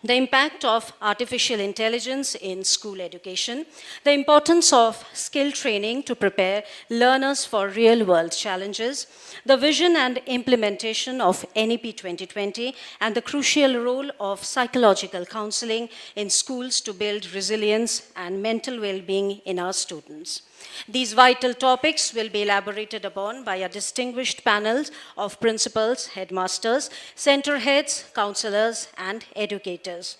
the impact of artificial intelligence in school education, the importance of skill training to prepare learners for real-world challenges, the vision and implementation of NEP 2020, and the crucial role of psychological counseling in schools to build resilience and mental well-being in our students. These vital topics will be elaborated upon by a distinguished panel of principals, headmasters, center heads, counselors, and educators,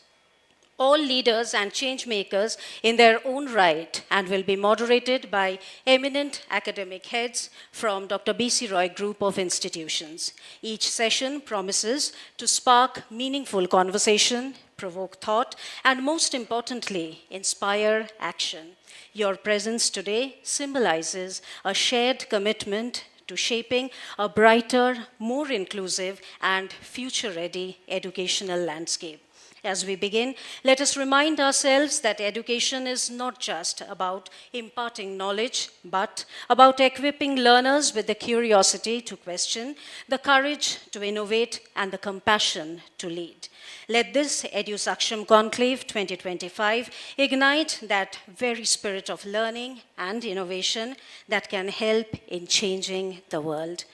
all leaders and change makers in their own right, and will be moderated by eminent academic heads from Dr. B.C. Roy Group of Institutions. Each session promises to spark meaningful conversation, provoke thought, and most importantly, inspire action. Your presence today symbolizes a shared commitment to shaping a brighter, more inclusive, and future-ready educational landscape. As we begin, let us remind ourselves that education is not just about imparting knowledge, but about equipping learners with the curiosity to question, the courage to innovate, and the compassion to lead. Let this EduSaksham Conclave 2025 ignite that very spirit of learning and innovation that can help in changing the world.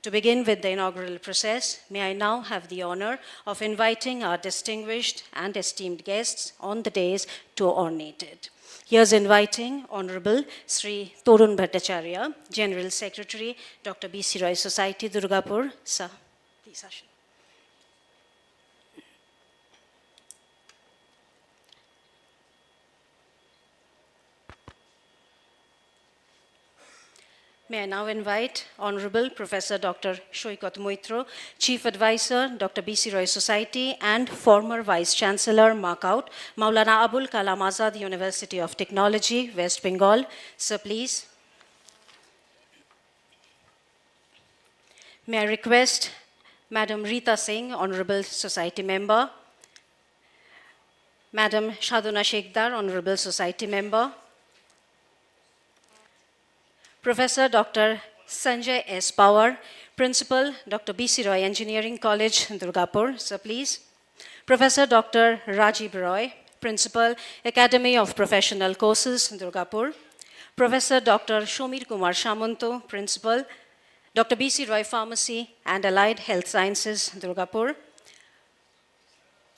To begin with the inaugural process, may I now have the honor of inviting our distinguished and esteemed guests on the dais to ornate it. Here's inviting Honorable Sri Torun Bhattacharya, General Secretary, Dr. B.C. Roy Society, Durgapur. Sir, please usher. May I now invite Honorable Professor Dr. Shoikat Moitro, Chief Advisor, Dr. B.C. Roy Society, and former Vice Chancellor, Markout, Maulana Abul Kalam Azad University of Technology, West Bengal. Sir, please. May I request Madam Rita Singh, Honorable Society Member, Madam Shaduna Sheikhdar, Honorable Society Member, Professor Dr. Sanjay S. Pawar, Principal, Dr. B.C. Roy Engineering College, Durgapur. Sir, please. Professor Dr. Rajiv Roy, Principal, Academy of Professional Courses, Durgapur. Professor Dr. Shomir Kumar Shamanto, Principal, Dr. B.C. Roy Pharmacy and Allied Health Sciences, Durgapur.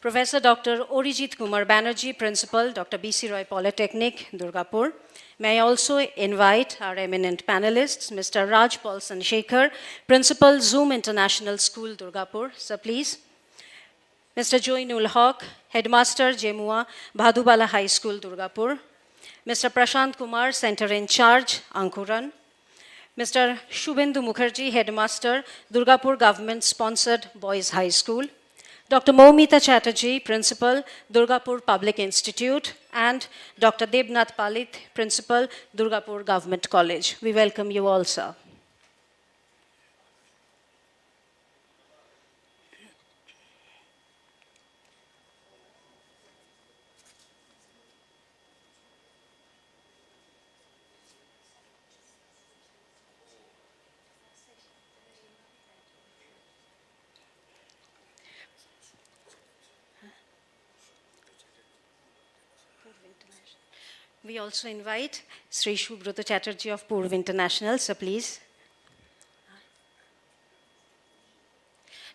Professor Dr. Orijit Kumar Banerjee, Principal, Dr. B.C. Roy Polytechnic, Durgapur. May I also invite our eminent panelists, Mr. Raj Paulson Shekhar, Principal, Zoom International School, Durgapur. Sir, please. Mr. Joinul Haq, Headmaster, Jemua, Bhadubala High School, Durgapur. Mr. Prashant Kumar, Center in Charge, Ankuran. Mr. Shubhendu Mukherjee, Headmaster, Durgapur Government-Sponsored Boys High School. Dr. Moumita Chatterjee, Principal, Durgapur Public Institute, and Dr. Debnath Palit, Principal, Durgapur Government College. We welcome you all, sir. We also invite Sri Shubhrata Chatterjee of Purv International. Sir, please.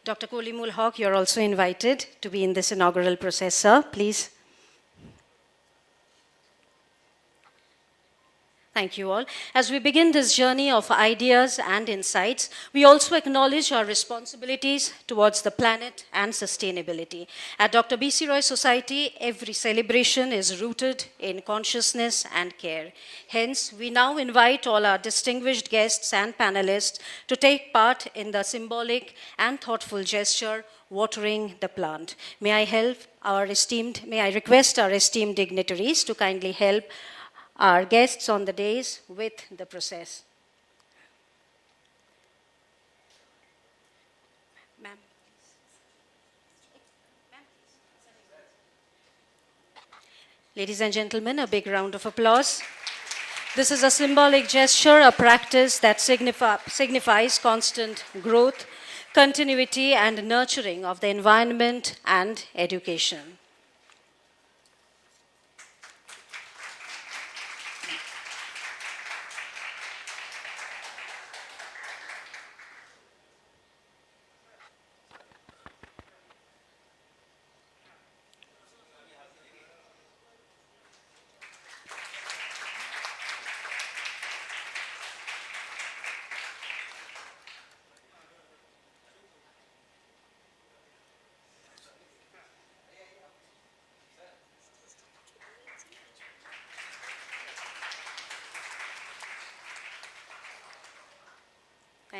Dr. Kolimul Haq, you're also invited to be in this inaugural process, sir. Please. Thank you all. As we begin this journey of ideas and insights, we also acknowledge our responsibilities towards the planet and sustainability. At Dr. B.C. Roy Society, every celebration is rooted in consciousness and care. Hence, we now invite all our distinguished guests and panelists to take part in the symbolic and thoughtful gesture, watering the plant. May I request our esteemed dignitaries to kindly help our guests on the dais with the process. Ma'am. Ladies and gentlemen, a big round of applause. This is a symbolic gesture, a practice that signifies constant growth, continuity, and nurturing of the environment and education.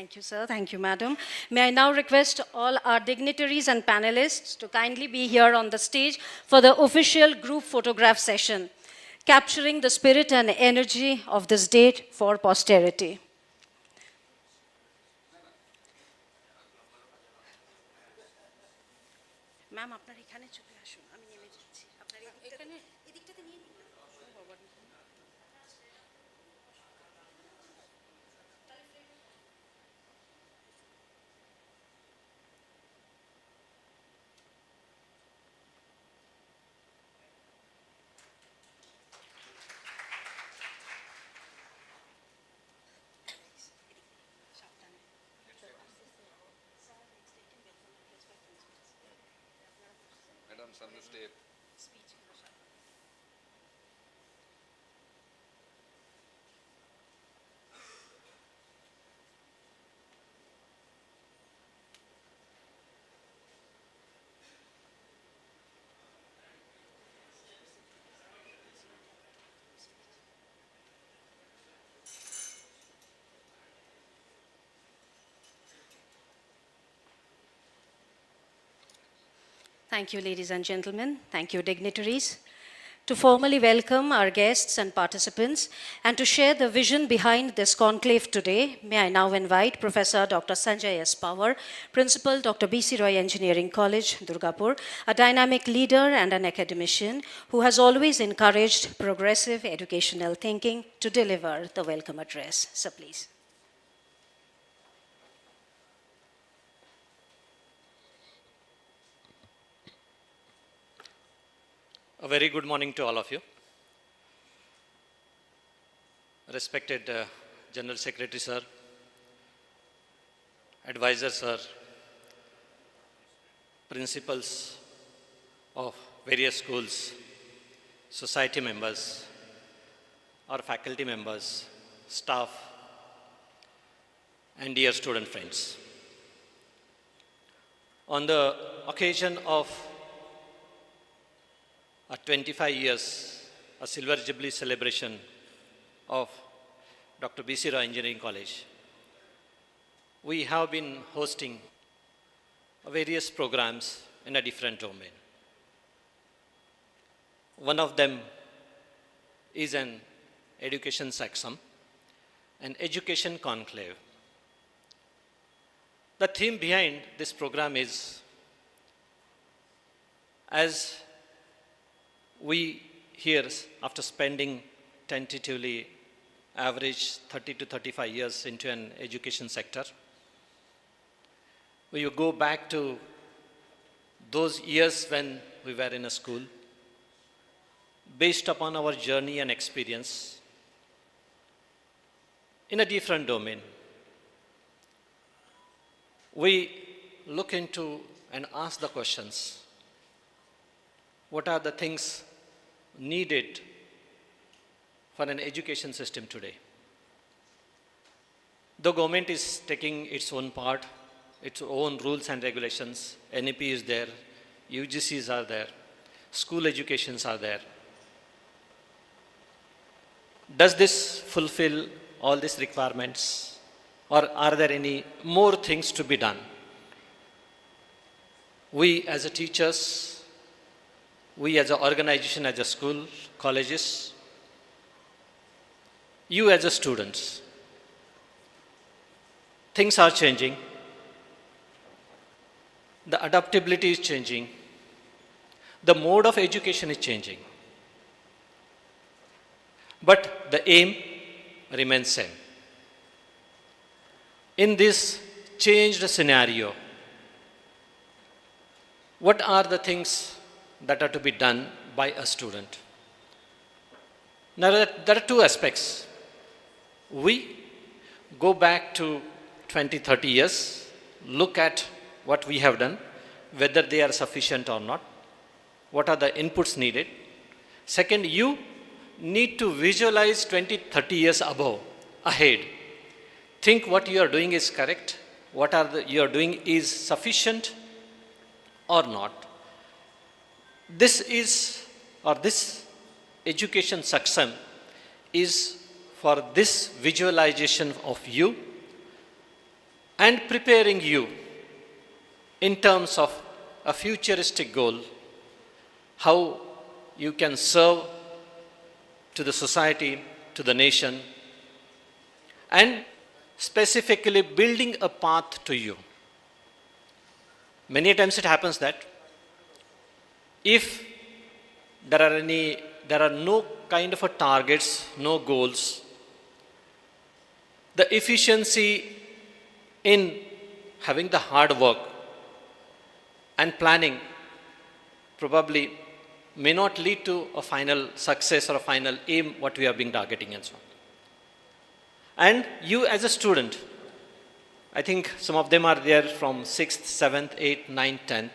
Thank you, sir. Thank you, madam. May I now request all our dignitaries and panelists to kindly be here on the stage for the official group photograph session, capturing the spirit and energy of this date for posterity. Ma'am, আপনার এখানে চলে আসুন, আমি নেমে যাচ্ছি। আপনার এদিকটাতে নিয়ে নিন। Thank you, ladies and gentlemen. Thank you, dignitaries. To formally welcome our guests and participants and to share the vision behind this conclave today, may I now invite Professor Dr. Sanjay S. Power, Principal Dr. B.C. Roy Engineering College, Durgapur, a dynamic leader and an academician who has always encouraged progressive educational thinking, to deliver the welcome address. So please. A very good morning to all of you. Respected General Secretary Sir, Advisor Sir, Principals of various schools, society members, our faculty members, staff, and dear student friends. On the occasion of 25 years, a Silver Jubilee celebration of Dr. B.C. Roy Engineering College, we have been hosting various programs in a different domain. One of them is an EducationSaksham, an Education Conclave. The theme behind this program is, as we here, after spending tentatively average 30 to 35 years into an education sector, we will go back to those years when we were in a school, based upon our journey and experience in a different domain. We look into and ask the questions, what are the things needed for an education system today? The government is taking its own part, its own rules and regulations. NEP is there, UGCs are there, school educations are there. Does this fulfill all these requirements, or are there any more things to be done? We as a teachers, we as an organization, as a school, colleges, you as a students, things are changing. The adaptability is changing. The mode of education is changing. But the aim remains same. In this changed scenario, what are the things that are to be done by a student? Now, there are two aspects. We go back to 20, 30 years, look at what we have done, whether they are sufficient or not, what are the inputs needed. Second, you need to visualize 20, 30 years ahead. Think what you are doing is correct, what you are doing is sufficient or not. This EducationSaksham is for this visualization of you and preparing you in terms of a futuristic goal, how you can serve to the society, to the nation, and specifically building a path to you. Many times it happens that if there are no kind of a targets, no goals, the efficiency in having the hard work and planning probably may not lead to a final success or a final aim what we have been targeting and so on. And you as a student, I think some of them are there from 6th, 7th, 8th, 9th, 10th.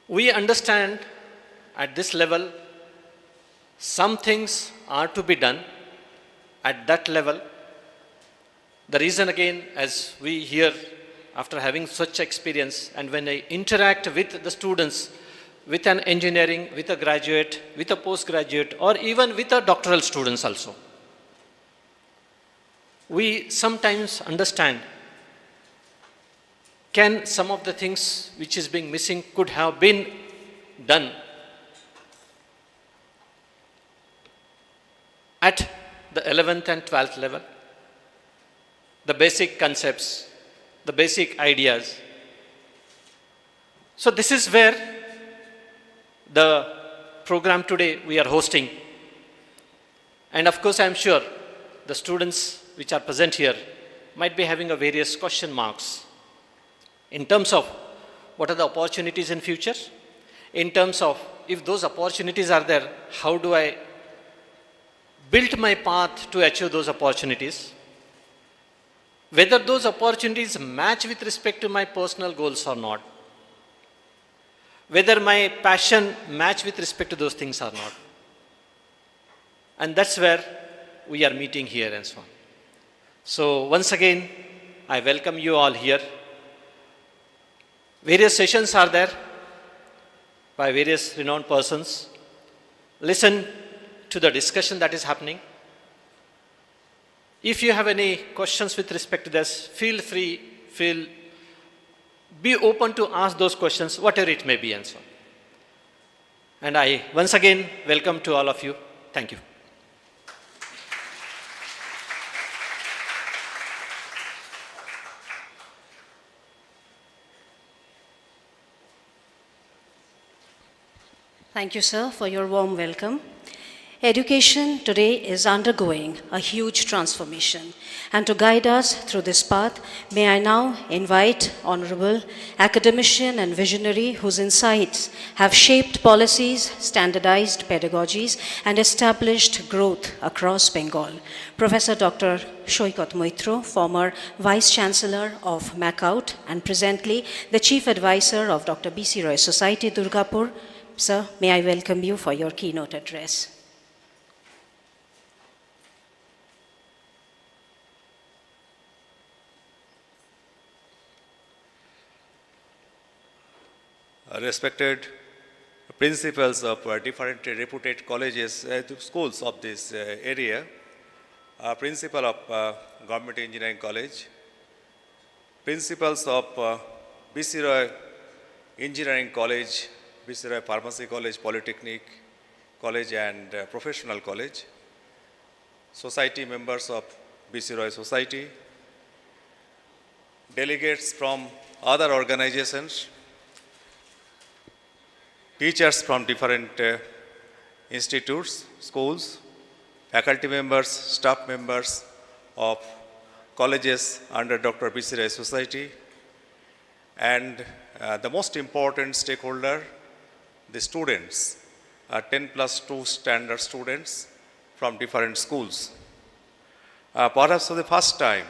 We understand at this level some things are to be done at that level. The reason again, as we hear after having such experience and when I interact with the students, with an engineering, with a graduate, with a postgraduate, or even with a doctoral students also, we sometimes understand can some of the things which is being missing could have been done at the 11th and 12th level. The basic concepts, the basic ideas. So this is where the program today we are hosting. And of course I am sure the students which are present here might be having a various question marks in terms of what are the opportunities in future, in terms of if those opportunities are there, how do I build my path to achieve those opportunities, whether those opportunities match with respect to my personal goals or not, whether my passion match with respect to those things or not. And that's where we are meeting here and so on. So once again, I welcome you all here. Various sessions are there by various renowned persons. Listen to the discussion that is happening. If you have any questions with respect to this, feel free, be open to ask those questions, whatever it may be and so on. And I once again welcome to all of you. Thank you. Thank you, sir, for your warm welcome. Education today is undergoing a huge transformation. And to guide us through this path, may I now invite honorable academician and visionary whose insights have shaped policies, standardized pedagogies, and established growth across Bengal. Professor Dr. Shoykot Moitro, former Vice Chancellor of MACOUT and presently the Chief Advisor of Dr. B.C. Roy Society, Durgapur. Sir, may I welcome you for your keynote address. Respected principals of different reputed colleges, schools of this area, principal of Government Engineering College, principals of B.C. Roy Engineering College, B.C. Roy Pharmacy College, Polytechnic College and Professional College, society members of B.C. Roy Society, delegates from other organizations, teachers from different institutes, schools, faculty members, staff members of colleges under Dr. B.C. Roy Society, and the most important stakeholder, the students, 10+2 standard students from different schools. Perhaps for the first time,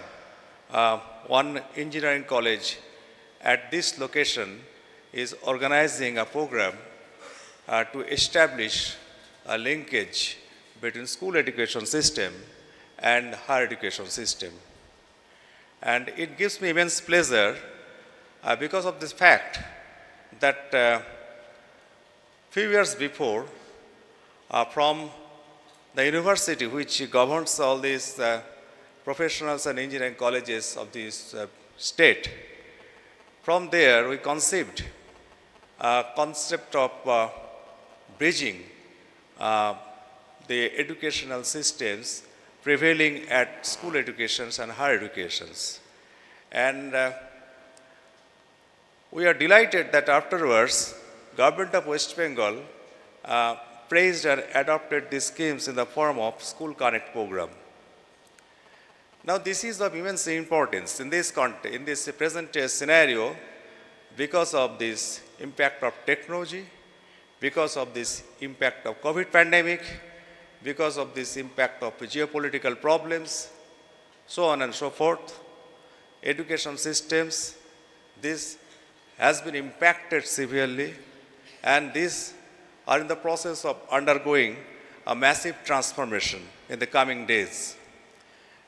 one engineering college at this location is organizing a program to establish a linkage between school education system and higher education system. And it gives me immense pleasure because of this fact that few years before, from the university which governs all these professionals and engineering colleges of this state. From there, we conceived a concept of bridging the educational systems prevailing at school educations and higher educations. And we are delighted that afterwards, Government of West Bengal praised and adopted these schemes in the form of School Connect program. Now, this is of immense importance in this present scenario because of this impact of technology, because of this impact of COVID pandemic, because of this impact of geopolitical problems, so on and so forth. Education systems, this has been impacted severely, and these are in the process of undergoing a massive transformation in the coming days.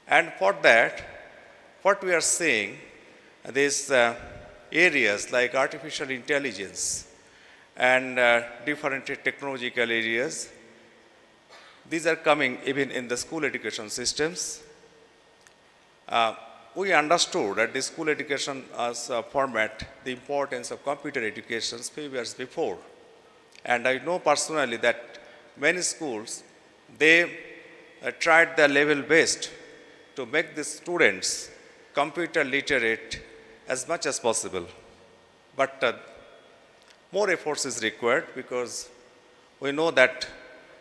And for that, what we are seeing, these areas like artificial intelligence and different technological areas, these are coming even in the school education systems. We understood at the school education as a format the importance of computer education few years before. And I know personally that many schools, they tried their level best to make the students computer literate as much as possible. But more efforts is required because we know that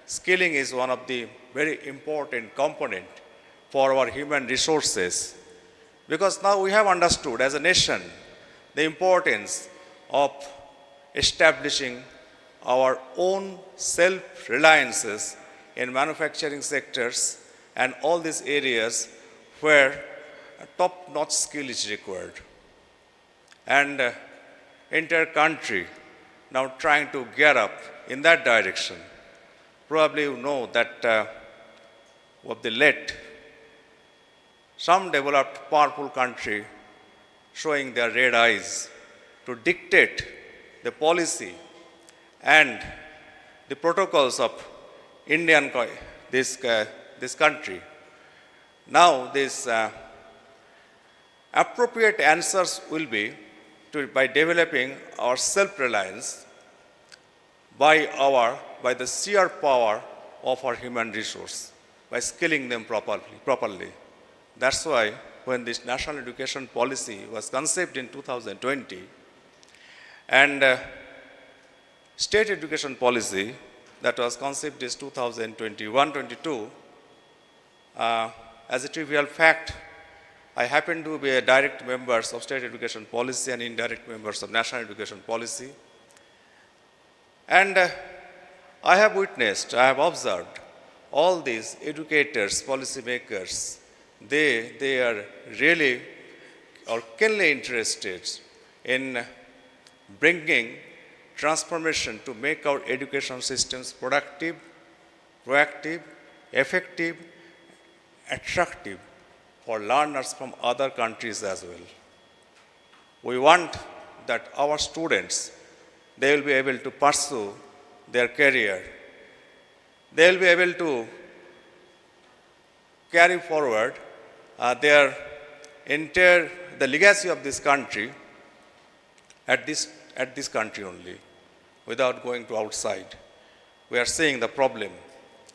skilling is one of the very important component for our human resources. Because now we have understood as a nation the importance of establishing our own self-reliances in manufacturing sectors and all these areas where a top-notch skill is required. And entire country now trying to gear up in that direction. Probably you know that of the late, some developed powerful country showing their red eyes to dictate the policy and the protocols of this country. Now, these appropriate answers will be by developing our self-reliance by the sheer power of our human resource, by skilling them properly. That's why when this national education policy was conceived in 2020 and state education policy that was conceived in 2021-22, as a trivial fact, I happen to be a direct member of state education policy and indirect members of national education policy. And I have witnessed, I have observed all these educators, policymakers, they are really or keenly interested in bringing transformation to make our education systems productive, proactive, effective, attractive for learners from other countries as well. We want that our students, they will be able to pursue their career. They will be able to carry forward the legacy of this country at this country only, without going to outside. We are seeing the problem,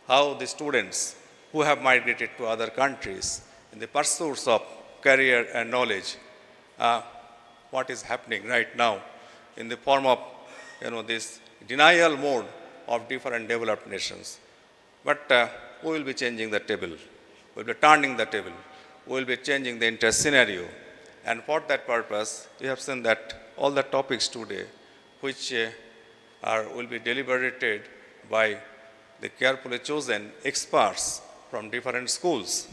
how the students who have migrated to other countries in the pursuits of career and knowledge, what is happening right now in the form of this denial mode of different developed nations. But we will be changing the table. We will be turning the table. We will be changing the entire scenario. And for that purpose, we have seen that all the topics today, which will be deliberated by the carefully chosen experts from different schools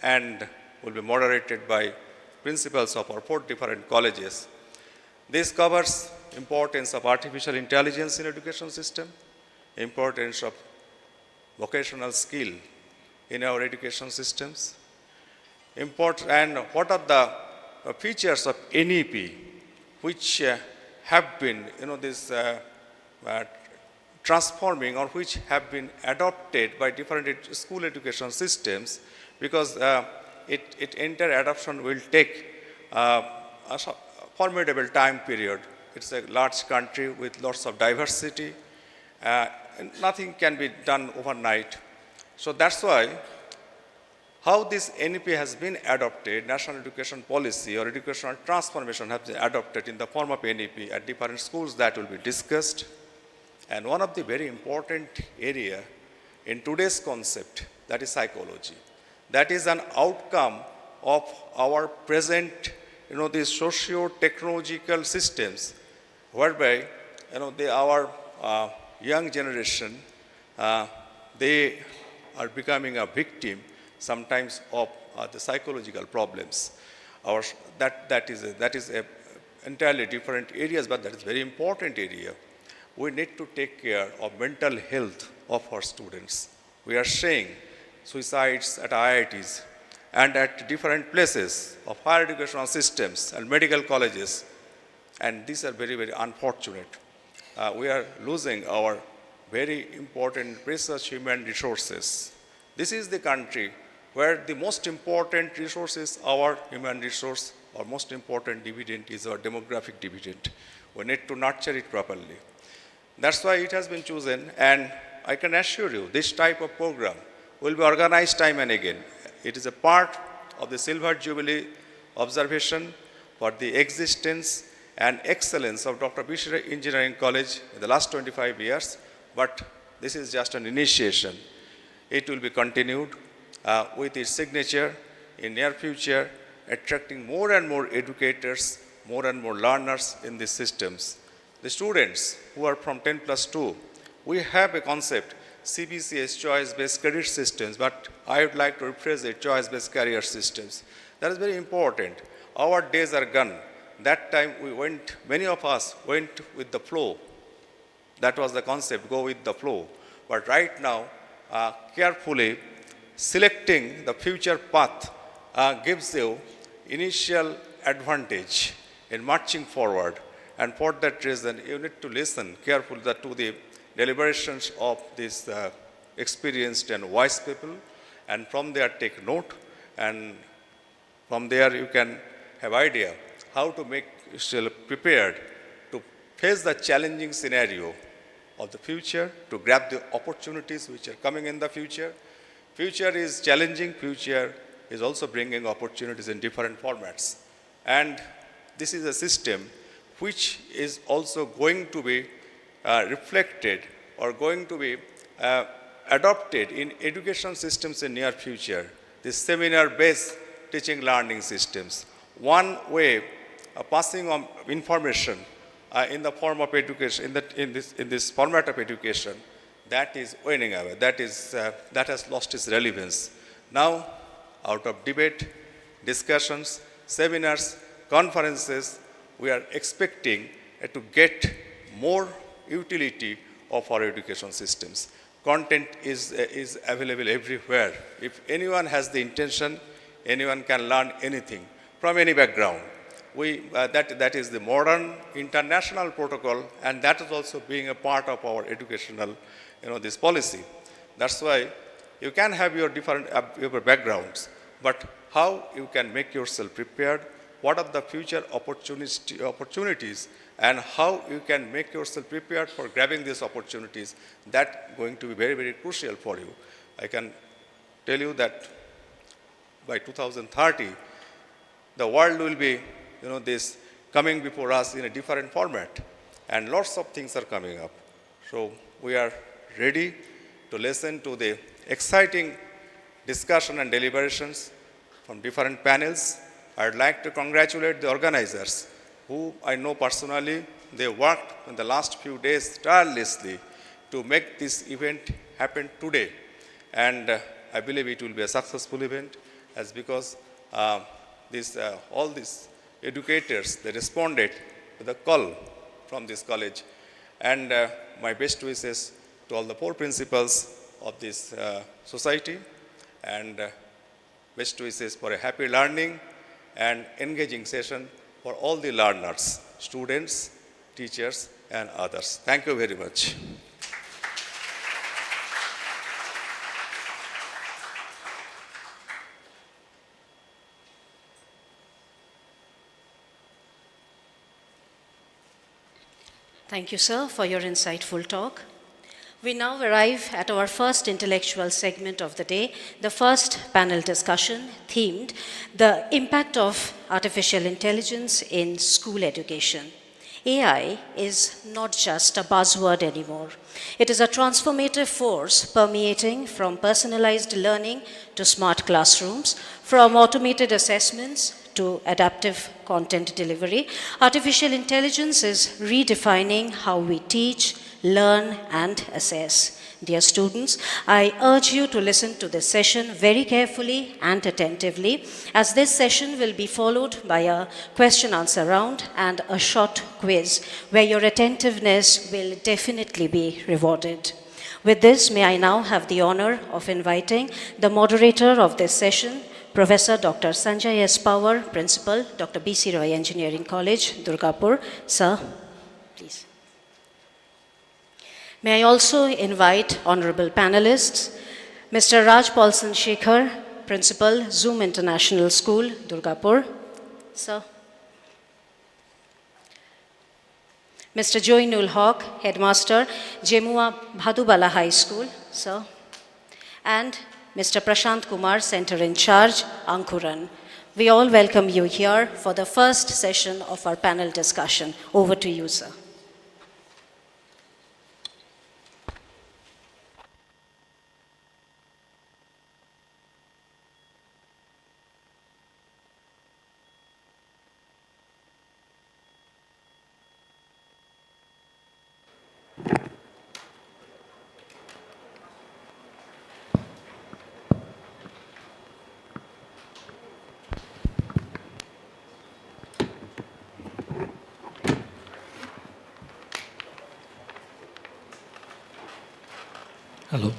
and will be moderated by principals of our 4 different colleges. This covers importance of artificial intelligence in education system, importance of vocational skill in our education systems, and what are the features of NEP which have been transforming or which have been adopted by different school education systems, because it enter adoption will take a formidable time period. It's a large country with lots of diversity. And nothing can be done overnight. So that's why how this NEP has been adopted, National Education Policy or Educational Transformation has been adopted in the form of NEP at different schools, that will be discussed. And one of the very important area in today's concept, that is psychology. That is an outcome of our present, these socio-technological systems, whereby, our young generation, they are becoming a victim sometimes of the psychological problems. That is a entirely different areas, but that is very important area. We need to take care of mental health of our students. We are seeing suicides at IITs and at different places of higher educational systems and medical colleges, and these are very, very unfortunate. We are losing our very important precious human resources. This is the country where the most important resource is our human resource. Our most important dividend is our demographic dividend. We need to nurture it properly. That's why it has been chosen, and I can assure you this type of program will be organized time and again. It is a part of the Silver Jubilee observation for the existence and excellence of Dr. B.Tech Engineering College in the last 25 years, but this is just an initiation. It will be continued with its signature in near future, attracting more and more educators, more and more learners in these systems. The students who are from 10+2, we have a concept, CBCS, choice-based credit systems, but I would like to rephrase it, choice-based career systems. That is very important. Our days are gone. That time many of us went with the flow. That was the concept, go with the flow. But right now, carefully selecting the future path gives you initial advantage in marching forward. And for that reason, you need to listen carefully to the deliberations of these experienced and wise people, and from there take note, and from there you can have idea how to make yourself prepared to face the challenging scenario of the future, to grab the opportunities which are coming in the future. Future is challenging, future is also bringing opportunities in different formats. And this is a system which is also going to be reflected or going to be adopted in education systems in near future. This seminar-based teaching learning systems. One way of passing on information in the form of education, in this format of education, that is waning away. That has lost its relevance. Now, out of debate, discussions, seminars, conferences, we are expecting to get more utility of our education systems. Content is available everywhere. If anyone has the intention, anyone can learn anything from any background. That is the modern international protocol, and that is also being a part of our educational, this policy. That's why you can have your different your backgrounds, but how you can make yourself prepared, what are the future opportunities, and how you can make yourself prepared for grabbing these opportunities, that's going to be very, very crucial for you. I can tell you that by 2030, the world will be, this coming before us in a different format, and lots of things are coming up. So we are ready to listen to the exciting discussion and deliberations from different panels. I'd like to congratulate the organizers, who I know personally. They worked in the last few days tirelessly to make this event happen today. And I believe it will be a successful event, as because all these educators, they responded to the call from this college. And my best wishes to all the 4 principals of this society, and best wishes for a happy learning and engaging session for all the learners, students, teachers, and others. Thank you very much. Thank you, sir, for your insightful talk. We now arrive at our first intellectual segment of the day, the first panel discussion themed The Impact of Artificial Intelligence in School Education. AI is not just a buzzword anymore. It is a transformative force permeating from personalized learning to smart classrooms, from automated assessments to adaptive content delivery. Artificial intelligence is redefining how we teach, learn, and assess. Dear students, I urge you to listen to this session very carefully and attentively, as this session will be followed by a question-answer round and a short quiz, where your attentiveness will definitely be rewarded. With this, may I now have the honor of inviting the moderator of this session, Professor Dr. Sanjay S. Power, Principal, Dr. B.C. Roy Engineering College, Durgapur. Sir, please. May I also invite honorable panelists, Mr. Raj Paulson Shekhar, Principal, Zoom International School, Durgapur. Sir. Mr. Joinul Haq, Headmaster, Jemua Bhadubala High School. Sir. And Mr. Prashant Kumar, Center in Charge, Ankuran. We all welcome you here for the first session of our panel discussion. Over to you, sir. Hello.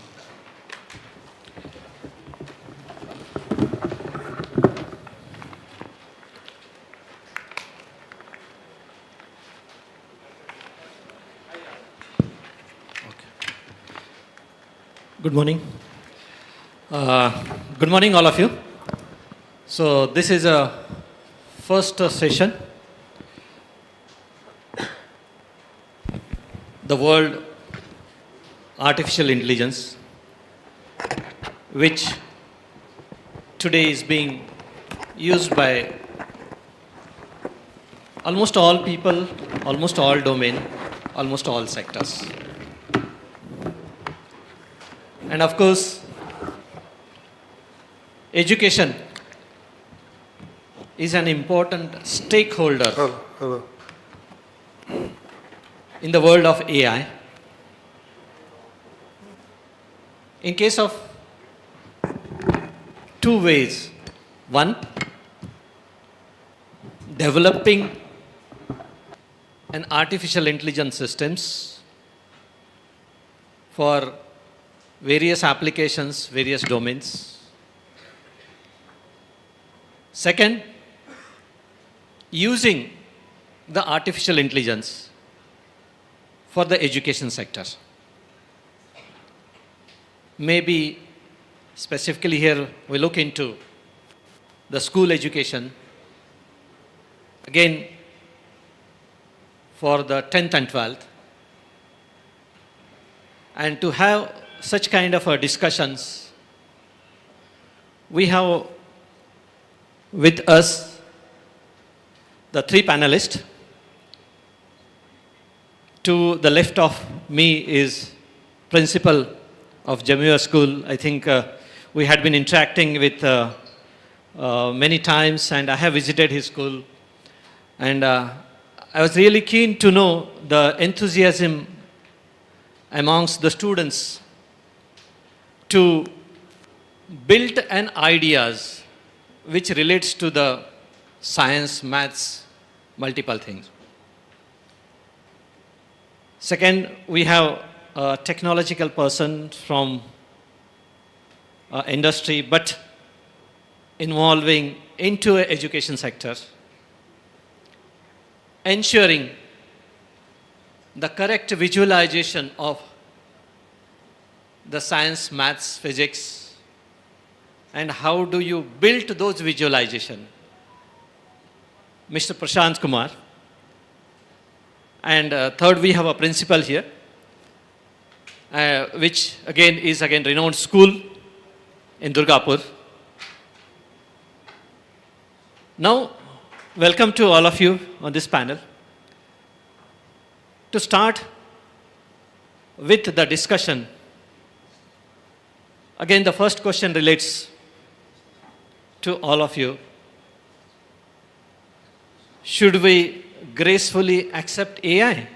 Good morning. Good morning, all of you. So this is a first session. The world artificial intelligence, which today is being used by almost all people, almost all domain, almost all sectors. And of course, education is an important stakeholder in the world of AI. In case of two ways. One, developing an artificial intelligence systems for various applications, various domains. Second, using the artificial intelligence for the education sector. Maybe specifically here we look into the school education, again for the 10th and 12th, and to have such kind of discussions, we have with us the three panelists. To the left of me is principal of Jamia School. I think we had been interacting with many times, and I have visited his school. And I was really keen to know the enthusiasm amongst the students to build an ideas which relates to the science, maths, multiple things. Second, we have a technological person from industry, but involving into an education sector, ensuring the correct visualization of the science, maths, physics, and how do you build those visualization. Mr. Prashant Kumar. And third, we have a principal here, which again is renowned school in Durgapur. Now, welcome to all of you on this panel. To start with the discussion, again, the first question relates to all of you. Should we gracefully accept AI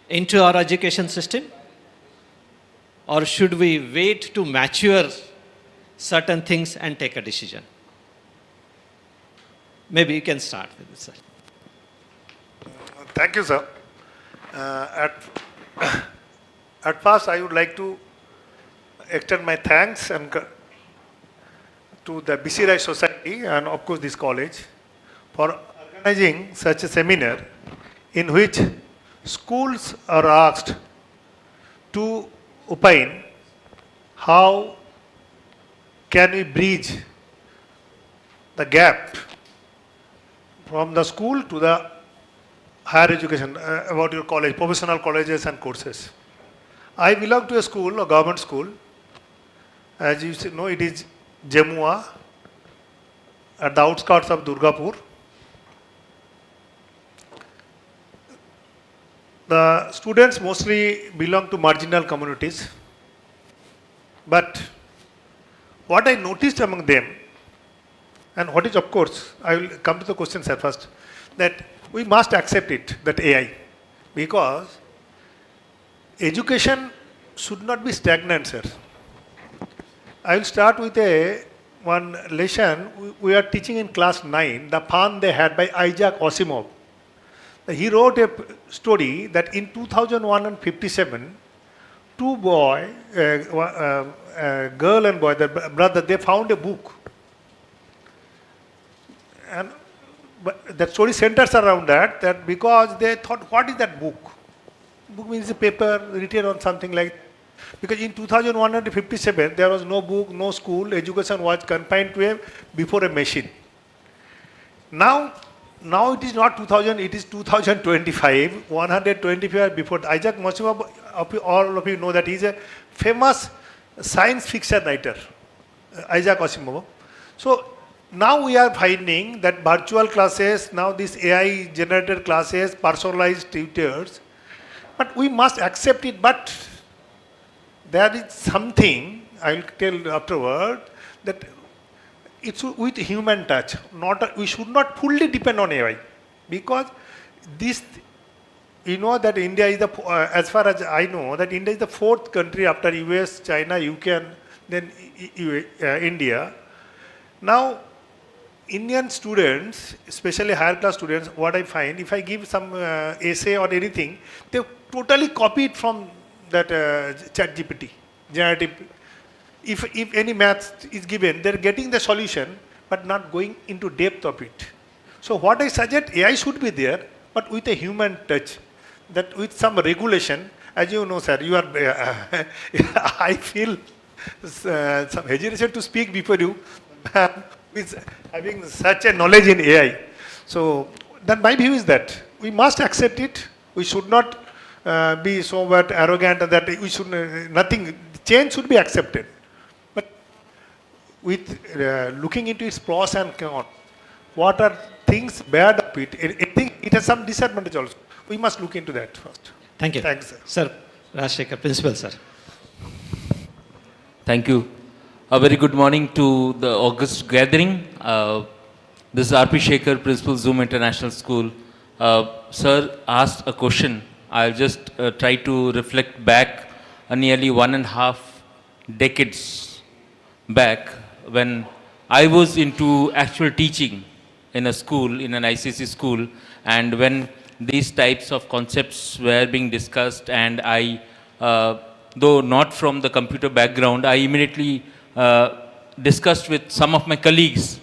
into our education system? Or should we wait to mature certain things and take a decision? Maybe you can start with this, sir. Thank you, sir. At first, I would like to extend my thanks to the BC Rai Society and, of course, this college for organizing such a seminar in which schools are asked to opine how can we bridge the gap from the school to the higher education, about your college, professional colleges and courses. I belong to a school, a government school. As you know, it is Jamua at the outskirts of Durgapur. The students mostly belong to marginal communities. But what I noticed among them, and what is, of course, I will come to the question, sir, first, that we must accept it, that AI, because education should not be stagnant, sir. I will start with one lesson we are teaching in class 9, the fun they had by Isaac Asimov. He wrote a story that in 2157, two boys, girl and boy, the brother, they found a book. And that story centers around that because they thought, what is that book? Book means a paper written on something like, because in 2157, there was no book, no school, education was confined to before a machine. Now it is not 2000, it is 2025, 125 before. Isaac Asimov, all of you know that he is a famous science fiction writer, Isaac Asimov. So now we are finding that virtual classes, now these AI generated classes, personalized tutors, but we must accept it. But there is something, I will tell afterward, that it's with human touch. We should not fully depend on AI, because this, you know that India is as far as I know, that India is the fourth country after US, China, UK, and then India. Now, Indian students, especially higher class students, what I find, if I give some essay or anything, they totally copy it from that chat GPT, generative. If any math is given, they're getting the solution, but not going into depth of it. So what I suggest, AI should be there, but with a human touch, that with some regulation. As you know, sir, you are, I feel some hesitation to speak before you, with having such a knowledge in AI. So then my view is that we must accept it. We should not be so arrogant that we should, nothing, change should be accepted. But with looking into its pros and cons, what are things bad of it? I think it has some disadvantage also. We must look into that first. Thank you. Thanks, sir. Sir, Rajshekhar, principal, sir. Thank you. A very good morning to the August gathering. This is R.P. Shekhar, Principal, Zoom International School. Sir asked a question. I'll just try to reflect back nearly 1.5 decades back when I was into actual teaching in a school, in an ICC school, and when these types of concepts were being discussed, and I, though not from the computer background, I immediately discussed with some of my colleagues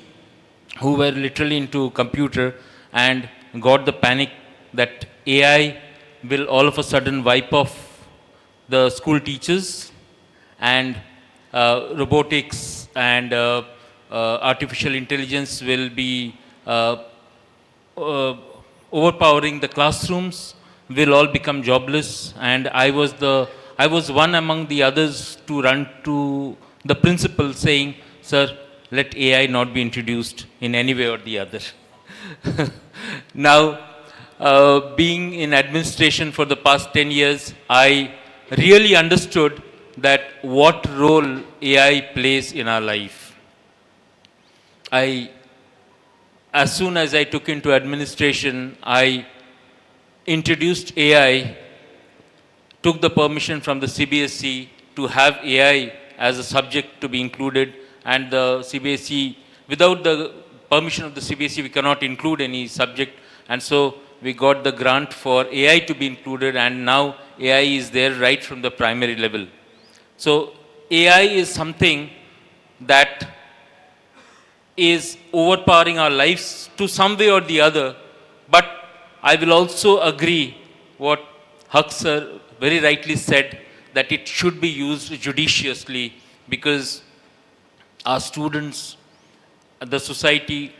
who were literally into computer and got the panic that AI will all of a sudden wipe off the school teachers, and robotics and artificial intelligence will be overpowering the classrooms, will all become jobless. And I was one among the others to run to the principal saying, "Sir, let AI not be introduced in any way or the other." Now, being in administration for the past 10 years, I really understood that what role AI plays in our life. As soon as I took into administration, I introduced AI, took the permission from the CBSE to have AI as a subject to be included, and the CBSE, without the permission of the CBSE, we cannot include any subject, and so we got the grant for AI to be included, and now AI is there right from the primary level. So AI is something that is overpowering our lives to some way or the other, but I will also agree what Haq sir very rightly said, that it should be used judiciously, because our students, the society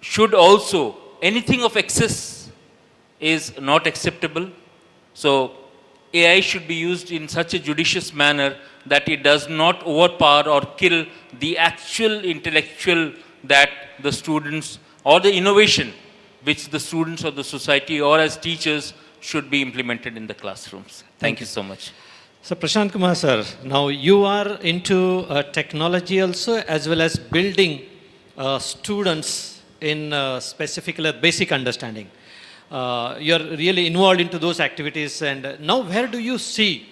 should also, anything of excess is not acceptable. So AI should be used in such a judicious manner that it does not overpower or kill the actual intellectual that the students, or the innovation which the students or the society or as teachers should be implemented in the classrooms. Thank you so much. So Prashant Kumar sir, now you are into technology also, as well as building students in specifically basic understanding. You're really involved into those activities, and now where do you see,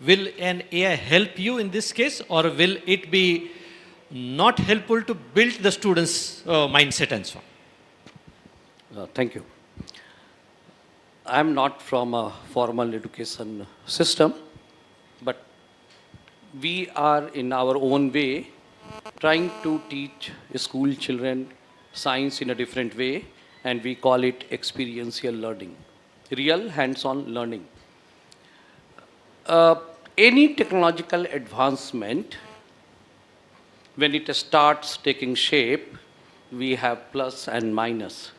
will an AI help you in this case, or will it be not helpful to build the students' mindset and so on? Thank you. I am not from a formal education system, but we are in our own way trying to teach school children science in a different way, and we call it experiential learning, real hands-on learning. Any technological advancement, when it starts taking shape, we have plus and minus.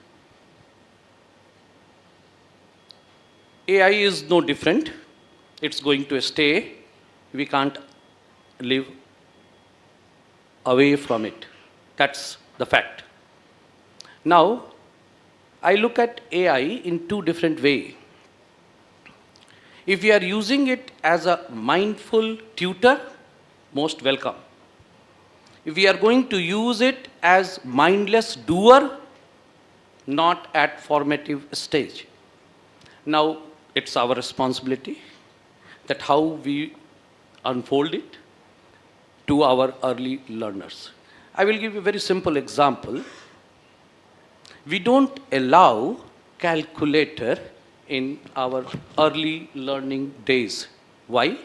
AI is no different. It's going to stay. We can't live away from it. That's the fact. Now, I look at AI in two different ways. If we are using it as a mindful tutor, most welcome. If we are going to use it as mindless doer, not at formative stage. Now, it's our responsibility that how we unfold it to our early learners. I will give you a very simple example. We don't allow calculator in our early learning days. Why?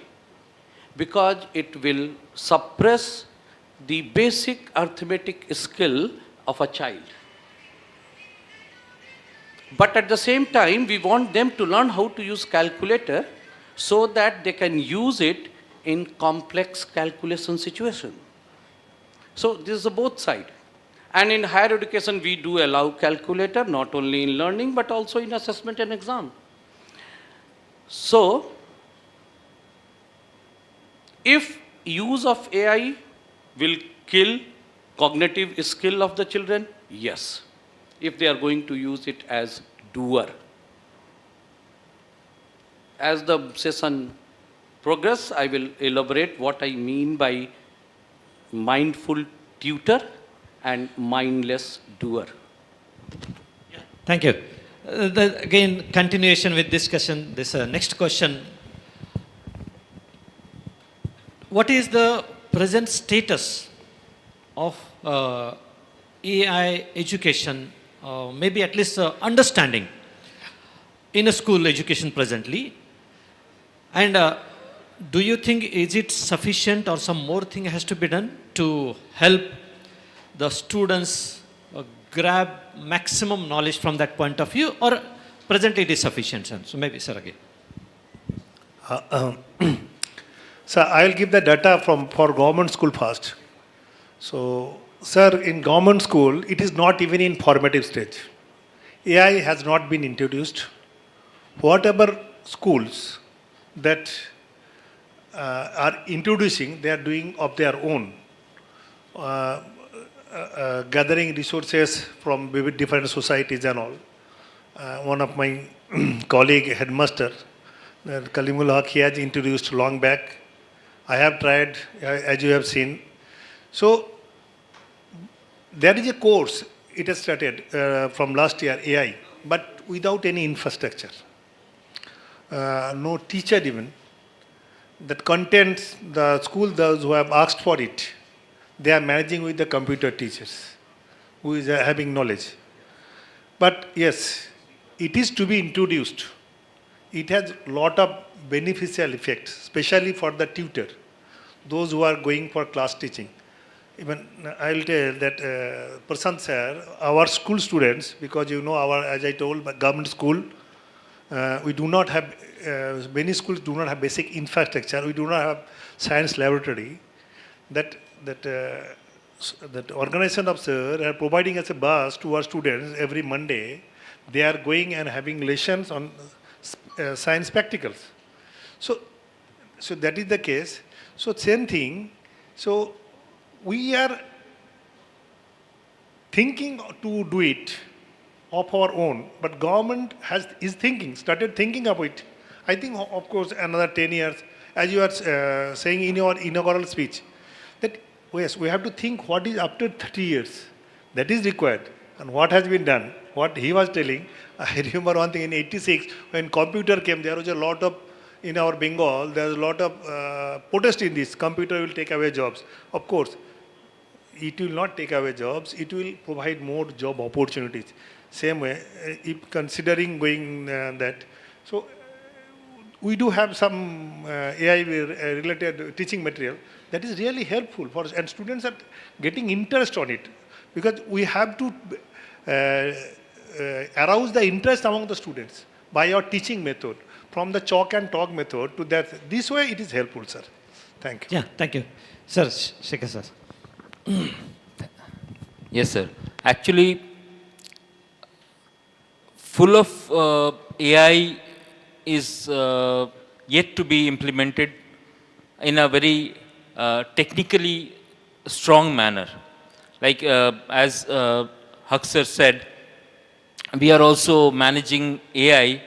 Because it will suppress the basic arithmetic skill of a child. But at the same time, we want them to learn how to use calculator so that they can use it in complex calculation situation. So this is a both side. And in higher education, we do allow calculator, not only in learning, but also in assessment and exam. So, if use of AI will kill cognitive skill of the children, yes. If they are going to use it as doer. As the session progress, I will elaborate what I mean by mindful tutor and mindless doer. Thank you. Again, continuation with discussion, this next question. What is the present status of AI education, maybe at least understanding in a school education presently? And do you think is it sufficient or some more thing has to be done to help the students grab maximum knowledge from that point of view, or presently it is sufficient? So maybe sir again. So I will give the data for government school first. So sir, in government school, it is not even in formative stage. AI has not been introduced. Whatever schools that are introducing, they are doing of their own, gathering resources from different societies and all. One of my colleague, headmaster, Kalimul Haq, he has introduced long back. I have tried, as you have seen. So there is a course, it has started from last year, AI, but without any infrastructure. No teacher even. That content, the school, those who have asked for it, they are managing with the computer teachers, who is having knowledge. But yes, it is to be introduced. It has lot of beneficial effects, especially for the tutor, those who are going for class teaching. Even I will tell that Prasant sir, our school students, because you know our, as I told, government school, we do not have, many schools do not have basic infrastructure. We do not have science laboratory. That organization of sir are providing us a bus to our students every Monday. They are going and having lessons on science spectacles. So that is the case. So same thing. So we are thinking to do it of our own, but government is started thinking of it. I think, of course, another 10 years, as you are saying in your inaugural speech, that yes, we have to think what is after 30 years. That is required. And what has been done, what he was telling, I remember one thing in 86, when computer came, there was a lot of, in our Bengal, there was a lot of protest in this, computer will take away jobs. Of course, it will not take away jobs, it will provide more job opportunities. Same way, if considering going that. So, we do have some AI-related teaching material that is really helpful for us, and students are getting interest on it, because we have to arouse the interest among the students by our teaching method, from the chalk and talk method to that. This way it is helpful, sir. Thank you. Yeah, thank you. Sir, Shekhar sir. Yes, sir. Actually, full of AI is yet to be implemented in a very technically strong manner. Like as Haq sir said, we are also managing AI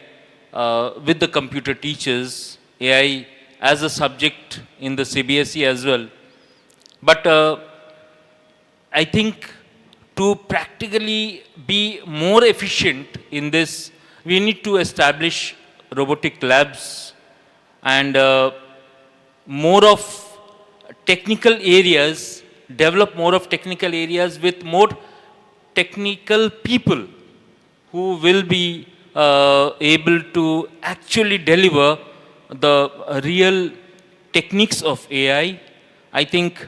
with the computer teachers, AI as a subject in the CBSE as well. But I think to practically be more efficient in this, we need to establish robotic labs and more of technical areas, develop more of technical areas with more technical people who will be able to actually deliver the real techniques of AI. I think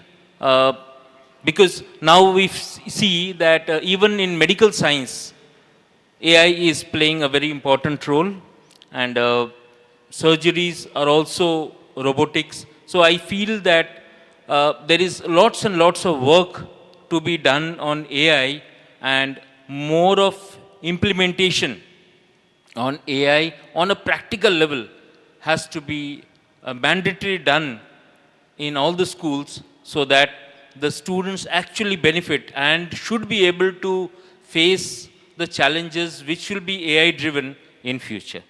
because now we see that even in medical science, AI is playing a very important role, and surgeries are also robotics. So I feel that there is lots and lots of work to be done on AI, and more of implementation on AI on a practical level has to be mandatory done in all the schools, so that the students actually benefit and should be able to face the challenges which will be AI driven in future.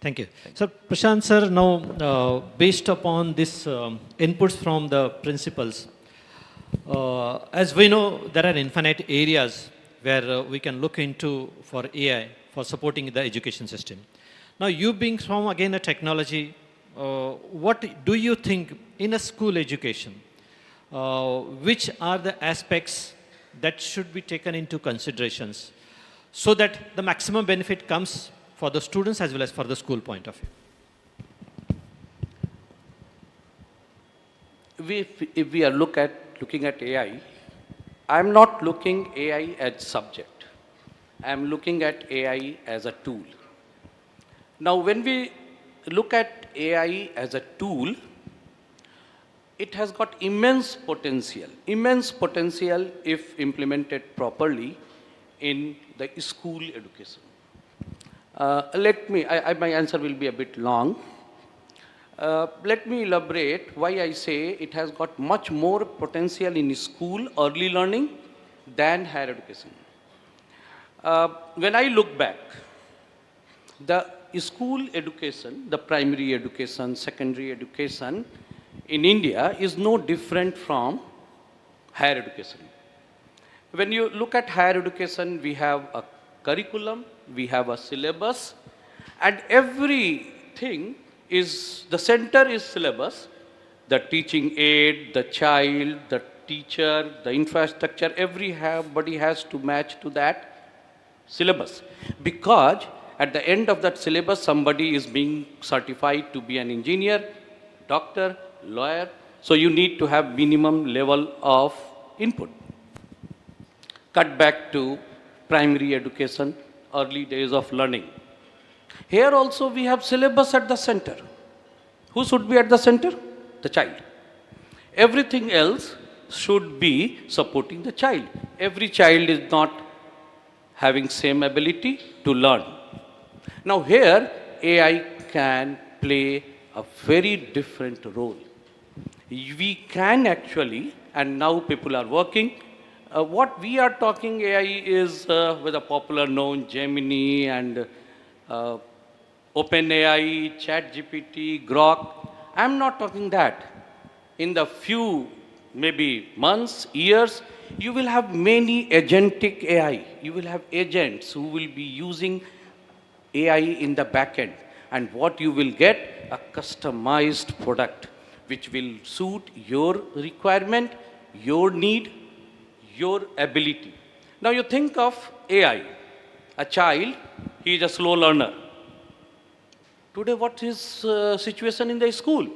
Thank you. So, Prashant sir, now based upon this inputs from the principals, as we know, there are infinite areas where we can look into for AI for supporting the education system. Now, you being from again a technology, what do you think in a school education, which are the aspects that should be taken into considerations so that the maximum benefit comes for the students as well as for the school point of view? If we are looking at AI, I'm not looking AI as subject. I'm looking at AI as a tool. Now, when we look at AI as a tool, it has got immense potential if implemented properly in the school education. My answer will be a bit long. Let me elaborate why I say it has got much more potential in school early learning than higher education. When I look back, the school education, the primary education, secondary education in India is no different from higher education. When you look at higher education, we have a curriculum, we have a syllabus, and everything is, the center is syllabus, the teaching aid, the child, the teacher, the infrastructure, everybody has to match to that syllabus. Because at the end of that syllabus, somebody is being certified to be an engineer, doctor, lawyer. So you need to have minimum level of input. Cut back to primary education, early days of learning. Here also we have syllabus at the center. Who should be at the center? The child. Everything else should be supporting the child. Every child is not having same ability to learn. Now here AI can play a very different role. We can actually, and now people are working, what we are talking AI is with a popular known Gemini and OpenAI, ChatGPT, Grok. I'm not talking that. In the few, maybe months, years, you will have many agentic AI. You will have agents who will be using AI in the back end. And what you will get, a customized product which will suit your requirement, your need, your ability. Now you think of AI. A child, he is a slow learner. Today, what is situation in the school?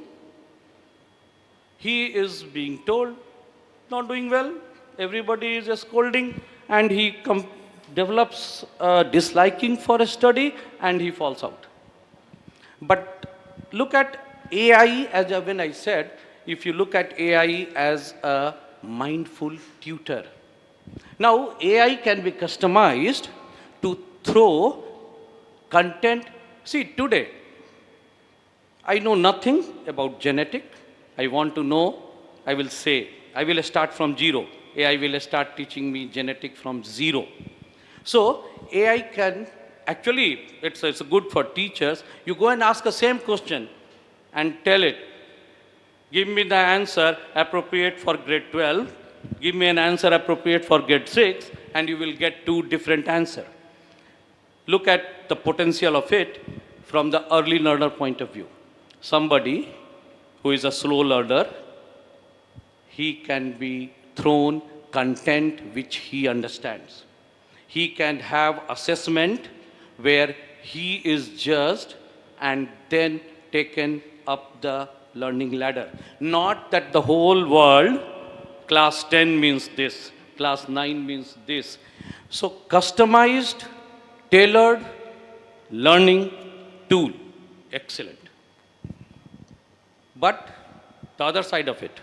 He is being told, not doing well, everybody is scolding, and he develops disliking for a study, and he falls out. But look at AI, when I said, if you look at AI as a mindful tutor. Now, AI can be customized to throw content. See, today, I know nothing about genetic. I want to know, I will say, I will start from zero. AI will start teaching me genetic from zero. So, AI can, actually, it's good for teachers. You go and ask the same question and tell it, give me the answer appropriate for grade 12, give me an answer appropriate for grade 6, and you will get two different answers. Look at the potential of it from the early learner point of view. Somebody who is a slow learner, he can be thrown content which he understands. He can have assessment where he is judged and then taken up the learning ladder. Not that the whole world, class 10 means this, class 9 means this. So customized, tailored learning tool, excellent. But the other side of it,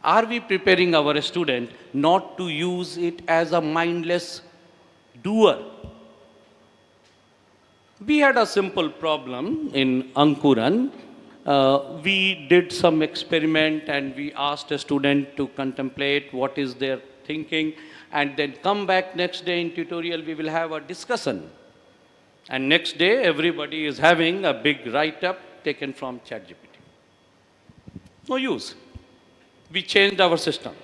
are we preparing our student not to use it as a mindless doer? We had a simple problem in Ankuran. We did some experiment and we asked a student to contemplate what is their thinking, and then come back next day in tutorial, we will have a discussion. And next day, everybody is having a big write-up taken from ChatGPT. No use. We changed our system.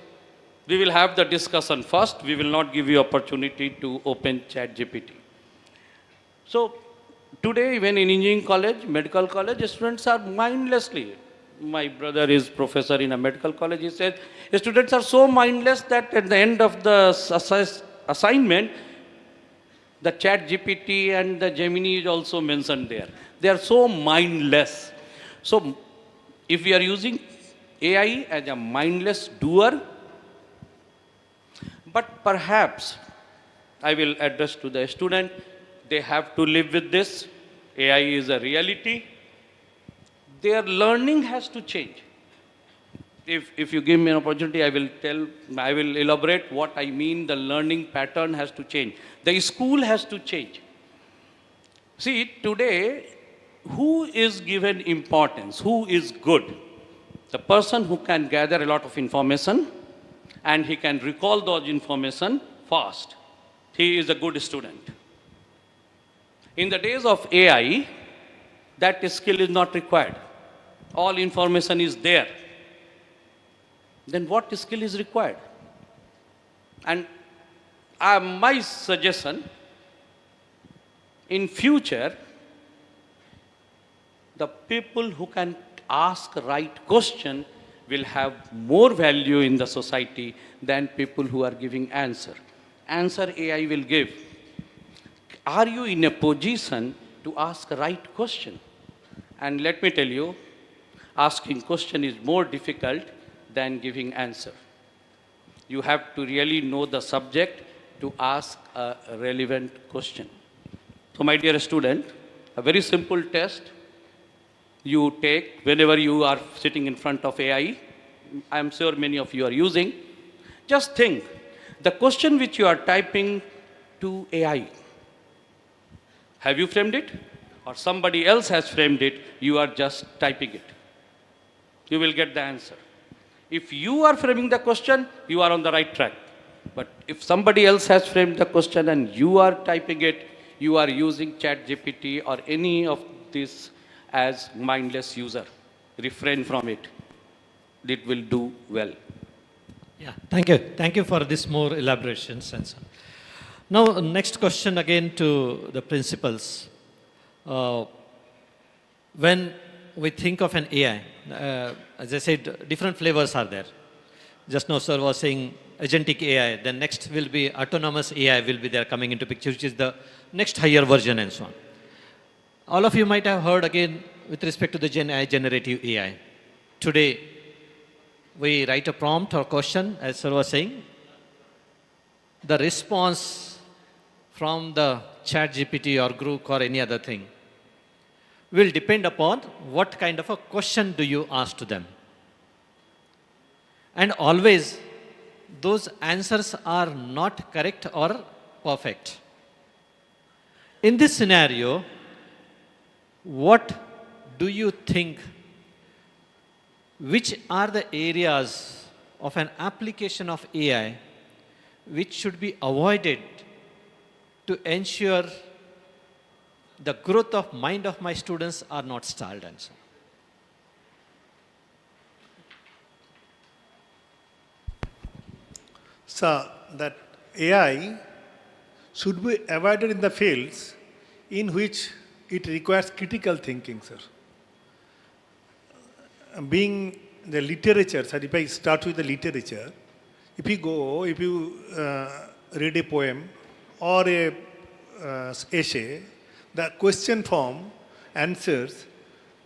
We will have the discussion first. We will not give you opportunity to open ChatGPT. So today, even in engineering college, medical college, students are mindlessly. My brother is professor in a medical college. He said, students are so mindless that at the end of the assignment, the ChatGPT and the Gemini is also mentioned there. They are so mindless. So if we are using AI as a mindless doer, but perhaps I will address to the student, they have to live with this. AI is a reality. Their learning has to change. If you give me an opportunity, I will elaborate what I mean. The learning pattern has to change. The school has to change. See, today, who is given importance? Who is good? The person who can gather a lot of information and he can recall those information fast. He is a good student. In the days of AI, that skill is not required. All information is there. Then what skill is required? And my suggestion, in future, the people who can ask right question will have more value in the society than people who are giving answer. Answer AI will give. Are you in a position to ask right question? And let me tell you, asking question is more difficult than giving answer. You have to really know the subject to ask a relevant question. So my dear student, a very simple test you take whenever you are sitting in front of AI. I am sure many of you are using. Just think, the question which you are typing to AI, have you framed it? Or somebody else has framed it, you are just typing it. You will get the answer. If you are framing the question, you are on the right track. But if somebody else has framed the question and you are typing it, you are using ChatGPT or any of this as mindless user. Refrain from it. It will do well. Yeah, thank you. Thank you for this more elaborations and so on. Now, next question again to the principals. When we think of an AI, as I said, different flavors are there. Just now, sir was saying agentic AI. Then next will be autonomous AI will be there coming into picture, which is the next higher version and so on. All of you might have heard again with respect to the generative AI. Today, we write a prompt or question, as sir was saying. The response from the ChatGPT or Grok or any other thing will depend upon what kind of a question do you ask to them. And always, those answers are not correct or perfect. In this scenario, what do you think, which are the areas of an application of AI which should be avoided to ensure the growth of mind of my students are not stalled and so on? So that AI should be avoided in the fields in which it requires critical thinking, sir. Being the literature, sir, if I start with the literature, if you read a poem or a essay, the question form, answers,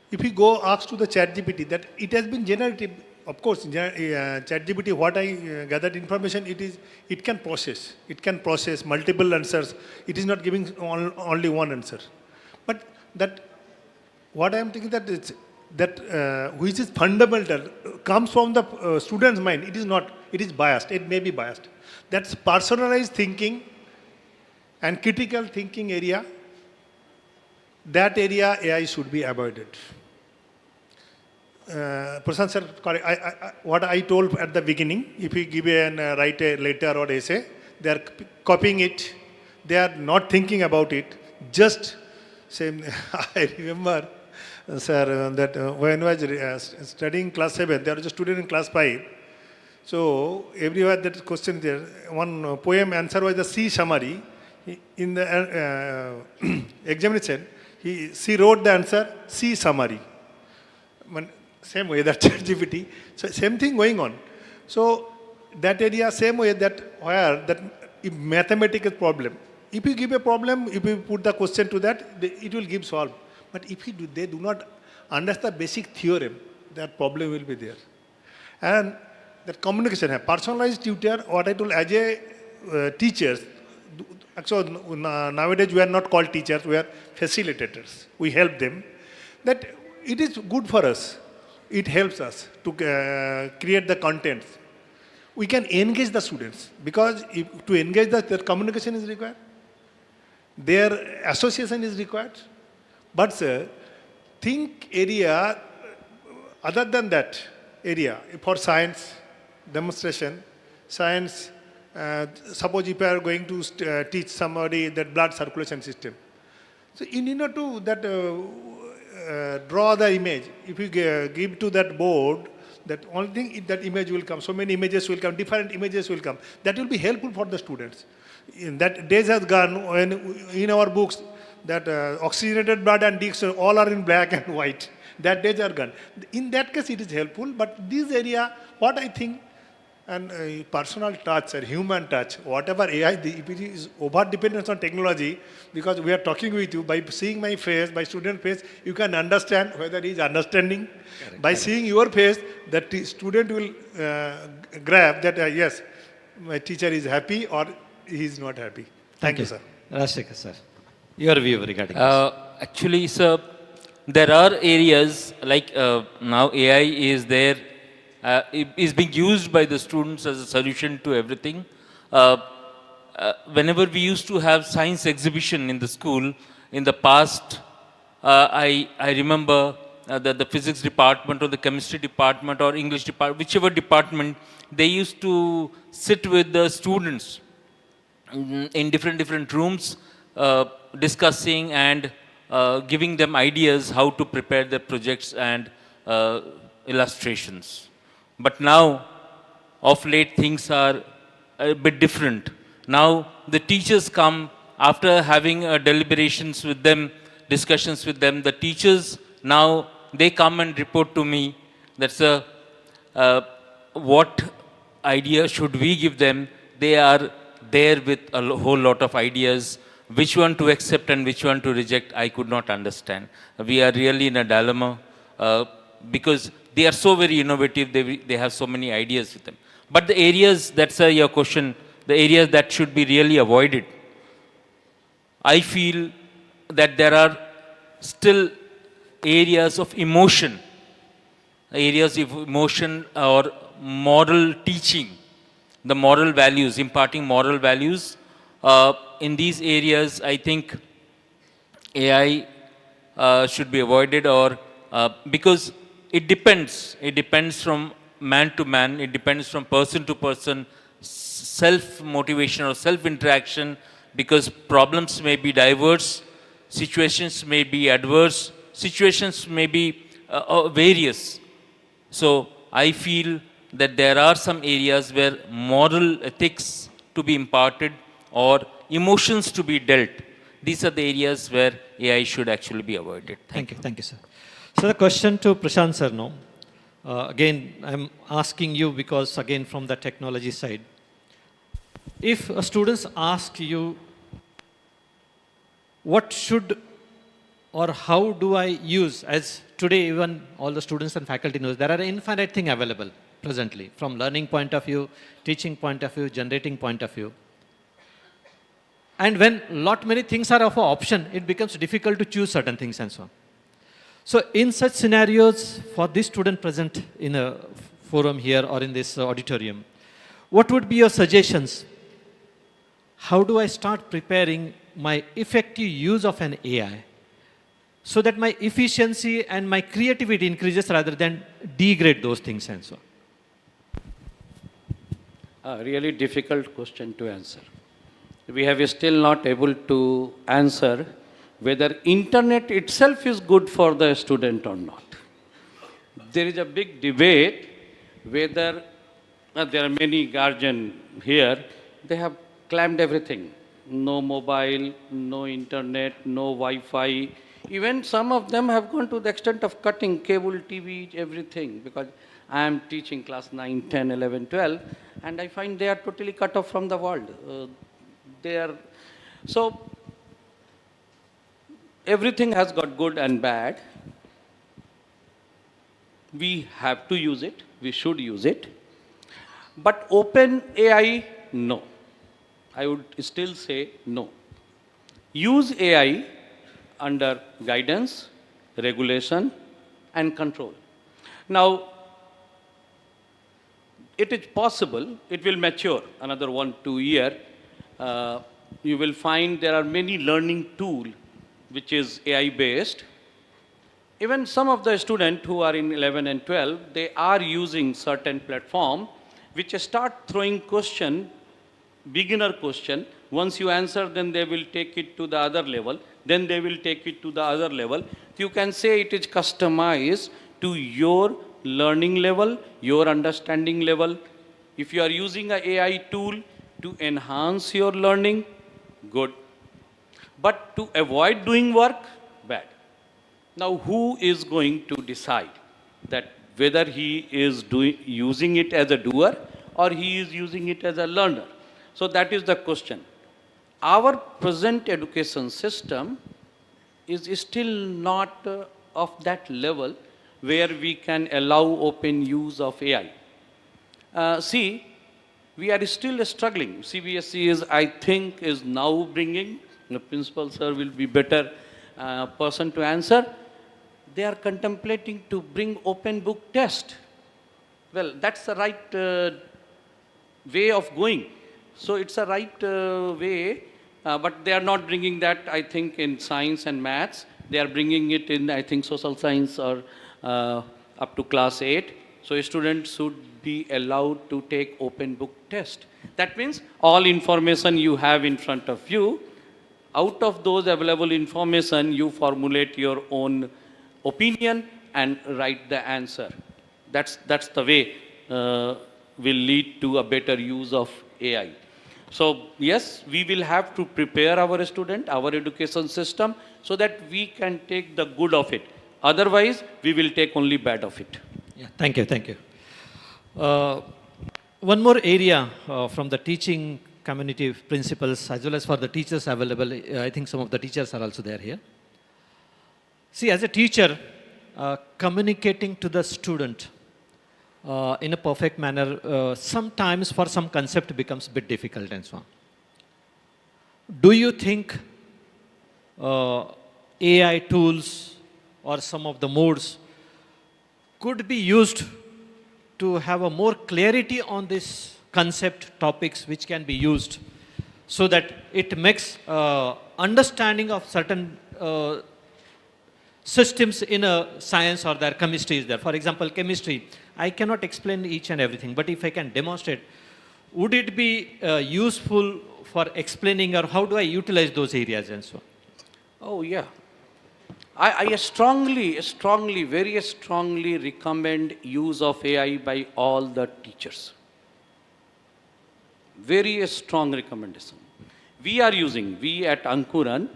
if you go ask to the ChatGPT that it has been generated, of course, ChatGPT, what I gathered information, it can process multiple answers. It is not giving only one answer. But that, what I am thinking that which is fundamental, comes from the student's mind. It is not, it is biased, it may be biased. That's personalized thinking and critical thinking area. That area AI should be avoided. Prashant sir, what I told at the beginning, if you give write a letter or essay, they are copying it, they are not thinking about it, just same. I remember, sir, that when I was studying class 7, there was a student in class 5. So everywhere that question there, one poem answer was the C summary. In the examination, she wrote the answer C summary. Same way that ChatGPT. So same thing going on. So that area, same way that where that if mathematical problem, if you give a problem, if you put the question to that, it will give solve. But if they do not understand the basic theorem, that problem will be there. And that communication, personalized tutor, what I told as a teachers, actually nowadays we are not called teachers, we are facilitators. We help them. That it is good for us. It helps us to create the contents. We can engage the students because to engage the communication is required. Their association is required. But sir, think area other than that area for science demonstration, science, suppose if you are going to teach somebody that blood circulation system. So you need not to that draw the image. If you give to that board, that only thing that image will come. So many images will come, different images will come. That will be helpful for the students. In that days has gone when in our books that oxygenated blood and dictionary all are in black and white. That days are gone. In that case, it is helpful. But this area, what I think, and personal touch or human touch, whatever AI, if it is over dependence on technology, because we are talking with you, by seeing my face, by student face, you can understand whether he is understanding. By seeing your face, that student will grab that, yes, my teacher is happy or he is not happy. Thank you, sir. Rajshekar sir, your view regarding this. Actually, sir, there are areas like now AI is there, is being used by the students as a solution to everything. Whenever we used to have science exhibition in the school, in the past, I remember that the physics department or the chemistry department or English department, whichever department, they used to sit with the students in different rooms, discussing and giving them ideas how to prepare their projects and illustrations. But now, of late, things are a bit different. Now, the teachers come after having deliberations with them, discussions with them. The teachers now, they come and report to me. That's what idea should we give them? They are there with a whole lot of ideas. Which one to accept and which one to reject, I could not understand. We are really in a dilemma because they are so very innovative, they have so many ideas with them. But the areas, that's your question, the areas that should be really avoided, I feel that there are still areas of emotion or moral teaching, the moral values, imparting moral values. In these areas, I think AI should be avoided, or because it depends from man to man, it depends from person to person, self-motivation or self-interaction, because problems may be diverse, situations may be adverse, situations may be various. So I feel that there are some areas where moral ethics to be imparted or emotions to be dealt. These are the areas where AI should actually be avoided. Thank you, sir. So the question to Prashant sir now. Again, I'm asking you because again from the technology side. If students ask you, what should or how do I use, as today even all the students and faculty knows, there are infinite things available presently from learning point of view, teaching point of view, generating point of view. And when lot many things are of an option, it becomes difficult to choose certain things and so on. So in such scenarios, for this student present in a forum here or in this auditorium, what would be your suggestions? How do I start preparing my effective use of an AI so that my efficiency and my creativity increases rather than degrade those things and so on? A really difficult question to answer. We have still not able to answer whether internet itself is good for the student or not. There is a big debate whether there are many guardians here, they have claimed everything. No mobile, no internet, no Wi-Fi. Even some of them have gone to the extent of cutting cable TV, everything, because I am teaching class 9, 10, 11, 12, and I find they are totally cut off from the world. So everything has got good and bad. We have to use it. We should use it. But open AI, no. I would still say no. Use AI under guidance, regulation, and control. Now, it is possible, it will mature another 1-2 years. you will find there are many learning tool which is AI based. Even some of the students who are in 11 and 12, they are using certain platform which start throwing question, beginner question. Once you answer, then they will take it to the other level. Then they will take it to the other level. You can say it is customized to your learning level, your understanding level. If you are using an AI tool to enhance your learning, good. But to avoid doing work, bad. Now, who is going to decide that whether he is using it as a doer or he is using it as a learner? So that is the question. Our present education system is still not of that level where we can allow open use of AI. See, we are still struggling. CBSE is, I think, is now bringing, the principal sir will be better person to answer. They are contemplating to bring open book test. Well, that's the right way of going. So it's a right way, but they are not bringing that, I think, in science and maths. They are bringing it in, I think, social science or up to class 8. So students should be allowed to take open book test. That means all information you have in front of you, out of those available information, you formulate your own opinion and write the answer. That's the way will lead to a better use of AI. So yes, we will have to prepare our student, our education system, so that we can take the good of it. Otherwise, we will take only bad of it. Yeah, thank you, thank you. One more area from the teaching community principles as well as for the teachers available. I think some of the teachers are also there here. See, as a teacher, communicating to the student in a perfect manner, sometimes for some concept becomes a bit difficult and so on. Do you think AI tools or some of the modes could be used to have a more clarity on this concept topics which can be used so that it makes understanding of certain systems in a science or their chemistry is there. For example, chemistry, I cannot explain each and everything, but if I can demonstrate, would it be useful for explaining, or how do I utilize those areas and so on? Oh yeah. I strongly, very strongly recommend use of AI by all the teachers. Very strong recommendation. We at Ankuran,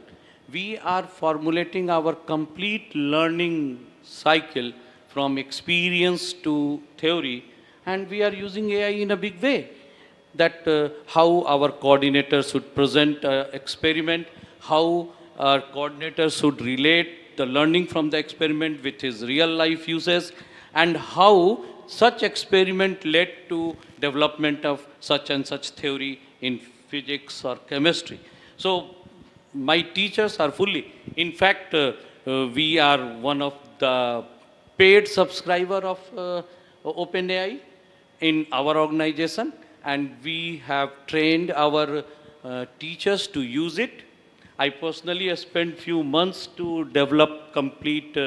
we are formulating our complete learning cycle from experience to theory, and we are using AI in a big way. That how our coordinator should present experiment, how our coordinator should relate the learning from the experiment with his real life uses, and how such experiment led to development of such and such theory in physics or chemistry. So my teachers are fully, in fact, we are one of the paid subscriber of OpenAI in our organization, and we have trained our teachers to use it. I personally spent few months to develop complete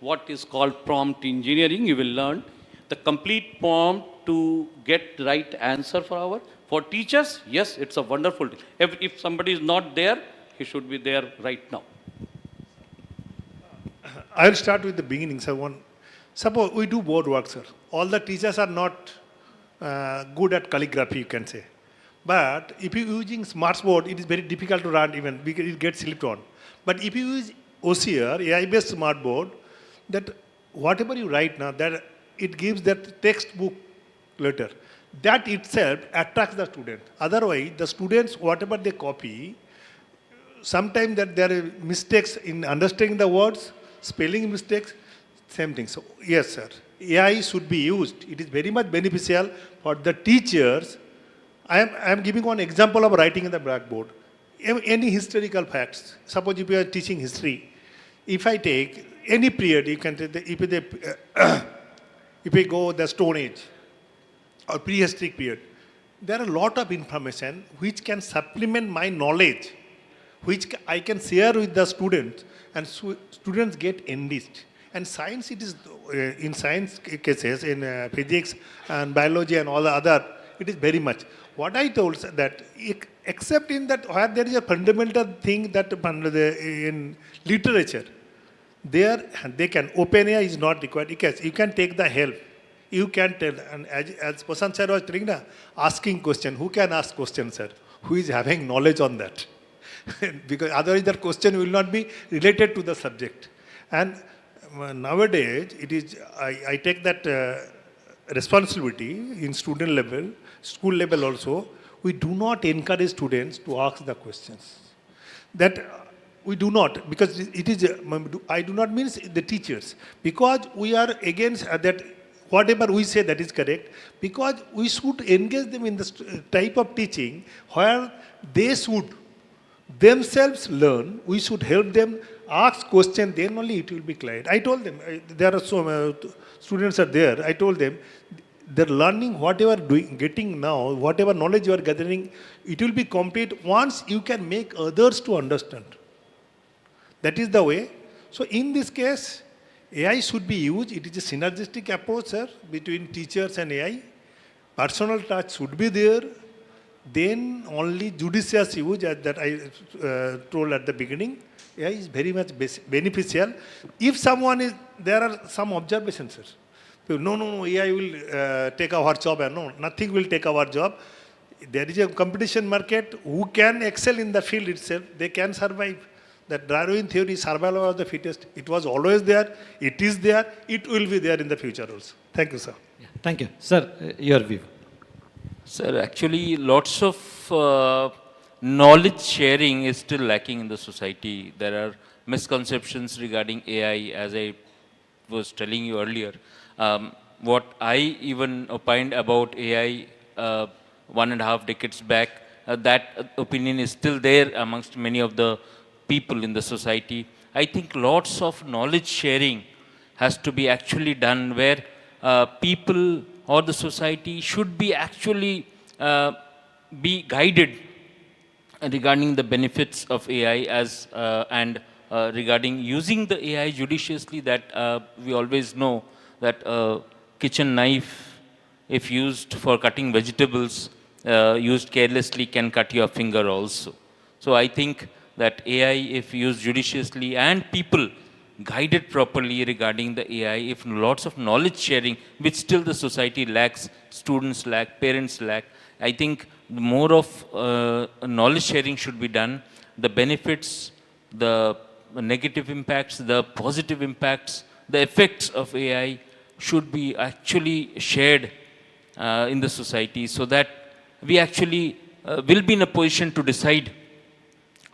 what is called prompt engineering. You will learn the complete prompt to get right answer for teachers. Yes, it's a wonderful thing. If somebody is not there, he should be there right now. I'll start with the beginning, sir. Suppose we do board work, sir. All the teachers are not good at calligraphy, you can say. But if you're using smartboard, it is very difficult to run even because it gets slipped on. But if you use OCR, AI-based smartboard, that whatever you write now, that it gives that textbook letter. That itself attracts the student. Otherwise, the students, whatever they copy, sometimes that there are mistakes in understanding the words, spelling mistakes, same thing. So yes, sir, AI should be used. It is very much beneficial for the teachers. I am giving one example of writing in the blackboard. Any historical facts. Suppose if you are teaching history, if I take any period, you can take if we go the Stone Age or prehistoric period, there are a lot of information which can supplement my knowledge, which I can share with the students, and students get enriched. And science, it is in science cases, in physics and biology and all the other, it is very much. What I told that, except in that where there is a fundamental thing that in literature, there they can, OpenAI is not required. You can take the help. You can tell, and as Prashant sir was telling, asking question, who can ask question, sir? Who is having knowledge on that? Because otherwise that question will not be related to the subject. And nowadays, it is, I take that responsibility in student level, school level also. We do not encourage students to ask the questions. That we do not, because it is, I do not mean the teachers, because we are against that. Whatever we say, that is correct, because we should engage them in the type of teaching where they should themselves learn. We should help them ask questions, then only it will be clear. I told them, there are some students are there, I told them, they're learning whatever getting now, whatever knowledge you are gathering, it will be complete once you can make others to understand. That is the way. So in this case, AI should be used. It is a synergistic approach, sir, between teachers and AI. Personal touch should be there. Then only judicious use, as that I told at the beginning. AI is very much beneficial. If someone is, there are some observations, sir. No, AI will take our job. No, nothing will take our job. There is a competition market. Who can excel in the field itself, they can survive. That Darwin theory, survival of the fittest, it was always there, it is there, it will be there in the future also. Thank you, sir. Yeah, thank you. Sir, your view. Sir, actually, lots of knowledge sharing is still lacking in the society. There are misconceptions regarding AI, as I was telling you earlier. What I even opined about AI 1.5 decades back, that opinion is still there amongst many of the people in the society. I think lots of knowledge sharing has to be actually done, where people or the society should be actually be guided regarding the benefits of AI and regarding using the AI judiciously. That we always know that kitchen knife, if used for cutting vegetables, used carelessly can cut your finger also. So I think that AI, if used judiciously and people guided properly regarding the AI, if lots of knowledge sharing, which still the society lacks, students lack, parents lack, I think more of knowledge sharing should be done. The benefits, the negative impacts, the positive impacts, the effects of AI should be actually shared in the society, so that we actually will be in a position to decide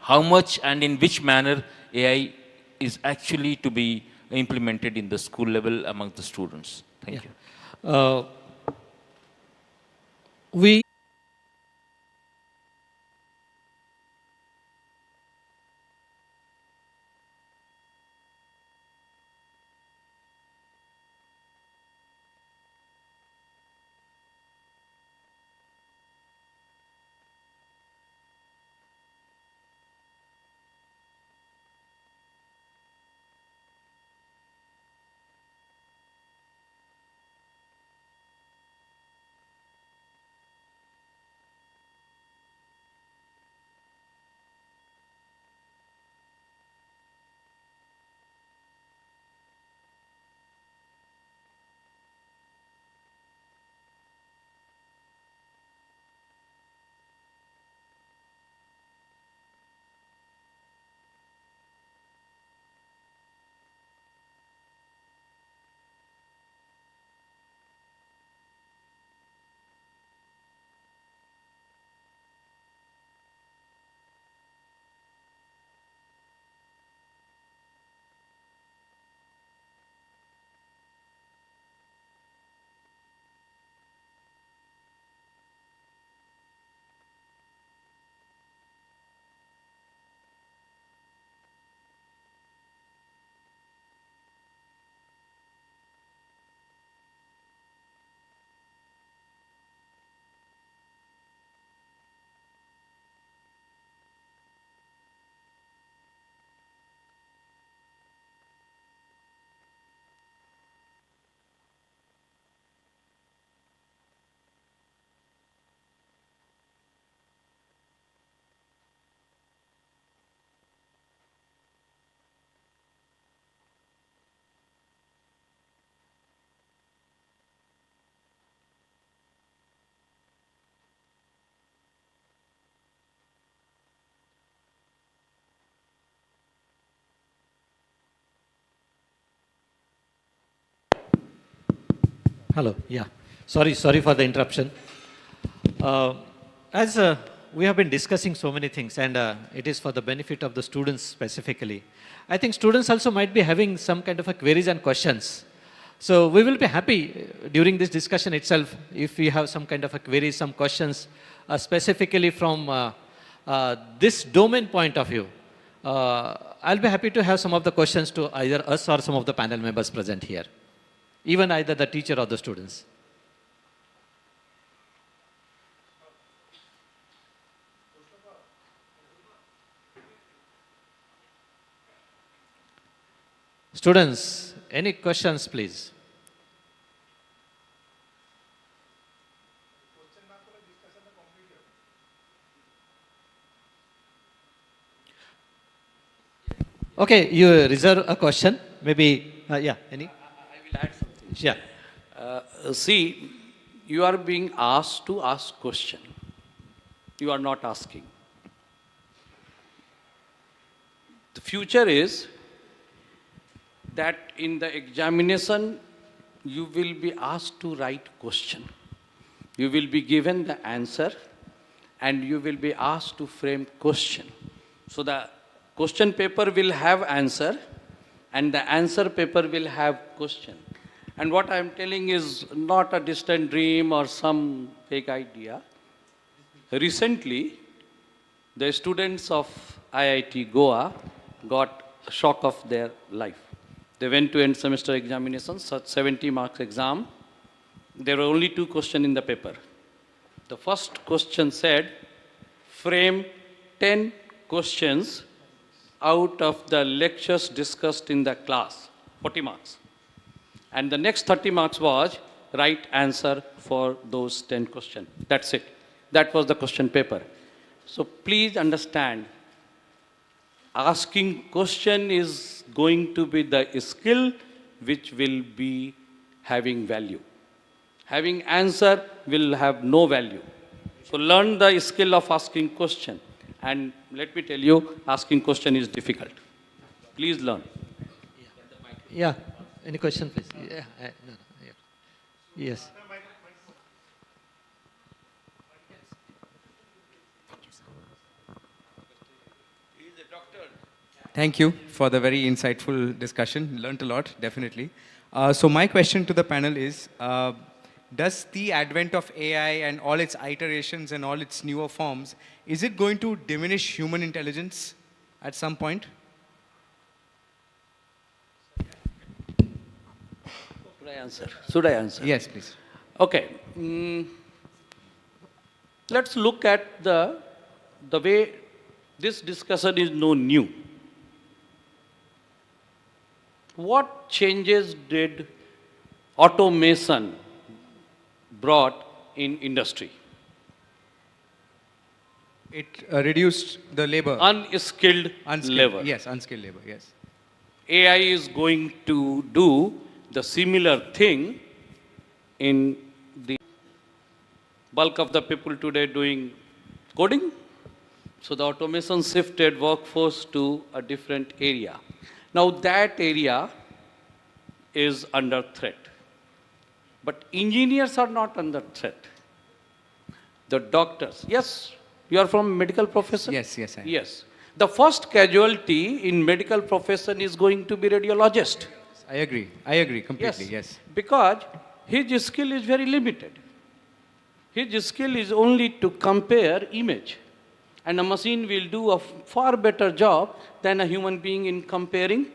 how much and in which manner AI is actually to be implemented in the school level among the students. Thank you. We Hello. Yeah. Sorry for the interruption. As we have been discussing so many things, and it is for the benefit of the students specifically. I think students also might be having some kind of a queries and questions. So we will be happy during this discussion itself if we have some kind of a query, some questions specifically from this domain point of view. I'll be happy to have some of the questions to either us or some of the panel members present here, even either the teacher or the students. Students, any questions, please? Okay, you reserve a question. Maybe, yeah, any? I will add something. Yeah. See, you are being asked to ask question. You are not asking. The future is that in the examination, you will be asked to write question. You will be given the answer and you will be asked to frame question. So the question paper will have answer and the answer paper will have question. And what I am telling is not a distant dream or some fake idea. Recently, the students of IIT Goa got a shock of their life. They went to end semester examinations, such 70 marks exam. There were only 2 questions in the paper. The first question said, frame 10 questions out of the lectures discussed in the class, 40 marks. And the next 30 marks was write answer for those 10 questions. That's it. That was the question paper. So please understand, asking question is going to be the skill which will be having value. Having answer will have no value. So learn the skill of asking question. And let me tell you, asking question is difficult. Please learn. Yeah. Any question, please? Yeah. No, yeah. Yes. Thank you for the very insightful discussion. Learned a lot, definitely. So my question to the panel is, does the advent of AI and all its iterations and all its newer forms, is it going to diminish human intelligence at some point? Should I answer? Yes, please. Okay. Let's look at the way this discussion is no new. What changes did automation brought in industry? It reduced the labor. Unskilled labor. Yes, unskilled labor, yes. AI is going to do the similar thing in the bulk of the people today doing coding. So the automation shifted workforce to a different area. Now that area is under threat. But engineers are not under threat. The doctors, yes, you are from medical profession? Yes, I am. Yes. The first casualty in medical profession is going to be radiologist. I agree completely, yes. Because his skill is very limited. His skill is only to compare image. And a machine will do a far better job than a human being in comparing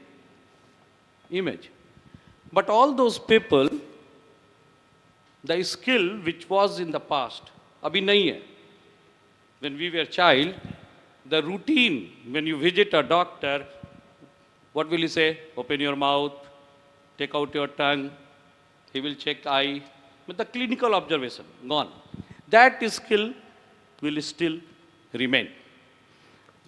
image. But all those people, the skill which was in the past, abhi nahi hai. When we were child, the routine, when you visit a doctor, what will he say? Open your mouth, take out your tongue, he will check eye. But the clinical observation, gone. That skill will still remain.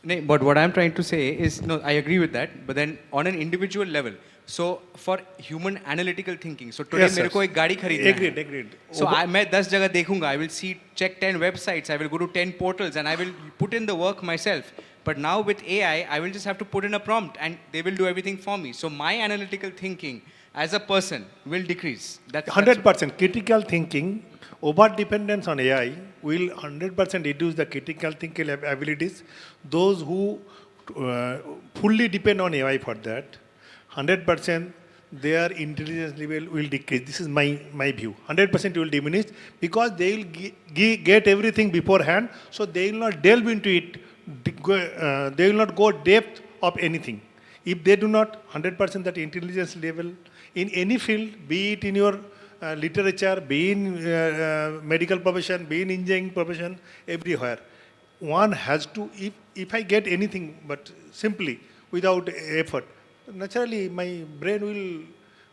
No, but what I'm trying to say is, no, I agree with that, but then on an individual level, so for human analytical thinking, so today Yes, मेरे को एक गाड़ी खरीदना है. Agreed. So मैं 10 जगह देखूंगा, I will see, check 10 websites, I will go to 10 portals and I will put in the work myself. But now with AI, I will just have to put in a prompt and they will do everything for me. So my analytical thinking as a person will decrease. That's 100% critical thinking, over dependence on AI will 100% reduce the critical thinking abilities. Those who fully depend on AI for that, 100% their intelligence level will decrease. This is my view. 100% will diminish because they will get everything beforehand, so they will not delve into it. They will not go depth of anything. If they do not 100% that intelligence level in any field, be it in your literature, be in medical profession, be in engineering profession, everywhere, one has to, if I get anything but simply without effort, naturally my brain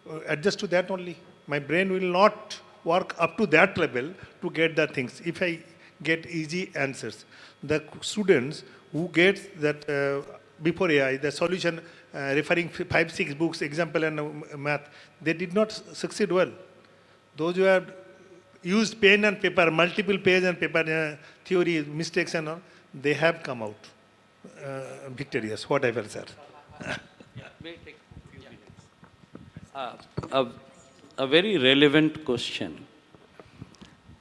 will adjust to that only. My brain will not work up to that level to get the things if I get easy answers. The students who get that before AI, the solution referring 5-6 books, example and math, they did not succeed well. Those who have used pen and paper, multiple page and paper theory, mistakes and all, they have come out victorious, whatever, sir. May take a few minutes. A very relevant question.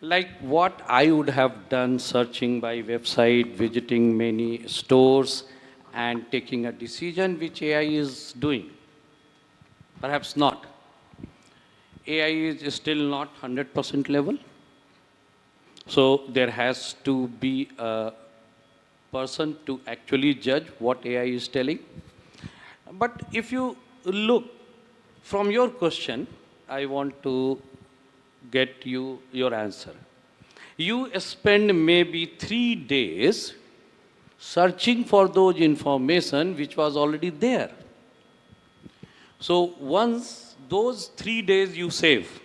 Like what I would have done searching by website, visiting many stores, and taking a decision which AI is doing. Perhaps not. AI is still not 100% level. So there has to be a person to actually judge what AI is telling. But if you look from your question, I want to get your answer. You spend maybe 3 days searching for those information which was already there. So once those 3 days you save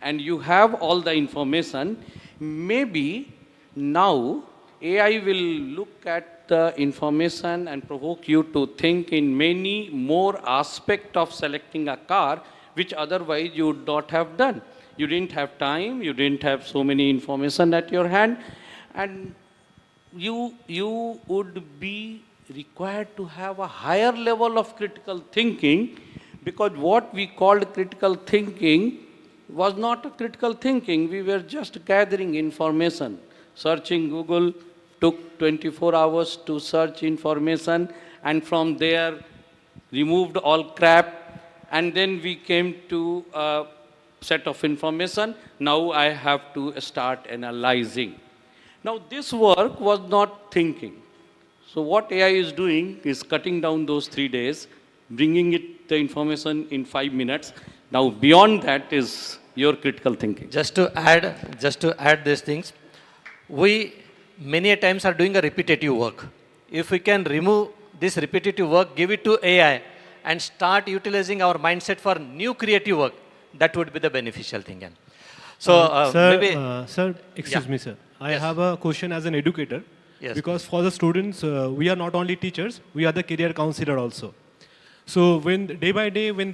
and you have all the information, maybe now AI will look at the information and provoke you to think in many more aspects of selecting a car which otherwise you would not have done. You didn't have time, you didn't have so many information at your hand, and you would be required to have a higher level of critical thinking, because what we called critical thinking was not a critical thinking. We were just gathering information. Searching Google took 24 hours to search information, and from there removed all crap, and then we came to a set of information. Now I have to start analyzing. Now this work was not thinking. So what AI is doing is cutting down those 3 days, bringing the information in 5 minutes. Now beyond that is your critical thinking. Just to add these things, we many a times are doing a repetitive work. If we can remove this repetitive work, give it to AI, and start utilizing our mindset for new creative work, that would be the beneficial thing. So sir, excuse me, sir. I Yes. have a question as an educator. Yes, Because for the students, we are not only teachers, we are the career counselor also. So when day by day, when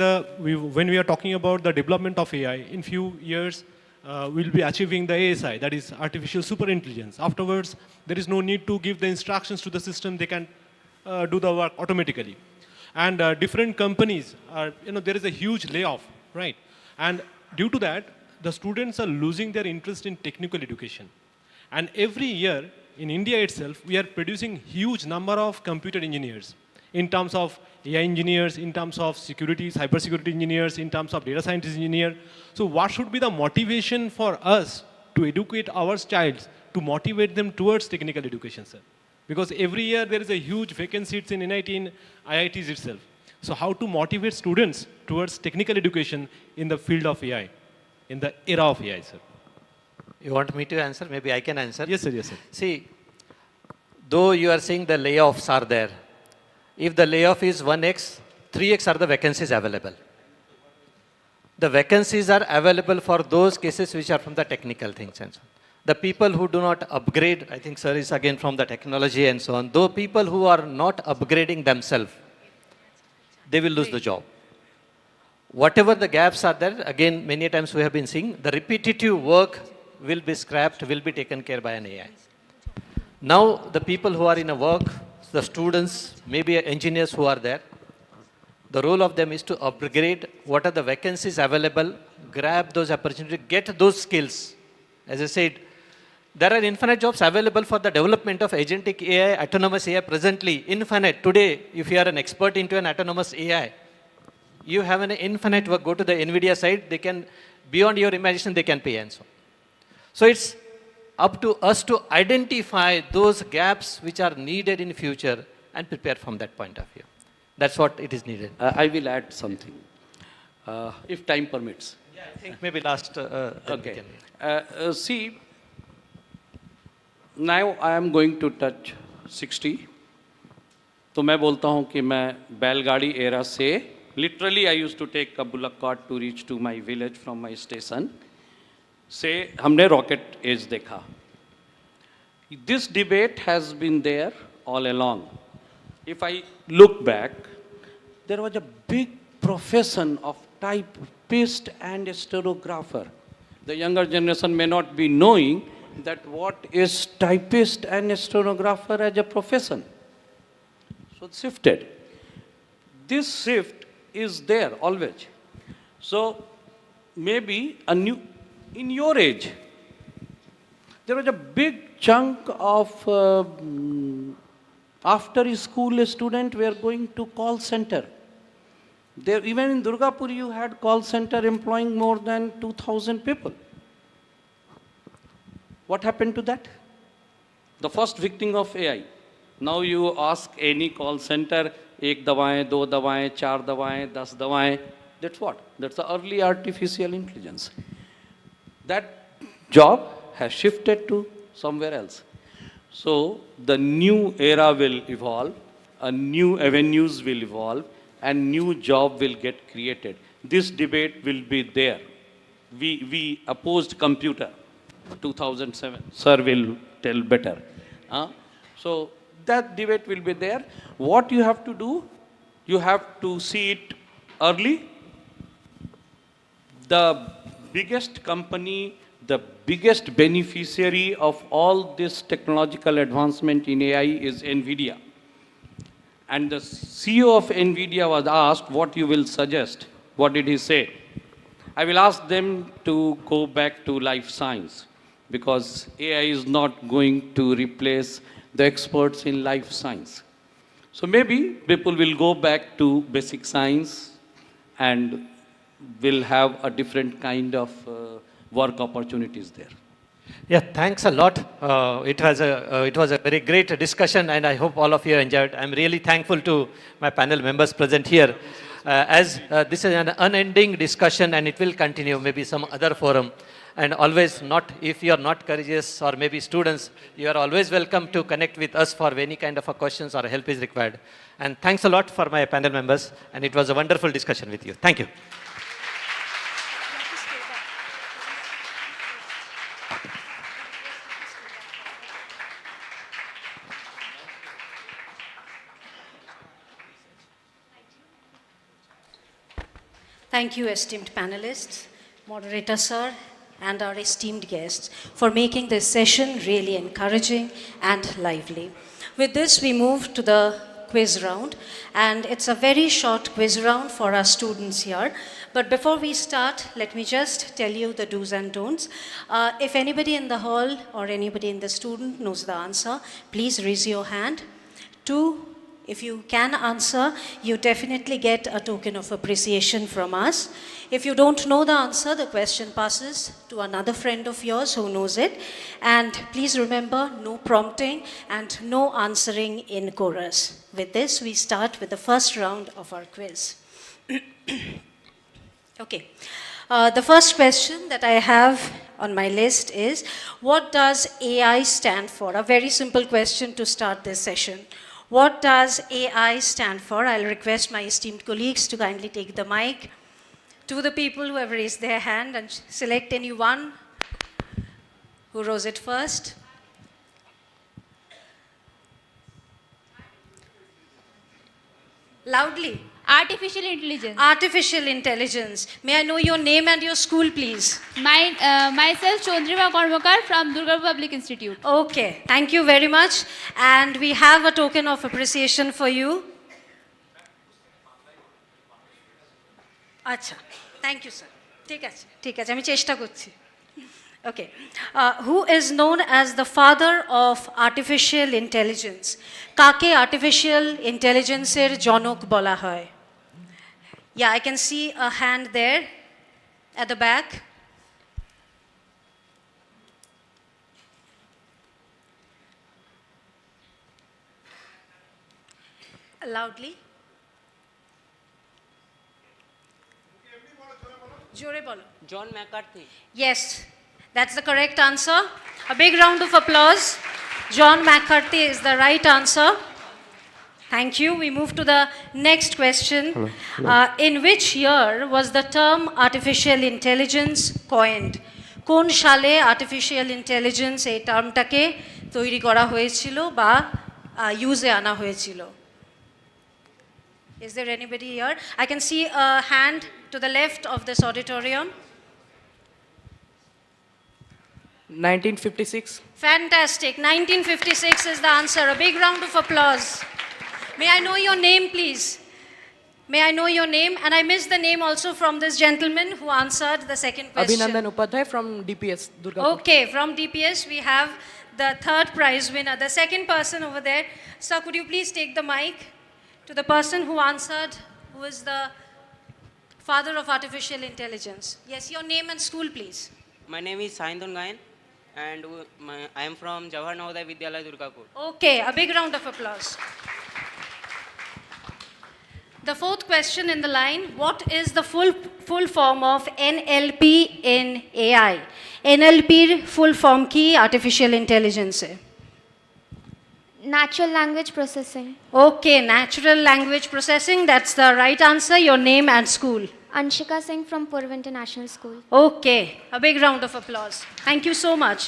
we are talking about the development of AI, in few years, we'll be achieving the ASI, that is artificial super intelligence. Afterwards, there is no need to give the instructions to the system; they can do the work automatically. And different companies are, there is a huge layoff, right? And due to that, the students are losing their interest in technical education. And every year in India itself, we are producing huge number of computer engineers in terms of AI engineers, in terms of security, cybersecurity engineers, in terms of data scientist engineer. So what should be the motivation for us to educate our child, to motivate them towards technical education, sir? Because every year there is a huge vacancies in NIT, in IITs itself. So how to motivate students towards technical education in the field of AI, in the era of AI, sir? you want me to answer? Maybe I can answer. Yes, sir, yes, sir. See, though you are saying the layoffs are there, if the layoff is 1x, 3x are the vacancies available. The vacancies are available for those cases which are from the technical things and so on. The people who do not upgrade, I think sir is again from the technology and so on, though people who are not upgrading themselves, they will lose the job. Whatever the gaps are there, again, many times we have been seeing, the repetitive work will be scrapped, will be taken care by an AI. Now, the people who are in a work, the students, maybe engineers who are there, The role of them is to upgrade what are the vacancies available, grab those opportunities, get those skills. As I said, there are infinite jobs available for the development of agentic AI, autonomous AI presently, infinite. Today, if you are an expert into an autonomous AI, you have an infinite work. Go to the NVIDIA side, they can, beyond your imagination, they can pay and so on. So it's up to us to identify those gaps which are needed in future and prepare from that point of view. That's what it is needed. I will add something, if time permits. Yeah, I think maybe last. Okay. See, now I am going to touch 60. तो मैं बोलता हूँ कि मैं बैलगाड़ी era से literally I used to take a bullock cart to reach to my village from my station. से हमने rocket age देखा. This debate has been there all along. If I look back, there was a big profession of typist and stenographer. The younger generation may not be knowing that what is typist and stenographer as a profession. So it shifted. This shift is there always. So maybe a new, in your age, there was a big chunk of after school student were going to call center. There, even in Durgapur, you had call center employing more than 2,000 people. What happened to that? The first victim of AI. Now you ask any call center, ek dawaएं, दो दवाएं, चार दवाएं, 10 दवाएं. That's what? That's the early artificial intelligence. That job has shifted to somewhere else. So the new era will evolve, new avenues will evolve, and new job will get created. This debate will be there. We opposed computer, 2007. Sir will tell better. So that debate will be there. What you have to do, you have to see it early. The biggest company, the biggest beneficiary of all this technological advancement in AI is NVIDIA. And the CEO of NVIDIA was asked, what you will suggest? What did he say? I will ask them to go back to life science, because AI is not going to replace the experts in life science. So maybe people will go back to basic science and will have a different kind of work opportunities there. Yeah, thanks a lot. It was a very great discussion, and I hope all of you enjoyed. I'm really thankful to my panel members present here. As this is an unending discussion, and it will continue, maybe some other forum. And always not, if you are not courageous, or maybe students, you are always welcome to connect with us for any kind of a questions or help is required. And thanks a lot for my panel members, and it was a wonderful discussion with you. Thank you. Thank you, esteemed panelists, moderator sir, and our esteemed guests for making this session really encouraging and lively. With this, we move to the quiz round, and it's a very short quiz round for our students here. But before we start, let me just tell you the do's and don'ts. If anybody in the hall or anybody in the student knows the answer, please raise your hand. 2, if you can answer, you definitely get a token of appreciation from us. If you don't know the answer, the question passes to another friend of yours who knows it. And please remember, no prompting and no answering in chorus. With this, we start with the first round of our quiz. Okay. The first question that I have on my list is, what does AI stand for? A very simple question to start this session. What does AI stand for? I'll request my esteemed colleagues to kindly take the mic to the people who have raised their hand and select anyone who rose it first. Loudly. Artificial intelligence. Artificial intelligence. May I know your name and your school, please? Myself, Chandrima Karmakar from Durgapur Public Institute. Okay, thank you very much. And we have a token of appreciation for you. আচ্ছা, thank you sir. ঠিক আছে, আমি চেষ্টা করছি। Okay, who is known as the father of artificial intelligence? কাকে artificial ইন্টেলিজেন্সের জনক বলা হয়? Yeah, I can see a hand there at the back. Loudly. Jore bolo. John McCarthy. Yes, that's the correct answer. A big round of applause. John McCarthy is the right answer. Thank you. We move to the next question. In which year was the term artificial intelligence coined? কোন সালে artificial intelligence এই টার্মটাকে তৈরি করা হয়েছিল বা ইউজে আনা হয়েছিল? Is there anybody here? I can see a hand to the left of this auditorium. 1956. Fantastic. 1956 is the answer. A big round of applause. May I know your name, please? May I know your name? And I missed the name also from this gentleman who answered the second question. Abhinandan Upadhyay from DPS, Durgapur. Okay, from DPS we have the third prize winner, the second person over there. Sir, could you please take the mic to the person who answered, who is the father of artificial intelligence? Yes, your name and school, please. My name is Saindon Gayan and I am from Jawahar Navodaya Vidyalaya, Durgapur. Okay, a big round of applause. The fourth question in the line, what is the full form of NLP in AI? NLP full form ki artificial intelligence hai? Natural language processing. Okay, natural language processing, that's the right answer. Your name and school. Anshika Singh from Purv International School. Okay, a big round of applause. Thank you so much.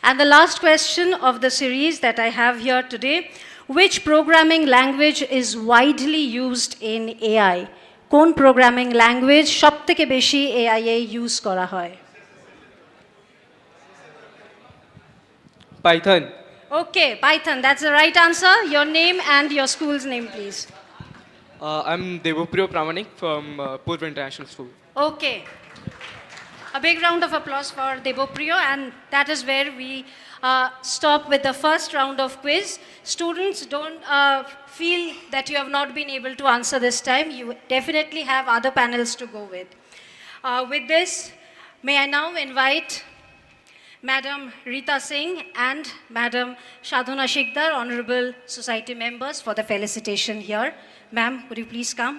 And the last question of the series that I have here today, which programming language is widely used in AI? কোন programming language সবথেকে বেশি AI এ use করা হয়? Python. Okay, Python, that's the right answer. Your name and your school's name, please. I'm Devopriyo Pramanik from Purv International School. Okay. A big round of applause for Devopriyo, and that is where we stop with the first round of quiz. Students, don't feel that you have not been able to answer this time. You definitely have other panels to go with. With this, may I now invite Madam Rita Singh and Madam Shadhana Shikdar, Honorable Society members, for the felicitation here. Ma'am, would you please come?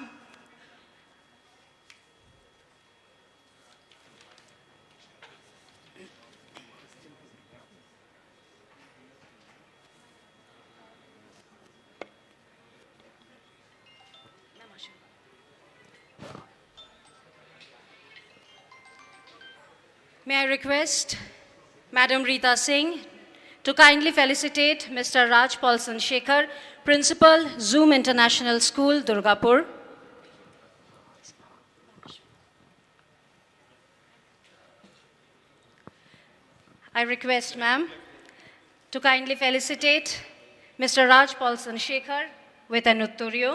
May I request Madam Rita Singh to kindly felicitate Mr. Raj Paulson Shekhar, Principal, Zoom International School, Durgapur. I request, ma'am, to kindly felicitate Mr. Raj Paulson Shekhar with an utturyo.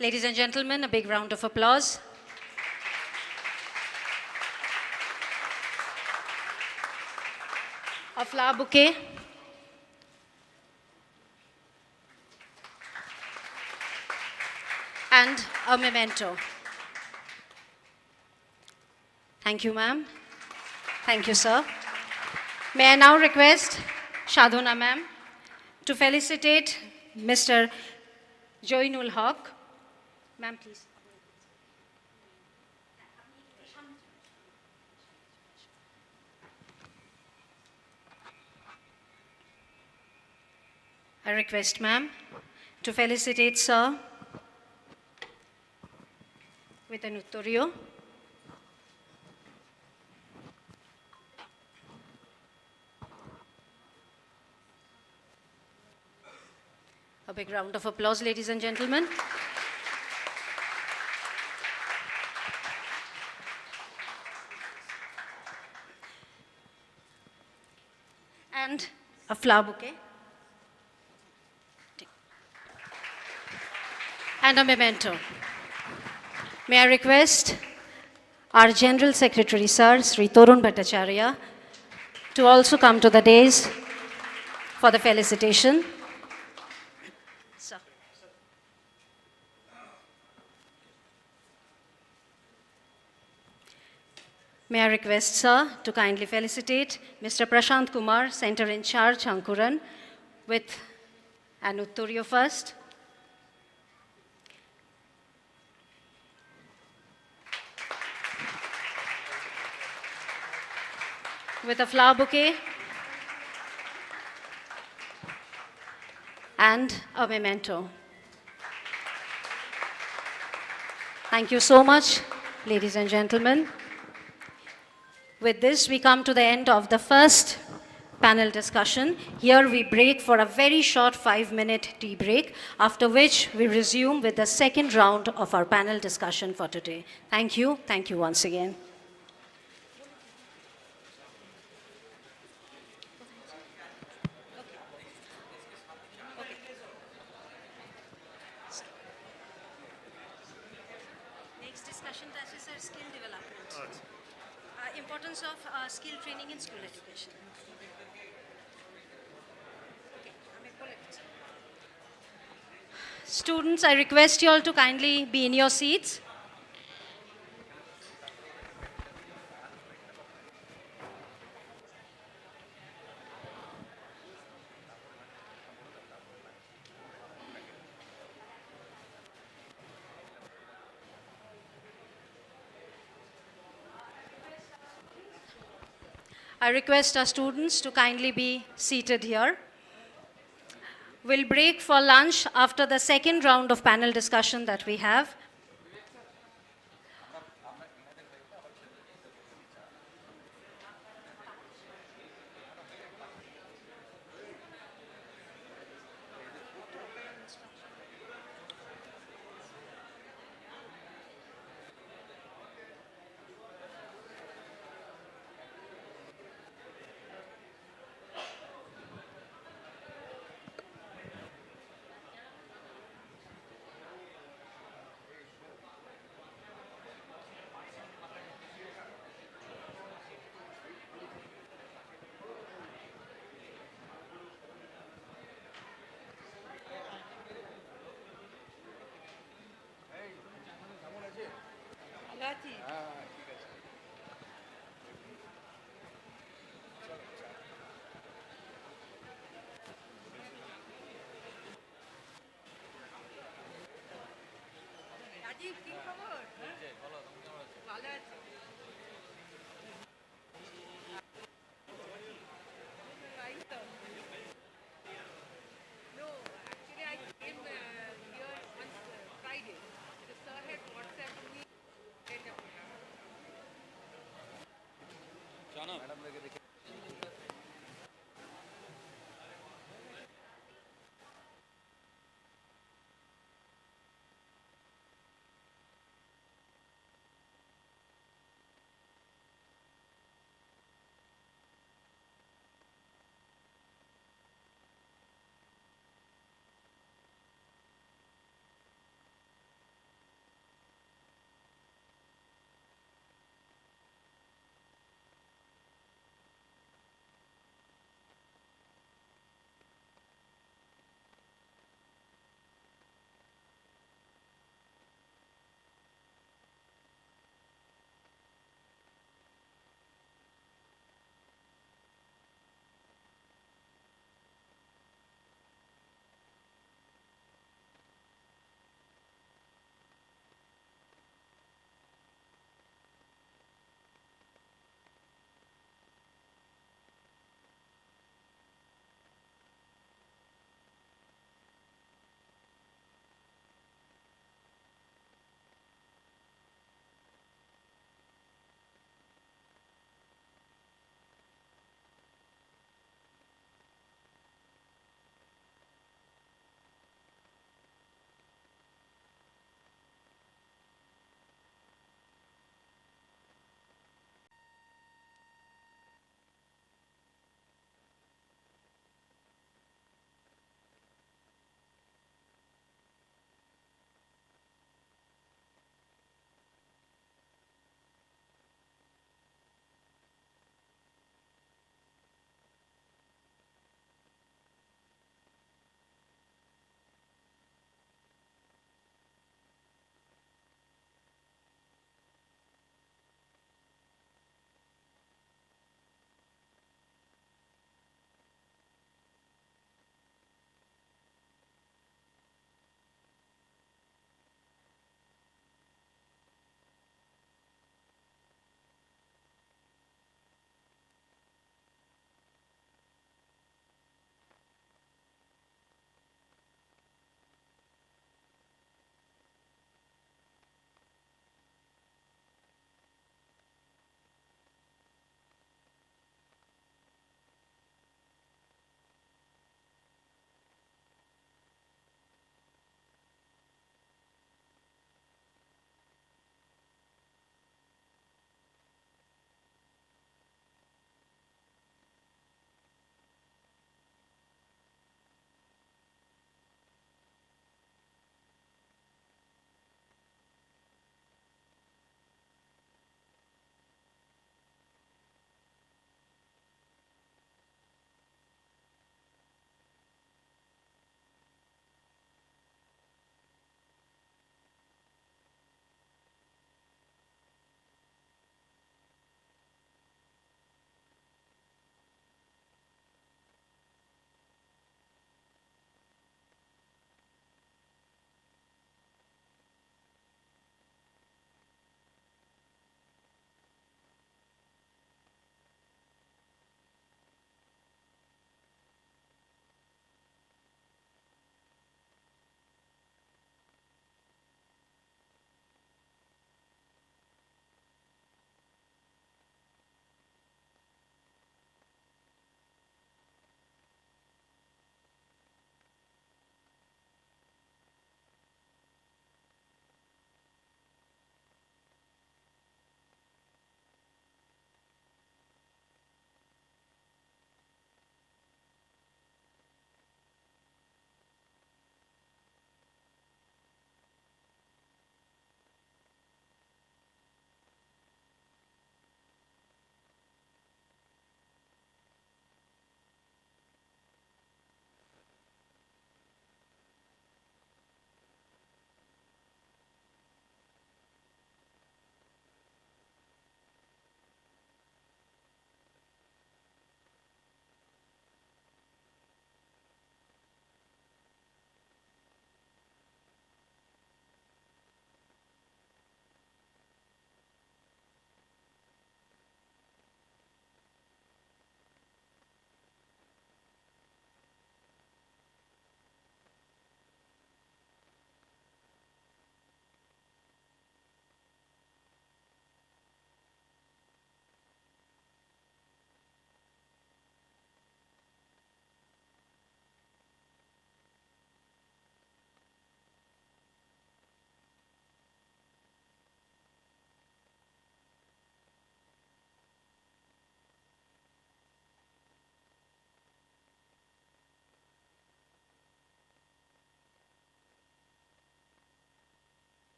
Ladies and gentlemen, a big round of applause. A flower bouquet. And a memento. Thank you, ma'am. Thank you, sir. May I now request Shadhana, ma'am, to felicitate Mr. Joinul Haq. Ma'am, please. I request, ma'am, to felicitate sir with an utturyo. A big round of applause, ladies and gentlemen. And a flower bouquet. And a memento. May I request our General Secretary, Sir, Sri Torun Bhattacharya, to also come to the dais for the felicitation. Sir. May I request, sir, to kindly felicitate Mr. Prashant Kumar, Center in Charge, Ankuran, with an Utturyo first. With a flower bouquet and a memento. Thank you so much, ladies and gentlemen. With this, we come to the end of the first panel discussion. Here we break for a very short 5-minute tea break, after which we resume with the second round of our panel discussion for today. Thank you. Thank you once again. Next discussion touches on skill development. Importance of skill training in school education. Students, I request you all to kindly be in your seats. I request our students to kindly be seated here. We'll break for lunch after the second round of panel discussion that we have.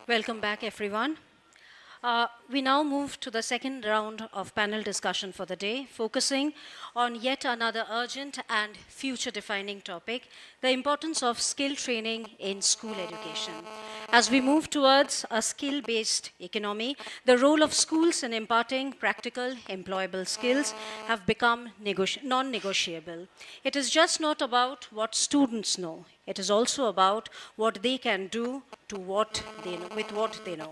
Welcome back, everyone. We now move to the second round of panel discussion for the day, focusing on yet another urgent and future-defining topic, the importance of skill training in school education. As we move towards a skill-based economy, the role of schools in imparting practical, employable skills have become non-negotiable. It is just not about what students know. It is also about what they can do to what they know, with what they know.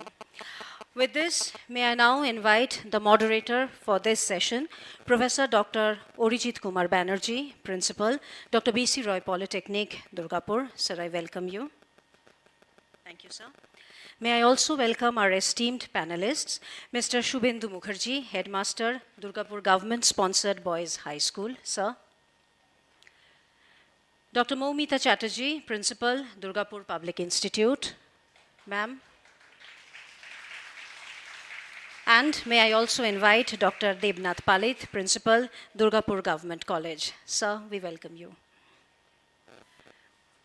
With this, may I now invite the moderator for this session, Professor Dr. Orijit Kumar Banerjee, Principal, Dr. B.C. Roy Polytechnic, Durgapur. Sir, I welcome you. Thank you, sir. May I also welcome our esteemed panelists, Mr. Shubhendu Mukherjee, Headmaster, Durgapur Government-Sponsored Boys High School. Sir. Dr. Moumita Chatterjee, Principal, Durgapur Public Institute. Ma'am. And may I also invite Dr. Debnath Palit, Principal, Durgapur Government College. Sir, we welcome you.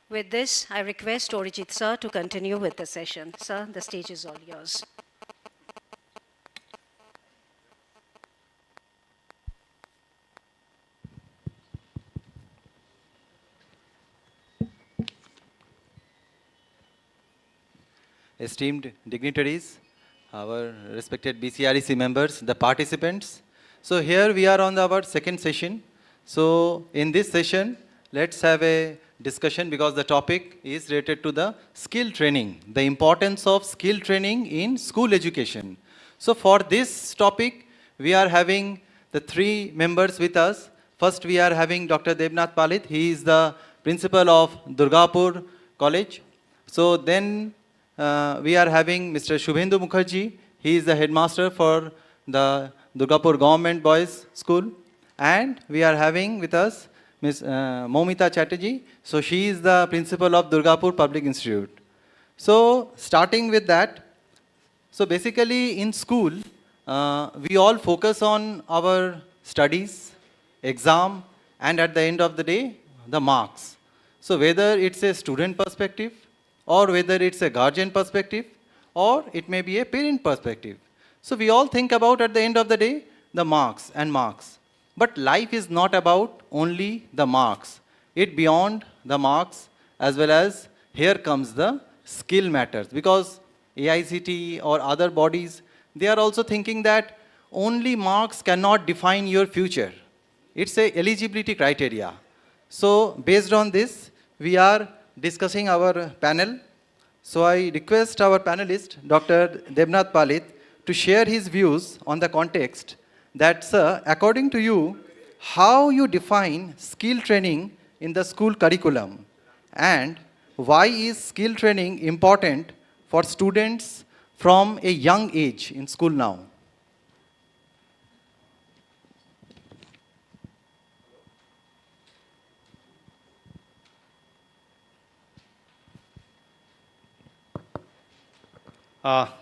With this, I request Orijit sir to continue with the session. Sir, the stage is all yours. Esteemed dignitaries, our respected BCREC members, the participants. So here we are on our second session. So in this session, let's have a discussion because the topic is related to the skill training, the importance of skill training in school education. So for this topic, we are having the three members with us. First, we are having Dr. Debnath Palit. He is the principal of Durgapur College. So then we are having Mr. Shubhendu Mukherjee. He is the headmaster for the Durgapur Government Boys School. And we are having with us Ms. Moumita Chatterjee. So she is the principal of Durgapur Public Institute. So starting with that, so basically in school, we all focus on our studies, exam, and at the end of the day, the marks. So whether it's a student perspective, or whether it's a guardian perspective, or it may be a parent perspective. So we all think about at the end of the day, the marks and marks. But life is not about only the marks. It beyond the marks as well as here comes the skill matters. Because AICT or other bodies, they are also thinking that only marks cannot define your future. It's a eligibility criteria. So based on this, we are discussing our panel. So I request our panelist, Dr. Debnath Palit, to share his views on the context that, sir, according to you, how you define skill training in the school curriculum and why is skill training important for students from a young age in school now?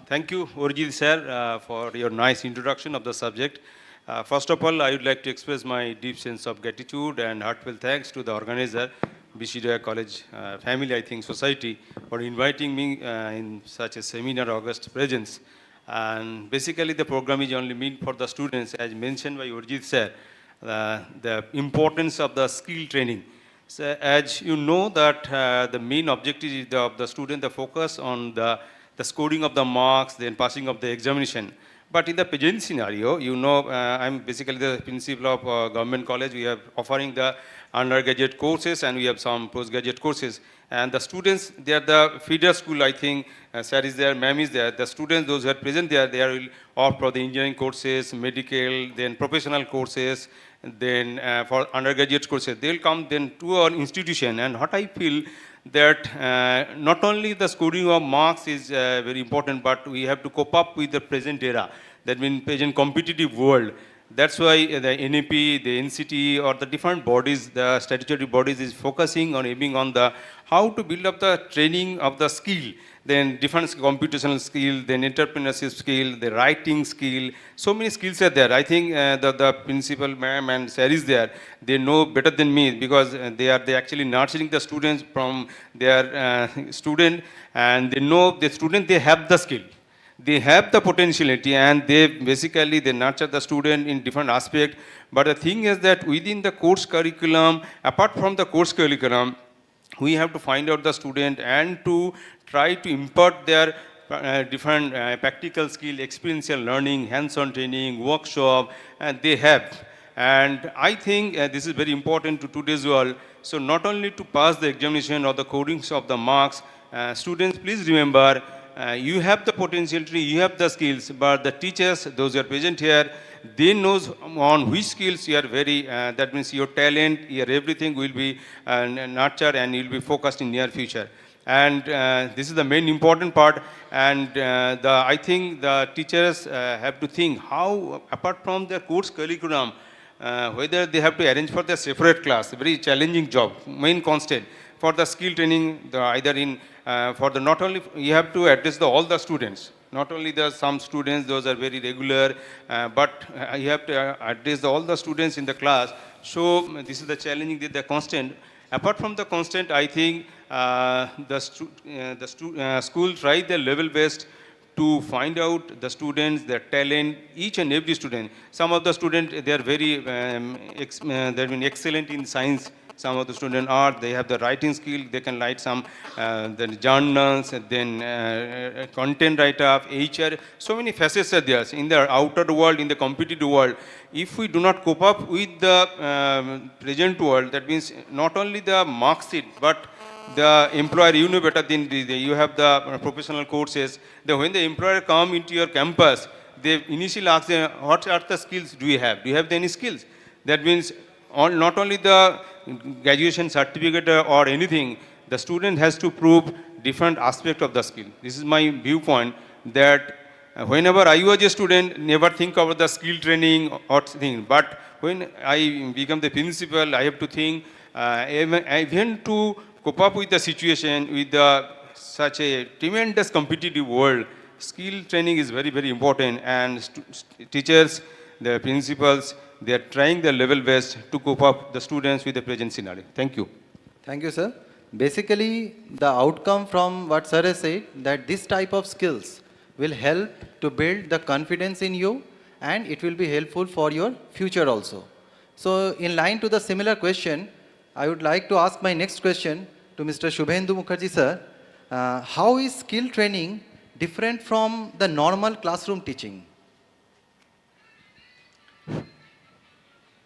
Thank you, Orijit sir, for your nice introduction of the subject. First of all, I would like to express my deep sense of gratitude and heartfelt thanks to the organizer, BCDI College Family, I think, Society, for inviting me in such a seminar August presence. And basically, the program is only meant for the students, as mentioned by Orijit sir, the importance of the skill training. So, as you know that the main objective is of the student, the focus on the scoring of the marks, then passing of the examination. But in the present scenario, you know, I'm basically the principal of government college. We are offering the undergraduate courses and we have some postgraduate courses. And the students, they are the feeder school, I think, sir is there, ma'am is there. The students, those who are present there, they will opt for the engineering courses, medical, then professional courses, then for undergraduate courses. They will come then to our institution. And what I feel that not only the scoring of marks is very important, but we have to cope up with the present era, that means present competitive world. That's why the NEP, the NCT, or the different bodies, the statutory bodies is focusing on aiming on the how to build up the training of the skill, then different computational skill, then entrepreneurship skill, the writing skill. So many skills are there. I think the principal ma'am and sir is there. They know better than me because they actually nurturing the students from their student, and they know the student, they have the skill. They have the potentiality, and they nurture the student in different aspects. But the thing is that within the course curriculum, apart from the course curriculum, we have to find out the student and to try to impart their different practical skill, experiential learning, hands-on training, workshop, and they have. And I think this is very important to today's world. So not only to pass the examination or the codings of the marks, students, please remember, you have the potentiality, you have the skills, but the teachers, those who are present here, they knows on which skills you are very, that means your talent, your everything will be nurtured and you will be focused in near future. And this is the main important part. And I think the teachers have to think how, apart from their course curriculum, whether they have to arrange for their separate class, very challenging job, main constant. For the skill training, either in, for the not only, you have to address all the students, not only the some students, those are very regular, but you have to address all the students in the class. So this is the challenging, the constant. Apart from the constant, I think school try their level best to find out the students, their talent, each and every student. Some of the students, they are very, they've been excellent in science. Some of the students are, they have the writing skill, they can write some then journals, then content write-up, HR. So many facets are there in the outer world, in the competitive world. If we do not cope up with the present world, that means not only the mark sheet, but the employer, you know better than you have the professional courses. Then when the employer come into your campus, they initially ask them, what are the skills do you have? Do you have any skills? That means not only the graduation certificate or anything, the student has to prove different aspect of the skill. This is my viewpoint, that whenever I was a student, never think about the skill training or thing. But when I become the principal, I have to think even to cope up with the situation, with such a tremendous competitive world, skill training is very, very important. And teachers, the principals, they are trying their level best to cope up the students with the present scenario. Thank you. Thank you, sir. Basically, the outcome from what sir has said, that this type of skills will help to build the confidence in you, and it will be helpful for your future also. So in line to the similar question, I would like to ask my next question to Mr. Shubhendu Mukherjee, sir. How is skill training different from the normal classroom teaching?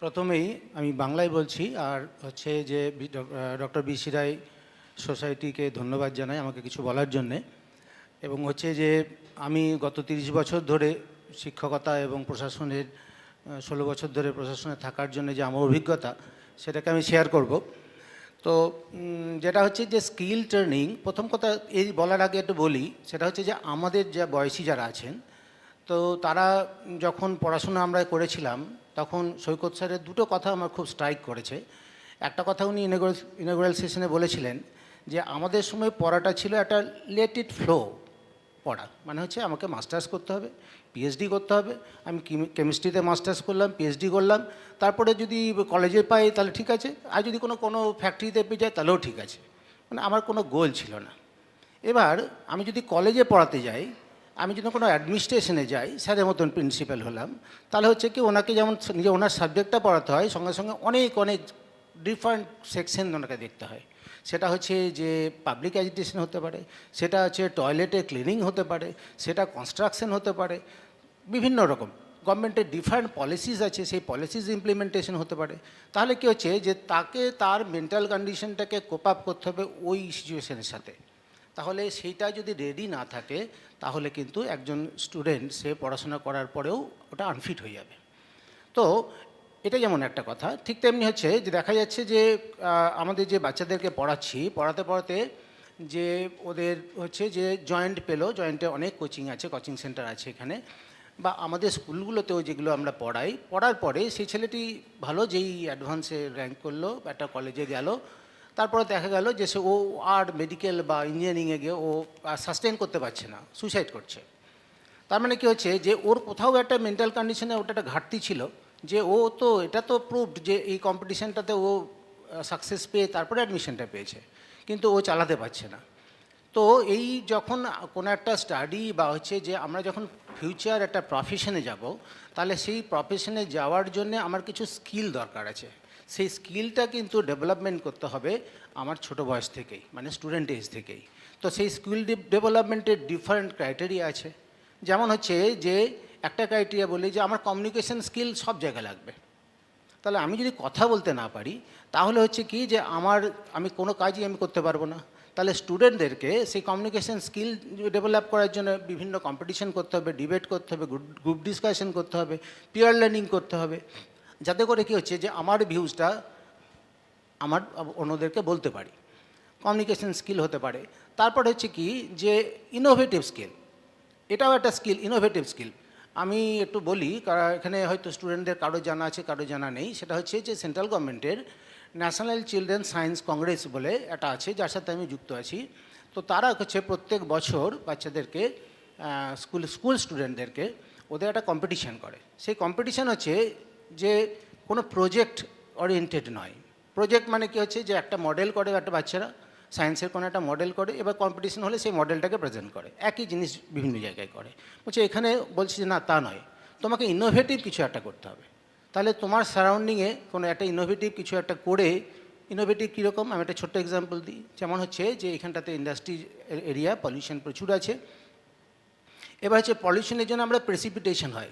প্রথমেই আমি বাংলায় বলছি, আর হচ্ছে যে doctor BC রায় সোসাইটিকে ধন্যবাদ জানাই আমাকে কিছু বলার জন্যে। এবং হচ্ছে যে আমি গত 30 বছর ধরে শিক্ষকতা এবং প্রশাসনের 16 বছর ধরে প্রশাসনে থাকার জন্য যে আমার অভিজ্ঞতা, সেটাকে আমি শেয়ার করব। তো যেটা হচ্ছে যে স্কিল ট্রেনিং, প্রথম কথা এই বলার আগে একটু বলি, সেটা হচ্ছে যে আমাদের যা বয়সী যারা আছেন, তো তারা যখন পড়াশোনা আমরা করেছিলাম, তখন সৈকত স্যারের দুটো কথা আমার খুব স্ট্রাইক করেছে। একটা কথা উনি ইনঅগ্রাল সেশনে বলেছিলেন যে আমাদের সময় পড়াটা ছিল একটা লেট ইট ফ্লো পড়া, মানে হচ্ছে আমাকে মাস্টার্স করতে হবে, পিএইচডি করতে হবে। আমি কেমিস্ট্রিতে মাস্টার্স করলাম, পিএইচডি করলাম, তারপরে যদি কলেজে পাই তাহলে ঠিক আছে, আর যদি কোনো ফ্যাক্টরিতে পেয়ে যায় তাহলেও ঠিক আছে। মানে আমার কোনো গোল ছিল না। এবার আমি যদি কলেজে পড়াতে যাই, আমি যদি কোনো অ্যাডমিনিস্ট্রেশনে যাই, স্যারের মতন প্রিন্সিপাল হলাম, তাহলে হচ্ছে কি ওনাকে যেমন নিজে ওনার সাবজেক্টটা পড়াতে হয়, সঙ্গে সঙ্গে অনেক ডিফারেন্ট সেকশন ওনাকে দেখতে হয়। সেটা হচ্ছে যে পাবলিক এডুকেশন হতে পারে, সেটা হচ্ছে টয়লেটে ক্লিনিং হতে পারে, সেটা কনস্ট্রাকশন হতে পারে, বিভিন্ন রকম গভর্নমেন্টের ডিফারেন্ট পলিসিস আছে, সেই পলিসিস ইমপ্লিমেন্টেশন হতে পারে। তাহলে কী হচ্ছে যে তাকে তার মেন্টাল কন্ডিশনটাকে কোপ আপ করতে হবে ওই সিচুয়েশনের সাথে। তাহলে সেইটা যদি রেডি না থাকে, তাহলে কিন্তু একজন স্টুডেন্ট সে পড়াশোনা করার পরেও ওটা আনফিট হয়ে যাবে। তো এটা যেমন একটা কথা, ঠিক তেমনি হচ্ছে যে দেখা যাচ্ছে যে আমাদের যে বাচ্চাদেরকে পড়াতে যে ওদের হচ্ছে যে জয়েন্ট পেলো, জয়েন্টে অনেক কোচিং আছে, কোচিং সেন্টার আছে এখানে। বা আমাদের স্কুলগুলোতেও যেগুলো আমরা পড়াই, পড়ার পরে সেই ছেলেটি ভালো, যেই অ্যাডভান্সে র্যাঙ্ক করলো, একটা কলেজে গেল, তারপরে দেখা গেল যে সে ও আর মেডিকেল বা ইঞ্জিনিয়ারিংয়ে গিয়ে ও সাস্টেন করতে পারছে না, সুসাইড করছে। তার মানে কী হচ্ছে যে ওর কোথাও একটা মেন্টাল কন্ডিশনে ওটা একটা ঘাটতি ছিল, যে ও তো এটা তো প্রুভড যে এই কম্পিটিশানটাতে ও সাকসেস পেয়ে তারপরে অ্যাডমিশনটা পেয়েছে, কিন্তু ও চালাতে পারছে না। তো এই যখন কোনো একটা স্টাডি বা হচ্ছে যে আমরা যখন ফিউচার একটা প্রফেশনে যাব, তাহলে সেই প্রফেশনে যাওয়ার জন্য আমার কিছু স্কিল দরকার আছে। সেই স্কিলটা কিন্তু ডেভেলপমেন্ট করতে হবে আমার ছোট বয়স থেকেই, মানে স্টুডেন্ট এজ থেকেই। তো সেই স্কিল ডেভেলপমেন্টের ডিফারেন্ট ক্রাইটেরিয়া আছে। যেমন হচ্ছে যে একটা ক্রাইটেরিয়া বলি যে আমার কমিউনিকেশন স্কিল সব জায়গায় লাগবে। তাহলে আমি যদি কথা বলতে না পারি, তাহলে হচ্ছে কি যে আমি কোনো কাজই আমি করতে পারবো না। তাহলে স্টুডেন্টদেরকে সেই কমিউনিকেশন স্কিল ডেভেলপ করার জন্য বিভিন্ন কম্পিটিশন করতে হবে, ডিবেট করতে হবে, গ্রুপ ডিসকাশন করতে হবে, পিয়ার লার্নিং করতে হবে, যাতে করে কী হচ্ছে যে আমার ভিউজটা আমার অন্যদেরকে বলতে পারি। কমিউনিকেশন স্কিল হতে পারে। তারপর হচ্ছে কি যে ইনোভেটিভ স্কিল, এটাও একটা স্কিল, ইনোভেটিভ স্কিল। আমি একটু বলি, কারণ এখানে হয়তো স্টুডেন্টদের কারো জানা আছে, কারো জানা নেই। সেটা হচ্ছে যে সেন্ট্রাল গভর্নমেন্টের ন্যাশনাল চিলড্রেন সায়েন্স কংগ্রেস বলে একটা আছে, যার সাথে আমি যুক্ত আছি। তো তারা হচ্ছে প্রত্যেক বছর বাচ্চাদেরকে স্কুল স্টুডেন্টদেরকে ওদের একটা কম্পিটিশান করে। সেই কম্পিটিশান হচ্ছে যে কোনো প্রজেক্ট ওরিয়েন্টেড নয়। প্রজেক্ট মানে কি হচ্ছে যে একটা মডেল করে একটা বাচ্চারা, সায়েন্সের কোনো একটা মডেল করে, এবার কম্পিটিশন হলে সেই মডেলটাকে প্রেজেন্ট করে, একই জিনিস বিভিন্ন জায়গায় করে। বলছে এখানে বলছি যে না, তা নয়, তোমাকে ইনোভেটিভ কিছু একটা করতে হবে। তাহলে তোমার সারাউন্ডিংয়ে কোনো একটা ইনোভেটিভ কিছু একটা করে, ইনোভেটিভ কীরকম, আমি একটা ছোট্ট এক্সাম্পল দিই। যেমন হচ্ছে যে এখানটাতে ইন্ডাস্ট্রি এরিয়া, পলিউশন প্রচুর আছে। এবার হচ্ছে পলিউশনের জন্য আমরা প্রেসিপিটেশন হয়,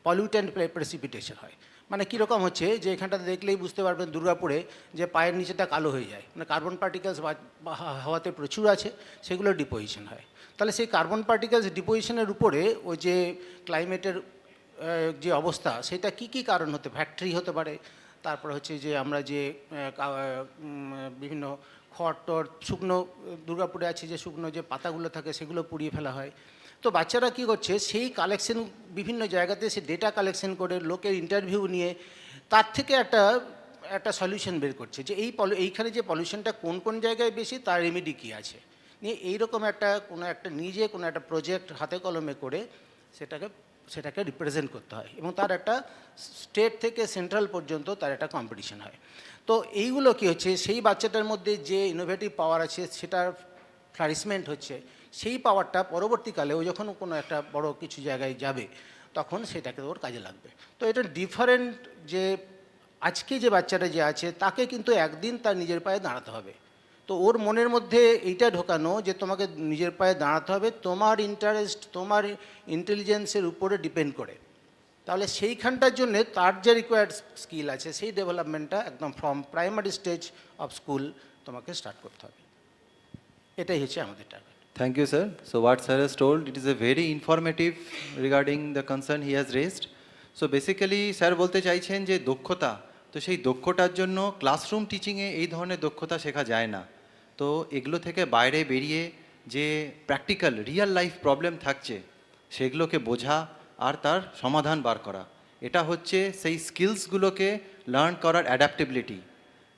পলিউট্যান্ট প্রেসিপিটেশন হয়। মানে কীরকম হচ্ছে যে এখানটাতে দেখলেই বুঝতে পারবেন দুর্গাপুরে যে পায়ের নিচেটা কালো হয়ে যায়, মানে কার্বন পার্টিকেলস হাওয়াতে প্রচুর আছে, সেগুলো ডিপোজিশন হয়। তাহলে সেই কার্বন পার্টিকেলস ডিপোজিশনের উপরে ওই যে ক্লাইমেটের যে অবস্থা, সেটা কি কি কারণ হতে, ফ্যাক্টরি হতে পারে, তারপর হচ্ছে যে আমরা যে বিভিন্ন খড় টড় শুকনো, দুর্গাপুরে আছে যে শুকনো যে পাতাগুলো থাকে সেগুলো পুড়িয়ে ফেলা হয়। তো বাচ্চারা কী করছে, সেই কালেকশন বিভিন্ন জায়গাতে সে ডেটা কালেকশন করে, লোকের ইন্টারভিউ নিয়ে তার থেকে একটা সলিউশন বের করছে যে এইখানে যে পলিউশনটা কোন কোন জায়গায় বেশি, তার রেমেডি কী আছে, নিয়ে এইরকম কোনো একটা নিজে কোনো একটা প্রজেক্ট হাতে কলমে করে সেটাকে রিপ্রেজেন্ট করতে হয়, এবং তার একটা স্টেট থেকে সেন্ট্রাল পর্যন্ত তার একটা কম্পিটিশন হয়। তো এইগুলো কী হচ্ছে, সেই বাচ্চাটার মধ্যে যে ইনোভেটিভ পাওয়ার আছে সেটার ফ্লারিশমেন্ট হচ্ছে, সেই পাওয়ারটা পরবর্তীকালে ও যখন কোনো একটা বড় কিছু জায়গায় যাবে তখন সেটাকে ওর কাজে লাগবে। তো এটা ডিফারেন্ট, যে আজকে যে বাচ্চাটা যে আছে তাকে কিন্তু একদিন তার নিজের পায়ে দাঁড়াতে হবে। তো ওর মনের মধ্যে এইটা ঢোকানো যে তোমাকে নিজের পায়ে দাঁড়াতে হবে তোমার ইন্টারেস্ট, তোমার ইন্টেলিজেন্সের উপরে ডিপেন্ড করে। তাহলে সেইখানটার জন্যে তার যে রিকোয়ার্ড স্কিল আছে সেই ডেভেলপমেন্টটা একদম from primary stage of school তোমাকে স্টার্ট করতে হবে। এটাই হচ্ছে আমাদের target. Thank you, sir. So what sir has told, it is a very informative regarding the concern he has raised. So basically, sir বলতে চাইছেন যে দক্ষতা, তো সেই দক্ষতার জন্য ক্লাসরুম টিচিংয়ে এই ধরনের দক্ষতা শেখা যায় না। তো এগুলো থেকে বাইরে বেরিয়ে যে প্র্যাকটিক্যাল রিয়েল লাইফ প্রবলেম থাকছে সেগুলোকে বোঝা আর তার সমাধান বার করা, এটা হচ্ছে সেই স্কিলসগুলোকে লার্ন করার অ্যাডাপ্টেবিলিটি।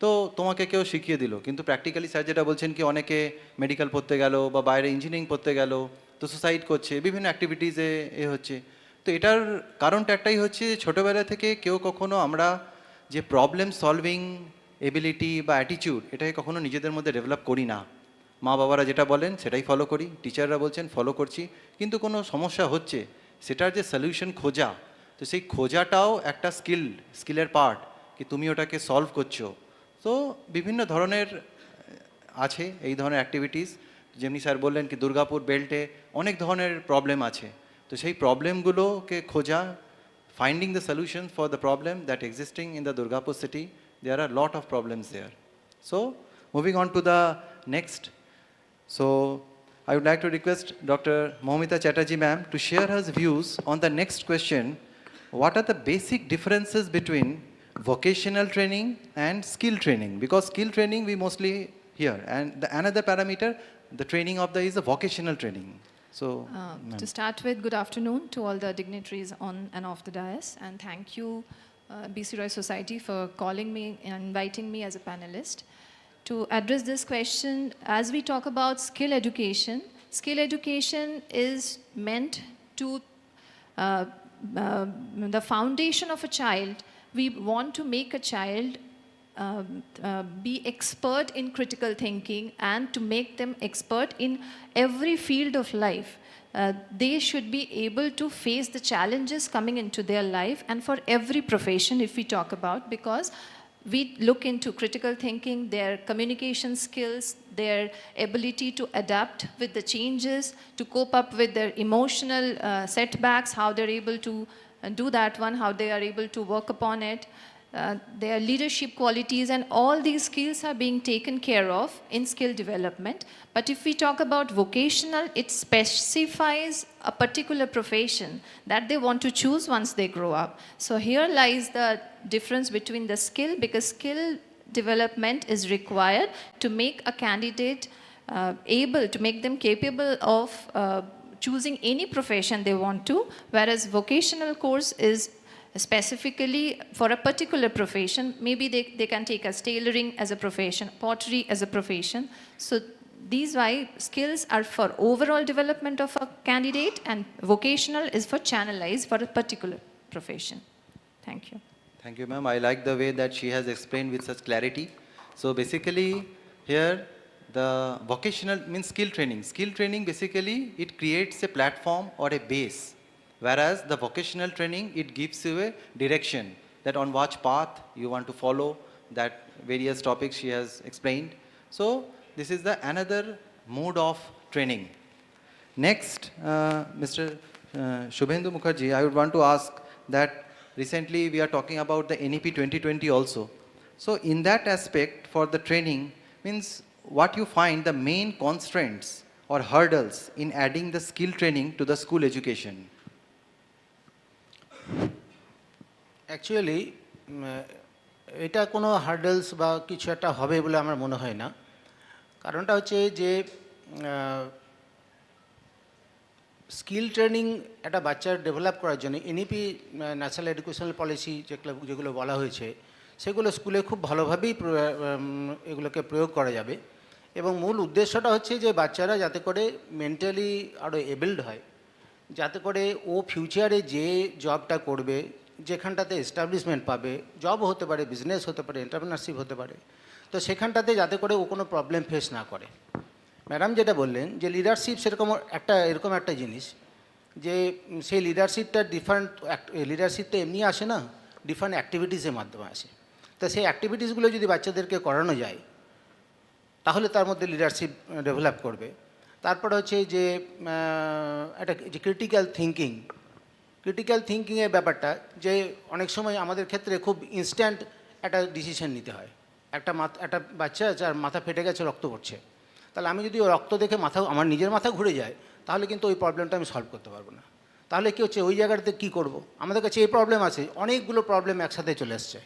তো তোমাকে কেউ শিখিয়ে দিল, কিন্তু প্র্যাকটিক্যালি স্যার যেটা বলছেন কি অনেকে মেডিকেল পড়তে গেল বা বাইরে ইঞ্জিনিয়ারিং পড়তে গেল, তো সুসাইড করছে, বিভিন্ন অ্যাক্টিভিটিসে হচ্ছে। তো এটার কারণটা একটাই হচ্ছে ছোটোবেলা থেকে কেউ কখনো আমরা যে প্রবলেম সলভিং এবিলিটি বা অ্যাটিটিউড এটাকে কখনো নিজেদের মধ্যে ডেভেলপ করি না। মা বাবারা যেটা বলেন সেটাই ফলো করি, টিচাররা বলছেন ফলো করছি, কিন্তু কোনো সমস্যা হচ্ছে সেটার যে সলিউশন খোঁজা, তো সেই খোঁজাটাও একটা স্কিলের পার্ট, কি তুমি ওটাকে সলভ করছো। তো বিভিন্ন ধরনের আছে এই ধরনের অ্যাক্টিভিটিস, যেমনি স্যার বললেন কি দুর্গাপুর বেল্টে অনেক ধরনের প্রবলেম আছে, তো সেই প্রবলেমগুলোকে খোঁজা, finding the solution for the problem that existing in the Durgapur city. There are a lot of problems there. So moving on to the next, so I would like to request Dr. Moumita Chatterjee ma'am to share her views on the next question. What are the basic differences between vocational training and skill training? Because skill training we mostly hear, and the another parameter, the training of the is the vocational training. So, To start with, good afternoon to all the dignitaries on and off the dais, and thank you, BC Roy Society, for calling me and inviting me as a panelist. To address this question, as we talk about skill education is meant to the foundation of a child. We want to make a child be expert in critical thinking and to make them expert in every field of life. They should be able to face the challenges coming into their life, and for every profession if we talk about, because we look into critical thinking, their communication skills, their ability to adapt with the changes, to cope up with their emotional setbacks, how they're able to do that one, how they are able to work upon it. Their leadership qualities, and all these skills are being taken care of in skill development. But if we talk about vocational, it specifies a particular profession that they want to choose once they grow up. So here lies the difference between the skill, because skill development is required to make a candidate able to make them capable of choosing any profession they want to, whereas vocational course is specifically for a particular profession. Maybe they can take as tailoring as a profession, pottery as a profession. So these why skills are for overall development of a candidate, and vocational is for channelized for a particular profession. Thank you. thank you, ma'am. I like the way that she has explained with such clarity. So basically, here the vocational means skill training. Skill training basically it creates a platform or a base. Whereas the vocational training, it gives you a direction that on which path you want to follow, that various topics she has explained. So this is the another mode of training. Next, Mr. Shubhendu Mukherjee, I would want to ask that recently we are talking about the NEP 2020 also. So in that aspect for the training, means what you find the main constraints or hurdles in adding the skill training to the school education? Actually এটা কোনো hurdles বা কিছু একটা হবে বলে আমার মনে হয় না। কারণটা হচ্ছে যে স্কিল ট্রেনিং একটা বাচ্চার ডেভেলপ করার জন্য এনইপি ন্যাশনাল এডুকেশনাল পলিসি যেগুলো বলা হয়েছে সেগুলো স্কুলে খুব ভালোভাবেই এগুলোকে প্রয়োগ করা যাবে, এবং মূল উদ্দেশ্যটা হচ্ছে যে বাচ্চারা যাতে করে মেন্টালি আরও এবিল্ড হয়, যাতে করে ও ফিউচারে যে জবটা করবে, যেখানটাতে এস্টাবলিশমেন্ট পাবে, জব হতে পারে, বিজনেস হতে পারে, এন্টারপ্রেনারশিপ হতে পারে, তো সেখানটাতে যাতে করে ও কোনো প্রবলেম ফেস না করে। ম্যাডাম যেটা বললেন যে লিডারশিপ সেরকম এরকম একটা জিনিস যে সেই লিডারশিপটা লিডারশিপটা এমনি আসে না, ডিফারেন্ট অ্যাক্টিভিটিসের মাধ্যমে আসে। তো সেই অ্যাক্টিভিটিসগুলো যদি বাচ্চাদেরকে করানো যায় তাহলে তার মধ্যে লিডারশিপ ডেভেলপ করবে। তারপরে হচ্ছে যে একটা যে ক্রিটিক্যাল থিঙ্কিংয়ের ব্যাপারটা, যে অনেক সময় আমাদের ক্ষেত্রে খুব ইনস্ট্যান্ট একটা ডিসিশন নিতে হয়। একটা বাচ্চা যার মাথা ফেটে গেছে, রক্ত পড়ছে, তাহলে আমি যদি রক্ত দেখে আমার নিজের মাথা ঘুরে যায় তাহলে কিন্তু ওই প্রবলেমটা আমি সলভ করতে পারবো না। তাহলে কী হচ্ছে, ওই জায়গাটাতে কী করব, আমাদের কাছে এই প্রবলেম আছে, অনেকগুলো প্রবলেম একসাথে চলে আসছে,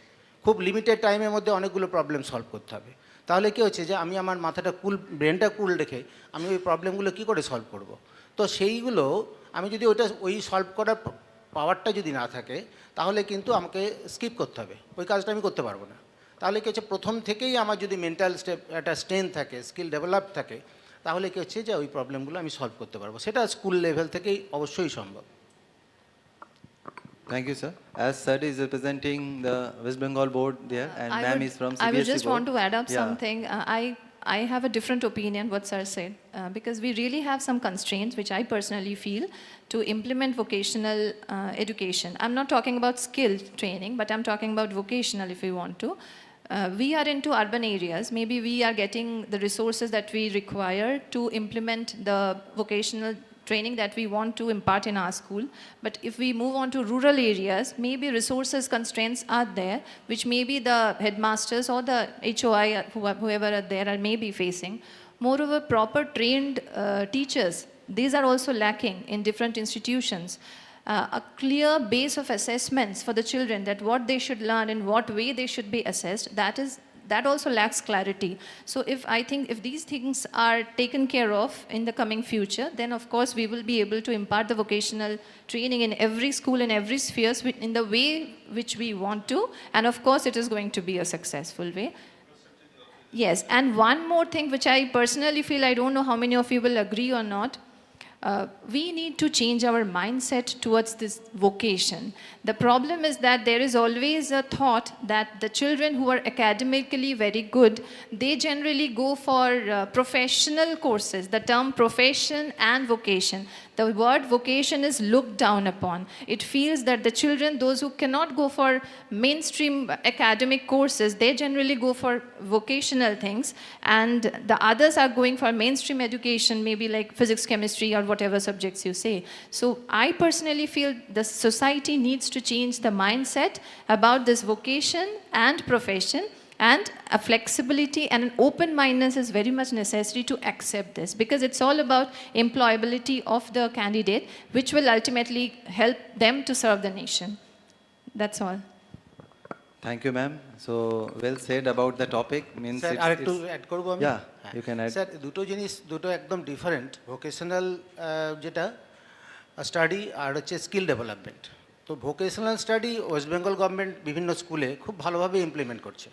খুব লিমিটেড টাইমের মধ্যে অনেকগুলো প্রবলেম সলভ করতে হবে। তাহলে কী হচ্ছে যে আমি আমার মাথাটা ব্রেনটা কুল রেখে আমি ওই প্রবলেমগুলো কী করে সলভ করব। তো সেইগুলো আমি যদি ওই সলভ করার পাওয়ারটা যদি না থাকে তাহলে কিন্তু আমাকে স্কিপ করতে হবে, ওই কাজটা আমি করতে পারবো না। তাহলে কী হচ্ছে, প্রথম থেকেই আমার যদি মেন্টাল একটা স্ট্রেংথ থাকে, স্কিল ডেভেলপ থাকে, তাহলে কী হচ্ছে যে ওই প্রবলেমগুলো আমি সলভ করতে পারবো, সেটা স্কুল লেভেল থেকেই অবশ্যই সম্ভব। Thank you, sir. As sir is representing the West Bengal board there, and ma'am is from CBSE I would just board. want to add up something. I have a different opinion what sir said, because we really have some constraints which I personally feel to implement vocational education. I'm not talking about skill training, but I'm talking about vocational if we want to. We are into urban areas. Maybe we are getting the resources that we require to implement the vocational training that we want to impart in our school. But if we move on to rural areas, maybe resources constraints are there, which maybe the headmasters or the HOI, whoever are there, are maybe facing. Moreover, proper trained teachers, these are also lacking in different institutions. A clear base of assessments for the children, that what they should learn, in what way they should be assessed, that is that also lacks clarity. So I think if these things are taken care of in the coming future, then of course we will be able to impart the vocational training in every school, in every sphere, in the way which we want to, and of course it is going to be a successful way. Yes, and one more thing which I personally feel, I don't know how many of you will agree or not, we need to change our mindset towards this vocation. The problem is that there is always a thought that the children who are academically very good, they generally go for professional courses, the term profession and vocation. The word vocation is looked down upon. It feels that the children, those who cannot go for mainstream academic courses, they generally go for vocational things, and the others are going for mainstream education, maybe like physics, chemistry, or whatever subjects you say. So I personally feel the society needs to change the mindset about this vocation and profession, and a flexibility and an open-mindedness is very much necessary to accept this, because it's all about employability of the candidate, which will ultimately help them to serve the nation. That's all. Thank you, ma'am. So well said about the topic. Means sir আরেকটু add করব আমি? Yeah, you can add. Sir দুটো একদম different, vocational যেটা study আর হচ্ছে skill development. তো vocational study West Bengal government বিভিন্ন স্কুলে খুব ভালোভাবে ইমপ্লিমেন্ট করছে,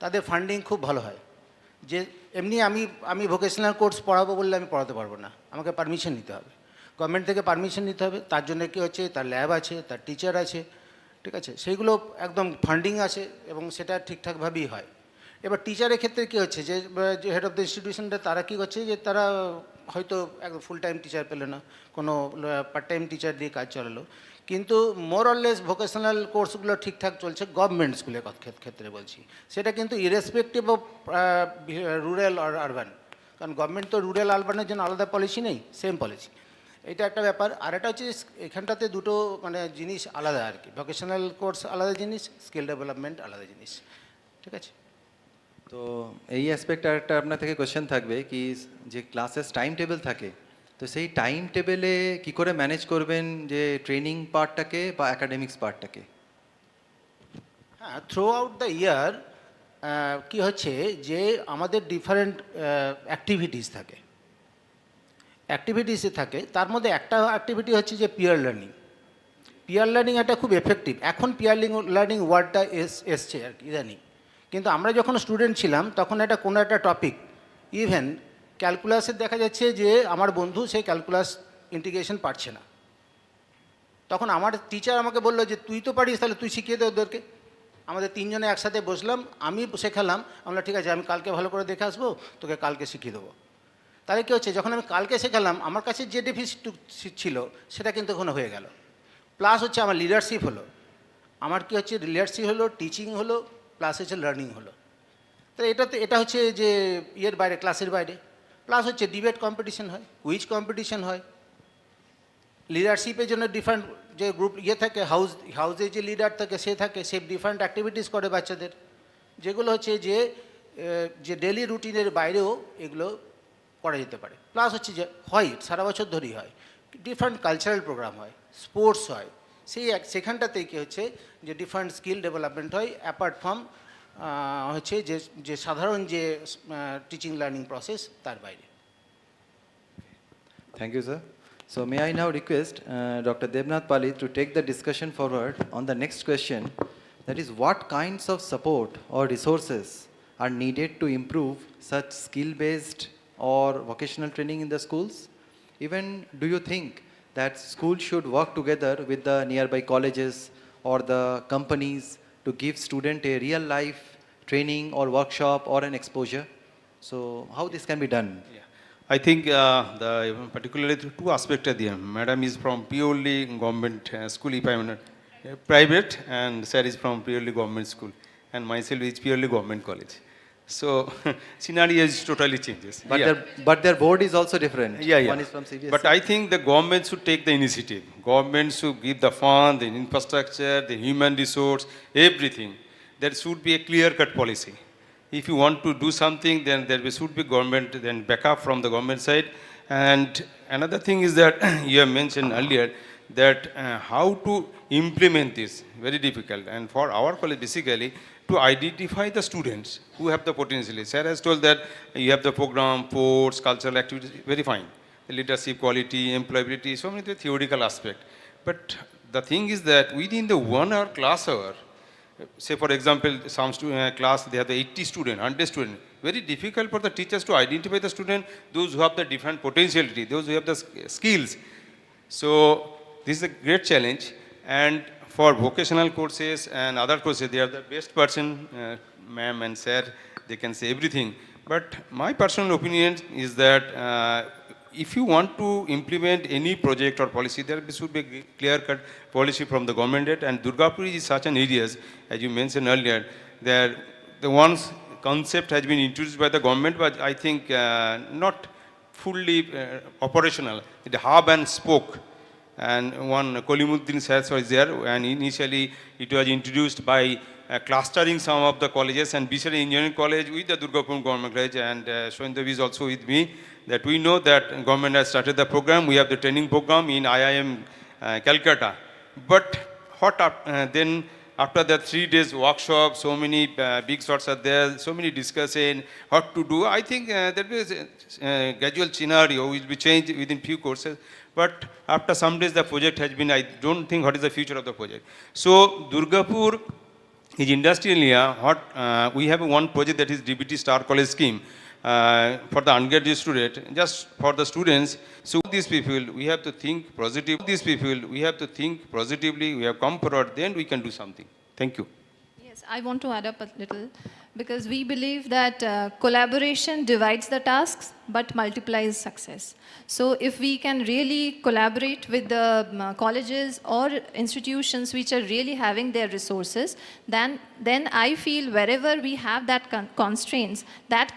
তাদের ফান্ডিং খুব ভালো হয়। যে এমনি আমি ভোকেশনাল কোর্স পড়াবো বললে আমি পড়াতে পারবো না, আমাকে পারমিশন নিতে হবে, গভর্নমেন্ট থেকে পারমিশন নিতে হবে। তার জন্য কী হচ্ছে, তার ল্যাব আছে, তার টিচার আছে, ঠিক আছে, সেইগুলো একদম ফান্ডিং আছে এবং সেটা ঠিকঠাকভাবেই হয়। এবার টিচারের ক্ষেত্রে কী হচ্ছে, যে হেড অফ দ্য ইনস্টিটিউশনটা তারা কী করছে, যে তারা হয়তো একদম ফুল টাইম টিচার পেলো না, কোনো পার্ট টাইম টিচার দিয়ে কাজ চালালো, কিন্তু মোর অরলেস ভোকেশনাল কোর্সগুলো ঠিকঠাক চলছে গভর্নমেন্ট স্কুলের ক্ষেত্রে বলছি। সেটা কিন্তু ইরেসপেক্টিভ অফ রুরাল আর আরবান, কারণ গভর্নমেন্ট তো রুরাল আরবানের জন্য আলাদা পলিসি নেই, সেম পলিসি। এটা একটা ব্যাপার। আর একটা হচ্ছে এখানটাতে দুটো মানে জিনিস আলাদা আর কি, ভোকেশনাল কোর্স আলাদা জিনিস, স্কিল ডেভেলপমেন্ট আলাদা জিনিস, ঠিক আছে। তো এই অ্যাসপেক্ট আরেকটা আপনার থেকে কোয়েশ্চেন থাকবে কি, যে ক্লাসেস টাইম টেবিল থাকে, তো সেই টাইম টেবিলে কী করে ম্যানেজ করবেন যে ট্রেনিং পার্টটাকে বা অ্যাকাডেমিক্স পার্টটাকে? হ্যাঁ, থ্রু আউট দ্য ইয়ার কী হচ্ছে যে আমাদের ডিফারেন্ট অ্যাক্টিভিটিস থাকে, অ্যাক্টিভিটিসে থাকে, তার মধ্যে একটা অ্যাক্টিভিটি হচ্ছে যে পিয়ার লার্নিং। পিয়ার লার্নিং এটা খুব এফেক্টিভ। এখন পিয়ার লার্নিং ওয়ার্ডটা এসছে আর কি ইদানিং, কিন্তু আমরা যখন স্টুডেন্ট ছিলাম তখন এটা কোনো একটা টপিক, ইভেন ক্যালকুলাসের দেখা যাচ্ছে যে আমার বন্ধু সেই ক্যালকুলাস ইন্টিগ্রেশন পারছে না, তখন আমার টিচার আমাকে বললো যে তুই তো পারিস, তাহলে তুই শিখিয়ে দে ওদেরকে। আমাদের তিনজনে একসাথে বসলাম, আমি শেখালাম, আমরা ঠিক আছে আমি কালকে ভালো করে দেখে আসবো, তোকে কালকে শিখিয়ে দেবো। তাহলে কী হচ্ছে, যখন আমি কালকে শেখালাম আমার কাছে যে ডেফিসিট ছিল সেটা কিন্তু ওখানে হয়ে গেল, প্লাস হচ্ছে আমার লিডারশিপ হলো, আমার কী হচ্ছে লিডারশিপ হলো, টিচিং হলো, প্লাস হচ্ছে লার্নিং হলো। তো এটা হচ্ছে যে ইয়ের বাইরে, ক্লাসের বাইরে। প্লাস হচ্ছে ডিবেট কম্পিটিশন হয়, কুইজ কম্পিটিশন হয়, লিডারশিপের জন্য ডিফারেন্ট যে গ্রুপ ইয়ে থাকে, হাউসে যে লিডার থাকে সে ডিফারেন্ট অ্যাক্টিভিটিস করে বাচ্চাদের, যেগুলো হচ্ছে যে ডেলি রুটিনের বাইরেও এগুলো করা যেতে পারে। প্লাস হচ্ছে যে হয় সারা বছর ধরেই হয়, ডিফারেন্ট কালচারাল প্রোগ্রাম হয়, স্পোর্টস হয়, সেখানটাতে কী হচ্ছে যে ডিফারেন্ট স্কিল ডেভেলপমেন্ট হয়, অ্যাপার্ট ফ্রম হচ্ছে যে সাধারণ যে টিচিং লার্নিং প্রসেস তার বাইরে। Thank you, sir. So may I now request Dr. Debnath Pali to take the discussion forward on the next question, that is, what kinds of support or resources are needed to improve such skill-based or vocational training in the schools? Even do you think that schools should work together with the nearby colleges or the companies to give student a real life training or workshop or an exposure? So how this can be done? I think particularly two aspects are there. Madam is from purely government school, if I am not private, and sir is from purely government school, and myself is purely government college. So scenario is totally changes. But their board is also different. Yeah. One is from CBSE. But I think the government should take the initiative. Government should give the fund, the infrastructure, the human resource, everything. There should be a clear-cut policy. If you want to do something, then there should be government, then backup from the government side. And another thing is that you have mentioned earlier that how to implement this, very difficult. And for our college, basically, to to identify the students who have the potential. Sir has told that you have the program, sports, cultural activities, very fine. The leadership quality, employability, so many theoretical aspect. But the thing is that within the 1 hour class hour, say for example, some class, they have the 80 students, 100 students. Very difficult for the teachers to identify the student, those who have the different potentiality, those who have the skills. So this is a great challenge. And for vocational courses and other courses, they are the best person, ma'am and sir, they can say everything. But my personal opinion is that if you want to implement any project or policy, there should be a clear-cut policy from the government. And Durgapur is such an area, as you mentioned earlier, that the one's concept has been introduced by the government, but I think not fully operational. The hub and spoke. And one Kolimuddin sir was there, and initially it was introduced by clustering some of the colleges, and B.Tech Engineering College with the Durgapur Government College, and Shoindev is also with me, that we know that government has started the program. We have the training program in IIM Calcutta. But what then after that 3 days workshop, so many big shots are there, so many discussion, what to do. I think there is a gradual scenario will be changed within few courses. But after some days the project has been, I don't think what is the future of the project. So Durgapur is industrial area. We have one project that is DBT Star College scheme for the undergraduate student, just for the students. So these people, we have to think positively. These people, we have to think positively. We have come forward, then we can do something. Thank you. Yes, I want to add up a little, because we believe that collaboration divides the tasks but multiplies success. So if we can really collaborate with the colleges or institutions which are really having their resources, then I feel wherever we have that constraints, that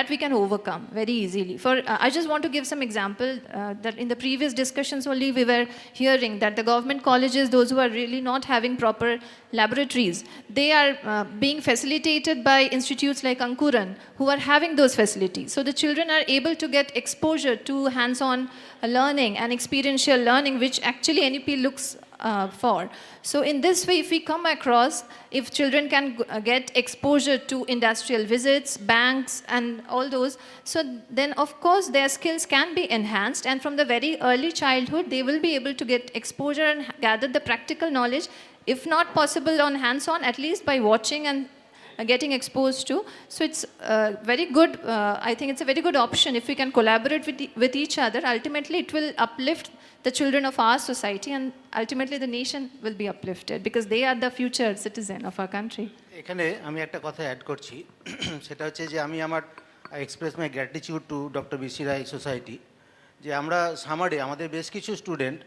we can overcome very easily. I just want to give some example that in the previous discussions only we were hearing that the government colleges, those who are really not having proper laboratories, they are being facilitated by institutes like Ankuran, who are having those facilities. So the children are able to get exposure to hands-on learning and experiential learning, which actually NEP looks for. So in this way, if we come across, if children can get exposure to industrial visits, banks, and all those, so then of course their skills can be enhanced, and from the very early childhood, they will be able to get exposure and gather the practical knowledge, if not possible on hands-on, at least by watching and getting exposed to. So it's very good, I think it's a very good option if we can collaborate with each other. Ultimately, it will uplift the children of our society, and ultimately the nation will be uplifted, because they are the future citizen of our country. এখানে আমি একটা কথা add করছি, সেটা হচ্ছে যে আমি আমার express my gratitude to doctor BC Roy society, যে আমরা সামারে আমাদের বেশ কিছু স্টুডেন্ট,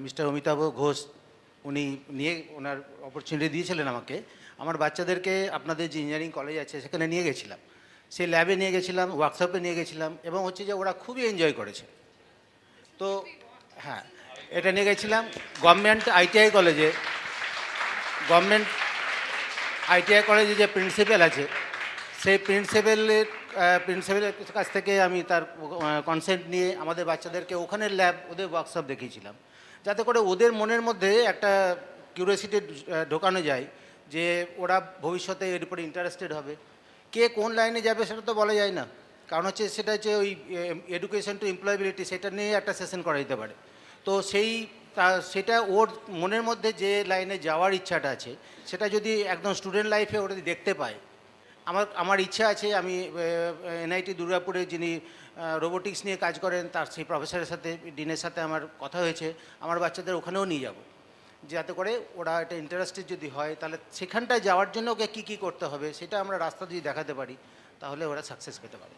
মিস্টার অমিতাভ ঘোষ উনি নিয়ে ওনার অপরচুনিটি দিয়েছিলেন আমাকে, আমার বাচ্চাদেরকে আপনাদের যে ইঞ্জিনিয়ারিং কলেজ আছে সেখানে নিয়ে গেছিলাম, সেই ল্যাবে নিয়ে গেছিলাম, ওয়ার্কশপে নিয়ে গেছিলাম, এবং হচ্ছে যে ওরা খুবই এনজয় করেছে। তো হ্যাঁ, এটা নিয়ে গেছিলাম গভর্নমেন্ট আইটিআই কলেজে, গভর্নমেন্ট আইটিআই কলেজে যে প্রিন্সিপাল আছে, সেই প্রিন্সিপালের কাছ থেকে আমি তার কনসেন্ট নিয়ে আমাদের বাচ্চাদেরকে ওখানের ল্যাব, ওদের ওয়ার্কশপ দেখিয়েছিলাম, যাতে করে ওদের মনের মধ্যে একটা কিউরিওসিটি ঢোকানো যায় যে ওরা ভবিষ্যতে এর উপরে ইন্টারেস্টেড হবে। কে কোন লাইনে যাবে সেটা তো বলা যায় না, কারণ হচ্ছে সেটা হচ্ছে ওই এডুকেশন টু এমপ্লয়াবিলিটি, সেটা নিয়ে একটা সেশন করা যেতে পারে। তো সেটা ওর মনের মধ্যে যে লাইনে যাওয়ার ইচ্ছাটা আছে, সেটা যদি একদম স্টুডেন্ট লাইফে ওরা দেখতে পায়। আমার ইচ্ছা আছে, আমি এনআইটি দুর্গাপুরে যিনি রোবোটিক্স নিয়ে কাজ করেন, তার সেই প্রফেসরের সাথে, ডিনের সাথে আমার কথা হয়েছে, আমার বাচ্চাদের ওখানেও নিয়ে যাব, যাতে করে ওরা এটা ইন্টারেস্টেড যদি হয়, তাহলে সেখানটায় যাওয়ার জন্য ওকে কী কী করতে হবে সেটা আমরা রাস্তা যদি দেখাতে পারি, তাহলে ওরা সাকসেস পেতে পারে।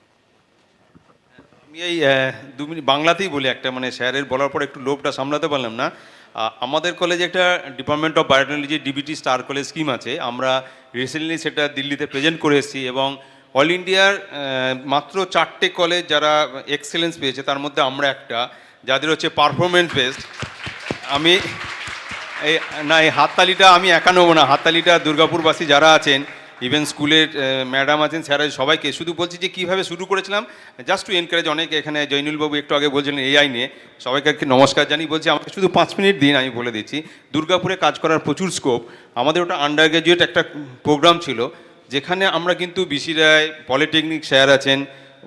আমি এই 2 মিনিট বাংলাতেই বলি একটা, মানে স্যারের বলার পর একটু লোভটা সামলাতে পারলাম না। আমাদের কলেজে একটা department of biotechnology DBT star college scheme আছে, আমরা রিসেন্টলি সেটা দিল্লিতে প্রেজেন্ট করে এসেছি, এবং অল ইন্ডিয়ার মাত্র 4টে কলেজ যারা এক্সেলেন্স পেয়েছে, তার মধ্যে আমরা একটা, যাদের হচ্ছে পারফরমেন্স বেসড। আমি এই হাততালিটা আমি একা নেবো না, হাততালিটা দুর্গাপুরবাসী যারা আছেন ইভেন স্কুলের ম্যাডাম আছেন, স্যার আছে, সবাইকে শুধু বলছি যে কীভাবে শুরু করেছিলাম, জাস্ট টু এনকারেজ। অনেকে এখানে জৈনুলবাবু একটু আগে বলছিলেন এআই নিয়ে, সবাইকে নমস্কার জানিয়ে বলছি আমাকে শুধু 5 মিনিট দিন, আমি বলে দিচ্ছি। দুর্গাপুরে কাজ করার প্রচুর স্কোপ। আমাদের ওটা আন্ডার গ্র্যাজুয়েট একটা প্রোগ্রাম ছিল, যেখানে আমরা কিন্তু বিসি রায় পলিটেকনিক স্যার আছেন,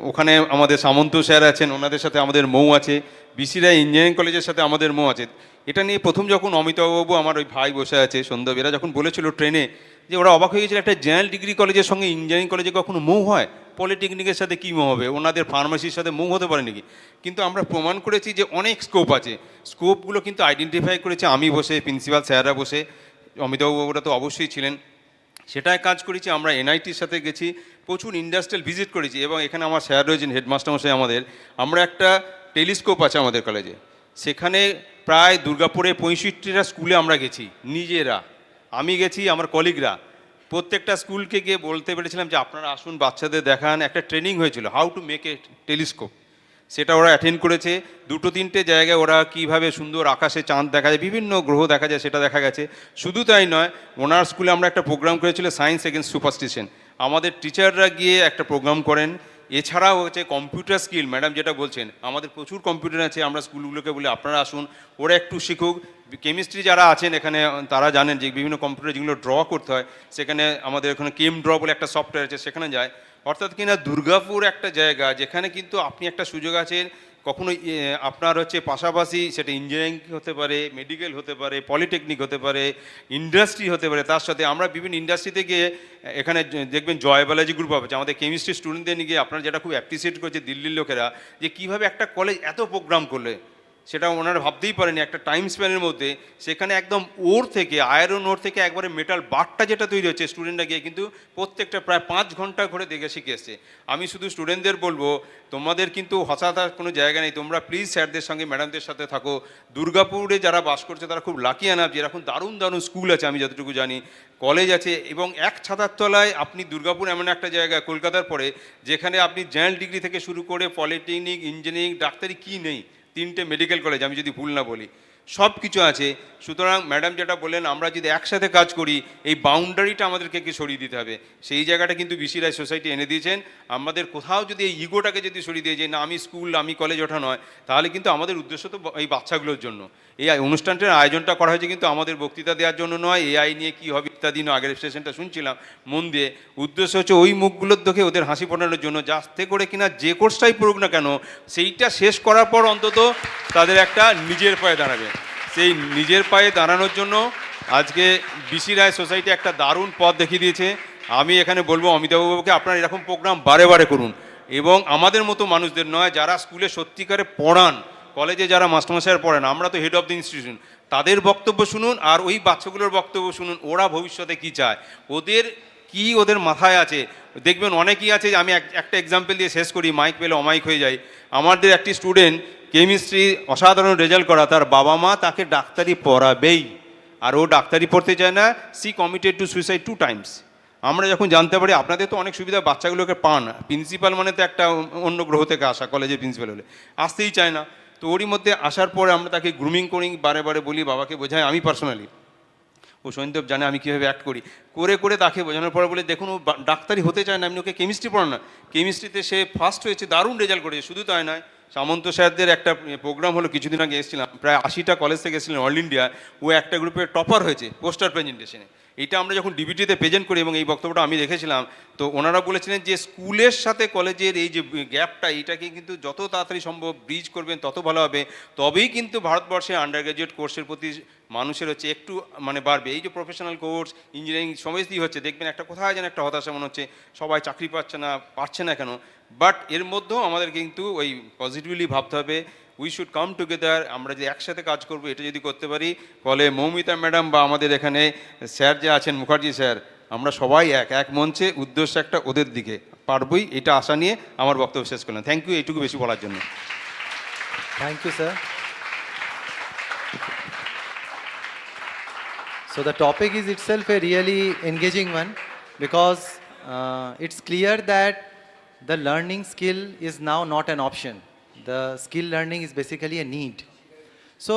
ওখানে আমাদের সামন্ত স্যার আছেন, ওনাদের সাথে আমাদের মৌ আছে, বিসি রায় ইঞ্জিনিয়ারিং কলেজের সাথে আমাদের মৌ আছে। এটা নিয়ে প্রথম যখন অমিতাভবাবু, আমার ওই ভাই বসে আছে সন্দীপ, এরা যখন বলেছিল ট্রেনে, যে ওরা অবাক হয়ে গেছিল, একটা জেনারেল ডিগ্রি কলেজের সঙ্গে ইঞ্জিনিয়ারিং কলেজে কখনো মৌ হয়, পলিটেকনিকের সাথে কী মৌ হবে, ওনাদের ফার্মাসির সাথে মৌ হতে পারে নাকি? কিন্তু আমরা প্রমাণ করেছি যে অনেক স্কোপ আছে। স্কোপগুলো কিন্তু আইডেন্টিফাই করেছে আমি বসে, প্রিন্সিপাল স্যাররা বসে, অমিতাভবাবুরা তো অবশ্যই ছিলেন, সেটাই কাজ করেছি। আমরা এনআইটির সাথে গেছি, প্রচুর ইন্ডাস্ট্রিয়াল ভিজিট করেছি, এবং এখানে আমার স্যার রয়েছেন, হেডমাস্টার মশাই আমাদের। আমরা একটা টেলিস্কোপ আছে আমাদের কলেজে, সেখানে প্রায় দুর্গাপুরে 65টা স্কুলে আমরা গেছি নিজেরা, আমি গেছি, আমার কলিগরা, প্রত্যেকটা স্কুলকে গিয়ে বলতে পেরেছিলাম যে আপনারা আসুন, বাচ্চাদের দেখান। একটা ট্রেনিং হয়েছিল how to make a telescope, সেটা ওরা অ্যাটেন্ড করেছে। 2-3টে জায়গায় ওরা কীভাবে সুন্দর আকাশে চাঁদ দেখা যায়, বিভিন্ন গ্রহ দেখা যায়, সেটা দেখা গেছে। শুধু তাই নয়, ওনার স্কুলে আমরা একটা প্রোগ্রাম করেছিল সায়েন্স এগেন্স্ট সুপারস্টিশন, আমাদের টিচাররা গিয়ে একটা প্রোগ্রাম করেন। এছাড়াও হচ্ছে কম্পিউটার স্কিল, ম্যাডাম যেটা বলছেন, আমাদের প্রচুর কম্পিউটার আছে, আমরা স্কুলগুলোকে বলি আপনারা আসুন, ওরা একটু শিখুক। কেমিস্ট্রি যারা আছেন এখানে তারা জানেন যে বিভিন্ন কম্পিউটার যেগুলো ড্র করতে হয়, সেখানে আমাদের এখানে কেম ড্র বলে একটা সফটওয়্যার আছে, সেখানে যায়। অর্থাৎ কিনা দুর্গাপুর একটা জায়গা যেখানে কিন্তু আপনি একটা সুযোগ আছেন, কখনো আপনার হচ্ছে পাশাপাশি সেটা ইঞ্জিনিয়ারিং হতে পারে, মেডিকেল হতে পারে, পলিটেকনিক হতে পারে, ইন্ডাস্ট্রি হতে পারে। তার সাথে আমরা বিভিন্ন ইন্ডাস্ট্রিতে গিয়ে, এখানে দেখবেন জয় বালাজি গ্রুপ আছে, আমাদের কেমিস্ট্রি স্টুডেন্টদের নিয়ে গিয়ে আপনারা যেটা খুব অ্যাপ্রিসিয়েট করছে দিল্লির লোকেরা, যে কীভাবে একটা কলেজ এত প্রোগ্রাম করলে, সেটা ওনারা ভাবতেই পারেনি একটা টাইম স্প্যানের মধ্যে। সেখানে একদম ওর থেকে, আয়রন ওর থেকে একবারে মেটাল বারটা যেটা তৈরি হচ্ছে, স্টুডেন্টরা গিয়ে কিন্তু প্রত্যেকটা প্রায় 5 ঘন্টা করে দেখে শিখে এসছে। আমি শুধু স্টুডেন্টদের বলবো, তোমাদের কিন্তু হতাশার কোনো জায়গা নেই, তোমরা প্লিজ স্যারদের সঙ্গে ম্যাডামদের সাথে থাকো। দুর্গাপুরে যারা বাস করছে তারা খুব লাকি আনাপ, যেরকম দারুণ দারুণ স্কুল আছে, আমি যতটুকু জানি কলেজ আছে, এবং এক ছাতার তলায় আপনি দুর্গাপুর এমন একটা জায়গা কলকাতার পরে, যেখানে আপনি জেনারেল ডিগ্রি থেকে শুরু করে পলিটেকনিক, ইঞ্জিনিয়ারিং, ডাক্তারি কি নেই, 3টে মেডিকেল কলেজ আমি যদি ভুল না বলি, সব কিছু আছে। সুতরাং ম্যাডাম যেটা বললেন, আমরা যদি একসাথে কাজ করি, এই বাউন্ডারিটা আমাদেরকে সরিয়ে দিতে হবে। সেই জায়গাটা কিন্তু বিসি রায় সোসাইটি এনে দিয়েছেন। আমাদের কোথাও যদি এই ইগোটাকে যদি সরিয়ে দিয়ে যে না আমি স্কুল, আমি কলেজ, ওঠা নয়, তাহলে কিন্তু আমাদের উদ্দেশ্য তো এই বাচ্চাগুলোর জন্য। এই অনুষ্ঠানটার আয়োজনটা করা হয়েছে কিন্তু আমাদের বক্তৃতা দেওয়ার জন্য নয়, এআই নিয়ে কী হবে ইত্যাদি নয়। আগের স্টেশনটা শুনছিলাম মন দিয়ে, উদ্দেশ্য হচ্ছে ওই মুখগুলোর দেখে ওদের হাসি ফোটানোর জন্য, যাতে করে কিনা যে কোর্সটাই পড়ুক না কেন, সেইটা শেষ করার পর অন্তত তাদের একটা নিজের পায়ে দাঁড়াবে। সেই নিজের পায়ে দাঁড়ানোর জন্য আজকে বিসি রায় সোসাইটি একটা দারুণ পথ দেখিয়ে দিয়েছে। আমি এখানে বলবো অমিতাভবাবুকে, আপনারা এরকম প্রোগ্রাম বারে বারে করুন, এবং আমাদের মতো মানুষদের নয়, যারা স্কুলে সত্যিকারে পড়ান, কলেজে যারা মাস্টারমশাইরা পড়েন, আমরা তো হেড অফ দ্য ইনস্টিটিউশন, তাদের বক্তব্য শুনুন, আর ওই বাচ্চাগুলোর বক্তব্য শুনুন, ওরা ভবিষ্যতে কী চায়, ওদের কি ওদের মাথায় আছে। দেখবেন অনেকেই আছে, আমি একটা এক্সাম্পল দিয়ে শেষ করি, মাইক পেলে অমাইক হয়ে যায়। আমাদের একটি স্টুডেন্ট কেমিস্ট্রি অসাধারণ রেজাল্ট করা, তার বাবা মা তাকে ডাক্তারি পড়াবেই, আর ও ডাক্তারি পড়তে চায় না, she committed to suicide 2 times। আমরা যখন জানতে পারি, আপনাদের তো অনেক সুবিধা বাচ্চাগুলোকে পান, প্রিন্সিপাল মানে তো একটা অন্য গ্রহ থেকে আসা, কলেজের প্রিন্সিপাল হলে আসতেই চায় না। তো ওরই মধ্যে আসার পরে আমরা তাকে গ্রুমিং করি, বারে বারে বলি, বাবাকে বোঝাই, আমি পার্সোনালি, ও সৈন্দব জানে আমি কীভাবে অ্যাক্ট করি, করে তাকে বোঝানোর পরে বলে দেখুন ও ডাক্তারি হতে চায় না, আপনি ওকে কেমিস্ট্রি পড়ান না। কেমিস্ট্রিতে সে ফার্স্ট হয়েছে, দারুণ রেজাল্ট করেছে। শুধু তাই নয়, সামন্ত স্যারদের একটা প্রোগ্রাম হলো, কিছুদিন আগে এসেছিলাম, প্রায় 80টা কলেজ থেকে এসেছিলেন অল ইন্ডিয়া, ও একটা গ্রুপে টপার হয়েছে পোস্টার প্রেজেন্টেশনে। এটা আমরা যখন ডিবিটিতে প্রেজেন্ট করি, এবং এই বক্তব্যটা আমি রেখেছিলাম, তো ওনারা বলেছিলেন যে স্কুলের সাথে কলেজের এই যে গ্যাপটা, এইটাকে কিন্তু যত তাড়াতাড়ি সম্ভব ব্রিজ করবেন তত ভালো হবে, তবেই কিন্তু ভারতবর্ষে আন্ডার গ্র্যাজুয়েট কোর্সের প্রতি মানুষের হচ্ছে একটু মানে বাড়বে। এই যে প্রফেশনাল কোর্স, ইঞ্জিনিয়ারিং সময়ই হচ্ছে, দেখবেন একটা কোথায় যেন একটা হতাশা মনে হচ্ছে, সবাই চাকরি পাচ্ছে না কেন। বাট এর মধ্যেও আমাদের কিন্তু ওই পজিটিভলি ভাবতে হবে, উই শুড কাম টুগেদার। আমরা যে একসাথে কাজ করবো, এটা যদি করতে পারি, ফলে মৌমিতা ম্যাডাম বা আমাদের এখানে স্যার যে আছেন, মুখার্জি স্যার, আমরা সবাই এক মঞ্চে, উদ্দেশ্য একটা ওদের দিকে পারবই, এটা আশা নিয়ে আমার বক্তব্য শেষ করলাম। থ্যাংক ইউ এইটুকু বেশি বলার জন্য। Thank you, sir. So the topic is itself a really engaging one, because it's clear that the learning skill is now not an option. The skill learning is basically a need. So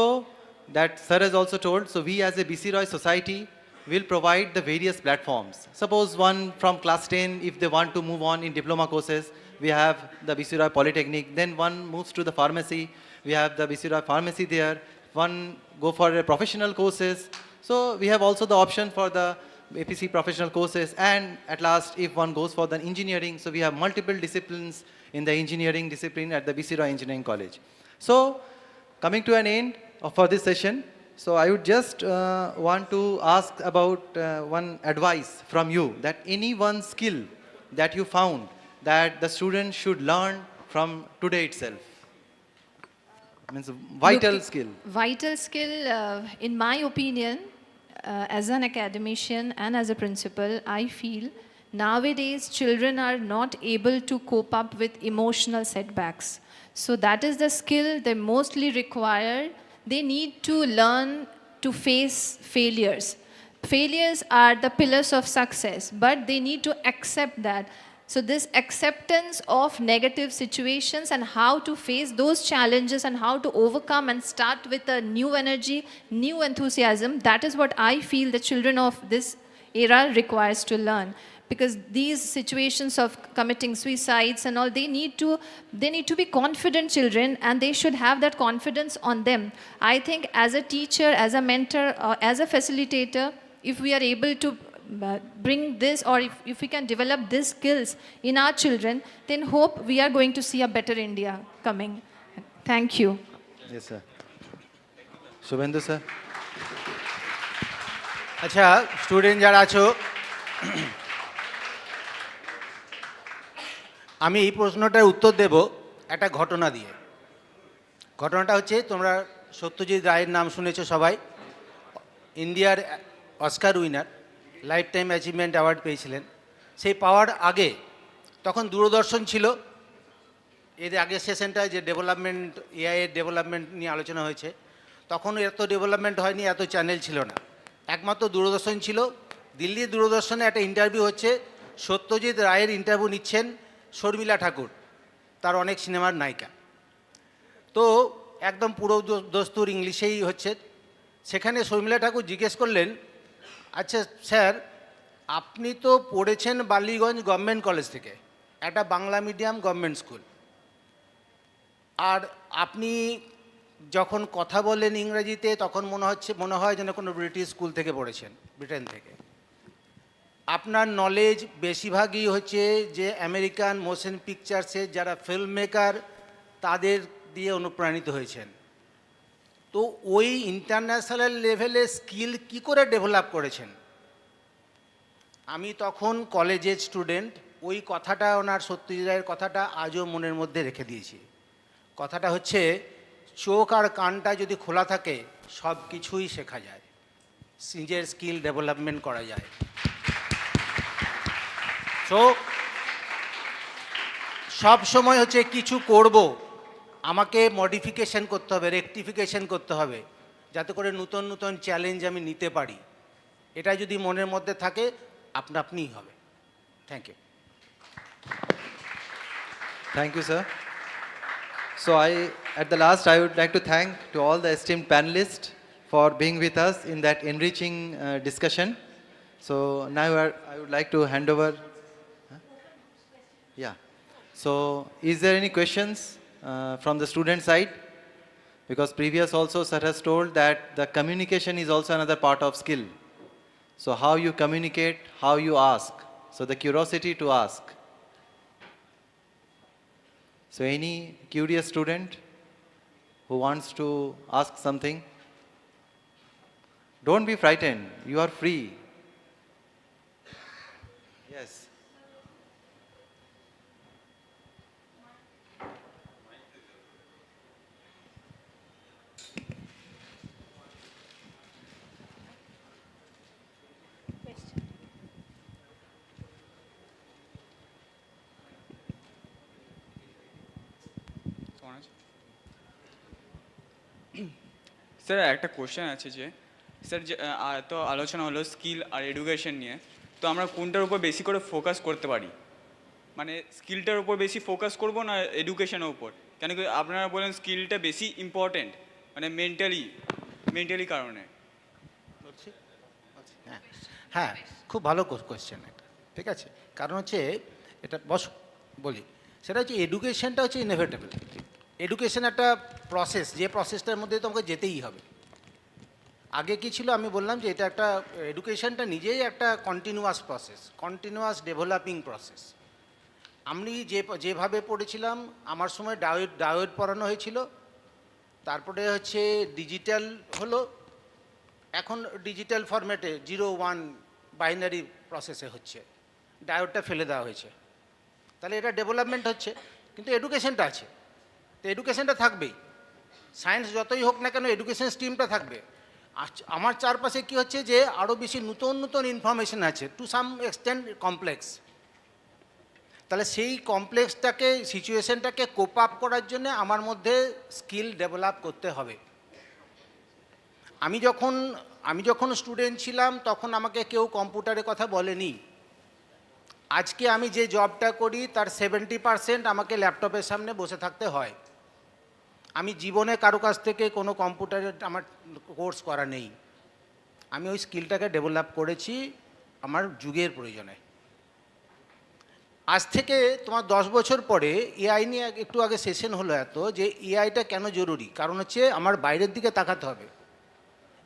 that sir has also told, so we as a BC Roy society, will provide the various platforms. Suppose one from class 10, if they want to move on in diploma courses, we have the B.C. Roy Polytechnic. Then one moves to the pharmacy, we have the B.C. Roy Pharmacy there. One go for professional courses. So we have also the option for the APC professional courses. And at last, if one goes for the engineering, so we have multiple disciplines in the engineering discipline at the B.C. Roy Engineering College. So coming to an end for this session, so I would just want to ask about one advice from you, that any one skill that you found that the student should learn from today itself. Means vital skill. Vital skill, in my opinion, as an academician and as a principal, I feel nowadays children are not able to cope up with emotional setbacks. So that is the skill they mostly require. They need to learn to face failures. Failures are the pillars of success, but they need to accept that. So this acceptance of negative situations and how to face those challenges and how to overcome and start with a new energy, new enthusiasm, that is what I feel the children of this era requires to learn. Because these situations of committing suicides and all, they need to be confident children, and they should have that confidence on them. I think as a teacher, as a mentor, or as a facilitator, if we are able to bring this, or if we can develop these skills in our children, then hope we are going to see a better India coming. Thank you. Yes, sir. Shubhendu, sir. আচ্ছা student যারা আছো, আমি এই প্রশ্নটার উত্তর দেব একটা ঘটনা দিয়ে। ঘটনাটা হচ্ছে, তোমরা সত্যজিৎ রায়ের নাম শুনেছো সবাই, ইন্ডিয়ার Oscar winner, life time achievement award পেয়েছিলেন। সেই পাওয়ার আগে তখন দূরদর্শন ছিল। এর আগের সেশনটায় যে ডেভেলপমেন্ট, এআই এর ডেভেলপমেন্ট নিয়ে আলোচনা হয়েছে, তখন এত ডেভেলপমেন্ট হয়নি, এত চ্যানেল ছিল না, একমাত্র দূরদর্শন ছিল। দিল্লির দূরদর্শনে একটা ইন্টারভিউ হচ্ছে, সত্যজিৎ রায়ের ইন্টারভিউ নিচ্ছেন শর্মিলা ঠাকুর, তার অনেক সিনেমার নায়িকা। তো একদম পুরো দস্তুর ইংলিশেই হচ্ছে। সেখানে শর্মিলা ঠাকুর জিজ্ঞেস করলেন, আচ্ছা স্যার, আপনি তো পড়েছেন বালিগঞ্জ গভর্নমেন্ট কলেজ থেকে, একটা বাংলা মিডিয়াম গভর্নমেন্ট স্কুল, আর আপনি যখন কথা বলেন ইংরেজিতে তখন মনে হয় যেন কোনো ব্রিটিশ স্কুল থেকে পড়েছেন, ব্রিটেন থেকে। আপনার নলেজ বেশিরভাগই হচ্ছে যে আমেরিকান মোশন পিকচার্সের যারা ফিল্ম মেকার তাদের দিয়ে অনুপ্রাণিত হয়েছেন। তো ওই ইন্টারন্যাশনাল লেভেলে স্কিল কি করে ডেভেলপ করেছেন? আমি তখন কলেজের স্টুডেন্ট, ওই কথাটা, ওনার সত্যজিৎ রায়ের কথাটা আজও মনের মধ্যে রেখে দিয়েছি। কথাটা হচ্ছে, চোখ আর কানটা যদি খোলা থাকে সব কিছুই শেখা যায়, নিজের স্কিল ডেভেলপমেন্ট করা যায়। সো সব সময় হচ্ছে কিছু করব, আমাকে মডিফিকেশন করতে হবে, রেকটিফিকেশন করতে হবে, যাতে করে নতুন নতুন চ্যালেঞ্জ আমি নিতে পারি। এটা যদি মনের মধ্যে থাকে, আপনা আপনিই হবে। Thank you. Thank you, sir. So at the last, I would like to thank to all the esteemed panelists for being with us in that enriching discussion. So now I would like to hand over. Yeah. So is there any questions from the student side? Because previous also sir has told that the communication is also another part of skill. So how you communicate, how you ask. So the curiosity to ask. So any curious student who wants to ask something, don't be frightened, you are free. Yes. Sir একটা question আছে যে sir, যে তো আলোচনা হলো skill আর education নিয়ে, তো আমরা কোনটার উপর বেশি করে ফোকাস করতে পারি? মানে স্কিলটার উপর বেশি ফোকাস করব না এডুকেশনের উপর? কেন কি আপনারা বলেন স্কিলটা বেশি ইম্পর্টেন্ট, মানে মেন্টালি কারণে। হ্যাঁ, খুব ভালো কোয়েশ্চেন এটা, ঠিক আছে। কারণ হচ্ছে এটা বলি, সেটা হচ্ছে এডুকেশনটা হচ্ছে ইনএভিটেবল। এডুকেশন একটা প্রসেস, যে প্রসেসটার মধ্যে তোমাকে যেতেই হবে। আগে কি ছিল আমি বললাম যে এটা একটা এডুকেশনটা নিজেই একটা continuous process, continuous developing process. আমি যেভাবে পড়েছিলাম, আমার সময় ডায়োড পড়ানো হয়েছিল, তারপরে হচ্ছে ডিজিটাল হলো, এখন ডিজিটাল ফরম্যাটে 0-1 বাইনারি প্রসেসে হচ্ছে, ডায়োডটা ফেলে দেওয়া হয়েছে। তাহলে এটা ডেভেলপমেন্ট হচ্ছে, কিন্তু এডুকেশনটা আছে, তো এডুকেশনটা থাকবেই। সায়েন্স যতই হোক না কেন, এডুকেশন স্ট্রিমটা থাকবে। আমার চারপাশে কি হচ্ছে যে আরও বেশি নতুন নতুন ইনফরমেশন আছে, টু সাম এক্সটেন্ট কমপ্লেক্স। তাহলে সেই কমপ্লেক্সটাকে, সিচুয়েশনটাকে কোপ আপ করার জন্য আমার মধ্যে স্কিল ডেভেলপ করতে হবে। আমি যখন স্টুডেন্ট ছিলাম তখন আমাকে কেউ কম্পিউটারের কথা বলেনি। আজকে আমি যে জবটা করি তার 70% আমাকে ল্যাপটপের সামনে বসে থাকতে হয়। আমি জীবনে কারো কাছ থেকে কোনো কম্পিউটারের আমার কোর্স করা নেই, আমি ওই স্কিলটাকে ডেভেলপ করেছি আমার যুগের প্রয়োজনে। আজ থেকে তোমার 10 বছর পরে এআই নিয়ে একটু আগে সেশন হলো এত, যে এআইটা কেন জরুরি। কারণ হচ্ছে আমার বাইরের দিকে তাকাতে হবে,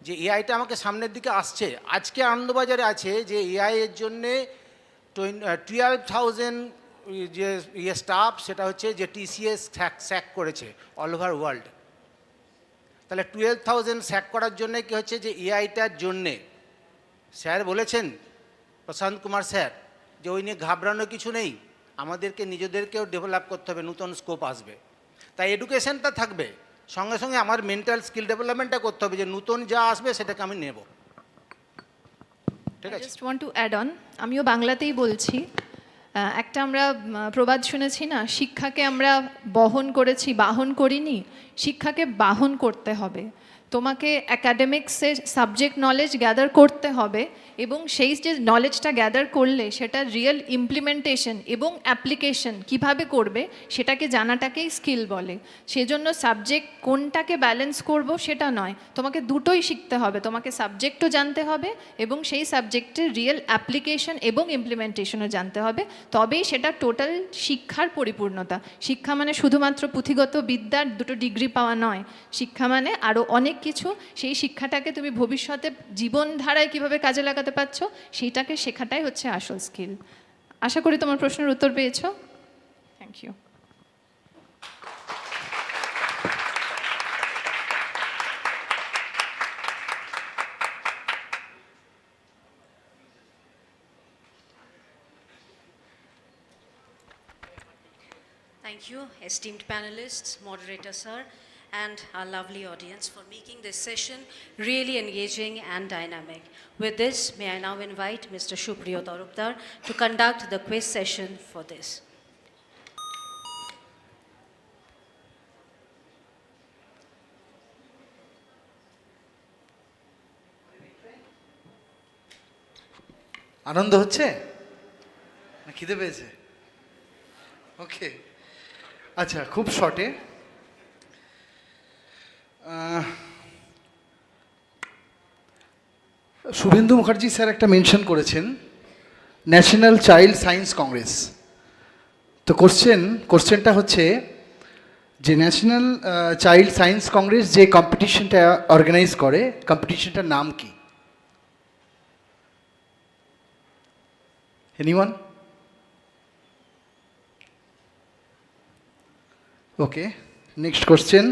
যে এআইটা আমাকে সামনের দিকে আসছে। আজকে আনন্দবাজারে আছে যে এআই এর জন্যে 12,000 যে স্টাফ, সেটা হচ্ছে যে টিসিএস স্যাক করেছে অল ওভার ওয়ার্ল্ড। তাহলে 12,000 স্যাক করার জন্যে কি হচ্ছে, যে এআইটার জন্যে স্যার বলেছেন, প্রশান্ত কুমার স্যার, যে ওই নিয়ে ঘাবড়ানোর কিছু নেই, আমাদেরকে নিজেদেরকেও ডেভেলপ করতে হবে, নতুন স্কোপ আসবে। তাই এডুকেশনটা থাকবে, সঙ্গে সঙ্গে আমার মেন্টাল স্কিল ডেভেলপমেন্টটা করতে হবে, যে নতুন যা আসবে সেটাকে আমি নেব। ঠিক আছে, just want to add on, আমিও বাংলাতেই বলছি। একটা আমরা প্রবাদ শুনেছি না, শিক্ষাকে আমরা বহন করেছি, বাহন করিনি। শিক্ষাকে বাহন করতে হবে। তোমাকে অ্যাকাডেমিক্সে সাবজেক্ট নলেজ গ্যাদার করতে হবে, এবং সেই যে নলেজটা গ্যাদার করলে সেটা রিয়েল ইমপ্লিমেন্টেশন এবং অ্যাপ্লিকেশন কিভাবে করবে সেটাকে জানাটাকেই স্কিল বলে। সেজন্য সাবজেক্ট কোনটাকে ব্যালেন্স করব সেটা নয়, তোমাকে দুটোই শিখতে হবে। তোমাকে সাবজেক্টও জানতে হবে এবং সেই সাবজেক্টের রিয়েল অ্যাপ্লিকেশন এবং ইমপ্লিমেন্টেশনও জানতে হবে, তবেই সেটা টোটাল শিক্ষার পরিপূর্ণতা। শিক্ষা মানে শুধুমাত্র পুঁথিগত বিদ্যার দুটো ডিগ্রি পাওয়া নয়, শিক্ষা মানে আরও অনেক কিছু। সেই শিক্ষাটাকে তুমি ভবিষ্যতে জীবনধারায় কিভাবে কাজে লাগাতে পারছো সেইটাকে শেখাটাই হচ্ছে আসল স্কিল। আশা করি তোমার প্রশ্নের উত্তর পেয়েছো। Thank you. Thank you, esteemed panelists, moderator sir, and our lovely audience for making this session really engaging and dynamic. With this, may I now invite Mr. Shubhriyo Durgapur to conduct the quiz session for this. আনন্দ হচ্ছে না খিদে পেয়েছে? ওকে, আচ্ছা, খুব শর্টে। Suvendu Mukherjee sir একটা mention করেছেন national child science Congress. তো কোশ্চেনটা হচ্ছে যে ন্যাশনাল চাইল্ড সায়েন্স কংগ্রেস যে কম্পিটিশনটা অর্গানাইজ করে, কম্পিটিশনটার নাম কি? Anyone? Okay, next question.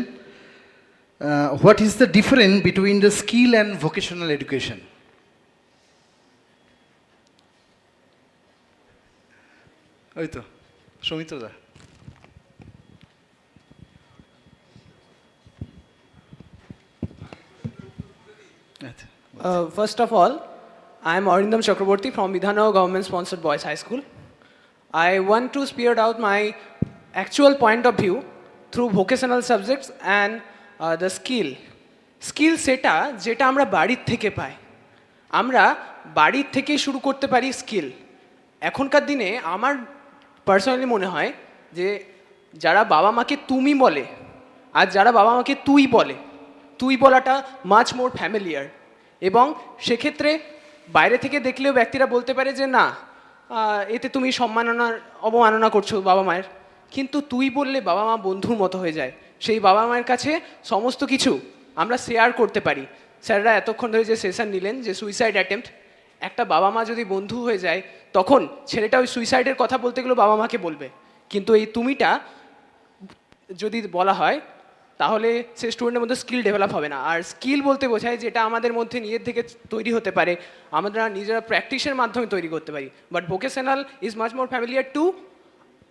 What is the difference between the skill and vocational education? ওই তো সৌমিত্রদা। First of all, I am Arindam Chakraborty from Vidhanagar Government Sponsored Boys High School. I want to spear out my actual point of view through vocational subjects and the skill. Skill সেটা যেটা আমরা বাড়ির থেকে পাই, আমরা বাড়ির থেকেই শুরু করতে পারি স্কিল। এখনকার দিনে আমার পার্সোনালি মনে হয় যে যারা বাবা মাকে তুমি বলে আর যারা বাবা মাকে তুই বলে, তুই বলাটা মাচ মোর ফ্যামিলিয়ার, এবং সেক্ষেত্রে বাইরে থেকে দেখলেও ব্যক্তিরা বলতে পারে যে না এতে তুমি অবমাননা করছো বাবা মায়ের, কিন্তু তুই বললে বাবা মা বন্ধুর মতো হয়ে যায়। সেই বাবা মায়ের কাছে সমস্ত কিছু আমরা শেয়ার করতে পারি। স্যাররা এতক্ষণ ধরে যে সেশন নিলেন যে সুইসাইড অ্যাটেম্প্ট, একটা বাবা মা যদি বন্ধু হয়ে যায় তখন ছেলেটা ওই সুইসাইডের কথা বলতে গেলেও বাবা মাকে বলবে, কিন্তু এই তুমিটা যদি বলা হয় তাহলে সে স্টুডেন্টের মধ্যে স্কিল ডেভেলপ হবে না। আর স্কিল বলতে বোঝায় যেটা আমাদের মধ্যে নিজের থেকে তৈরি হতে পারে, আমরা নিজেরা প্র্যাকটিসের মাধ্যমে তৈরি করতে পারি। But vocational is much more familiar to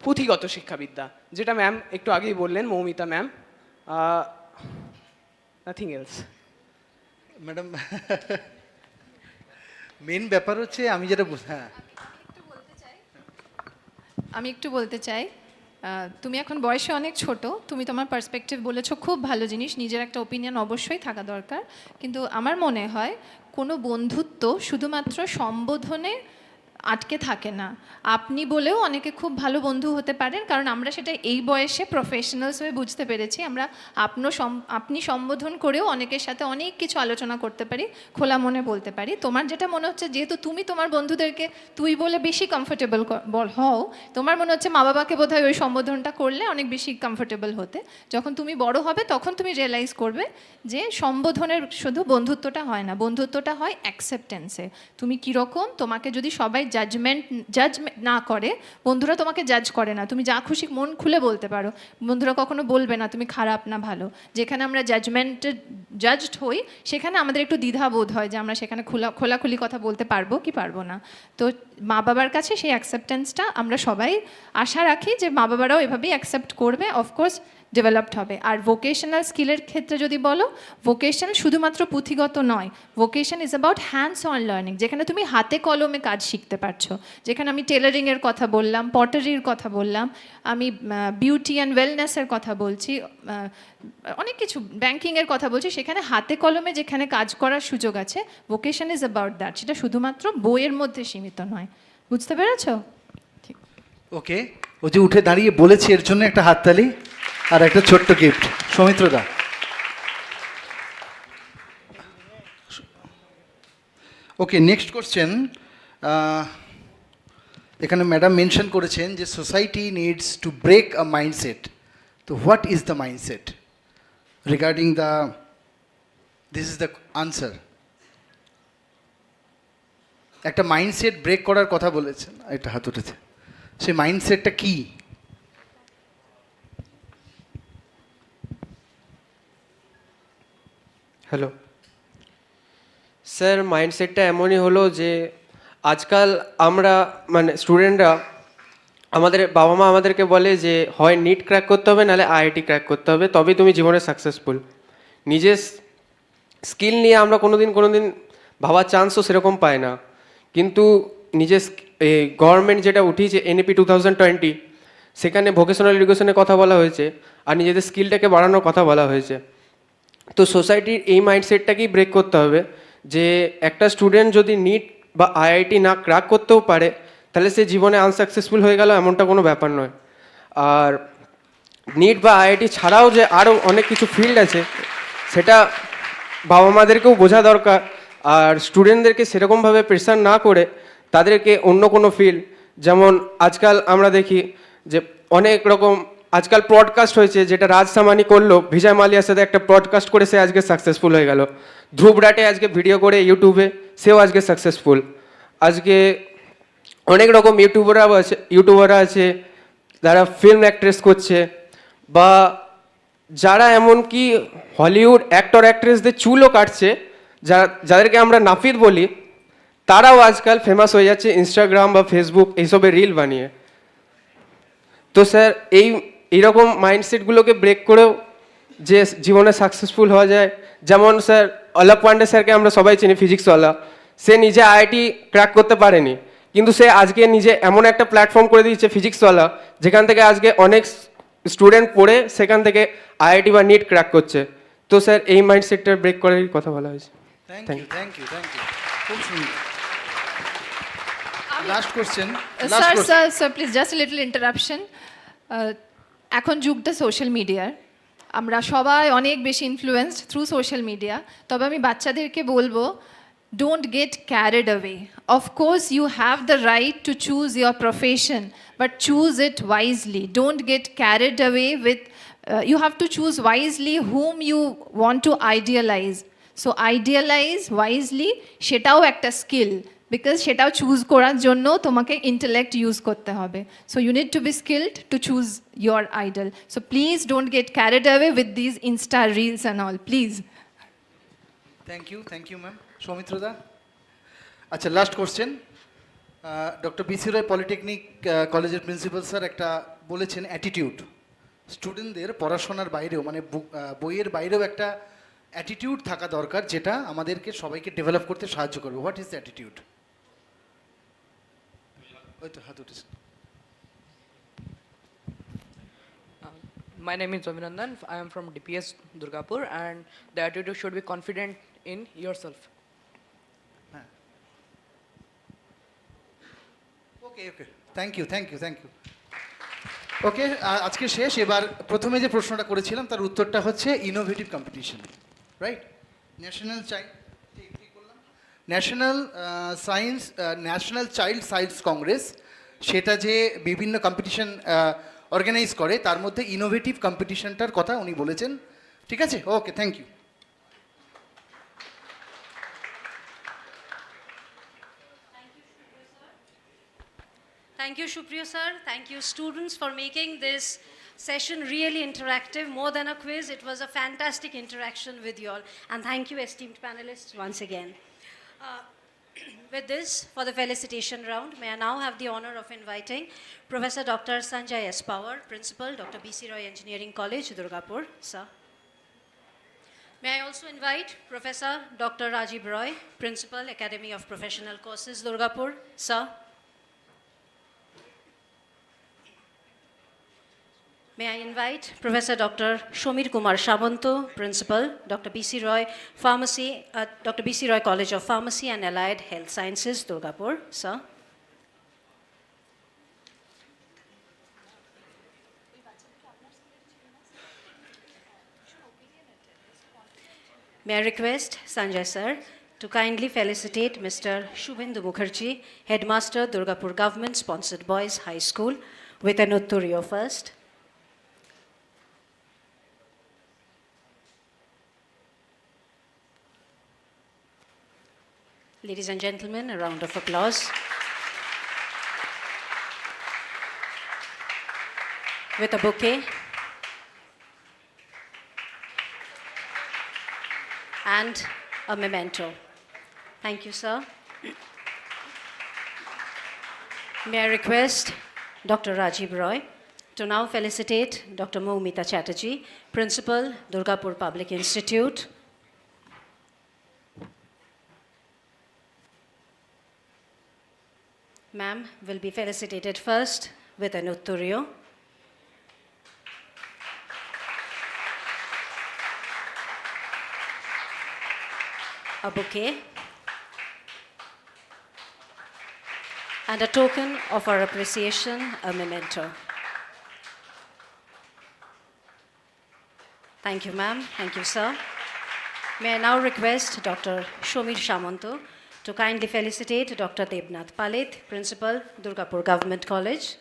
পুঁথিগত শিক্ষাবিদ্যা, যেটা ম্যাম একটু আগেই বললেন, Moumita ma'am. Nothing else. Madam main ব্যাপার হচ্ছে আমি যেটা আমি একটু বলতে চাই, তুমি এখন বয়সে অনেক ছোট, তুমি তোমার পার্সপেক্টিভ বলেছো, খুব ভালো জিনিস, নিজের একটা ওপিনিয়ন অবশ্যই থাকা দরকার। কিন্তু আমার মনে হয় কোনো বন্ধুত্ব শুধুমাত্র সম্বোধনে আটকে থাকে না। আপনি বলেও অনেকে খুব ভালো বন্ধু হতে পারেন, কারণ আমরা সেটা এই বয়সে প্রফেশনালস হয়ে বুঝতে পেরেছি। আমরা আপনি সম্বোধন করেও অনেকের সাথে অনেক কিছু আলোচনা করতে পারি, খোলা মনে বলতে পারি। তোমার যেটা মনে হচ্ছে, যেহেতু তুমি তোমার বন্ধুদেরকে তুই বলে বেশি কমফোর্টেবল হও, তোমার মনে হচ্ছে মা বাবাকে বোধহয় ওই সম্বোধনটা করলে অনেক বেশি কমফোর্টেবল হতে। যখন তুমি বড় হবে তখন তুমি রিয়েলাইজ করবে যে সম্বোধনের শুধু বন্ধুত্বটা হয় না, বন্ধুত্বটা হয় অ্যাকসেপ্টেন্সে। তুমি কীরকম, তোমাকে যদি সবাই জাজ না করে, বন্ধুরা তোমাকে জাজ করে না, তুমি যা খুশি মন খুলে বলতে পারো, বন্ধুরা কখনো বলবে না তুমি খারাপ না ভালো। যেখানে আমরা জাজড হই সেখানে আমাদের একটু দ্বিধাবোধ হয় যে আমরা সেখানে খোলাখুলি কথা বলতে পারবো কি পারবো না। তো মা বাবার কাছে সেই অ্যাকসেপ্টেন্সটা আমরা সবাই আশা রাখি যে মা বাবারাও এভাবেই অ্যাকসেপ্ট করবে, অফকোর্স ডেভেলপড হবে। আর ভোকেশনাল স্কিলের ক্ষেত্রে যদি বলো, ভোকেশন শুধুমাত্র পুঁথিগত নয়, vocation is about hands on learning, যেখানে তুমি হাতে কলমে কাজ শিখতে পারছো। যেখানে আমি টেলারিংয়ের কথা বললাম, পটারির কথা বললাম, আমি বিউটি অ্যান্ড ওয়েলনেসের কথা বলছি, অনেক কিছু ব্যাংকিংয়ের কথা বলছি, সেখানে হাতে কলমে যেখানে কাজ করার সুযোগ আছে, ভোকেশন ইজ অ্যাবাউট দ্যাট। সেটা শুধুমাত্র বইয়ের মধ্যে সীমিত নয়। বুঝতে পেরেছ? ওকে, ও যে উঠে দাঁড়িয়ে বলেছে এর জন্য একটা হাততালি আর একটা ছোট্ট গিফট সৌমিত্রদা। Okay, next question. এখানে ম্যাডাম মেনশন করেছেন যে society needs to break a mindset. তো what is the mindset regarding the, this is the answer. একটা মাইন্ডসেট ব্রেক করার কথা বলেছেন, একটা হাত উঠেছে, সেই মাইন্ডসেটটা কী? হ্যালো স্যার, মাইন্ডসেটটা এমনই হলো যে আজকাল আমরা মানে স্টুডেন্টরা, আমাদের বাবা মা আমাদেরকে বলে যে হয় নিট ক্র্যাক করতে হবে নাহলে আইআইটি ক্র্যাক করতে হবে, তবেই তুমি জীবনে সাকসেসফুল। নিজের স্কিল নিয়ে আমরা কোনোদিন ভাবার চান্সও সেরকম পাই না। কিন্তু নিজের গভর্নমেন্ট যেটা উঠিয়েছে এনইপি 2020, সেখানে ভোকেশনাল এডুকেশনের কথা বলা হয়েছে আর নিজেদের স্কিলটাকে বাড়ানোর কথা বলা হয়েছে। তো সোসাইটির এই মাইন্ডসেটটাকেই ব্রেক করতে হবে যে একটা স্টুডেন্ট যদি নিট বা আইআইটি না ক্র্যাক করতেও পারে তাহলে সে জীবনে আনসাকসেসফুল হয়ে গেল, এমনটা কোনো ব্যাপার নয়। আর নিট বা আইআইটি ছাড়াও যে আরও অনেক কিছু ফিল্ড আছে সেটা বাবা মাদেরকেও বোঝা দরকার। আর স্টুডেন্টদেরকে সেরকমভাবে প্রেশার না করে তাদেরকে অন্য কোনো ফিল্ড, যেমন আজকাল আমরা দেখি যে অনেক রকম আজকাল পডকাস্ট হয়েছে, যেটা রাজ সামানি করলো, বিজয় মালিয়ার সাথে একটা পডকাস্ট করে সে আজকে সাকসেসফুল হয়ে গেল। ধ্রুব রাটে আজকে ভিডিও করে ইউটিউবে, সেও আজকে সাকসেসফুল। আজকে অনেক রকম ইউটিউবাররা আছে যারা ফিল্ম অ্যাক্ট্রেস করছে, বা যারা এমনকি হলিউড অ্যাক্টর অ্যাক্ট্রেসদের চুলও কাটছে, যাদেরকে আমরা নাপিত বলি, তারাও আজকাল ফেমাস হয়ে যাচ্ছে ইনস্টাগ্রাম বা ফেসবুক এইসবে রিল বানিয়ে। তো স্যার এইরকম মাইন্ডসেটগুলোকে ব্রেক করেও যে জীবনে সাকসেসফুল হওয়া যায়, যেমন স্যার অলক পান্ডে স্যারকে আমরা সবাই চিনি, ফিজিক্সওয়ালা। সে নিজে আইআইটি ক্র্যাক করতে পারেনি, কিন্তু সে আজকে নিজে এমন একটা প্ল্যাটফর্ম করে দিয়েছে ফিজিক্সওয়ালা, যেখান থেকে আজকে অনেক স্টুডেন্ট পড়ে সেখান থেকে আইআইটি বা নিট ক্র্যাক করছে। তো স্যার এই মাইন্ডসেটটা ব্রেক করার কথা বলা হয়েছে। Thank you. খুব সুন্দর। Last question. Sir please just little interruption. এখন যুগটা সোশ্যাল মিডিয়ার, আমরা সবাই অনেক বেশি ইনফ্লুয়েন্সড থ্রু সোশ্যাল মিডিয়া। তবে আমি বাচ্চাদেরকে বলবো don't get carried away. Of course, you have the right to choose your profession, but choose it wisely. Don't get carried away with, you have to choose wisely whom you want to idealize. So idealize wisely, সেটাও একটা skill, because সেটাও choose করার জন্য তোমাকে intellect use করতে হবে. So you need to be skilled to choose your idol. So please don't get carried away with these Insta reels and all, please. Thank you ma'am. সৌমিত্রদা, আচ্ছা last question. Doctor BC Roy polytechnic কলেজের principal sir একটা বলেছেন attitude, স্টুডেন্টদের পড়াশোনার বাইরেও মানে বইয়ের বাইরেও একটা অ্যাটিটিউড থাকা দরকার যেটা আমাদেরকে সবাইকে ডেভেলপ করতে সাহায্য করবে। What is the attitude? ওই তো হাত উঠেছে। My name is Abhinandan. I am from DPS Durgapur, and the attitude should be confident in yourself. Okay thank you. Okay, আজকে শেষ। এবার প্রথমে যে প্রশ্নটা করেছিলাম তার উত্তরটা হচ্ছে innovative competition, right? National child science Congress, সেটা যে বিভিন্ন কম্পিটিশন অর্গানাইজ করে তার মধ্যে ইনোভেটিভ কম্পিটিশনটার কথা উনি বলেছেন। ঠিক আছে, okay, thank you. Thank you, Shupriya sir. Thank you, students, for making this session really interactive. More than a quiz, it was a fantastic interaction with you all. And thank you, esteemed panelists, once again. With this, for the felicitation round, may I now have the honor of inviting Professor Dr. Sanjay S. Power, Principal, Dr. B.C. Roy Engineering College, Durgapur, sir. May I also invite Professor Dr. Rajiv Roy, Principal, Academy of Professional Courses, Durgapur, sir. May I invite Professor Dr. Shomir Kumar Shabanto, Principal, Dr. B.C. Roy Pharmacy, Dr. B.C. Roy College of Pharmacy and Allied Health Sciences, Durgapur, sir. May I request Sanjay sir to kindly felicitate Mr. Shubhendu Mukherjee, Headmaster, Durgapur Government Sponsored Boys High School, with an Utturyo first. Ladies and gentlemen, a round of applause. With a bouquet and a memento. Thank you, sir. May I request Dr. Rajiv Roy to now felicitate Dr. Moumita Chatterjee, Principal, Durgapur Public Institute. Ma'am will be felicitated first with an Utturyo. A bouquet. And a token of our appreciation, a memento. Thank you, ma'am. Thank you, sir. May I now request Dr. Shomir Shamanto to kindly felicitate Dr. Debnath Palit, Principal, Durgapur Government College.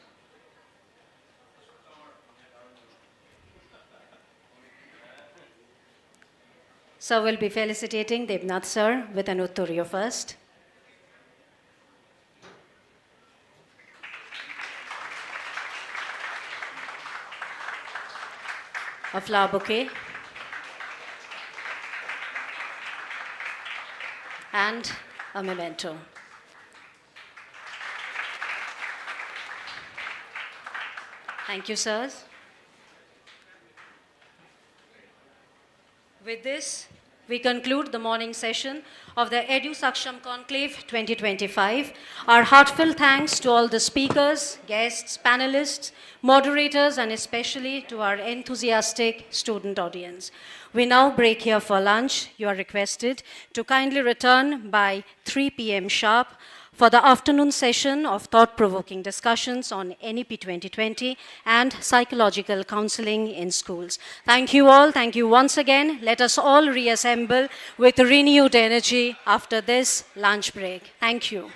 Sir will be felicitating Debnath sir with an Utturyo first. A flower bouquet. And a memento. Thank you, sirs. With this, we conclude the morning session of the EduSaksham Conclave 2025. Our heartfelt thanks to all the speakers, guests, panelists, moderators, and especially to our enthusiastic student audience. We now break here for lunch. You are requested to kindly return by 3 p.m. sharp for the afternoon session of thought-provoking discussions on NEP 2020 and psychological counseling in schools. Thank you all. Thank you once again. Let us all reassemble with renewed energy after this lunch break. Thank you.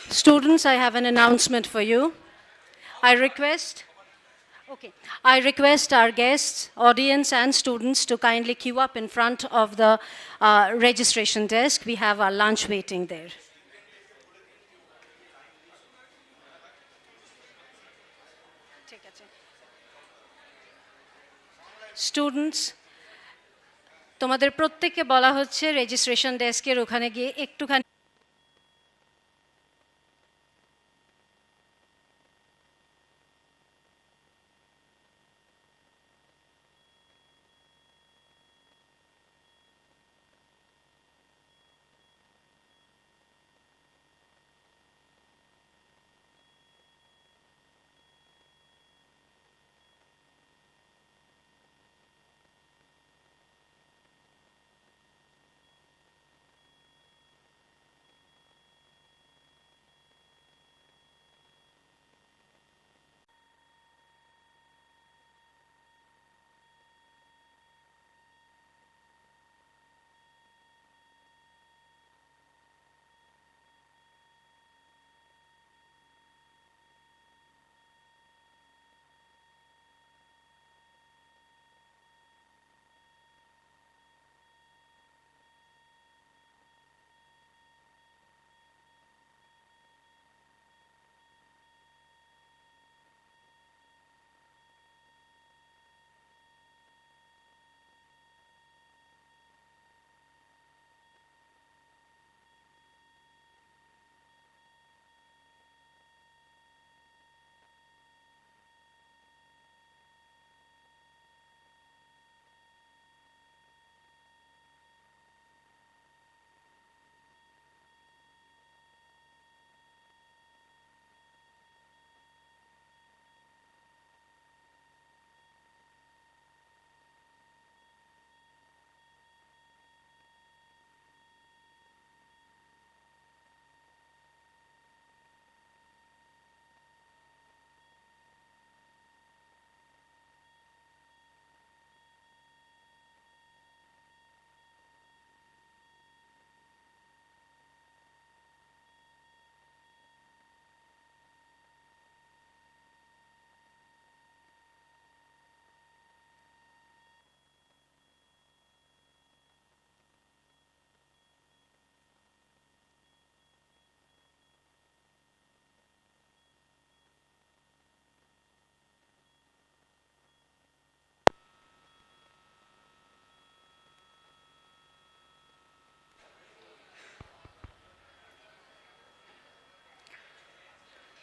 Students, I have an announcement for you. I request our guests, audience, and students to kindly queue up in front of the registration desk. We have our lunch waiting there. Students, তোমাদের প্রত্যেককে বলা হচ্ছে registration ডেস্কের ওখানে গিয়ে একটুখানি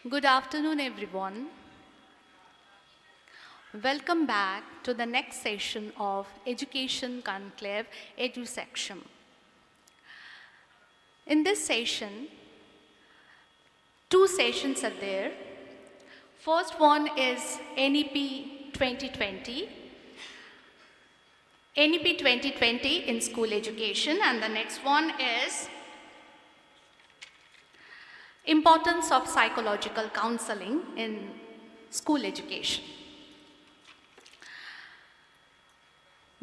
Good afternoon, everyone. Welcome back to the next session of Education Conclave, EduSaksham. In this session, two sessions are there. First one is NEP 2020. NEP 2020 in school education, and the next one is importance of psychological counseling in school education.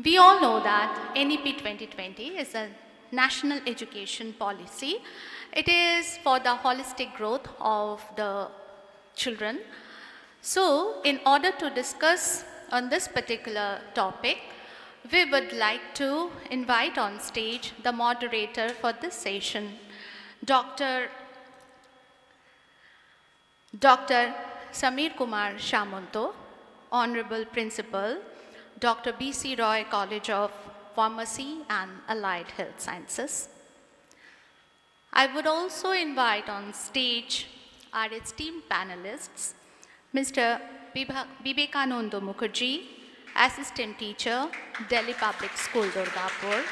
We all know that NEP 2020 is a national education policy. It is for the holistic growth of the children. So, in order to discuss on this particular topic, we would like to invite on stage the moderator for this session, Dr. Samir Kumar Shamanto, Honorable Principal, Dr. B.C. Roy College of Pharmacy and Allied Health Sciences. I would also invite on stage our esteemed panelists, Mr. Vivekananda Mukherjee, Assistant Teacher, Delhi Public School, Durgapur.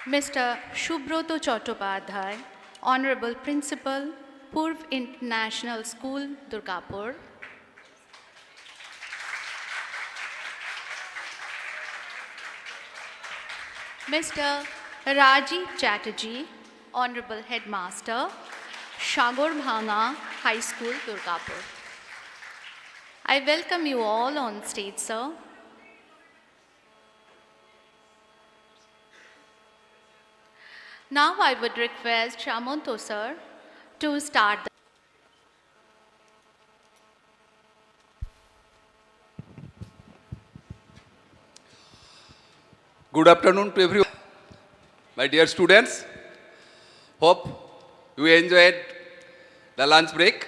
Mr. Shubroto Chattopadhyay, Honorable Principal, Purv International School, Durgapur. Mr. Rajiv Chatterjee, Honorable Headmaster, Shagor High School, Durgapur. I welcome you all on stage, sir. Now I would request Shamonto sir to start the Good afternoon to everyone. My dear students, hope you enjoyed the lunch break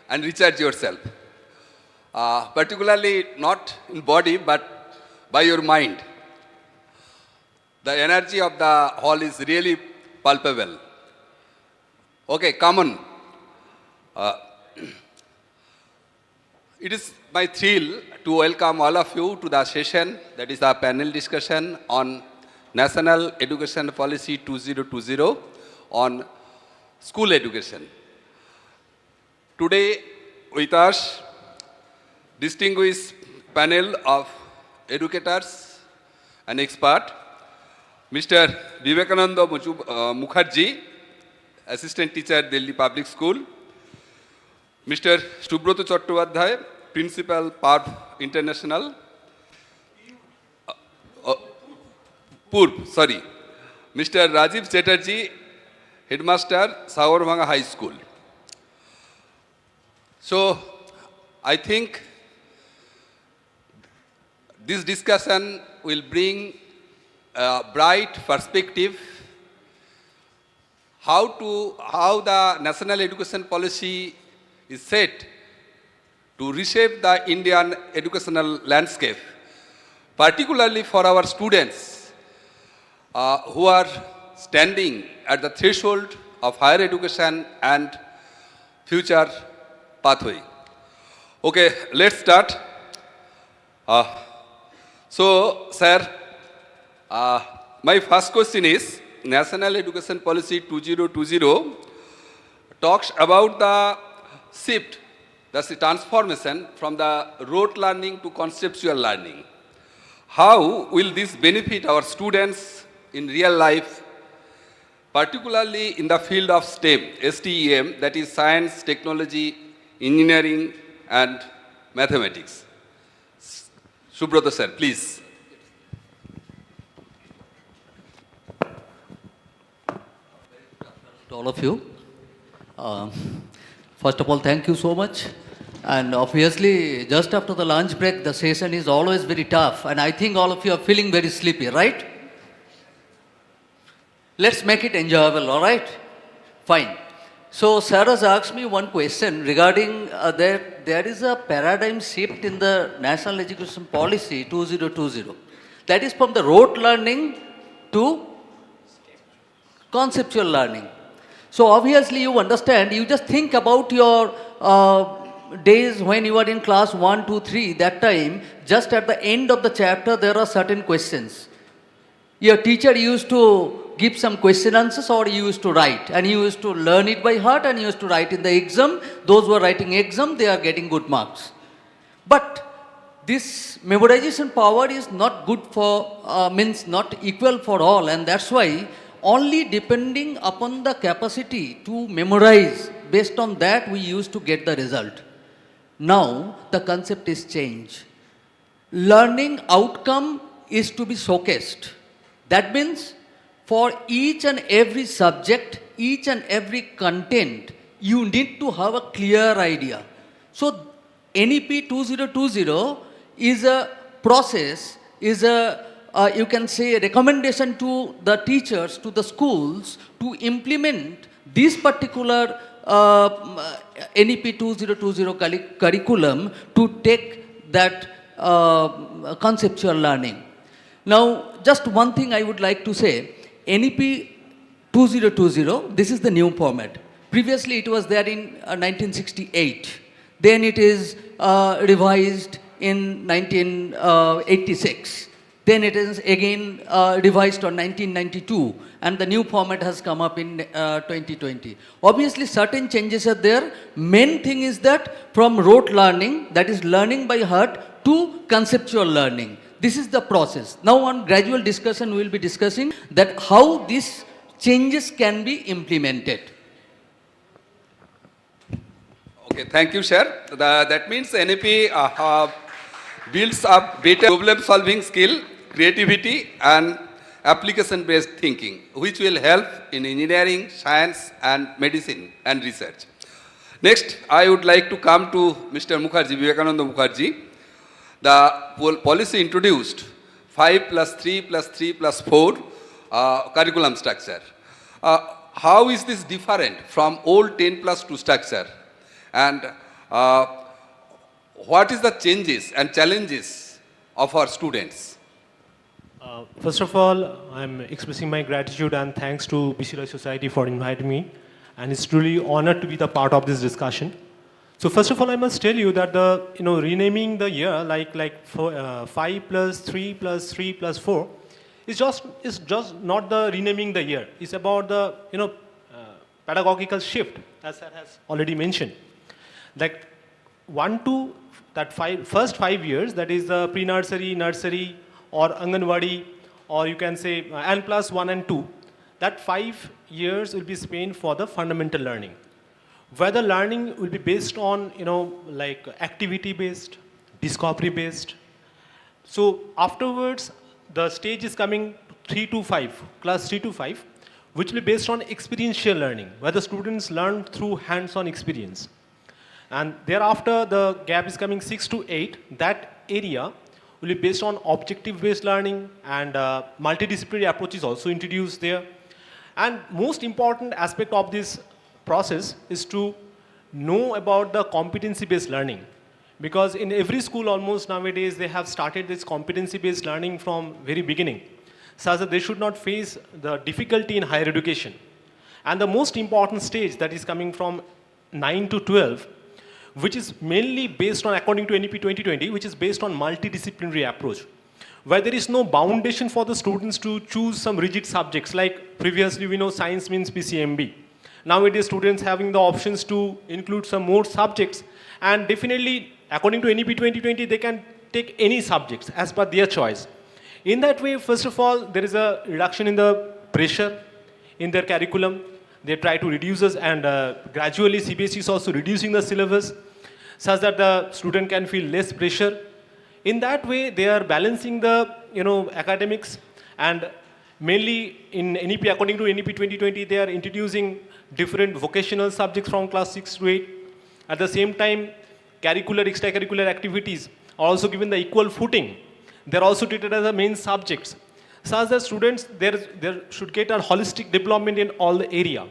and recharge yourself. Particularly not in body but by your mind. The energy of the hall is really palpable. Okay, come on. It is my thrill to welcome all of you to the session, that is the panel discussion on National Education Policy 2020 on school education. Today with us, distinguished panel of educators and experts, Mr. Vivekananda Mukherjee, Assistant Teacher, Delhi Public School, Mr. Shubroto Chattopadhyay, Principal, Purv International, Mr. Rajiv Chatterjee, Headmaster, Saurabhanga High School. So, I think this discussion will bring a bright perspective how the national education policy is set to reshape the Indian educational landscape, particularly for our students who are standing at the threshold of higher education and future pathway. Okay, let's start. So, sir, my first question is, National Education Policy 2020 talks about the shift, that's the transformation from the rote learning to conceptual learning. How will this benefit our students in real life, particularly in the field of STEM, that is science, technology, engineering, and mathematics? Shubroto sir, please. To all of you. First of all, thank you so much. And obviously, just after the lunch break, the session is always very tough. And I think all of you are feeling very sleepy, right? Let's make it enjoyable, all right? Fine. So, sir has asked me one question regarding there is a paradigm shift in the National Education Policy 2020. That is from the rote learning to conceptual learning. So obviously you understand, you just think about your days when you were in class 1, 2, 3, that time, just at the end of the chapter, there are certain questions. Your teacher used to give some question answers or you used to write, and you used to learn it by heart and you used to write in the exam. Those who are writing exam, they are getting good marks. But this memorization power is not good for, means not equal for all, and that's why only depending upon the capacity to memorize, based on that we used to get the result. Now the concept is changed. Learning outcome is to be showcased. That means for each and every subject, each and every content, you need to have a clear idea. So NEP 2020 is a process, is a you can say a recommendation to the teachers, to the schools to implement this particular NEP 2020 curriculum to take that conceptual learning. Now, just one thing I would like to say, NEP 2020, this is the new format. Previously it was there in 1968. Then it is revised in 1986. Then it is again revised on 1992, and the new format has come up in 2020. Obviously, certain changes are there. Main thing is that from rote learning, that is learning by heart, to conceptual learning. This is the process. Now on gradual discussion, we will be discussing that how these changes can be implemented. Okay, thank you, sir. That means NAP builds up better problem-solving skill, creativity, and application-based thinking, which will help in engineering, science, and medicine and research. Next, I would like to come to Mr. Mukherjee, Vivekananda Mukherjee. The policy introduced 5+3+3+4 curriculum structure. How is this different from old 10+2 structure? And what is the changes and challenges of our students? First of all, I'm expressing my gratitude and thanks to BC Society for inviting me. And it's truly honored to be the part of this discussion. So first of all, I must tell you that renaming the year like 5+3+3+4 is just not the renaming the year. It's about the pedagogical shift, as sir has already mentioned. Like first 5 years, that is the pre-nursery, nursery, or Anganwadi, or you can say N+1 and 2. That 5 years will be spent for the fundamental learning. Whether learning will be based on, like activity-based, discovery-based. So afterwards, the stage is coming 3 to 5, class 3 to 5, which will be based on experiential learning, where the students learn through hands-on experience. And thereafter, the gap is coming 6 to 8. That area will be based on objective-based learning, and multidisciplinary approach is also introduced there. And most important aspect of this process is to know about the competency-based learning. Because in every school almost nowadays, they have started this competency-based learning from very beginning, such that they should not face the difficulty in higher education. And the most important stage that is coming from 9 to 12, which is mainly based on, according to NEP 2020, which is based on multidisciplinary approach, where there is no foundation for the students to choose some rigid subjects. Like previously we know science means PCMB. Nowadays students having the options to include some more subjects, and definitely according to NEP 2020 they can take any subjects as per their choice. In that way, first of all, there is a reduction in the pressure in their curriculum. They try to reduce this, and gradually CBSE is also reducing the syllabus such that the student can feel less pressure. In that way, they are balancing the academics, and mainly in NEP, according to NEP 2020, they are introducing different vocational subjects from class 6 to 8. At the same time, curricular, extracurricular activities are also given the equal footing. They are also treated as the main subjects, such that students there should get a holistic development in all the area.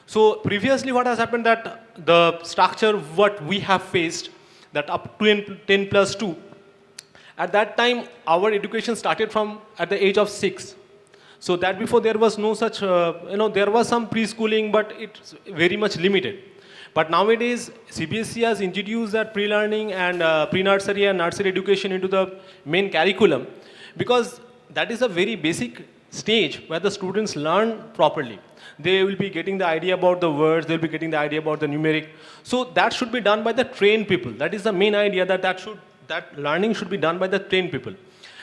So previously what has happened, that the structure what we have faced, that up to 10+2, at that time our education started from at the age of 6. So that before there was no such, there was some preschooling, but it's very much limited. But nowadays CBSE has introduced that pre-learning and pre-nursery and nursery education into the main curriculum, because that is a very basic stage where the students learn properly. They will be getting the idea about the words, they'll be getting the idea about the numeric. So that should be done by the trained people. That is the main idea, that learning should be done by the trained people.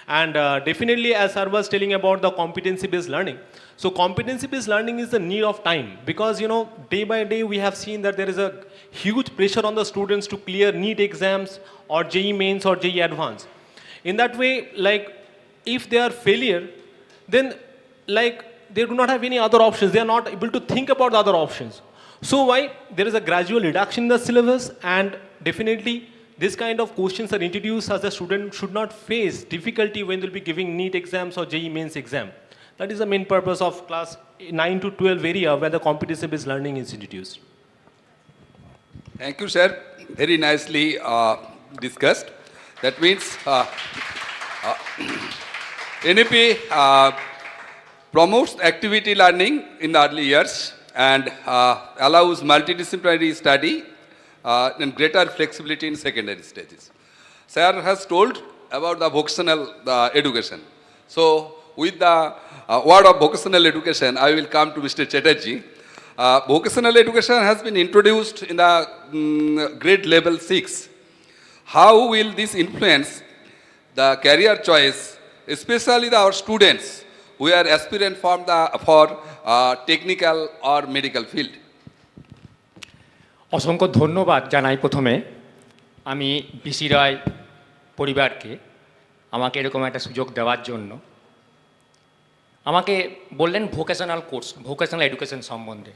And definitely, as sir was telling about the competency-based learning. So competency-based learning is the need of time, because day by day we have seen that there is a huge pressure on the students to clear NEET exams or JEE Mains or JEE Advanced. In that way, like if they are failure, then like they do not have any other options. They are not able to think about the other options. So why? There is a gradual reduction in the syllabus, and definitely this kind of questions are introduced as a student should not face difficulty when they will be giving NEET exams or JEE Mains exam. That is the main purpose of class 9 to 12 area where the competency-based learning is introduced. Thank you, sir. Very nicely discussed. That means NEP promotes activity learning in the early years and allows multidisciplinary study and greater flexibility in secondary stages. Sir has told about the vocational education. So, with the word of vocational education, I will come to Mr. Chatterjee. Vocational education has been introduced in the grade level 6. How will this influence the career choice, especially our students who are aspirant for technical or medical field? অসংখ্য ধন্যবাদ জানাই প্রথমে আমি BC রায় পরিবারকে আমাকে এরকম একটা সুযোগ দেওয়ার জন্য। আমাকে বললেন ভোকেশনাল কোর্স, ভোকেশনাল এডুকেশন সম্বন্ধে।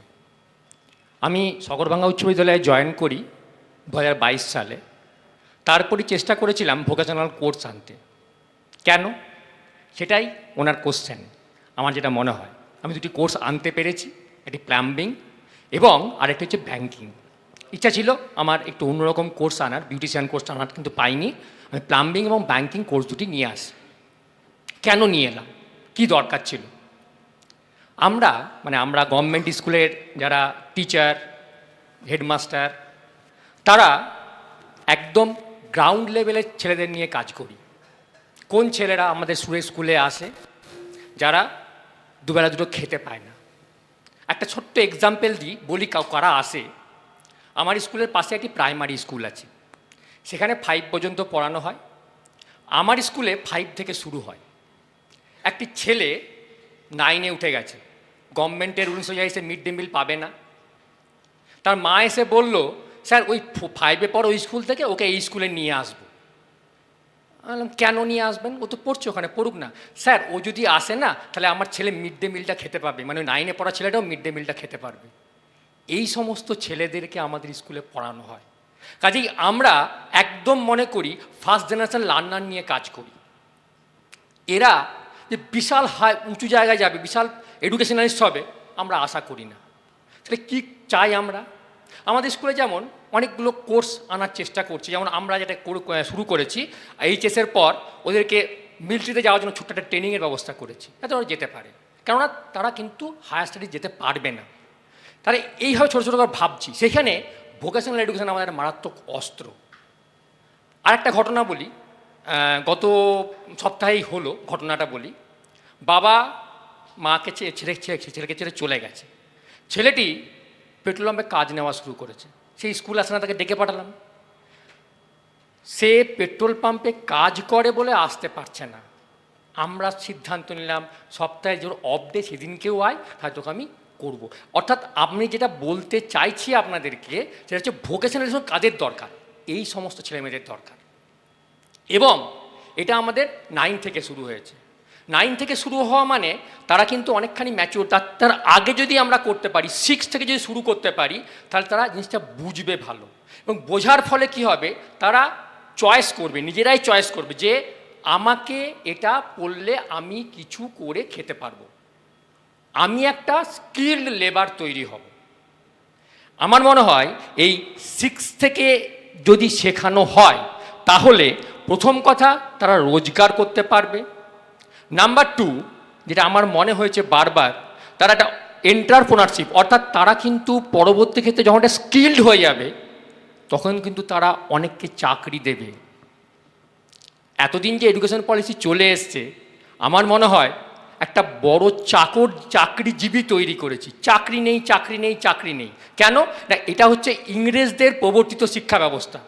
আমি সগরভাঙ্গা উচ্চ বিদ্যালয়ে জয়েন করি 2022 সালে। তারপরই চেষ্টা করেছিলাম ভোকেশনাল কোর্স আনতে। কেন? সেটাই ওনার কোশ্চেন। আমার যেটা মনে হয় আমি দুটি কোর্স আনতে পেরেছি, একটি প্লাম্বিং এবং আরেকটি হচ্ছে ব্যাংকিং। ইচ্ছা ছিল আমার একটু অন্যরকম কোর্স আনার, বিউটিশিয়ান কোর্সটা আনার, কিন্তু পাইনি। আমি প্লাম্বিং এবং ব্যাংকিং কোর্স দুটি নিয়ে আসি। কেন নিয়ে এলাম, কী দরকার ছিল? আমরা গভর্নমেন্ট স্কুলের যারা টিচার, হেডমাস্টার, তারা একদম গ্রাউন্ড লেভেলের ছেলেদের নিয়ে কাজ করি। কোন ছেলেরা আমাদের স্কুলে আসে যারা দুবেলা দুটো খেতে পায় না? একটা ছোট্ট এক্সাম্পল দিই, বলি কারা আসে। আমার স্কুলের পাশে একটি প্রাইমারি স্কুল আছে, সেখানে 5 পর্যন্ত পড়ানো হয়। আমার স্কুলে 5 থেকে শুরু হয়। একটি ছেলে 9-এ উঠে গেছে, গভর্নমেন্টের রুলস অনুযায়ী সে মিড ডে মিল পাবে না। তার মা এসে বলল, স্যার ওই 5-এ পড়ো ওই স্কুল থেকে, ওকে এই স্কুলে নিয়ে আসবো। বললাম কেন নিয়ে আসবেন? ও তো পড়ছে ওখানে, পড়ুক না। স্যার ও যদি আসে না তাহলে আমার ছেলে মিড ডে মিলটা খেতে পারবে, মানে 9-এ পড়া ছেলেটাও মিড ডে মিলটা খেতে পারবে। এই সমস্ত ছেলেদেরকে আমাদের স্কুলে পড়ানো হয়। কাজেই আমরা একদম মনে করি ফার্স্ট জেনারেশন লার্নার নিয়ে কাজ করি। এরা যে বিশাল উঁচু জায়গায় যাবে, বিশাল এডুকেশনালিস্ট হবে, আমরা আশা করি না। তাহলে কী চাই আমরা? আমাদের স্কুলে যেমন অনেকগুলো কোর্স আনার চেষ্টা করছি, যেমন আমরা যেটা শুরু করেছি এইচএসের পর ওদেরকে মিলিটারিতে যাওয়ার জন্য ছোট্ট একটা ট্রেনিংয়ের ব্যবস্থা করেছি, যাতে ওরা যেতে পারে। কেননা তারা কিন্তু হায়ার স্টাডিজ যেতে পারবে না। তাহলে এইভাবে ছোটো ছোটো করে ভাবছি। সেখানে ভোকেশনাল এডুকেশন আমাদের মারাত্মক অস্ত্র। আরেকটা ঘটনা বলি, গত সপ্তাহেই হলো ঘটনাটা বলি। বাবা মাকে ছেলেকে ছেড়ে চলে গেছে। ছেলেটি পেট্রোল পাম্পে কাজ নেওয়া শুরু করেছে। সেই স্কুল আসে না, তাকে ডেকে পাঠালাম। সে পেট্রোল পাম্পে কাজ করে বলে আসতে পারছে না। আমরা সিদ্ধান্ত নিলাম সপ্তাহে যে অফ ডে সেদিনকেও আয়, তাই তোকে আমি করবো। অর্থাৎ আমি যেটা বলতে চাইছি আপনাদেরকে, সেটা হচ্ছে ভোকেশনাল কাজের দরকার, এই সমস্ত ছেলেমেয়েদের দরকার। এবং এটা আমাদের 9 থেকে শুরু হয়েছে। 9 থেকে শুরু হওয়া মানে তারা কিন্তু অনেকখানি ম্যাচিওর। তার আগে যদি আমরা করতে পারি, 6 থেকে যদি শুরু করতে পারি, তাহলে তারা জিনিসটা বুঝবে ভালো। এবং বোঝার ফলে কি হবে, তারা চয়েস করবে, নিজেরাই চয়েস করবে যে আমাকে এটা পড়লে আমি কিছু করে খেতে পারবো, আমি একটা স্কিল্ড লেবার তৈরি হব। আমার মনে হয় এই 6 থেকে যদি শেখানো হয়, তাহলে প্রথম কথা তারা রোজগার করতে পারবে। নাম্বার 2, যেটা আমার মনে হয়েছে বারবার, তারা একটা এন্টারপ্রেনারশিপ, অর্থাৎ তারা কিন্তু পরবর্তী ক্ষেত্রে যখন একটা স্কিল্ড হয়ে যাবে, তখন কিন্তু তারা অনেককে চাকরি দেবে। এতদিন যে এডুকেশন পলিসি চলে এসছে, আমার মনে হয় একটা বড় চাকরিজীবী তৈরি করেছি। চাকরি নেই, চাকরি নেই, চাকরি নেই। কেন না? এটা হচ্ছে ইংরেজদের প্রবর্তিত শিক্ষা ব্যবস্থা।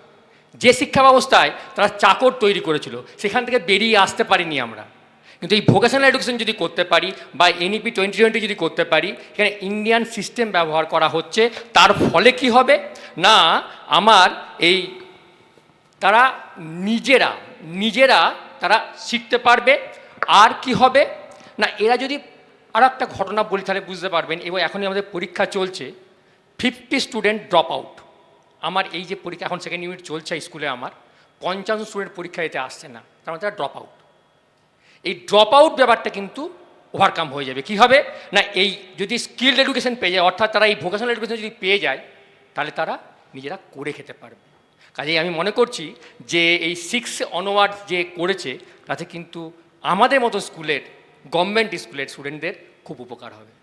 যে শিক্ষা ব্যবস্থায় তারা চাকর তৈরি করেছিল, সেখান থেকে বেরিয়ে আসতে পারিনি আমরা। কিন্তু এই ভোকেশনাল এডুকেশন যদি করতে পারি, বা NEP 2020 যদি করতে পারি, এখানে ইন্ডিয়ান সিস্টেম ব্যবহার করা হচ্ছে। তার ফলে কি হবে না, আমার এই তারা নিজেরা তারা শিখতে পারবে। আর কি হবে না, এরা যদি আর একটা ঘটনা বলি তাহলে বুঝতে পারবেন। এবং এখনই আমাদের পরীক্ষা চলছে, 50 স্টুডেন্ট ড্রপ আউট। আমার এই যে পরীক্ষা এখন সেকেন্ড ইউনিট চলছে স্কুলে, আমার 55 স্টুডেন্ট পরীক্ষা দিতে আসছে না, তার মানে তারা ড্রপ আউট। এই ড্রপ আউট ব্যাপারটা কিন্তু ওভারকাম হয়ে যাবে। কি হবে না, এই যদি স্কিল্ড এডুকেশন পেয়ে যায়, অর্থাৎ তারা এই ভোকেশনাল এডুকেশন যদি পেয়ে যায়, তাহলে তারা নিজেরা করে খেতে পারবে। কাজেই আমি মনে করছি যে এই 6 অনওয়ার্ড যে করেছে, তাতে কিন্তু আমাদের মতো স্কুলের, গভর্নমেন্ট স্কুলের স্টুডেন্টদের খুব উপকার হবে।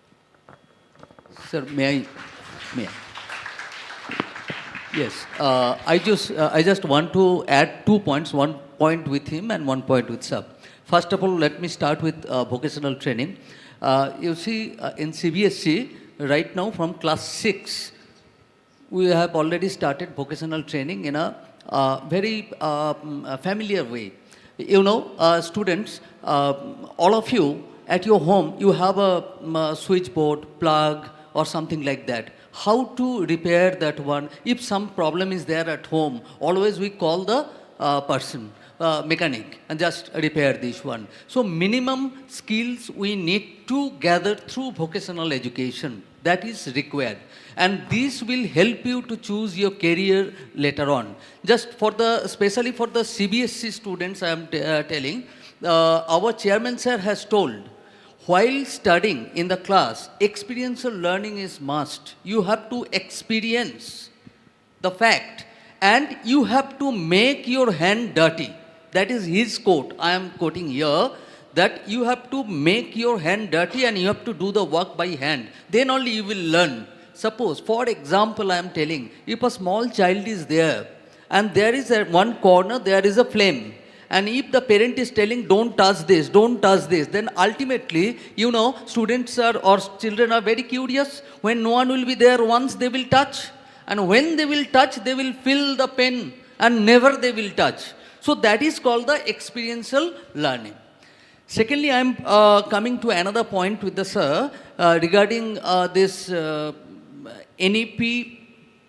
Sir, may I? Yes, I just want to add 2 points, one point with him and one point with sir. First of all, let me start with vocational training. You see, in CBSE, right now from class 6, we have already started vocational training in a very familiar way. You know, students, all of you at your home, you have a switchboard, plug, or something like that. How to repair that one? If some problem is there at home, always we call the person, mechanic, and just repair this one. So minimum skills we need to gather through vocational education. That is required. And this will help you to choose your career later on. Just for the, especially for the CBSE students, I am telling, our chairman sir has told, while studying in the class, experiential learning is must. You have to experience the fact and you have to make your hand dirty. That is his quote. I am quoting here, that you have to make your hand dirty and you have to do the work by hand. Then only you will learn. Suppose, for example, I am telling, if a small child is there and there is at one corner, there is a flame. And if the parent is telling, don't touch this, then ultimately, you know, students are or children are very curious. When no one will be there, once they will touch. And when they will touch, they will feel the pain and never they will touch. So that is called the experiential learning. Secondly, I am coming to another point with the sir regarding this NEP.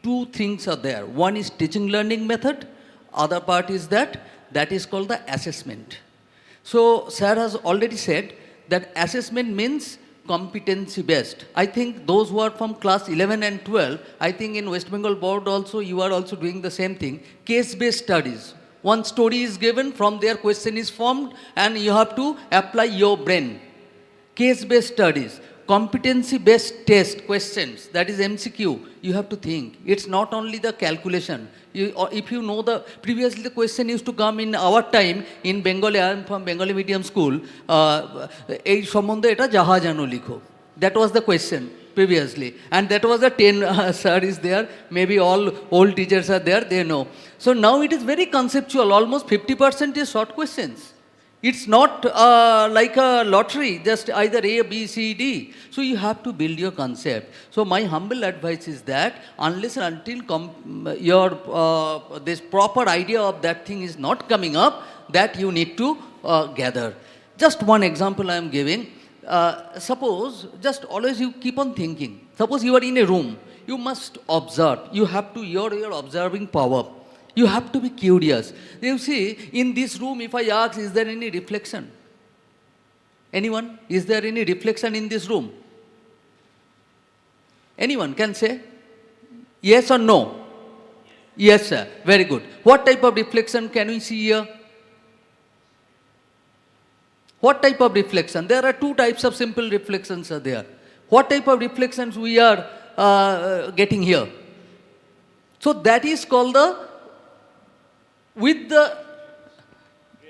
Two things are there. One is teaching learning method. Other part is that is called the assessment. So sir has already said that assessment means competency based. I think those who are from class 11 and 12, I think in West Bengal board also you are also doing the same thing. Case based studies. One story is given, from there question is formed and you have to apply your brain. Case based studies. Competency based test questions, that is MCQ, you have to think. It's not only the calculation. If you know previously the question used to come in our time in Bengali, I am from Bengali medium school, ei sombondhe eta jahajano likho. That was the question previously. And that was the 10 sir is there, maybe all old teachers are there, they know. So now it is very conceptual, almost 50% is short questions. It's not like a lottery, just either A, B, C, D. So you have to build your concept. So my humble advice is that unless and until your this proper idea of that thing is not coming up, that you need to gather. Just one example I am giving. Suppose, just always you keep on thinking. Suppose you are in a room, you must observe. You have to, your observing power. You have to be curious. You see, in this room, if I ask, is there any reflection? Anyone? Is there any reflection in this room? Anyone can say? Yes or no? Yes, sir. Very good. What type of reflection can we see here? What type of reflection? There are two types of simple reflections are there. What type of reflections we are getting here? So that is called the with the,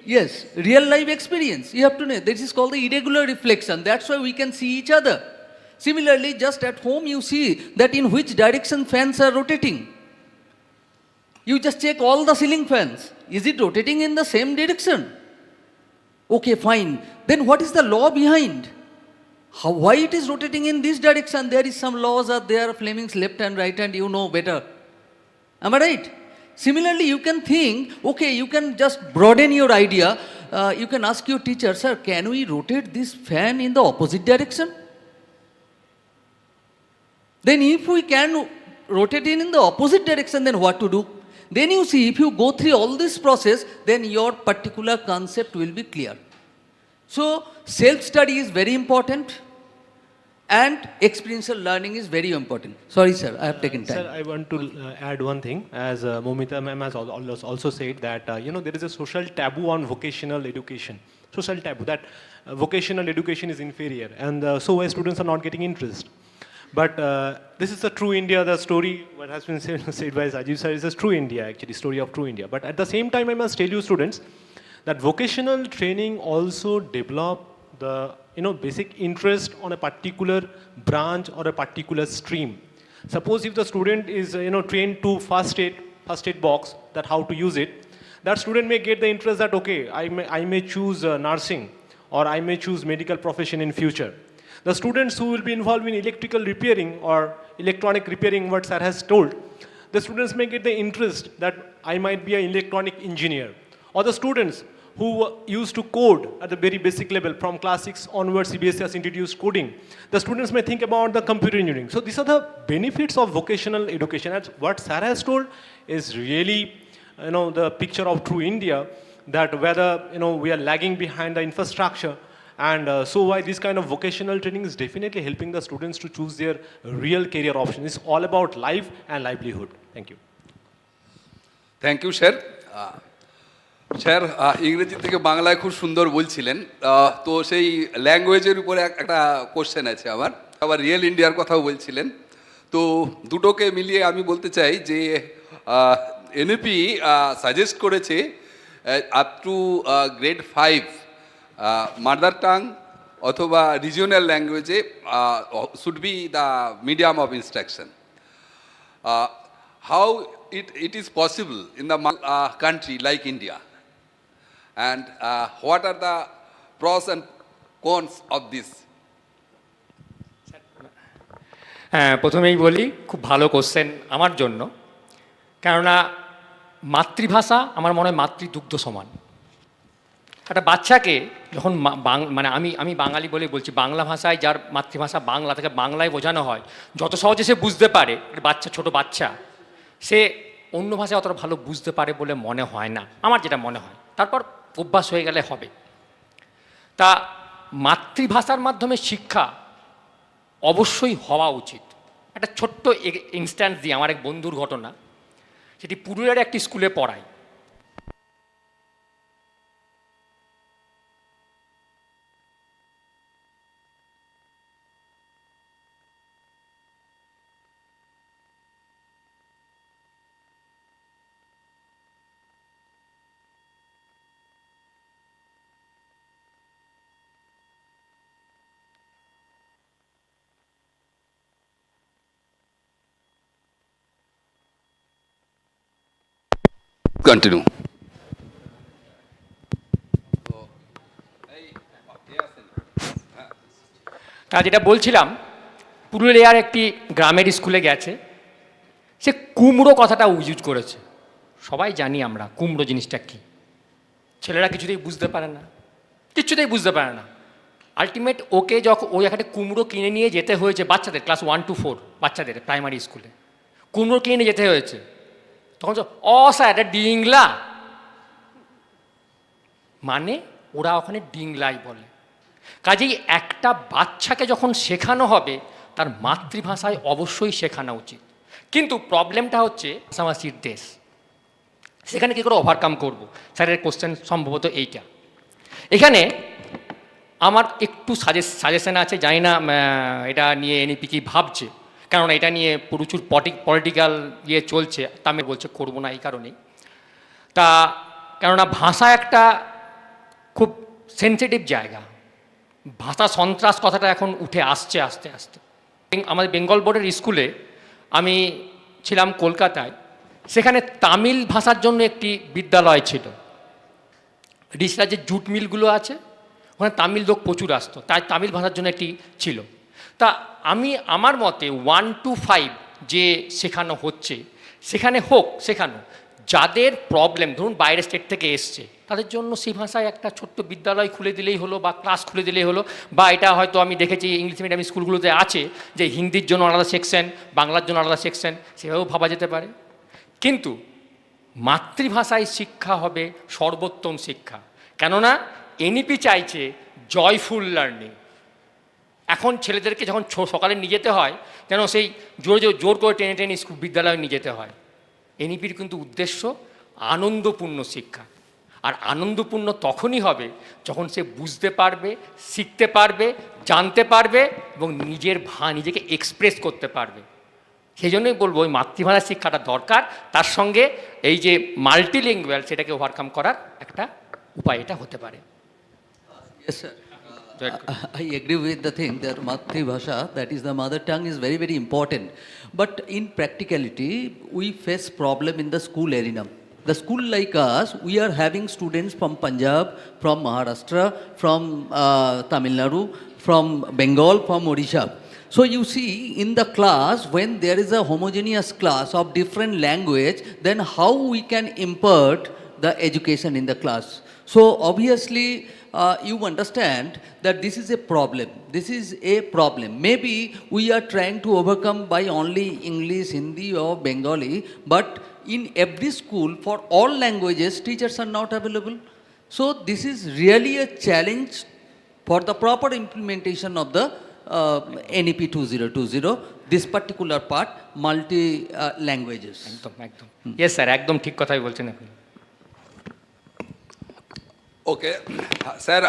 yes, real life experience. You have to know, this is called the irregular reflection. That's why we can see each other. Similarly, just at home you see that in which direction fans are rotating. You just check all the ceiling fans. Is it rotating in the same direction? Okay, fine. Then what is the law behind? Why it is rotating in this direction? There is some laws are there, Fleming's left and right hand, you know better. Am I right? Similarly, you can think, okay, you can just broaden your idea. You can ask your teacher, sir, can we rotate this fan in the opposite direction? Then if we can rotate it in the opposite direction, then what to do? Then you see, if you go through all this process, then your particular concept will be clear. So, self-study is very important. And experiential learning is very important. Sorry, sir, I have taken time. Sir, I want to add one thing. As Momita ma'am has also said that, there is a social taboo on vocational education. Social taboo that vocational education is inferior. And so why students are not getting interest. But this is a true India, the story, what has been said by Sajeev sir is a true India, actually, story of true India. But at the same time, I must tell you students that vocational training also develop the basic interest on a particular branch or a particular stream. Suppose if the student is trained to first aid box, that how to use it, that student may get the interest that, okay, I may choose nursing, or I may choose medical profession in future. The students who will be involved in electrical repairing or electronic repairing, what sir has told, the students may get the interest that I might be an electronic engineer. Or the students who used to code at the very basic level, from class 6 onwards, CBSE has introduced coding. The students may think about the computer engineering. So these are the benefits of vocational education. And what sir has told is really, the picture of true India, that whether, we are lagging behind the infrastructure, and so why this kind of vocational training is definitely helping the students to choose their real career option. It's all about life and livelihood. Thank you. Thank you sir. Sir ইংরেজি থেকে বাংলায় খুব সুন্দর বলছিলেন, তো সেই ল্যাঙ্গুয়েজের উপরে একটা কোশ্চেন আছে আমার, আবার রিয়েল ইন্ডিয়ার কথাও বলছিলেন, তো দুটোকে মিলিয়ে আমি বলতে চাই যে এনইপি সাজেস্ট করেছে up to grade 5 mother tongue অথবা রিজিওনাল ল্যাঙ্গুয়েজে should be the medium of instruction. How it is possible in the country like India, and what are the pros and cons of this? হ্যাঁ, প্রথমেই বলি, খুব ভালো question আমার জন্য, কেননা মাতৃভাষা আমার মনে হয় মাতৃদুগ্ধ সমান। একটা বাচ্চাকে যখন মানে আমি বাঙালি বলে বলছি, বাংলা ভাষায় যার মাতৃভাষা বাংলা, তাকে বাংলায় বোঝানো হয়, যত সহজে সে বুঝতে পারে, ছোট বাচ্চা, সে অন্য ভাষায় অতটা ভালো বুঝতে পারে বলে মনে হয় না, আমার যেটা মনে হয়। তারপর অভ্যাস হয়ে গেলে হবে। তা মাতৃভাষার মাধ্যমে শিক্ষা অবশ্যই হওয়া উচিত। একটা ছোট্ট ইনস্ট্যান্স দিয়ে আমার এক বন্ধুর ঘটনা, সেটি পুরুলিয়ার একটি স্কুলে পড়ায়। Continue. যেটা বলছিলাম, পুরুলিয়ার একটি গ্রামের স্কুলে গেছে, সে কুমড়ো কথাটা ইউজ করেছে। সবাই জানি আমরা কুমড়ো জিনিসটা কী। ছেলেরা কিছুতেই বুঝতে পারে না, কিচ্ছুতেই বুঝতে পারে না। আলটিমেট ওকে যখন ওই একটা কুমড়ো কিনে নিয়ে যেতে হয়েছে, বাচ্চাদের ক্লাস 1 to 4 বাচ্চাদের প্রাইমারি স্কুলে কুমড়ো কিনে নিয়ে যেতে হয়েছে, তখন স্যার এটা ডিংলা, মানে ওরা ওখানে ডিংলাই বলে। কাজেই একটা বাচ্চাকে যখন শেখানো হবে, তার মাতৃভাষায় অবশ্যই শেখানো উচিত। কিন্তু প্রবলেমটা হচ্ছে ভাষাভাষীর দেশ, সেখানে কী করে ওভারকাম করব? স্যারের কোশ্চেন সম্ভবত এইটা। এখানে আমার একটু সাজেশন আছে, জানি না এটা নিয়ে এনইপি কি ভাবছে, কারণ এটা নিয়ে প্রচুর পলিটিক্যাল ইয়ে চলছে, তামিল বলছে করবো না এই কারণেই। তা কেননা ভাষা একটা খুব সেন্সিটিভ জায়গা, ভাষা সন্ত্রাস কথাটা এখন উঠে আসছে আস্তে আস্তে। আমাদের বেঙ্গল বোর্ডের স্কুলে আমি ছিলাম কলকাতায়, সেখানে তামিল ভাষার জন্য একটি বিদ্যালয় ছিল। রিসরা যে জুট মিলগুলো আছে, ওখানে তামিল লোক প্রচুর আসতো, তাই তামিল ভাষার জন্য একটি ছিল। তা আমার মতে 1 to 5 যে শেখানো হচ্ছে, সেখানে হোক শেখানো। যাদের প্রবলেম, ধরুন বাইরের স্টেট থেকে এসছে, তাদের জন্য সেই ভাষায় একটা ছোট্ট বিদ্যালয় খুলে দিলেই হলো, বা ক্লাস খুলে দিলেই হলো। বা এটা হয়তো আমি দেখেছি ইংলিশ মিডিয়াম স্কুলগুলোতে আছে যে হিন্দির জন্য আলাদা সেকশন, বাংলার জন্য আলাদা সেকশন, সেভাবেও ভাবা যেতে পারে। কিন্তু মাতৃভাষায় শিক্ষা হবে সর্বোত্তম শিক্ষা, কেননা এনইপি চাইছে জয়ফুল লার্নিং। এখন ছেলেদেরকে যখন সকালে নিয়ে যেতে হয়, যেন সেই জোর করে টেনে টেনে স্কুল বিদ্যালয়ে নিয়ে যেতে হয়। এনইপির কিন্তু উদ্দেশ্য আনন্দপূর্ণ শিক্ষা, আর আনন্দপূর্ণ তখনই হবে যখন সে বুঝতে পারবে, শিখতে পারবে, জানতে পারবে এবং নিজেকে এক্সপ্রেস করতে পারবে। সেই জন্যই বলবো ওই মাতৃভাষা শিক্ষাটা দরকার, তার সঙ্গে এই যে মাল্টিলিঙ্গুয়াল সেটাকে ওভারকাম করার একটা উপায় এটা হতে পারে। Yes, sir. I agree with the thing that Matribhasha, that is the mother tongue, is very, very important. But in practicality, we face problem in the school arena. The school like us, we are having students from Punjab, from Maharashtra, from Tamil Nadu, from Bengal, from Odisha. So you see, in the class, when there is a homogeneous class of different language, then how we can impart the education in the class. So obviously, you understand that this is a problem. This is a problem. Maybe we are trying to overcome by only English, Hindi or Bengali, but in every school, for all languages, teachers are not available. So this is really a challenge for the proper implementation of the NEP 2020, this particular part, multi-languages. Yes, sir, একদম ঠিক কথাই বলছেন আপনি। Okay, sir,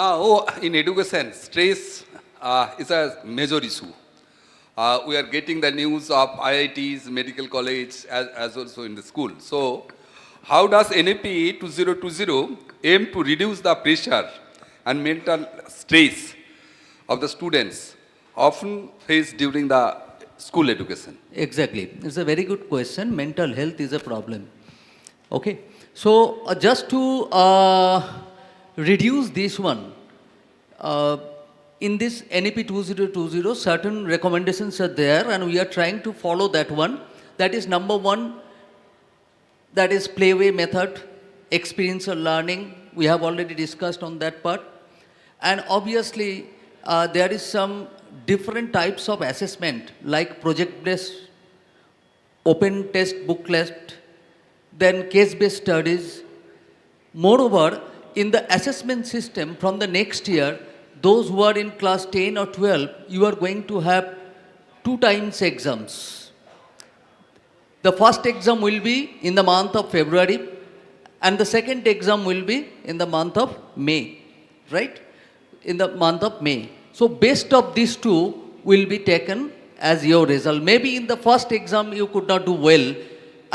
now in education, stress is a major issue. We are getting the news of IITs, medical college, as also in the school. So, how does NEP 2020 aim to reduce the pressure and mental stress of the students often faced during the school education? Exactly. It's a very good question. Mental health is a problem. Okay. So, just to reduce this one, in this NEP 2020, certain recommendations are there and we are trying to follow that one. That is number one, that is playway method, experiential learning. We have already discussed on that part. And obviously, there is some different types of assessment like project-based, open test booklet, then case-based studies. Moreover, in the assessment system from the next year, those who are in class 10 or 12, you are going to have 2 times exams. The first exam will be in the month of February and the second exam will be in the month of May, right? In the month of May. So best of these 2 will be taken as your result. Maybe in the first exam you could not do well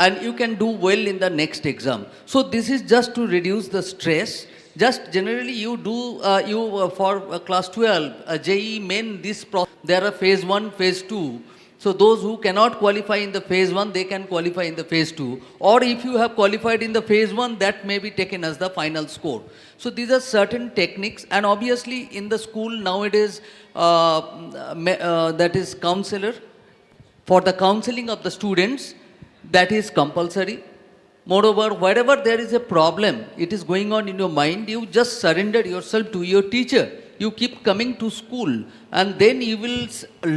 and you can do well in the next exam. So this is just to reduce the stress. Just generally you do, for class 12, JEE main, there are phase 1, phase 2. So those who cannot qualify in the phase 1, they can qualify in the phase 2. Or if you have qualified in the phase 1, that may be taken as the final score. So these are certain techniques, and obviously in the school nowadays, that is counselor. For the counseling of the students, that is compulsory. Moreover, wherever there is a problem, it is going on in your mind, you just surrender yourself to your teacher. You keep coming to school and then you will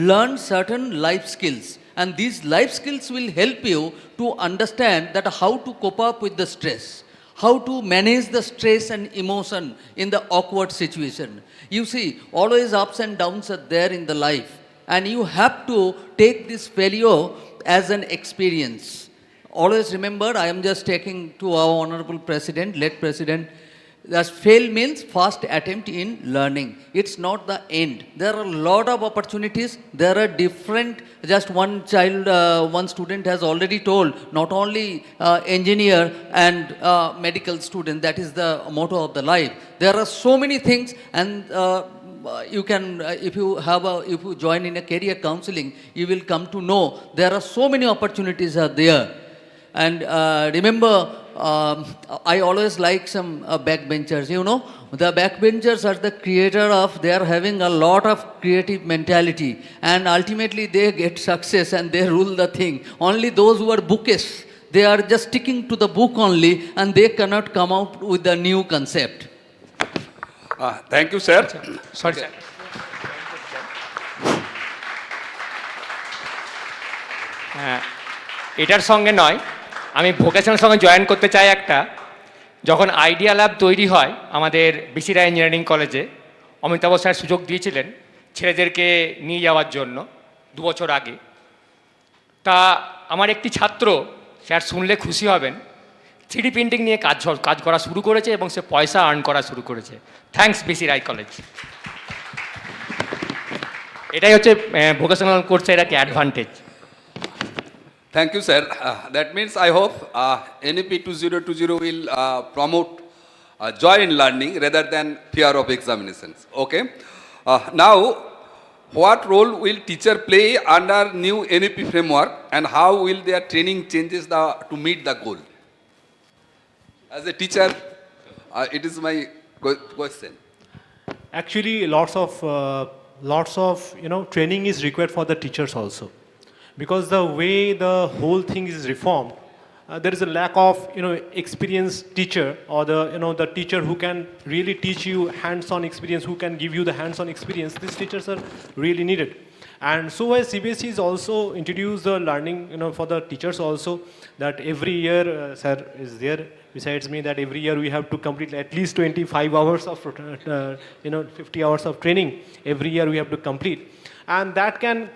learn certain life skills. And these life skills will help you to understand that how to cope up with the stress, how to manage the stress and emotion in the awkward situation. You see, always ups and downs are there in the life. And you have to take this failure as an experience. Always remember, I am just taking to our honorable president, late president, that fail means first attempt in learning. It's not the end. There are a lot of opportunities. There are different, just one child, one student has already told, not only engineer and medical student, that is the motto of the life. There are so many things, and you can, if you join in a career counseling, you will come to know there are so many opportunities are there. And remember, I always like some backbenchers, you know. The backbenchers are the creator of, they are having a lot of creative mentality. And ultimately they get success and they rule the thing. Only those who are bookish, they are just sticking to the book only and they cannot come out with a new concept. Thank you, sir. Sorry, sir. এটার সঙ্গে নয়, আমি vocational সঙ্গে join করতে চাই একটা। যখন idea lab তৈরি হয় আমাদের বিসি রায় ইঞ্জিনিয়ারিং কলেজে, অমিতাভ স্যার সুযোগ দিয়েছিলেন ছেলেদেরকে নিয়ে যাওয়ার জন্য 2 বছর আগে। তা আমার একটি ছাত্র, স্যার শুনলে খুশি হবেন, 3D প্রিন্টিং নিয়ে কাজ করা শুরু করেছে এবং সে পয়সা আর্ন করা শুরু করেছে। থ্যাঙ্কস বিসি রায় কলেজ। এটাই হচ্ছে ভোকেশনাল কোর্সের একটা advantage. Thank you, sir. That means I hope NEP 2020 will promote joy in learning rather than fear of examinations. Okay. Now, what role will teacher play under new NEP framework, and how will their training changes to meet the goal? As a teacher, it is my question. Actually, lots of training is required for the teachers also, because the way the whole thing is reformed, there is a lack of experienced teacher, or the teacher who can really teach you hands-on experience, who can give you the hands-on experience. These teachers are really needed. And so as CBSE is also introduced the learning for the teachers also, that every year sir is there besides me, that every year we have to complete at least 25 hours of 50 hours of training every year we have to complete. And that can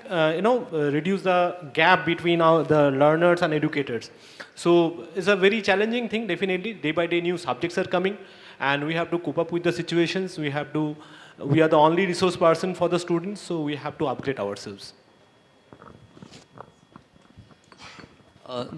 reduce the gap between the learners and educators. So it's a very challenging thing. Definitely day by day new subjects are coming, and we have to cope up with the situations. We are the only resource person for the students, so we have to upgrade ourselves.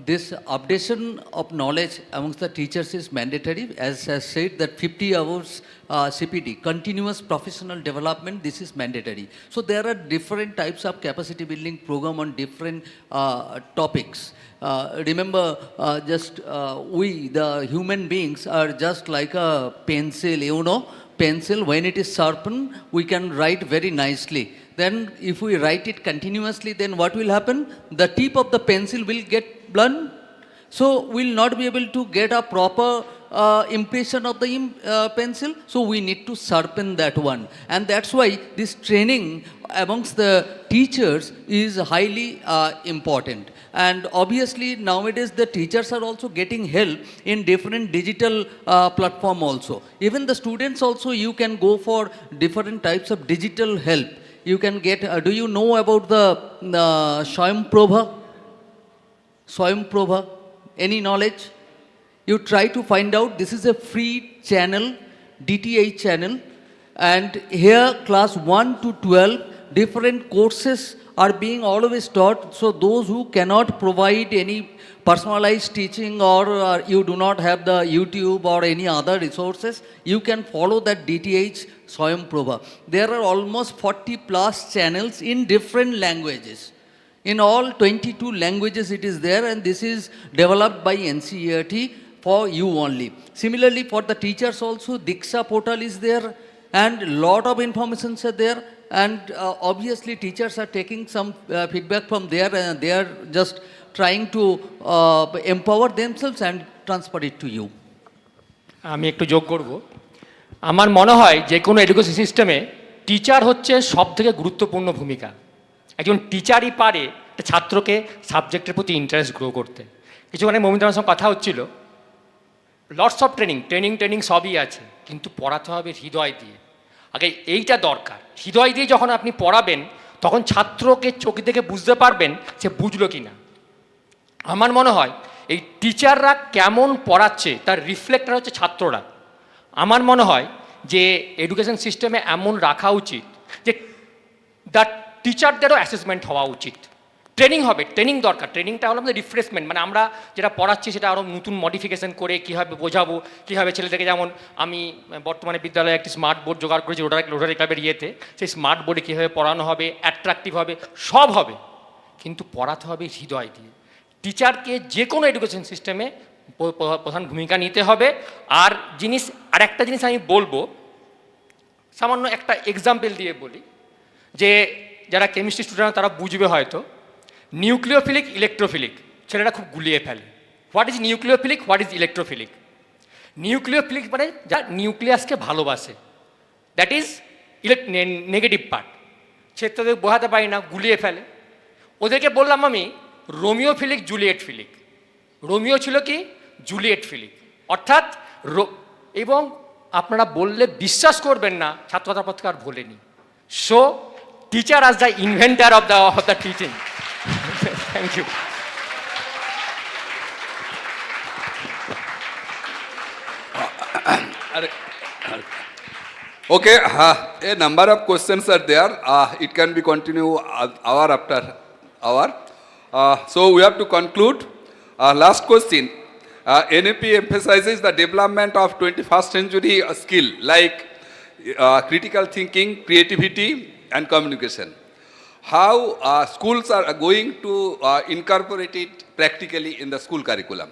This updation of knowledge amongst the teachers is mandatory. As I said, that 50 hours CPD, continuous professional development, this is mandatory. So there are different types of capacity building program on different topics. Remember, we, the human beings, are just like a pencil, pencil, when it is sharpened, we can write very nicely. Then if we write it continuously, then what will happen? The tip of the pencil will get blunt. So we'll not be able to get a proper impression of the pencil. So we need to sharpen that one. And that's why this training amongst the teachers is highly important. And obviously nowadays the teachers are also getting help in different digital platform also. Even the students also, you can go for different types of digital help. You can get, do you know about the Swayamprabha? Any knowledge? You try to find out. This is a free channel, DTH channel, and here class 1 to 12, different courses are being always taught. So those who cannot provide any personalized teaching, or you do not have the YouTube or any other resources, you can follow that DTH Swayamprabha. There are almost 40 plus channels in different languages. In all 22 languages it is there, and this is developed by NCERT for you only. Similarly, for the teachers also, Diksha portal is there, and lot of informations are there. And obviously teachers are taking some feedback from there, and they are just trying to empower themselves and transfer it to you. আমি একটু যোগ করব। আমার মনে হয় যে কোনো education সিস্টেমে টিচার হচ্ছে সবথেকে গুরুত্বপূর্ণ ভূমিকা। একজন টিচারই পারে ছাত্রকে সাবজেক্টের প্রতি ইন্টারেস্ট গ্রো করতে। কিছুক্ষণ আগে মমিতার সঙ্গে কথা হচ্ছিল, লটস অফ ট্রেনিং সবই আছে, কিন্তু পড়াতে হবে হৃদয় দিয়ে। আগে এইটা দরকার। হৃদয় দিয়ে যখন আপনি পড়াবেন, তখন ছাত্রকে চোখ দেখে বুঝতে পারবেন সে বুঝলো কি না। আমার মনে হয় এই টিচাররা কেমন পড়াচ্ছে তার রিফ্লেক্টার হচ্ছে ছাত্ররা। আমার মনে হয় যে এডুকেশন সিস্টেমে এমন রাখা উচিত যে দ্য টিচারদেরও অ্যাসেসমেন্ট হওয়া উচিত। ট্রেনিং হবে, ট্রেনিং দরকার। ট্রেনিংটা হলো আমাদের রিফ্রেশমেন্ট, মানে আমরা যেটা পড়াচ্ছি সেটা আরও নতুন মডিফিকেশন করে কীভাবে বোঝাবো, কীভাবে ছেলেদেরকে, যেমন আমি বর্তমানে বিদ্যালয়ে একটি স্মার্ট বোর্ড জোগাড় করেছি রোটারি ক্লাবের ইয়েতে, সেই স্মার্ট বোর্ডে কীভাবে পড়ানো হবে, অ্যাট্রাকটিভ হবে, সব হবে, কিন্তু পড়াতে হবে হৃদয় দিয়ে। টিচারকে যে কোনো এডুকেশন সিস্টেমে প্রধান ভূমিকা নিতে হবে। আর আরেকটা জিনিস আমি বলবো, সামান্য একটা এক্সাম্পল দিয়ে বলি, যে যারা কেমিস্ট্রি স্টুডেন্ট তারা বুঝবে হয়তো, নিউক্লিওফিলিক ইলেকট্রোফিলিক ছেলেরা খুব গুলিয়ে ফেলে। What is nucleophilic, what is electrophilic? Nucleophilic মানে যা নিউক্লিয়াসকে ভালোবাসে, দ্যাট ইজ নেগেটিভ পার্ট। সে তাদের বোঝাতে পারি না, গুলিয়ে ফেলে। ওদেরকে বললাম আমি রোমিওফিলিক জুলিয়েট ফিলিক। রোমিও ছিল কি, জুলিয়েট ফিলিক, অর্থাৎ এবং আপনারা বললে বিশ্বাস করবেন না, ছাত্রছাত্রীর পক্ষে আর ভোলেনি। So teacher as the inventor of the teaching. Thank you. Okay, a number of questions are there. It can be continue hour after hour. So we have to conclude. Last question. NAP emphasizes the development of 21st century skill like critical thinking, creativity, and communication. How schools are going to incorporate it practically in the school curriculum?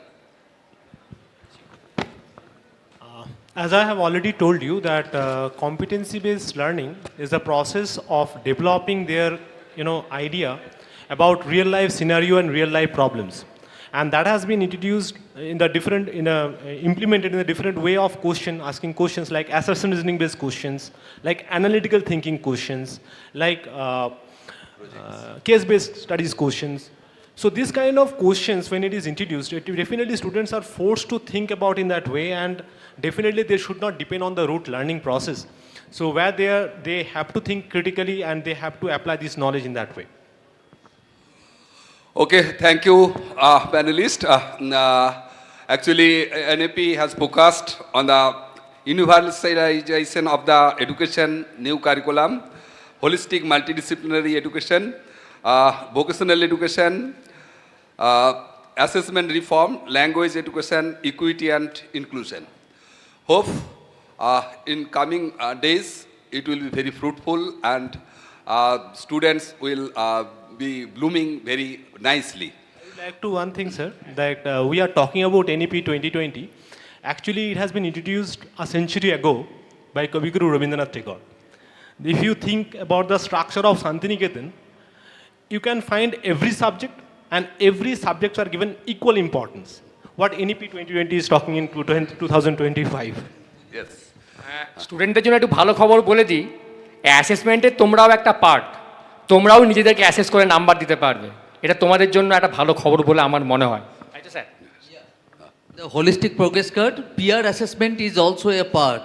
As I have already told you that competency-based learning is the process of developing their, idea about real-life scenario and real-life problems, and that has been introduced in the different, implemented in a different way of asking questions like assertion reasoning-based questions, like analytical thinking questions, like case-based studies questions. So this kind of questions, when it is introduced, definitely students are forced to think about in that way, and definitely they should not depend on the rote learning process. So where they have to think critically and they have to apply this knowledge in that way. Okay, thank you, panelist. Actually, NAP has focused on the universalization of the education new curriculum, holistic multidisciplinary education, vocational education, assessment reform, language education, equity and inclusion. Hope in coming days it will be very fruitful and students will be blooming very nicely. I would like to one thing, sir, that we are talking about NEP 2020. Actually, it has been introduced a century ago by Kaviguru Rabindranath Tagore. If you think about the structure of Santiniketan, you can find every subject, and every subjects are given equal importance. What NEP 2020 is talking in 2025. Yes. স্টুডেন্টদের জন্য একটু ভালো খবর বলে দিই, অ্যাসেসমেন্টে তোমরাও একটা part, তোমরাও নিজেদেরকে অ্যাসেস করে নাম্বার দিতে পারবে। এটা তোমাদের জন্য একটা ভালো খবর বলে আমার মনে হয়। তাই তো sir? The holistic progress card, peer assessment is also a part.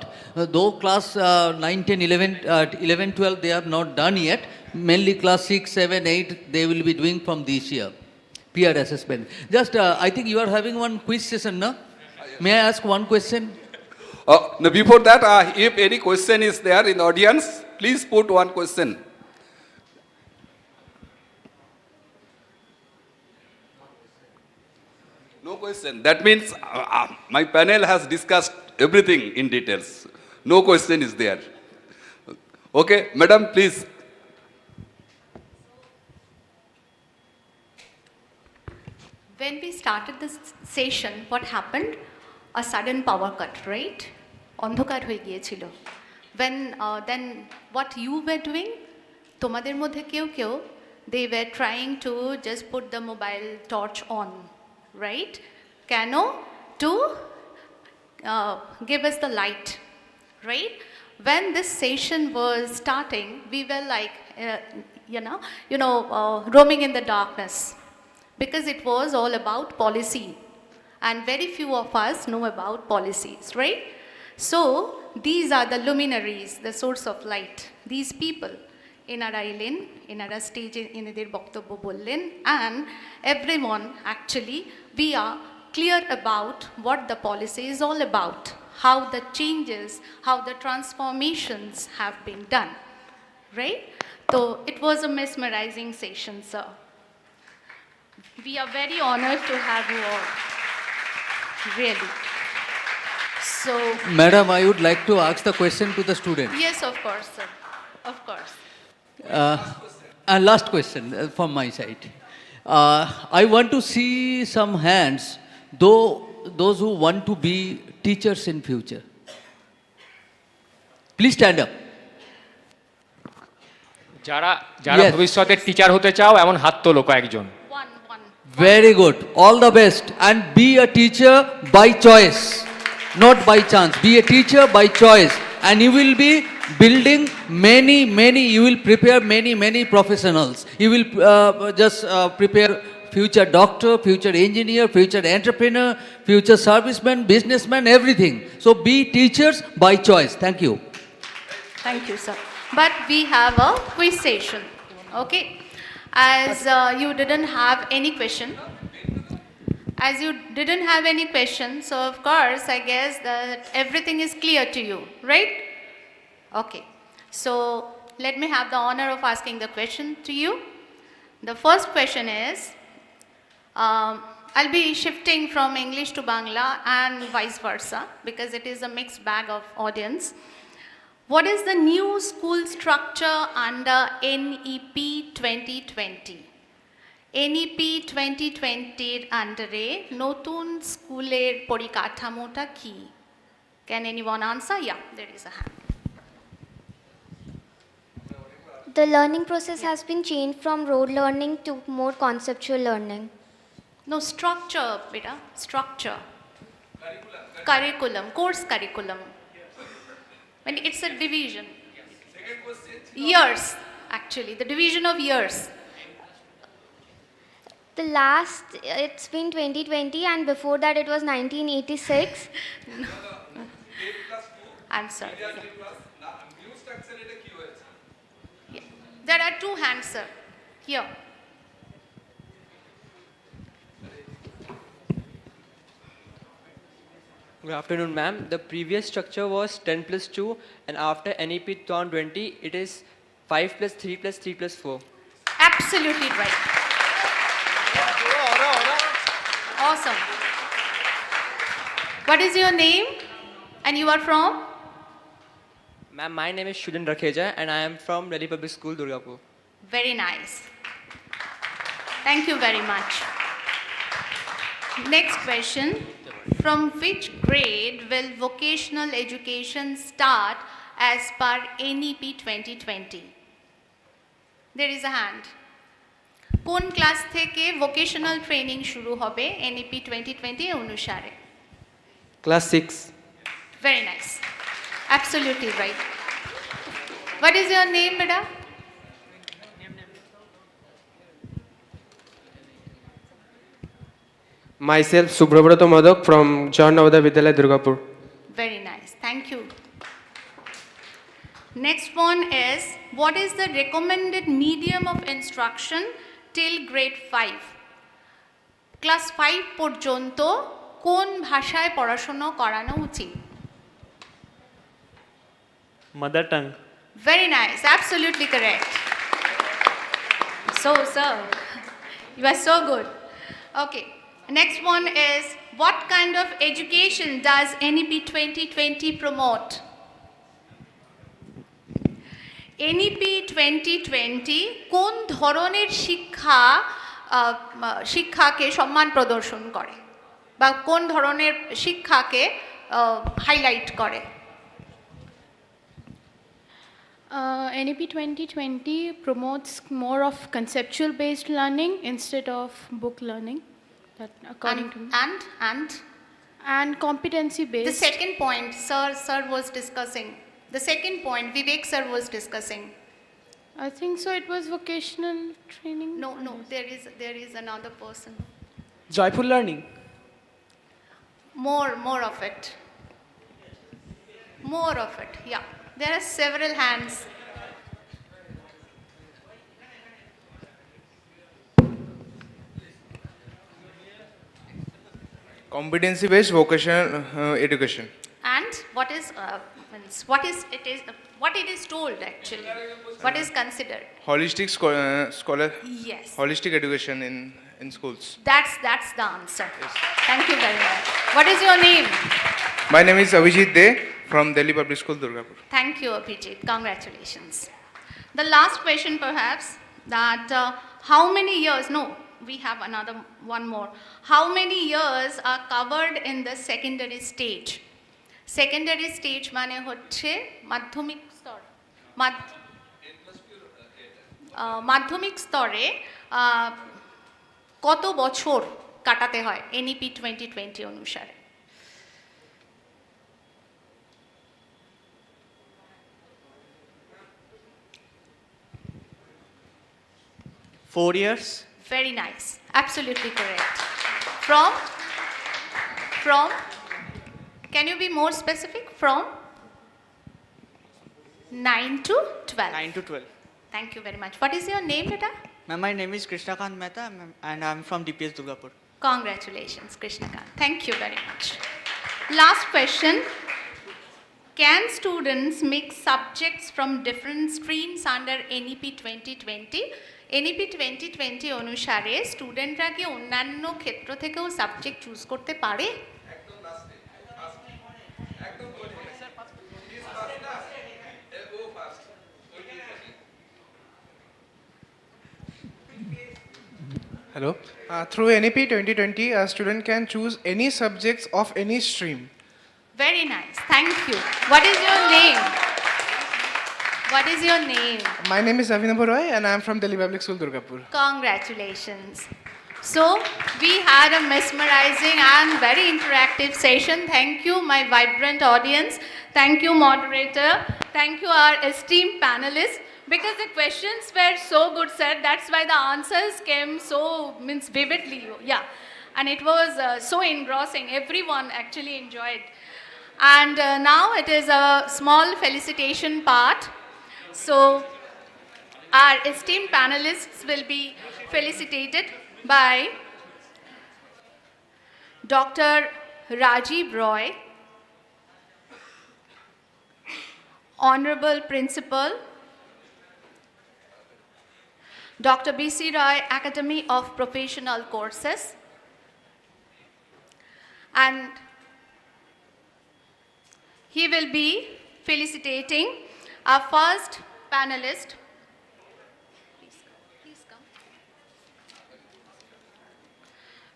Though class 9, 10, 11, 12 they have not done yet, mainly class 6, 7, 8 they will be doing from this year. Peer assessment. Just, I think you are having one quiz session, no? May I ask one question? Now before that, if any question is there in the audience, please put one question. No question. That means my panel has discussed everything in details. No question is there. Okay, madam, please. When we started this session, what happened? A sudden power cut, right? অন্ধকার হয়ে গিয়েছিল। When then what you were doing? তোমাদের মধ্যে কেউ কেউ they were trying to just put the mobile torch on, right? কেন? To give us the light, right? When this session was starting, we were like, roaming in the darkness, because it was all about policy, and very few of us know about policies, right? So these are the luminaries, the source of light. These people এনারা এলেন, এনারা স্টেজে এনাদের বক্তব্য বললেন, and everyone actually we are clear about what the policy is all about, how the changes, how the transformations have been done, right? So it was a mesmerizing session, sir. We are very honored to have you all, really. So, Madam, I would like to ask the question to the student. yes, of course, sir, of course. Last question from my side. I want to see some hands, those who want to be teachers in future. Please stand up. যারা ভবিষ্যতে teacher হতে চাও এমন হাত তোলো কয়েকজন। Very good. All the best. And be a teacher by choice, not by chance. Be a teacher by choice. And you will be building you will prepare many professionals. You will just prepare future doctor, future engineer, future entrepreneur, future serviceman, businessman, everything. So be teachers by choice. Thank you. Thank you, sir. But we have a quiz session, okay? As you didn't have any question, so of course I guess that everything is clear to you, right? Okay, so let me have the honor of asking the question to you. The first question is, I'll be shifting from English to Bangla and vice versa, because it is a mixed bag of audience. What is the new school structure under NEP 2020? NEP 2020 এর আন্ডারে নতুন স্কুলের পরিকাঠামোটা কি? Can anyone answer? Yeah, there is a hand. The learning process has been changed from rote learning to more conceptual learning. No, structure, beta, structure. Curriculum, course curriculum. When it's a division. Years, actually, the division of years. The last, it's been 2020 and before that it was 1986. Answer. Yeah. There are two hands, sir. Here. Good afternoon, ma'am. The previous structure was 10 plus 2, and after NEP 2020, it is 5 plus 3 plus 3 plus 4. Absolutely right. Awesome. What is your name? And you are from? Ma'am, my name is Shudin Rakheja, and I am from Delhi Public School, Durgapur. Very nice. Thank you very much. Next question. From which grade will vocational education start as per NEP 2020? There is a hand. কোন class থেকে vocational training শুরু হবে NEP 2020 অনুসারে? Class 6. Very nice. Absolutely right. What is your name, beta? Myself, Subrabroto Madok from John Navodaya Vidyalaya, Durgapur. Very nice. Thank you. Next one is, what is the recommended medium of instruction till grade 5? Class 5 পর্যন্ত কোন ভাষায় পড়াশোনা করানো উচিত? Mother tongue. Very nice. Absolutely correct. So, sir, you are so good. Okay. Next one is, what kind of education does NEP 2020 promote? NEP 2020 কোন ধরনের শিক্ষাকে সম্মান প্রদর্শন করে বা কোন ধরনের শিক্ষাকে হাইলাইট করে? NEP 2020 promotes more of conceptual based learning instead of book learning. That according to me. And competency based. The second point, sir was discussing. The second point, Vivek sir was discussing. I think so. It was vocational training. No, there is another person. Joyful learning. More of it. More of it. Yeah. There are several hands. Competency based vocational education. And what it is told actually? What is considered? Holistic scholar. Yes. Holistic education in schools. That's the answer. Yes. Thank you very much. What is your name? My name is Abhijit De from Delhi Public School, Durgapur. Thank you, Abhijit. Congratulations. The last question perhaps, that how many years, no, we have another one more. How many years are covered in the secondary stage? Secondary stage মানে হচ্ছে মাধ্যমিক স্তর। মাধ্যমিক স্তরে কত বছর কাটাতে হয় NEP 2020 অনুসারে? Four years. Very nice. Absolutely correct. From? Can you be more specific? From 9 to 12. 9 to 12. Thank you very much. What is your name, beta? Ma'am, my name is Krishnakant Mehta, and I'm from DPS Durgapur. Congratulations, Krishnakant. Thank you very much. Last question. Can students mix subjects from different streams under NEP 2020? NEP 2020 অনুসারে স্টুডেন্টরা কি অন্যান্য ক্ষেত্র থেকেও subject choose করতে পারে? Hello. Through NEP 2020, a student can choose any subjects of any stream. Very nice. Thank you. What is your name? What is your name? My name is Avinav Roy and I am from Delhi Public School, Durgapur. Congratulations. So, we had a mesmerizing and very interactive session. Thank you, my vibrant audience. Thank you, moderator. Thank you, our esteemed panelists. Because the questions were so good, sir, that's why the answers came so vividly. Yeah. And it was so engrossing. Everyone actually enjoyed. And now it is a small felicitation part. So, our esteemed panelists will be felicitated by Dr. Rajiv Roy, Honorable Principal, Dr. B.C. Roy Academy of Professional Courses, and he will be felicitating our first panelist. Please come.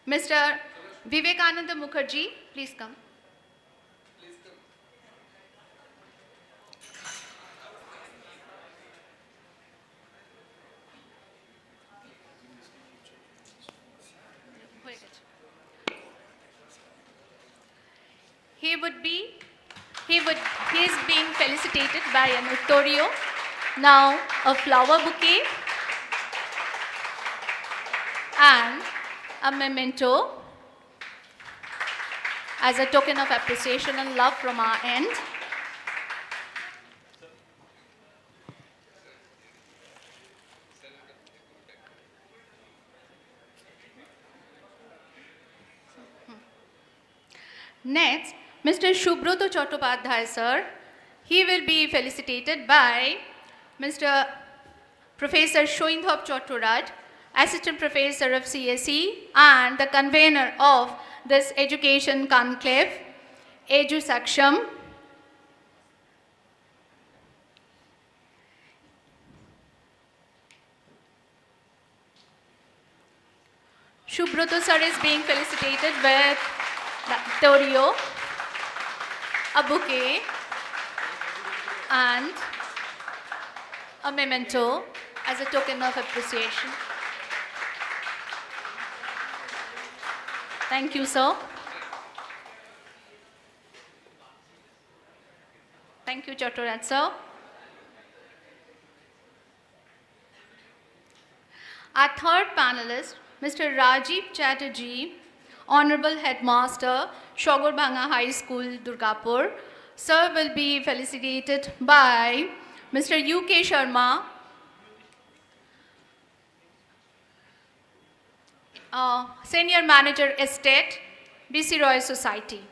Mr. Vivekananda Mukherjee, please come. He is being felicitated by an Uttorio. Now, a flower bouquet and a memento as a token of appreciation and love from our end. Next, Mr. Shubroto Chattopadhyay, sir. He will be felicitated by Mr. Professor Shoindhop Chattoraj, Assistant Professor of CSE and the convener of this Education Conclave, EduSaksham. Shubroto sir is being felicitated with the Torio, a bouquet, and a memento as a token of appreciation. Thank you, sir. Thank you, Chattoraj, sir. Our third panelist, Mr. Rajiv Chatterjee, Honorable Headmaster, Shogorbhanga High School, Durgapur. Sir will be felicitated by Mr. U.K. Sharma, Senior Manager Estate, B.C. Roy Society.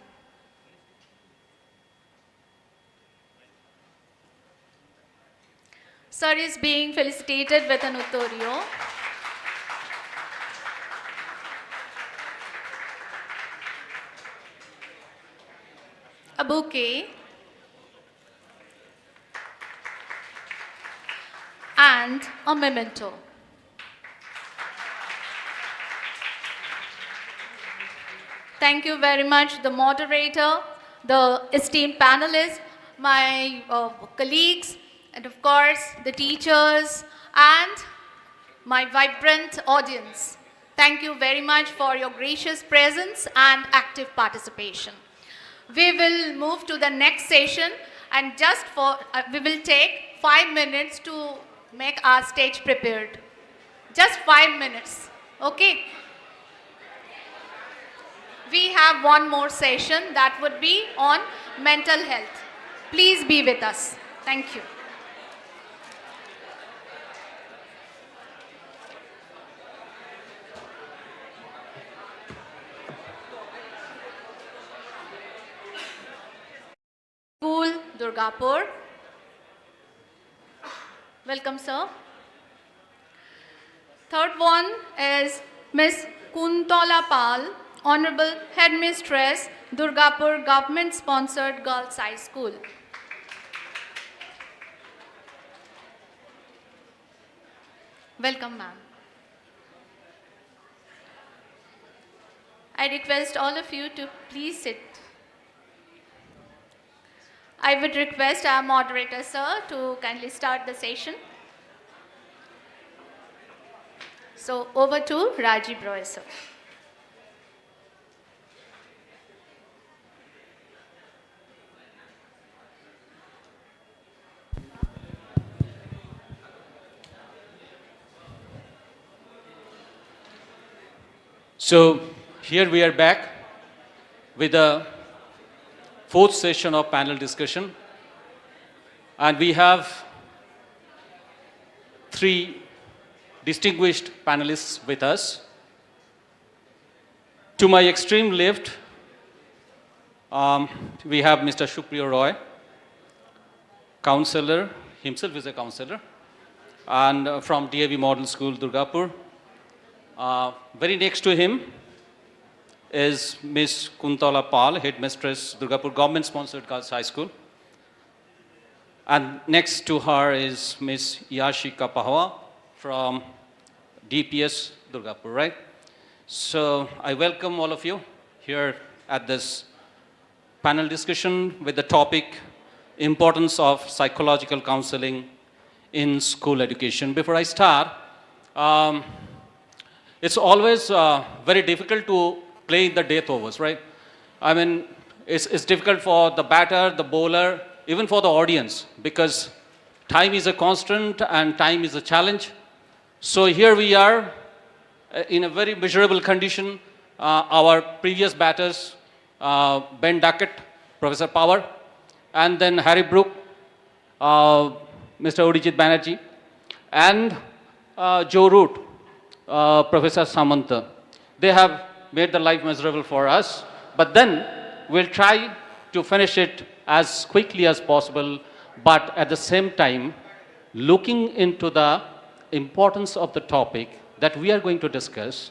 Sir is being felicitated with an Uttorio. A bouquet, and a memento. Thank you very much, the moderator, the esteemed panelists, my colleagues, and of course, the teachers, and my vibrant audience. Thank you very much for your gracious presence and active participation. We will move to the next session, and we will take 5 minutes to make our stage prepared. Just 5 minutes, okay? We have one more session that would be on mental health. Please be with us. Thank you. School, Durgapur. Welcome, sir. Third one is Miss Kuntola Pal, Honorable Headmistress, Durgapur Government-Sponsored Girls High School. Welcome, ma'am. I request all of you to please sit. I would request our moderator, sir, to kindly start the session. So over to Rajiv Roy, sir. So here we are back with the fourth session of panel discussion, and we have three distinguished panelists with us. To my extreme left, we have Mr. Supriya Roy, counselor, himself is a counselor, and from DAV Model School, Durgapur. Very next to him is Ms. Kuntala Pal, Headmistress, Durgapur Government Sponsored Girls High School. And next to her is Ms. Yashika Pahwa from DPS, Durgapur, right? So I welcome all of you here at this panel discussion with the topic, Importance of Psychological Counseling in School Education. Before I start, it's always very difficult to play the death overs, right? I mean, it's difficult for the batter, the bowler, even for the audience, because time is a constant and time is a challenge. So here we are in a very miserable condition. Our previous batters, Ben Duckett, Professor Power, and then Harry Brook, Mr. Odijit Banerjee, and Joe Root, Professor Samantha. They have made the life miserable for us, but then we'll try to finish it as quickly as possible, but at the same time, looking into the importance of the topic that we are going to discuss,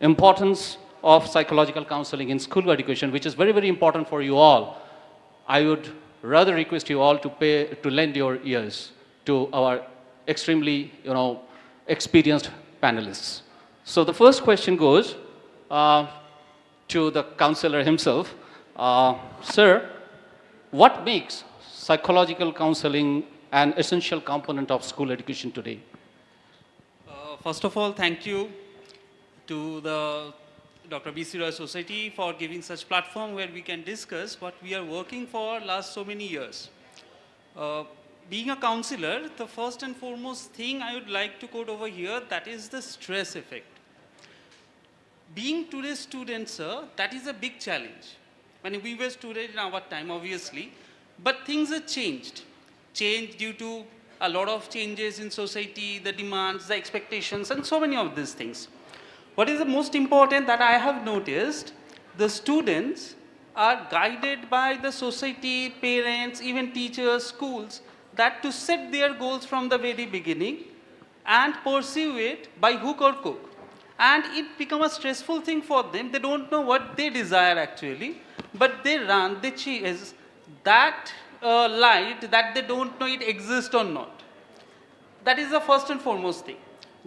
importance of psychological counseling in school education, which is very, very important for you all. I would rather request you all to lend your ears to our extremely, experienced panelists. So the first question goes to the counselor himself. Sir, what makes psychological counseling an essential component of school education today? First of all, thank you to the Dr. B.C. Roy Society for giving such platform where we can discuss what we are working for last so many years. Being a counselor, the first and foremost thing I would like to quote over here, that is the stress effect. Being today's student, sir, that is a big challenge. When we were students in our time, obviously, but things have changed. Changed due to a lot of changes in society, the demands, the expectations, and so many of these things. What is the most important that I have noticed, the students are guided by the society, parents, even teachers, schools, that to set their goals from the very beginning and pursue it by hook or crook. And it becomes a stressful thing for them. They don't know what they desire actually, but they run, they chase that light that they don't know it exists or not. That is the first and foremost thing.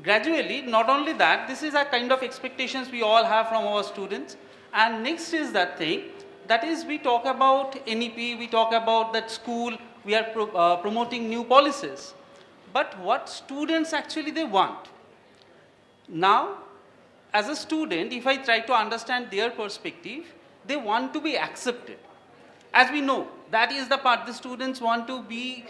Gradually, not only that, this is a kind of expectations we all have from our students. And next is that thing, that is we talk about NEP, we talk about that school, we are promoting new policies. But what students actually they want? Now, as a student, if I try to understand their perspective, they want to be accepted. As we know, that is the part the students want to be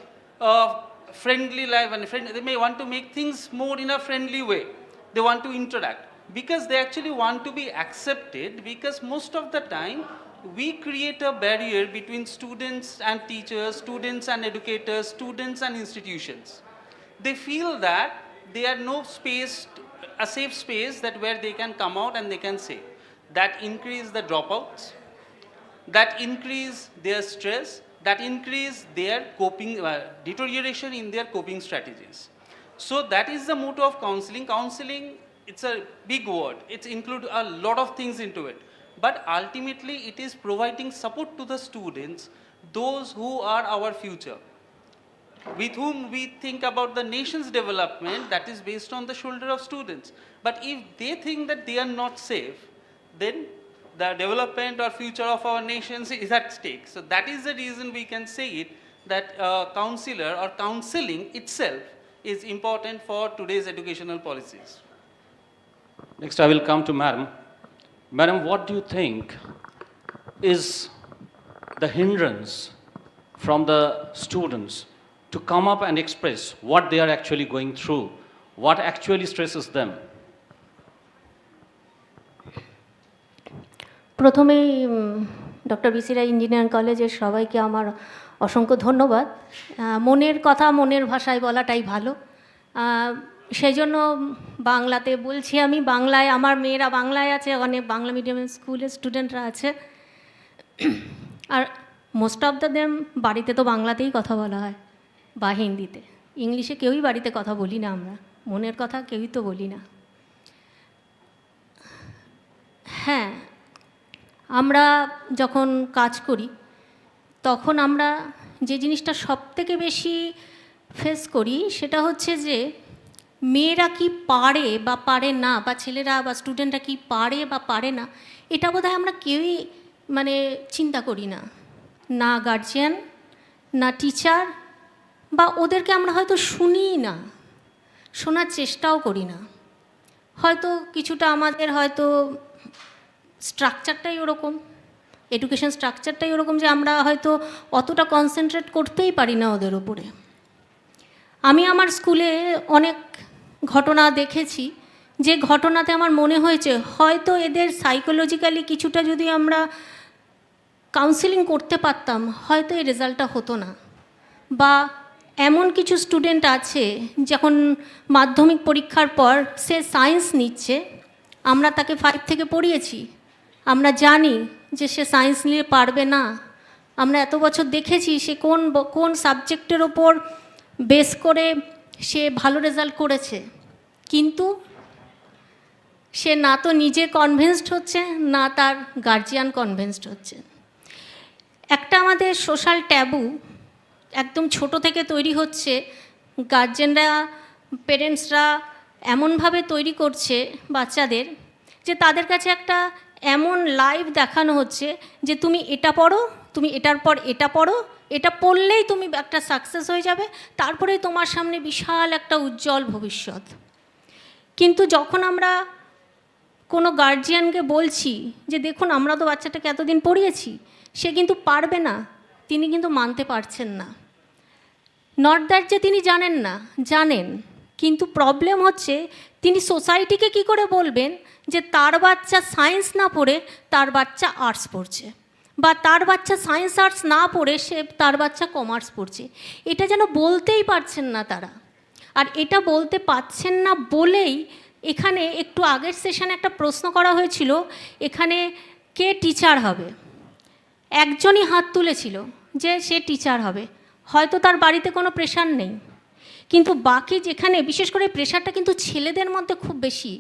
friendly life and they may want to make things more in a friendly way. They want to interact because they actually want to be accepted, because most of the time we create a barrier between students and teachers, students and educators, students and institutions. They feel that they are no space, a safe space that where they can come out and they can say. That increase the dropouts, that increase their stress, that increase their coping, deterioration in their coping strategies. So that is the motto of counseling. Counseling, it's a big word. It includes a lot of things into it. But ultimately, it is providing support to the students, those who are our future, with whom we think about the nation's development that is based on the shoulder of students. But if they think that they are not safe, then the development or future of our nations is at stake. So that is the reason we can say it, that counselor or counseling itself is important for today's educational policies. Next, I will come to Madam. Madam, what do you think is the hindrance from the students to come up and express what they are actually going through, what actually stresses them? প্রথমেই doctor B C রায় engineering কলেজের সবাইকে আমার অসংখ্য ধন্যবাদ। মনের কথা মনের ভাষায় বলাটাই ভালো, সেই জন্য বাংলাতে বলছি। আমি বাংলায়, আমার মেয়েরা বাংলায় আছে, অনেক বাংলা মিডিয়ামের স্কুলের স্টুডেন্টরা আছে, আর মোস্ট অফ দ্য দেম বাড়িতে তো বাংলাতেই কথা বলা হয় বা হিন্দিতে। ইংলিশে কেউই বাড়িতে কথা বলি না, আমরা মনের কথা কেউই তো বলি না। হ্যাঁ, আমরা যখন কাজ করি তখন আমরা যে জিনিসটা সবথেকে বেশি ফেস করি সেটা হচ্ছে যে মেয়েরা কি পারে বা পারে না, বা ছেলেরা বা স্টুডেন্টরা কি পারে বা পারে না, এটা বোধহয় আমরা কেউই মানে চিন্তা করি না, না গার্জিয়ান, না টিচার, বা ওদেরকে আমরা হয়তো শুনিই না, শোনার চেষ্টাও করি না। হয়তো কিছুটা আমাদের হয়তো স্ট্রাকচারটাই ওরকম, এডুকেশন স্ট্রাকচারটাই ওরকম যে আমরা হয়তো অতটা কনসেন্ট্রেট করতেই পারি না ওদের ওপরে। আমি আমার স্কুলে অনেক ঘটনা দেখেছি, যে ঘটনাতে আমার মনে হয়েছে হয়তো এদের সাইকোলজিক্যালি কিছুটা যদি আমরা কাউন্সিলিং করতে পারতাম হয়তো এই রেজাল্টটা হতো না। বা এমন কিছু স্টুডেন্ট আছে যখন মাধ্যমিক পরীক্ষার পর সে সায়েন্স নিচ্ছে, আমরা তাকে 5 থেকে পড়িয়েছি, আমরা জানি যে সে সায়েন্স নিয়ে পারবে না, আমরা এত বছর দেখেছি সে কোন সাবজেক্টের ওপর বেস করে সে ভালো রেজাল্ট করেছে, কিন্তু সে না তো নিজে কনভিন্সড হচ্ছে, না তার গার্জিয়ান কনভিন্সড হচ্ছে। একটা আমাদের সোশ্যাল ট্যাবু একদম ছোট থেকে তৈরি হচ্ছে, গার্জেনরা, পেরেন্টসরা এমনভাবে তৈরি করছে বাচ্চাদের যে তাদের কাছে একটা এমন লাইভ দেখানো হচ্ছে যে তুমি এটা পড়ো, তুমি এটার পর এটা পড়ো, এটা পড়লেই তুমি একটা সাকসেস হয়ে যাবে, তারপরে তোমার সামনে বিশাল একটা উজ্জ্বল ভবিষ্যৎ। কিন্তু যখন আমরা কোনো গার্জিয়ানকে বলছি যে দেখুন আমরা তো বাচ্চাটাকে এতদিন পড়িয়েছি, সে কিন্তু পারবে না, তিনি কিন্তু মানতে পারছেন না। নট দ্যাট যে তিনি জানেন না, জানেন, কিন্তু প্রবলেম হচ্ছে তিনি সোসাইটিকে কি করে বলবেন যে তার বাচ্চা সায়েন্স না পড়ে তার বাচ্চা আর্টস পড়ছে, বা তার বাচ্চা সায়েন্স আর্টস না পড়ে তার বাচ্চা কমার্স পড়ছে। এটা যেন বলতেই পারছেন না তারা। আর এটা বলতে পারছেন না বলেই এখানে একটু আগের সেশনে একটা প্রশ্ন করা হয়েছিল, এখানে কে টিচার হবে। একজনই হাত তুলেছিল যে সে টিচার হবে, হয়তো তার বাড়িতে কোনো প্রেশার নেই, কিন্তু বাকি যেখানে বিশেষ করে প্রেশারটা কিন্তু ছেলেদের মধ্যে খুব বেশি।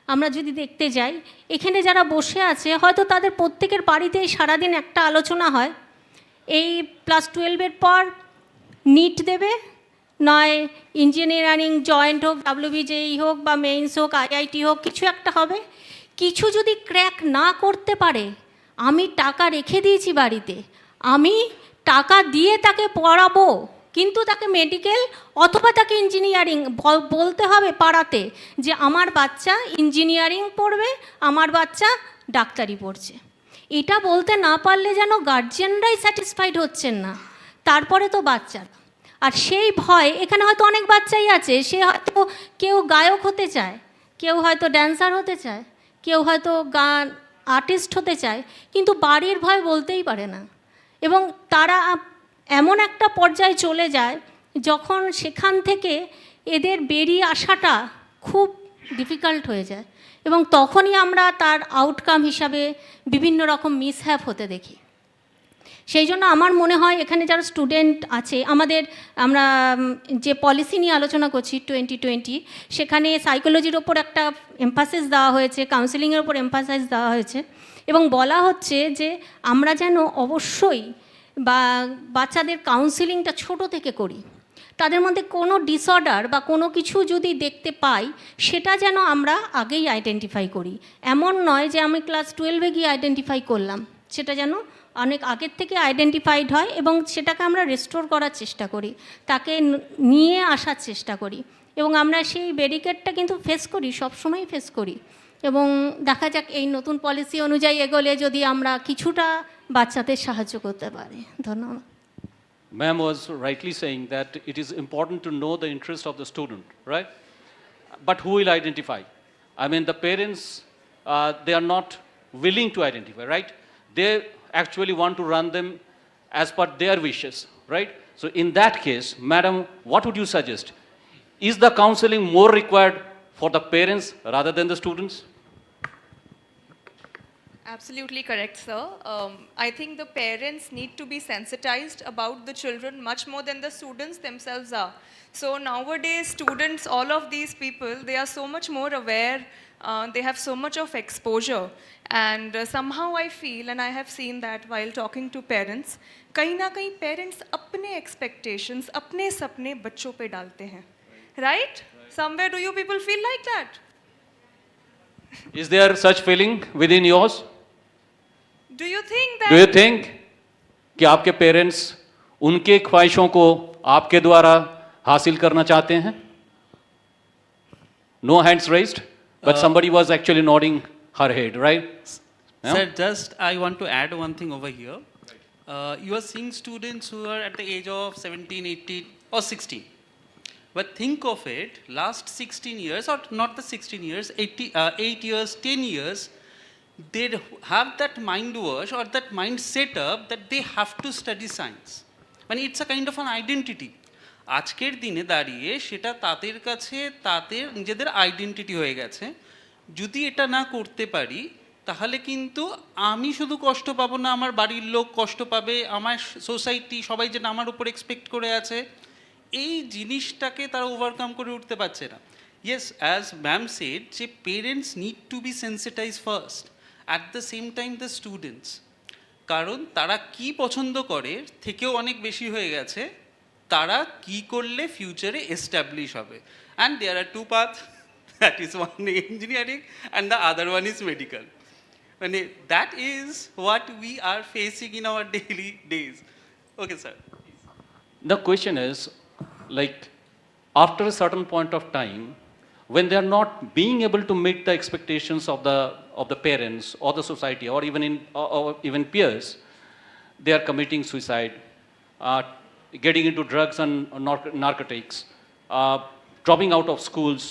আমরা যদি দেখতে যাই, এখানে যারা বসে আছে হয়তো তাদের প্রত্যেকের বাড়িতেই সারাদিন একটা আলোচনা হয়, এই ক্লাস 12-এর পর নিট দেবে, নয় ইঞ্জিনিয়ারিং জয়েন্ট হোক, WBJEE হোক, বা মেইনস হোক, IIT হোক, কিছু একটা হবে। কিছু যদি ক্র্যাক না করতে পারে, আমি টাকা রেখে দিয়েছি বাড়িতে, আমি টাকা দিয়ে তাকে পড়াবো, কিন্তু তাকে মেডিকেল অথবা তাকে ইঞ্জিনিয়ারিং বলতে হবে পাড়াতে যে আমার বাচ্চা ইঞ্জিনিয়ারিং পড়বে, আমার বাচ্চা ডাক্তারি পড়ছে। এটা বলতে না পারলে যেন গার্জিয়ানরাই স্যাটিসফাইড হচ্ছেন না, তারপরে তো বাচ্চারা। আর সেই ভয় এখানে হয়তো অনেক বাচ্চাই আছে, সে হয়তো কেউ গায়ক হতে চায়, কেউ হয়তো ড্যান্সার হতে চায়, কেউ হয়তো গান আর্টিস্ট হতে চায়, কিন্তু বাড়ির ভয় বলতেই পারে না। এবং তারা এমন একটা পর্যায়ে চলে যায় যখন সেখান থেকে এদের বেরিয়ে আসাটা খুব ডিফিকাল্ট হয়ে যায়, এবং তখনই আমরা তার আউটকাম হিসাবে বিভিন্ন রকম মিসহ্যাপ হতে দেখি। সেই জন্য আমার মনে হয় এখানে যারা স্টুডেন্ট আছে, আমরা যে পলিসি নিয়ে আলোচনা করছি 2020, সেখানে সাইকোলজির ওপর একটা এমফাসিস দেওয়া হয়েছে, কাউন্সেলিংয়ের ওপর এমফাসাইজ দেওয়া হয়েছে, এবং বলা হচ্ছে যে আমরা যেন অবশ্যই বাচ্চাদের কাউন্সেলিংটা ছোট থেকে করি। তাদের মধ্যে কোনো ডিসঅর্ডার বা কোনো কিছু যদি দেখতে পাই, সেটা যেন আমরা আগেই আইডেন্টিফাই করি। এমন নয় যে আমি ক্লাস 12-এ গিয়ে আইডেন্টিফাই করলাম, সেটা যেন অনেক আগের থেকে আইডেন্টিফাইড হয় এবং সেটাকে আমরা রেস্টোর করার চেষ্টা করি, তাকে নিয়ে আসার চেষ্টা করি। এবং আমরা সেই ব্যারিকেডটা কিন্তু ফেস করি, সবসময় ফেস করি। এবং দেখা যাক এই নতুন পলিসি অনুযায়ী এগোলে যদি আমরা কিছুটা বাচ্চাদের সাহায্য করতে পারি। ধন্যবাদ। Ma'am was rightly saying that it is important to know the interest of the student, right? But who will identify? I mean, the parents, they are not willing to identify, right? They actually want to run them as per their wishes, right? So in that case, madam, what would you suggest? Is the counseling more required for the parents rather than the students? Absolutely correct, sir. I think the parents need to be sensitized about the children much more than the students themselves are. So nowadays, students, all of these people, they are so much more aware, they have so much of exposure. And somehow I feel, and I have seen that while talking to parents, कहीं ना कहीं parents अपने expectations, अपने सपने बच्चों पे डालते हैं, right? Somewhere do you people feel like that? Is there such feeling within yours? Do you think that? Do you think कि आपके पेरेंट्स उनके ख्वाहिशों को आपके द्वारा हासिल करना चाहते हैं? No hands raised, but somebody was actually nodding her head, right? Yeah? Sir, just I want to add one thing over here. You are seeing students who are at the age of 17, 18 or 16. But think of it, last 16 years, or not the 16 years, 8 years, 10 years, they have that mind wash or that mind set up that they have to study science. I mean, it's a kind of an identity. আজকের দিনে দাঁড়িয়ে সেটা তাদের কাছে তাদের নিজেদের identity হয়ে গেছে। যদি এটা না করতে পারি তাহলে কিন্তু আমি শুধু কষ্ট পাবো না, আমার বাড়ির লোক কষ্ট পাবে, আমার সোসাইটি সবাই যেটা আমার উপর এক্সপেক্ট করে আছে, এই জিনিসটাকে তারা ওভারকাম করে উঠতে পারছে না। ইয়েস, অ্যাজ ম্যাম সেড, যে parents need to be sensitize first, at the same time the students. কারণ তারা কি পছন্দ করে থেকেও অনেক বেশি হয়ে গেছে তারা কি করলে ফিউচারে এস্টাবলিশ হবে। And there are two path, that is one engineering and the other one is medical. মানে that is what we are facing in our daily days. Okay sir. The question is, like, after a certain point of time, when they are not being able to meet the expectations of the parents or the society or even peers, they are committing suicide, getting into drugs and narcotics, dropping out of schools,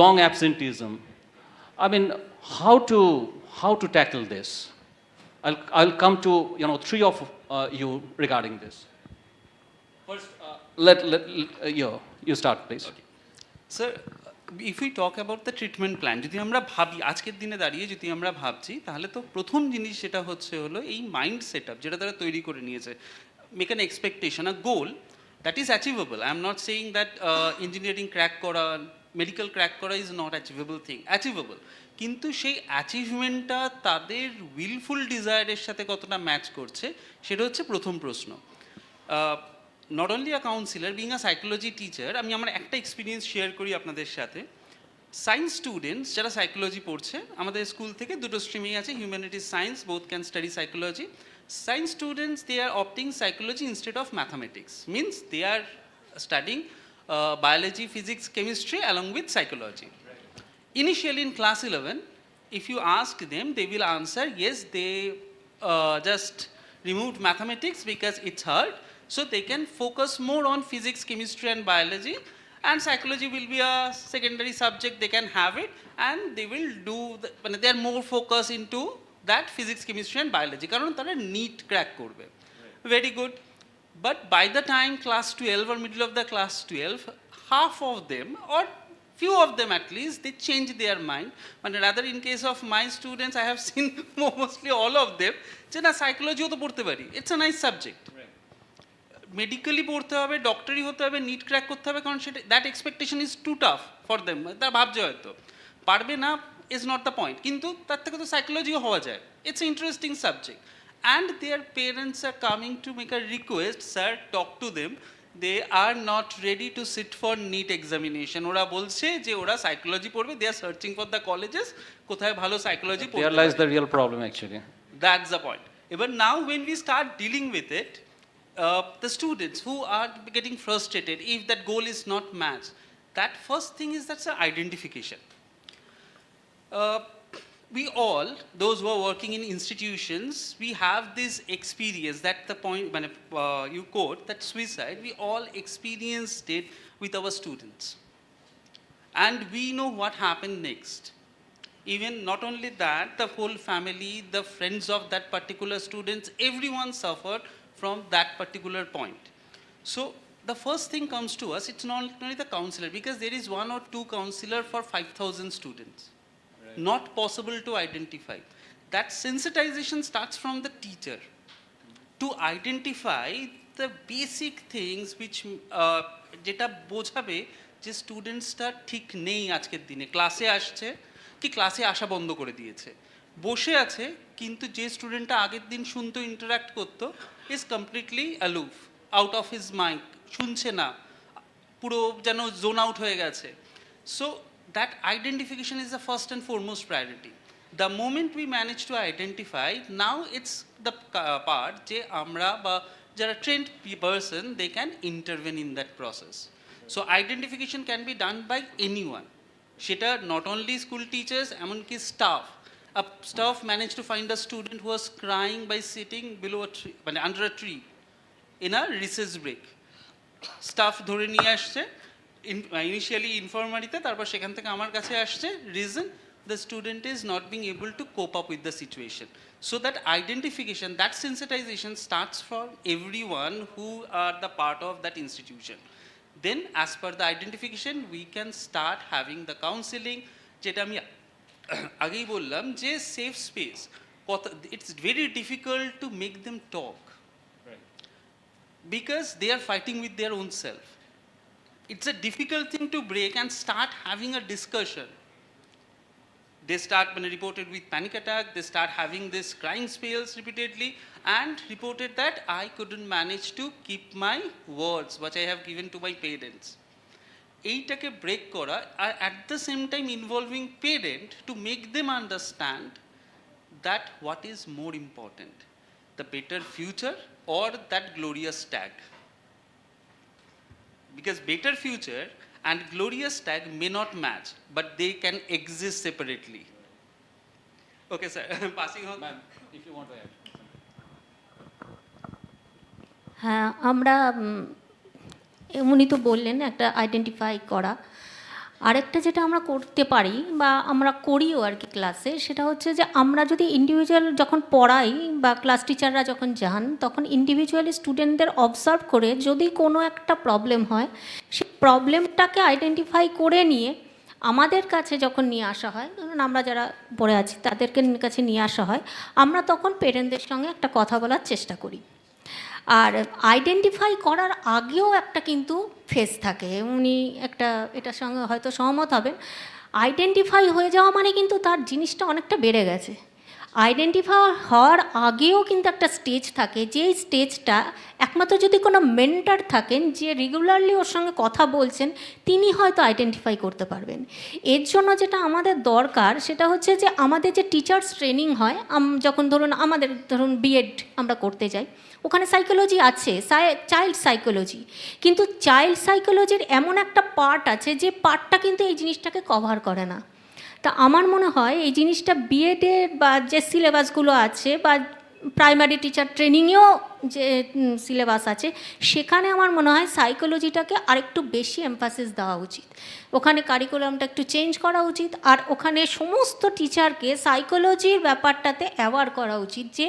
long absenteeism. I mean, how to tackle this? I'll come to three of you regarding this. First, you start, please. Okay. Sir, if we talk about the treatment plan, যদি আমরা ভাবি আজকের দিনে দাঁড়িয়ে যদি আমরা ভাবছি তাহলে তো প্রথম জিনিস সেটা হলো এই মাইন্ড সেট আপ যেটা তারা তৈরি করে নিয়েছে। Make an expectation, a goal that is achievable. I am not saying that engineering crack করা, মেডিকেল ক্র্যাক করা is not achievable thing, achievable. কিন্তু সেই অ্যাচিভমেন্টটা তাদের উইলফুল ডিজায়ারের সাথে কতটা ম্যাচ করছে সেটা হচ্ছে প্রথম প্রশ্ন। Not only a councillor, being a psychology teacher, আমি আমার একটা এক্সপিরিয়েন্স শেয়ার করি আপনাদের সাথে। সায়েন্স স্টুডেন্টস যারা সাইকোলজি পড়ছে আমাদের স্কুল থেকে দুটো স্ট্রিমেই আছে, humanities science, both can study psychology. Science students, they are opting psychology instead of mathematics. Means they are studying biology, physics, chemistry along with psychology. Initially in class 11, if you ask them, they will answer, yes, they just removed mathematics because it's hard. So they can focus more on physics, chemistry and biology, and psychology will be a secondary subject, they can have it, and they will do, they are more focused into that physics, chemistry and biology, কারণ তারা NEET crack করবে। Very good, but by the time class 12 or middle of the class 12, half of them or few of them at least, they change their mind. মানে rather in case of my students, I have seen mostly all of them, যে না সাইকোলজিও তো পড়তে পারি, it's a nice subject. Medically পড়তে হবে, ডক্টরি হতে হবে, নিট ক্র্যাক করতে হবে, কারণ সেটা that expectation is too tough for them. তারা ভাবছে হয়তো পারবে না, is not the point, কিন্তু তার থেকে তো সাইকোলজিও হওয়া যায়, it's an interesting subject, and their parents are coming to make a request, sir, talk to them, they are not ready to sit for NEET examination. ওরা বলছে যে ওরা psychology পড়বে, they are searching for the colleges, কোথায় ভালো psychology পড়তে There lies the real problem actually. That's the point. But now when we start dealing with it, the students who are getting frustrated if that goal is not matched, that first thing is that's an identification. We all, those who are working in institutions, we have this experience that the point when you quote that suicide, we all experienced it with our students. And we know what happened next. Even not only that, the whole family, the friends of that particular students, everyone suffered from that particular point. So the first thing comes to us, it's not only the counselor, because there is 1 or 2 counselor for 5,000 students. Not possible to identify. That sensitization starts from the teacher to identify the basic things which যেটা বোঝাবে যে স্টুডেন্টসটা ঠিক নেই আজকের দিনে, ক্লাসে আসছে কি ক্লাসে আসা বন্ধ করে দিয়েছে, বসে আছে কিন্তু যে স্টুডেন্টটা আগের দিন শুনতো, ইন্টারাক্ট করতো, is completely aloof, out of his mind, শুনছে না, পুরো যেন জোন আউট হয়ে গেছে. So that identification is the first and foremost priority. The moment we manage to identify, now it's the part je amra ba jara trained person, they can intervene in that process. So identification can be done by anyone. Sheta not only school teachers, emonki staff. A staff managed to find a student who was crying by sitting below a tree, under a tree in a recess break. Staff dhore niye asche, initially informaliতে, তারপর সেখান থেকে আমার কাছে আসছে, reason the student is not being able to cope up with the situation. So that identification, that sensitization starts from everyone who are the part of that institution. Then as per the identification, we can start having the counseling, যেটা আমি আগেই বললাম যে safe space, it's very difficult to make them talk, because they are fighting with their own self. It's a difficult thing to break and start having a discussion. They start when reported with panic attack, they start having this crying spells repeatedly, and reported that I couldn't manage to keep my words which I have given to my parents. এইটাকে break করা, আর at the same time involving parent to make them understand that what is more important, the better future or that glorious tag. Because better future and glorious tag may not match, but they can exist separately. Okay, sir. Passing on. Ma'am, if you want to add. হ্যাঁ, আমরা উনি তো বললেন একটা identify করা, আরেকটা যেটা আমরা করতে পারি বা আমরা করিও আর কি ক্লাসে, সেটা হচ্ছে যে আমরা যদি ইন্ডিভিজুয়াল যখন পড়াই বা ক্লাস টিচাররা যখন যান, তখন ইন্ডিভিজুয়ালি স্টুডেন্টদের অবজার্ভ করে যদি কোনো একটা প্রবলেম হয়, সেই প্রবলেমটাকে আইডেন্টিফাই করে নিয়ে আমাদের কাছে যখন নিয়ে আসা হয়, ধরুন আমরা যারা পড়ে আছি তাদেরকে কাছে নিয়ে আসা হয়, আমরা তখন পেরেন্টদের সঙ্গে একটা কথা বলার চেষ্টা করি। আর আইডেন্টিফাই করার আগেও একটা কিন্তু ফেজ থাকে, উনি একটা এটার সঙ্গে হয়তো সহমত হবেন, আইডেন্টিফাই হয়ে যাওয়া মানে কিন্তু তার জিনিসটা অনেকটা বেড়ে গেছে। আইডেন্টিফাই হওয়ার আগেও কিন্তু একটা স্টেজ থাকে, যেই স্টেজটা একমাত্র যদি কোনো মেন্টর থাকেন যে রেগুলারলি ওর সঙ্গে কথা বলছেন, তিনি হয়তো আইডেন্টিফাই করতে পারবেন। এর জন্য যেটা আমাদের দরকার সেটা হচ্ছে যে আমাদের যে টিচার্স ট্রেনিং হয়, যখন ধরুন বিএড আমরা করতে যাই, ওখানে সাইকোলজি আছে, চাইল্ড সাইকোলজি, কিন্তু চাইল্ড সাইকোলজির এমন একটা পার্ট আছে যে পার্টটা কিন্তু এই জিনিসটাকে কভার করে না। তা আমার মনে হয় এই জিনিসটা বিএডের বা যে সিলেবাসগুলো আছে বা প্রাইমারি টিচার ট্রেনিংয়েও যে সিলেবাস আছে, সেখানে আমার মনে হয় সাইকোলজিটাকে আরেকটু বেশি এমফাসিস দেওয়া উচিত, ওখানে কারিকুলামটা একটু চেঞ্জ করা উচিত, আর ওখানে সমস্ত টিচারকে সাইকোলজির ব্যাপারটাতে অ্যাওয়ার করা উচিত, যে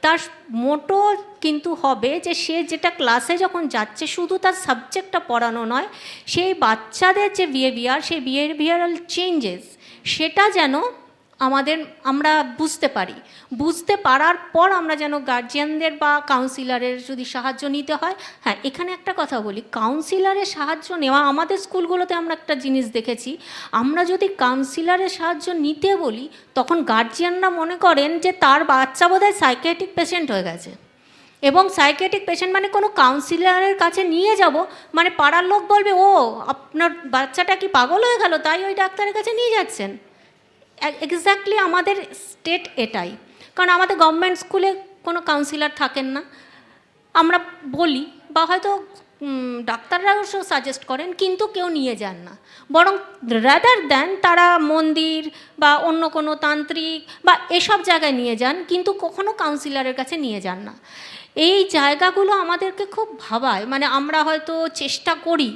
তার মোটো কিন্তু হবে যে সে যেটা ক্লাসে যখন যাচ্ছে শুধু তার সাবজেক্টটা পড়ানো নয়, সেই বাচ্চাদের যে বিহেভিয়ার, সেই বিহেভিয়ারাল চেঞ্জেস, সেটা যেন আমরা বুঝতে পারি, বুঝতে পারার পর আমরা যেন গার্জিয়ানদের বা কাউন্সিলারের যদি সাহায্য নিতে হয়। হ্যাঁ, এখানে একটা কথা বলি, কাউন্সিলারের সাহায্য নেওয়া, আমাদের স্কুলগুলোতে আমরা একটা জিনিস দেখেছি, আমরা যদি কাউন্সিলারের সাহায্য নিতে বলি তখন গার্জিয়ানরা মনে করেন যে তার বাচ্চা বোধহয় সাইকিয়াট্রিক পেশেন্ট হয়ে গেছে, এবং সাইকিয়াট্রিক পেশেন্ট মানে কোনো কাউন্সিলরের কাছে নিয়ে যাব, মানে পাড়ার লোক বলবে ও আপনার বাচ্চাটা কি পাগল হয়ে গেল তাই ওই ডাক্তারের কাছে নিয়ে যাচ্ছেন। এক্স্যাক্টলি আমাদের স্টেট এটাই, কারণ আমাদের গভর্নমেন্ট স্কুলে কোনো কাউন্সিলর থাকেন না। আমরা বলি বা হয়তো ডাক্তাররাও সাজেস্ট করেন, কিন্তু কেউ নিয়ে যান না, বরং রাদার দ্যান তারা মন্দির বা অন্য কোনো তান্ত্রিক বা এসব জায়গায় নিয়ে যান, কিন্তু কখনো কাউন্সিলরের কাছে নিয়ে যান না। এই জায়গাগুলো আমাদেরকে খুব ভাবায়, মানে আমরা হয়তো চেষ্টা করি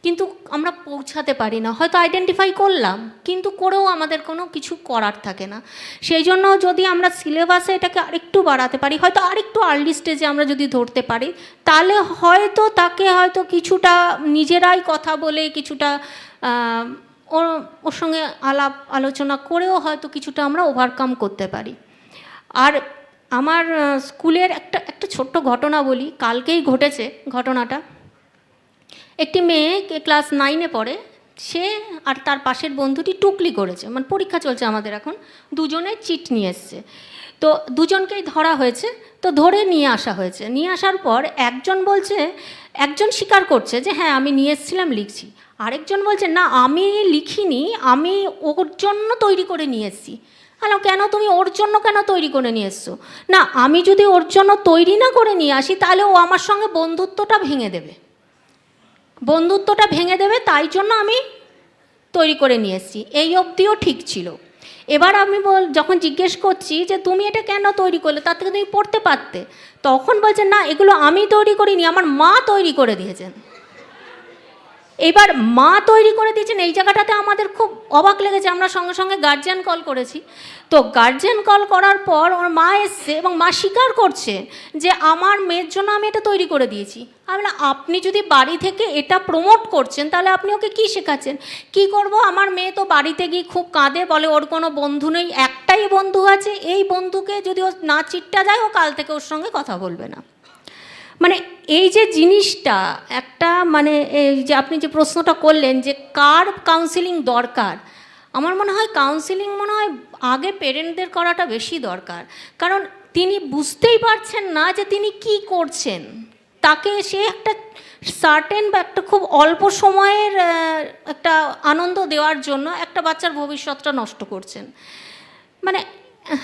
কিন্তু আমরা পৌঁছাতে পারি না, হয়তো আইডেন্টিফাই করলাম কিন্তু করেও আমাদের কোনো কিছু করার থাকে না। সেই জন্য যদি আমরা সিলেবাসে এটাকে আরেকটু বাড়াতে পারি, হয়তো আরেকটু আর্লি স্টেজে আমরা যদি ধরতে পারি, তাহলে হয়তো তাকে হয়তো কিছুটা নিজেরাই কথা বলে কিছুটা ওর সঙ্গে আলাপ আলোচনা করেও হয়তো কিছুটা আমরা ওভারকাম করতে পারি। আর আমার স্কুলের একটা ছোট্ট ঘটনা বলি, কালকেই ঘটেছে ঘটনাটা। একটি মেয়ে ক্লাস 9-এ পড়ে, সে আর তার পাশের বন্ধুটি টুকলি করেছে, মানে পরীক্ষা চলছে আমাদের এখন, দুজনে চিট নিয়ে এসছে, তো দুজনকেই ধরা হয়েছে, তো ধরে নিয়ে আসা হয়েছে। নিয়ে আসার পর একজন স্বীকার করছে যে হ্যাঁ আমি নিয়ে এসেছিলাম, লিখছি। আরেকজন বলছে না আমি লিখিনি, আমি ওর জন্য তৈরি করে নিয়ে এসেছি। হ্যালো, কেন তুমি ওর জন্য কেন তৈরি করে নিয়ে এসছো? না আমি যদি ওর জন্য তৈরি না করে নিয়ে আসি তাহলে ও আমার সঙ্গে বন্ধুত্বটা ভেঙে দেবে, তাই জন্য আমি তৈরি করে নিয়ে এসেছি। এই অবধিও ঠিক ছিল। এবার আমি যখন জিজ্ঞেস করছি যে তুমি এটা কেন তৈরি করলে, তার থেকে তুমি পড়তে পারতে, তখন বলছে না এগুলো আমি তৈরি করিনি, আমার মা তৈরি করে দিয়েছেন। এবার মা তৈরি করে দিয়েছেন, এই জায়গাটাতে আমাদের খুব অবাক লেগেছে। আমরা সঙ্গে সঙ্গে গার্জিয়ান কল করেছি, তো গার্জিয়ান কল করার পর ওর মা এসছে এবং মা স্বীকার করছে যে আমার মেয়ের জন্য আমি এটা তৈরি করে দিয়েছি। আমি না, আপনি যদি বাড়ি থেকে এটা প্রমোট করছেন তাহলে আপনি ওকে কী শেখাচ্ছেন? কি করব, আমার মেয়ে তো বাড়িতে গিয়ে খুব কাঁদে, বলে ওর কোনো বন্ধু নেই, একটাই বন্ধু আছে, এই বন্ধুকে যদি ও না চিটটা যায় ও কাল থেকে ওর সঙ্গে কথা বলবে না। মানে এই যে জিনিসটা একটা, মানে এই যে আপনি যে প্রশ্নটা করলেন যে কার কাউন্সিলিং দরকার, আমার মনে হয় কাউন্সিলিং আগে পেরেন্টদের করাটা বেশি দরকার, কারণ তিনি বুঝতেই পারছেন না যে তিনি কি করছেন। তাকে সে একটা সার্টেন বা একটা খুব অল্প সময়ের একটা আনন্দ দেওয়ার জন্য একটা বাচ্চার ভবিষ্যৎটা নষ্ট করছেন। মানে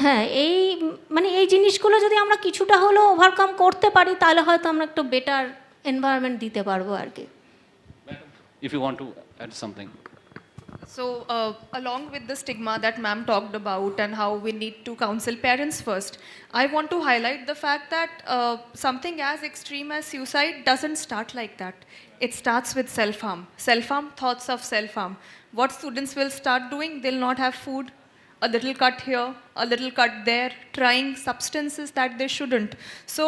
হ্যাঁ, এই জিনিসগুলো যদি আমরা কিছুটা হলেও ওভারকাম করতে পারি তাহলে হয়তো আমরা একটু বেটার এনভায়রনমেন্ট দিতে পারবো আর কি। If you want to add something. So, along with the stigma that ma'am talked about and how we need to counsel parents first, I want to highlight the fact that something as extreme as suicide doesn't start like that. It starts with self-harm. Self-harm, thoughts of self-harm. What students will start doing, they'll not have food, a little cut here, a little cut there, trying substances that they shouldn't. So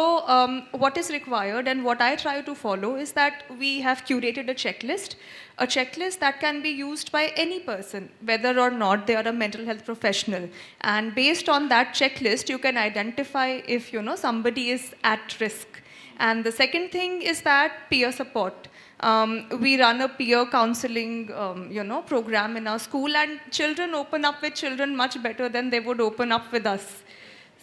what is required and what I try to follow is that we have curated a checklist that can be used by any person, whether or not they are a mental health professional. And based on that checklist, you can identify if somebody is at risk. And the second thing is that peer support. We run a peer counseling, program in our school, and children open up with children much better than they would open up with us.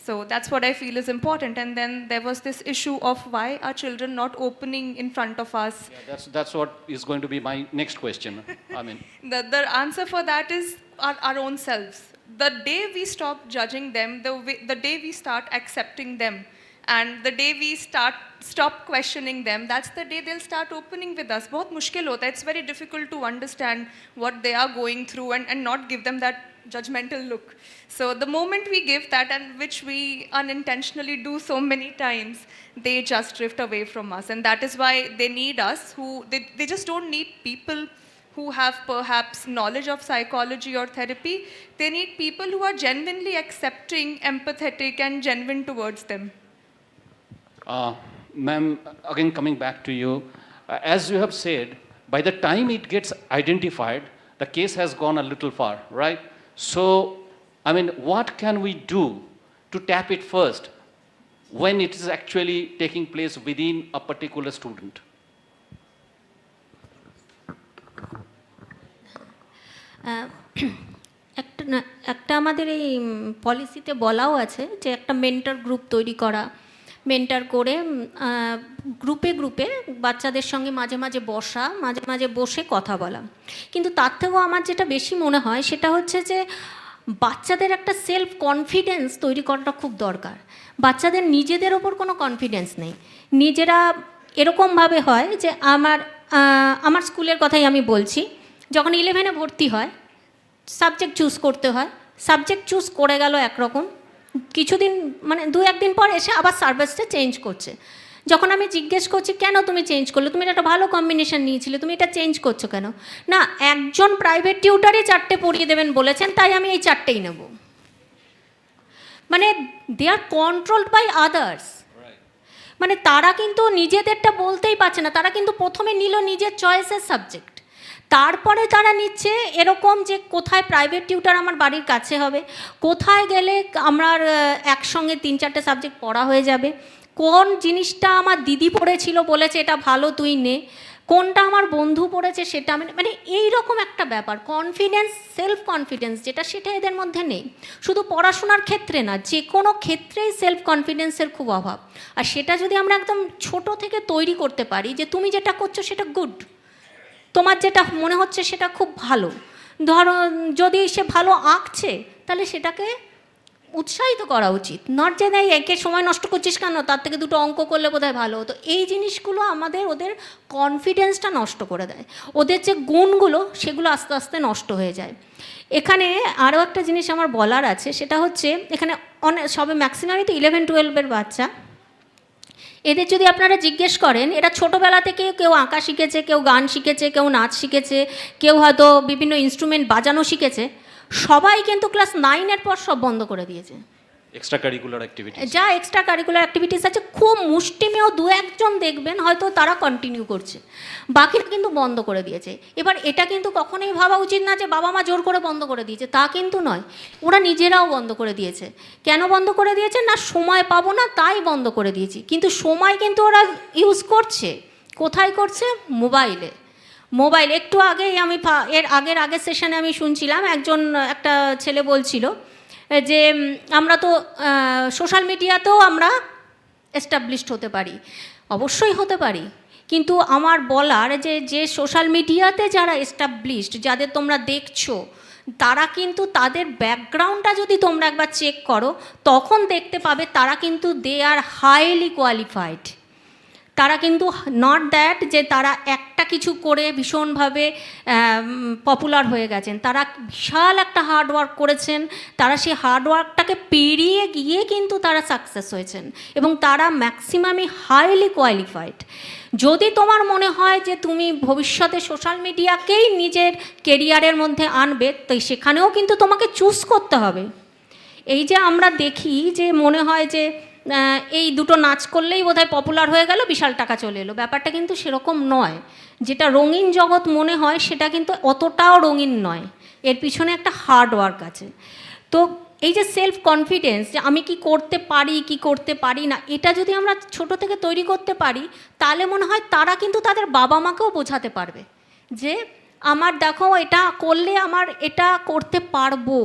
So that's what I feel is important. And then there was this issue of why are children not opening in front of us? Yeah, that's what is going to be my next question. I mean, the answer for that is our own selves. The day we stop judging them, the day we start accepting them, and the day we stop questioning them, that's the day they'll start opening with us. Bahut mushkil hota hai. It's very difficult to understand what they are going through and not give them that judgmental look. So the moment we give that, and which we unintentionally do so many times, they just drift away from us. And that is why they need us, they just don't need people who have perhaps knowledge of psychology or therapy. They need people who are genuinely accepting, empathetic and genuine towards them. Ma'am, again coming back to you, as you have said, by the time it gets identified, the case has gone a little far, right? So, I mean, what can we do to tap it first when it is actually taking place within a particular student? একটা আমাদের এই পলিসিতে বলাও আছে যে একটা mentor group তৈরি করা, মেন্টার করে গ্রুপে গ্রুপে বাচ্চাদের সঙ্গে মাঝে মাঝে বসা, মাঝে মাঝে বসে কথা বলা। কিন্তু তার থেকেও আমার যেটা বেশি মনে হয় সেটা হচ্ছে যে বাচ্চাদের একটা সেলফ কনফিডেন্স তৈরি করাটা খুব দরকার। বাচ্চাদের নিজেদের ওপর কোনো কনফিডেন্স নেই, নিজেরা এরকমভাবে হয় যে আমার স্কুলের কথাই আমি বলছি, যখন 11-এ ভর্তি হয় সাবজেক্ট চুজ করতে হয়, সাবজেক্ট চুজ করে গেল একরকম, কিছুদিন মানে 2-1 দিন পর এসে আবার সার্ভিসটা চেঞ্জ করছে। যখন আমি জিজ্ঞেস করছি কেন তুমি চেঞ্জ করলে, তুমি একটা ভালো কম্বিনেশন নিয়েছিলে, তুমি এটা চেঞ্জ করছো কেন? না, একজন প্রাইভেট টিউটারই 4টে পড়িয়ে দেবেন বলেছেন, তাই আমি এই 4টেই নেব। মানে দে আর কন্ট্রোলড বাই আদার্স। মানে তারা কিন্তু নিজেদেরটা বলতেই পারছে না, তারা কিন্তু প্রথমে নিল নিজের চয়েসের সাবজেক্ট, তারপরে তারা নিচ্ছে এরকম যে কোথায় প্রাইভেট টিউটার আমার বাড়ির কাছে হবে, কোথায় গেলে আমার একসঙ্গে 3-4টে সাবজেক্ট পড়া হয়ে যাবে, কোন জিনিসটা আমার দিদি পড়েছিল বলেছে এটা ভালো তুই নে, কোনটা আমার বন্ধু পড়েছে সেটা আমি, মানে এইরকম একটা ব্যাপার। কনফিডেন্স, সেলফ কনফিডেন্স যেটা, সেটা এদের মধ্যে নেই। শুধু পড়াশোনার ক্ষেত্রে না, যে কোনো ক্ষেত্রেই সেলফ কনফিডেন্সের খুব অভাব। আর সেটা যদি আমরা একদম ছোট থেকে তৈরি করতে পারি যে তুমি যেটা করছো সেটা গুড, তোমার যেটা মনে হচ্ছে সেটা খুব ভালো। ধরো যদি সে ভালো আঁকছে তাহলে সেটাকে উৎসাহিত করা উচিত, নট যে নেই একে সময় নষ্ট করছিস কেন, তার থেকে 2টো অঙ্ক করলে বোধহয় ভালো হতো। এই জিনিসগুলো ওদের কনফিডেন্সটা নষ্ট করে দেয়, ওদের যে গুণগুলো সেগুলো আস্তে আস্তে নষ্ট হয়ে যায়। এখানে আরও একটা জিনিস আমার বলার আছে, সেটা হচ্ছে এখানে সবে ম্যাক্সিমামই তো 11-12-এর বাচ্চা। এদের যদি আপনারা জিজ্ঞেস করেন, এরা ছোটোবেলা থেকে কেউ আঁকা শিখেছে, কেউ গান শিখেছে, কেউ নাচ শিখেছে, কেউ হয়তো বিভিন্ন ইনস্ট্রুমেন্ট বাজানো শিখেছে, সবাই কিন্তু ক্লাস 9-এর পর সব বন্ধ করে দিয়েছে। এক্সট্রা কারিকুলার অ্যাক্টিভিটিস, যা এক্সট্রা কারিকুলার অ্যাক্টিভিটিস আছে, খুব মুষ্টিমেয় 2-1জন দেখবেন হয়তো তারা কন্টিনিউ করছে, বাকিরা কিন্তু বন্ধ করে দিয়েছে। এবার এটা কিন্তু কখনোই ভাবা উচিত না যে বাবা মা জোর করে বন্ধ করে দিয়েছে, তা কিন্তু নয়, ওরা নিজেরাও বন্ধ করে দিয়েছে। কেন বন্ধ করে দিয়েছে? না সময় পাবো না তাই বন্ধ করে দিয়েছি, কিন্তু সময় কিন্তু ওরা ইউজ করছে, কোথায় করছে? মোবাইলে। মোবাইল একটু আগেই আমি আগের সেশনে আমি শুনছিলাম একটা ছেলে বলছিল যে আমরা তো সোশ্যাল মিডিয়াতেও আমরা এস্টাবলিশড হতে পারি। অবশ্যই হতে পারি, কিন্তু আমার বলার যে সোশ্যাল মিডিয়াতে যারা এস্টাবলিশড, যাদের তোমরা দেখছো, তারা কিন্তু তাদের ব্যাকগ্রাউন্ডটা যদি তোমরা একবার চেক করো তখন দেখতে পাবে তারা কিন্তু দে আর হাইলি কোয়ালিফাইড। তারা কিন্তু নট দ্যাট যে তারা একটা কিছু করে ভীষণভাবে পপুলার হয়ে গেছেন, তারা বিশাল একটা হার্ডওয়ার্ক করেছেন, তারা সেই হার্ডওয়ার্কটাকে পেরিয়ে গিয়ে কিন্তু তারা সাকসেস হয়েছেন, এবং তারা ম্যাক্সিমামই হাইলি কোয়ালিফাইড। যদি তোমার মনে হয় যে তুমি ভবিষ্যতে সোশ্যাল মিডিয়াকেই নিজের কেরিয়ারের মধ্যে আনবে, তো সেখানেও কিন্তু তোমাকে চুজ করতে হবে। এই যে আমরা দেখি যে মনে হয় যে এই 2টো নাচ করলেই বোধহয় পপুলার হয়ে গেল, বিশাল টাকা চলে এলো, ব্যাপারটা কিন্তু সেরকম নয়। যেটা রঙিন জগৎ মনে হয় সেটা কিন্তু অতটাও রঙিন নয়, এর পিছনে একটা হার্ড ওয়ার্ক আছে। তো এই যে সেলফ কনফিডেন্স, যে আমি কি করতে পারি কি করতে পারি না, এটা যদি আমরা ছোট থেকে তৈরি করতে পারি তাহলে মনে হয় তারা কিন্তু তাদের বাবা মাকেও বোঝাতে পারবে যে আমার দেখো এটা করলে আমার এটা করতে পারবো,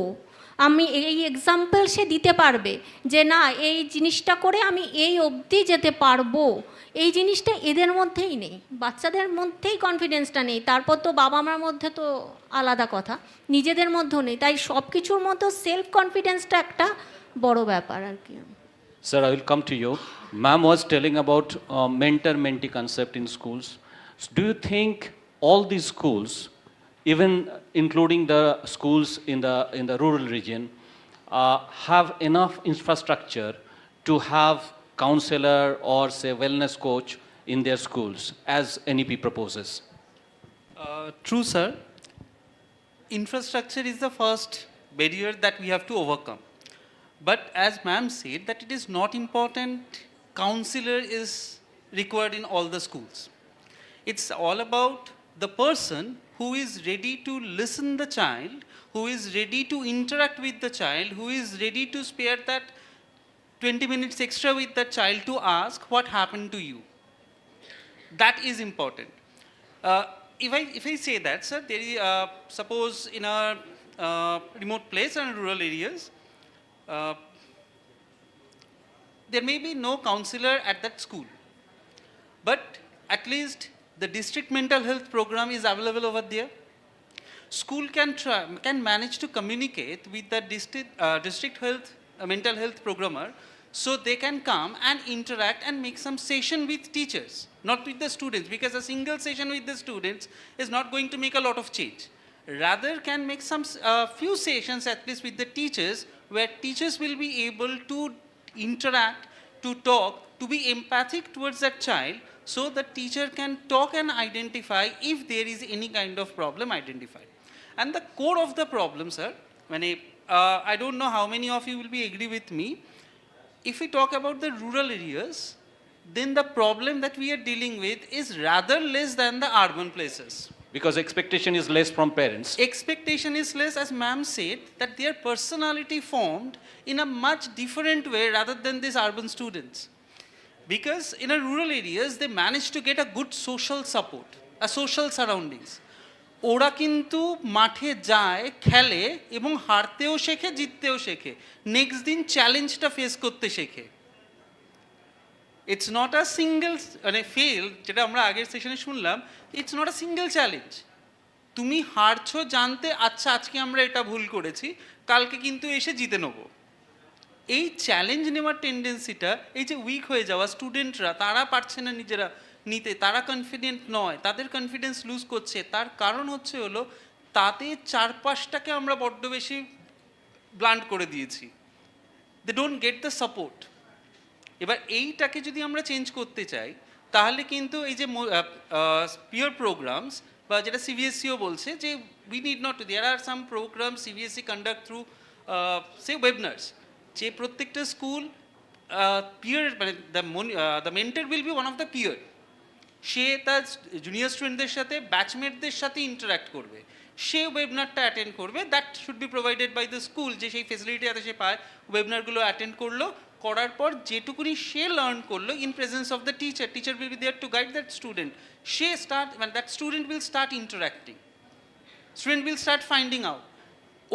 আমি এই এক্সাম্পল সে দিতে পারবে যে না এই জিনিসটা করে আমি এই অবধি যেতে পারবো। এই জিনিসটা এদের মধ্যেই নেই, বাচ্চাদের মধ্যেই কনফিডেন্সটা নেই, তারপর তো বাবা মার মধ্যে তো আলাদা কথা, নিজেদের মধ্যেও নেই। তাই সব কিছুর মধ্যে সেলফ কনফিডেন্সটা একটা বড় ব্যাপার আর কি। Sir, I will come to you. Ma'am was telling about mentor-mentee concept in schools. Do you think all these schools, even including the schools in the rural region, have enough infrastructure to have counselor or say wellness coach in their schools as NEP proposes? True, sir. Infrastructure is the first barrier that we have to overcome. But as ma'am said that it is not important, counselor is required in all the schools. It's all about the person who is ready to listen the child, who is ready to interact with the child, who is ready to spare that 20 minutes extra with the child to ask what happened to you. That is important. If I say that, sir, there is, suppose in a remote place and rural areas, there may be no counselor at that school. But at least the district mental health program is available over there. School can manage to communicate with the district health mental health programmer, so they can come and interact and make some session with teachers, not with the students, because a single session with the students is not going to make a lot of change. Rather can make some few sessions at least with the teachers, where teachers will be able to interact, to talk, to be empathic towards that child, so the teacher can talk and identify if there is any kind of problem identified. And the core of the problem, sir, I don't know how many of you will be agree with me. If we talk about the rural areas, then the problem that we are dealing with is rather less than the urban places. Because expectation is less from parents. Expectation is less, as ma'am said, that their personality formed in a much different way rather than these urban students. Because in a rural areas, they manage to get a good social support, a social surroundings. ওরা কিন্তু মাঠে যায়, খেলে এবং হারতেও শেখে, জিততেও শেখে, next দিন চ্যালেঞ্জটা ফেস করতে শেখে। It's not a single fail, যেটা আমরা আগের সেশনে শুনলাম, it's not a single challenge. তুমি হারছো জানতে, আচ্ছা আজকে আমরা এটা ভুল করেছি, কালকে কিন্তু এসে জিতে নেব। এই চ্যালেঞ্জ নেওয়ার টেন্ডেন্সিটা, এই যে উইক হয়ে যাওয়া স্টুডেন্টরা, তারা পারছে না নিজেরা নিতে, তারা কনফিডেন্ট নয়, তাদের কনফিডেন্স লুজ করছে, তার কারণ হলো তাদের চারপাশটাকে আমরা বড্ড বেশি ব্লান্ট করে দিয়েছি। They don't get the support. এবার এইটাকে যদি আমরা চেঞ্জ করতে চাই, তাহলে কিন্তু এই যে পিয়ার প্রোগ্রামস, বা যেটা সিবিএসসিও বলছে যে we need not to, there are some program CBSE conduct through say webinars, যে প্রত্যেকটা school peer the mentor will be one of the peer. সে তার জুনিয়র স্টুডেন্টদের সাথে, ব্যাচমেটদের সাথে ইন্টারাক্ট করবে, সে ওয়েবনারটা অ্যাটেন্ড করবে। That should be provided by the school, যে সেই ফেসিলিটি যাতে সে পায়, ওয়েবনারগুলো অ্যাটেন্ড করলো, করার পর যেটুকুনি সে লার্ন করলো in presence of the teacher, teacher will be there to guide that student. সে that student will start interacting, student will start finding out.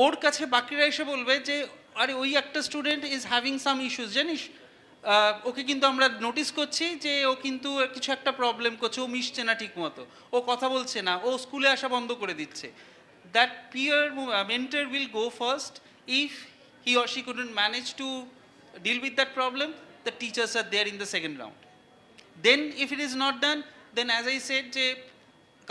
ওর কাছে বাকিরা এসে বলবে যে আরে ওই একটা student is having some issues, জানিস ওকে কিন্তু আমরা নোটিস করছি যে ও কিন্তু কিছু একটা প্রবলেম করছে, ও মিশছে না ঠিক মতো, ও কথা বলছে না, ও স্কুলে আসা বন্ধ করে দিচ্ছে। That peer mentor will go first. If he or she couldn't manage to deal with that problem, the teachers are there in the second round. Then if it is not done, then as I said,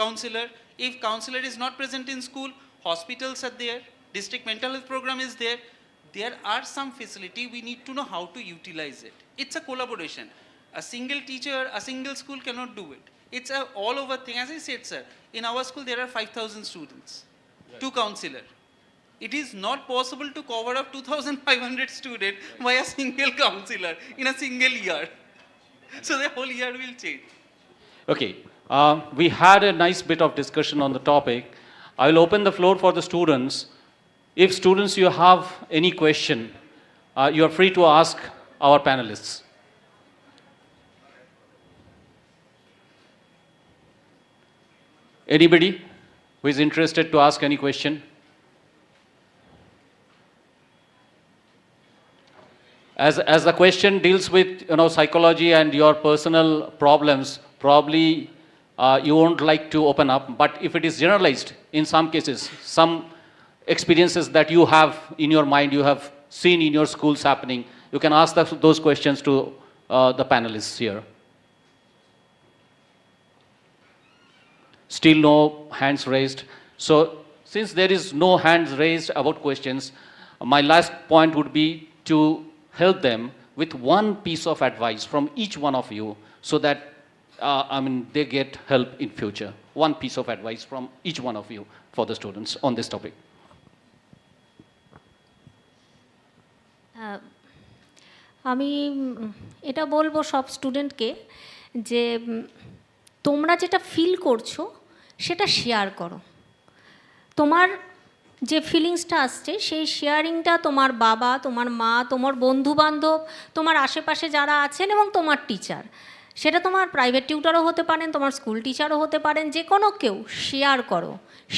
counselor, if counselor is not present in school, hospitals are there, district mental health program is there, there are some facility, we need to know how to utilize it. It's a collaboration. A single teacher, a single school cannot do it. It's a all over thing. As I said, sir, in our school there are 5,000 students, right. 2 counselor. It is not possible to cover up 2,500 students by a single counselor in a single year. So the whole year will change. Okay, we had a nice bit of discussion on the topic. I will open the floor for the students. If students you have any question, you are free to ask our panelists. Anybody who is interested to ask any question? As the question deals with psychology and your personal problems, probably you won't like to open up. But if it is generalized, in some cases, some experiences that you have in your mind, you have seen in your schools happening, you can ask those questions to the panelists here. Still no hands raised. So since there is no hands raised about questions, my last point would be to help them with one piece of advice from each one of you, so that they get help in future. One piece of advice from each one of you for the students on this topic. আমি এটা বলবো সব স্টুডেন্টকে যে তোমরা যেটা feel করছো সেটা শেয়ার করো। তোমার যে ফিলিংসটা আসছে সেই শেয়ারিংটা তোমার বাবা, তোমার মা, তোমার বন্ধুবান্ধব, তোমার আশেপাশে যারা আছেন এবং তোমার টিচার, সেটা তোমার প্রাইভেট টিউটারও হতে পারেন, তোমার স্কুল টিচারও হতে পারেন, যে কোনো কেউ। শেয়ার করো।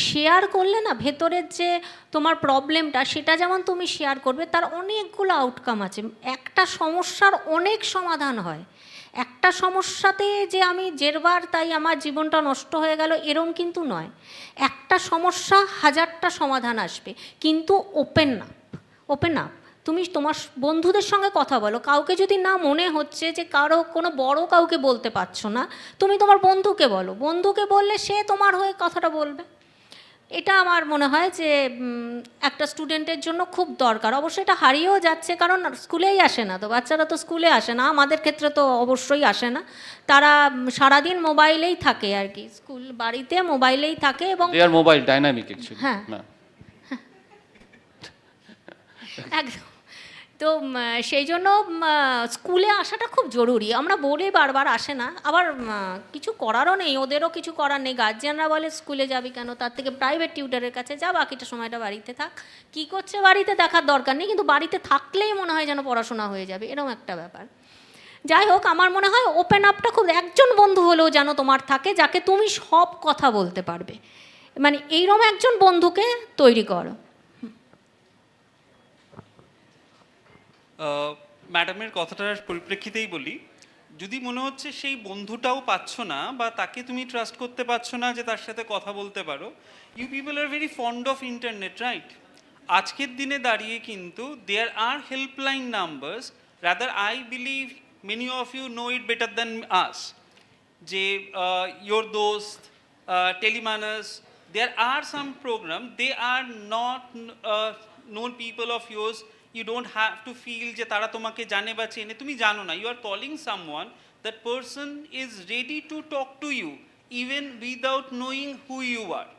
শেয়ার করলে না ভেতরের যে তোমার প্রবলেমটা সেটা যেমন তুমি শেয়ার করবে, তার অনেকগুলো আউটকাম আছে। একটা সমস্যার অনেক সমাধান হয়। একটা সমস্যাতে যে আমি জেরবার তাই আমার জীবনটা নষ্ট হয়ে গেল এরম কিন্তু নয়। একটা সমস্যা হাজারটা সমাধান আসবে, কিন্তু ওপেন আপ। তুমি তোমার বন্ধুদের সঙ্গে কথা বলো। কাউকে যদি না মনে হচ্ছে যে কোনো বড় কাউকে বলতে পারছো না, তুমি তোমার বন্ধুকে বলো। বন্ধুকে বললে সে তোমার হয়ে কথাটা বলবে। এটা আমার মনে হয় যে একটা স্টুডেন্টের জন্য খুব দরকার। অবশ্যই এটা হারিয়েও যাচ্ছে, কারণ স্কুলেই আসে না তো, বাচ্চারা তো স্কুলে আসে না, আমাদের ক্ষেত্রে তো অবশ্যই আসে না। তারা সারাদিন মোবাইলেই থাকে আর কি, স্কুল বাড়িতে মোবাইলেই থাকে। এবং দে আর মোবাইল ডাইনামিক অ্যাকচুয়ালি। হ্যাঁ, একদম। তো সেই জন্য স্কুলে আসাটা খুব জরুরি। আমরা বলে বারবার আসে না, আবার কিছু করারও নেই, ওদেরও কিছু করার নেই। গার্জিয়ানরা বলে স্কুলে যাবি কেন, তার থেকে প্রাইভেট টিউটারের কাছে যা, বাকিটা সময়টা বাড়িতে থাক। কী করছে বাড়িতে দেখার দরকার নেই, কিন্তু বাড়িতে থাকলেই মনে হয় যেন পড়াশোনা হয়ে যাবে, এরকম একটা ব্যাপার। যাই হোক, আমার মনে হয় ওপেন আপটা খুব, একজন বন্ধু হলেও যেন তোমার থাকে যাকে তুমি সব কথা বলতে পারবে, মানে এইরকম একজন বন্ধুকে তৈরি করো। ম্যাডামের কথাটার পরিপ্রেক্ষিতেই বলি, যদি মনে হচ্ছে সেই বন্ধুটাও পাচ্ছ না বা তাকে তুমি ট্রাস্ট করতে পারছো না যে তার সাথে কথা বলতে পারো, you people are very fond of internet, right? আজকের দিনে দাঁড়িয়ে কিন্তু there are helpline numbers, rather I believe many of you know it better than us, যে ইয়োর দোস্ত, টেলিমানাস, there are some program, they are not known people of yours. You don't have to feel যে তারা তোমাকে জানে বা চেনে, তুমি জানো না। You are calling someone, that person is ready to talk to you even without knowing who you are.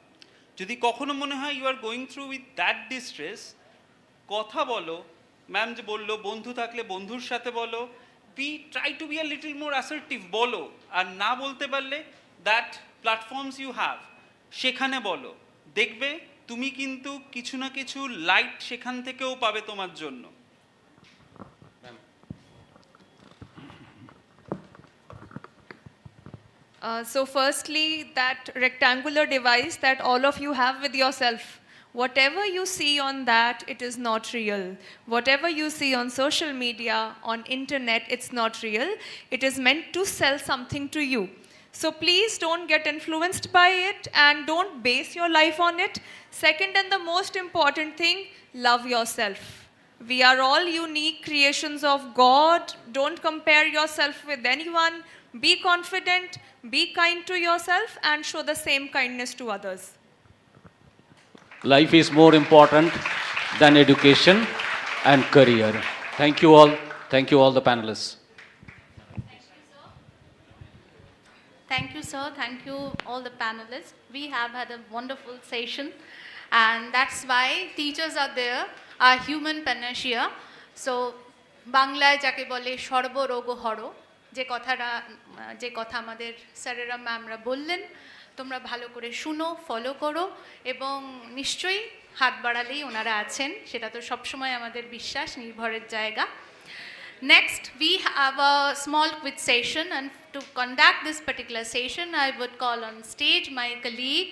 যদি কখনো মনে হয় you are going through with that distress, কথা বলো। ম্যাম যে বললো বন্ধু থাকলে বন্ধুর সাথে বলো, try to be a little more assertive, বলো। আর না বলতে পারলে that platforms you have, সেখানে বলো। দেখবে তুমি কিন্তু কিছু না কিছু লাইট সেখান থেকেও পাবে তোমার জন্য। So firstly, that rectangular device that all of you have with yourself, whatever you see on that, it is not real. Whatever you see on social media, on internet, it's not real. It is meant to sell something to you. So please don't get influenced by it and don't base your life on it. Second, and the most important thing, love yourself. We are all unique creations of God. Don't compare yourself with anyone. Be confident, be kind to yourself, and show the same kindness to others. Life is more important than education and career. Thank you all the panelists. Thank you, sir. Thank you, all the panelists. We have had a wonderful session, and that's why teachers are there, are human panacea. So, বাংলায় যাকে বলে সর্বরোগ হরো, যে কথা আমাদের স্যারেরা ম্যামরা বললেন, তোমরা ভালো করে শুনো, ফলো করো, এবং নিশ্চয়ই হাত বাড়ালেই ওনারা আছেন, সেটা তো সবসময় আমাদের বিশ্বাস নির্ভরের জায়গা। Next, we have a small quiz session, and to conduct this particular session, I would call on stage my colleague,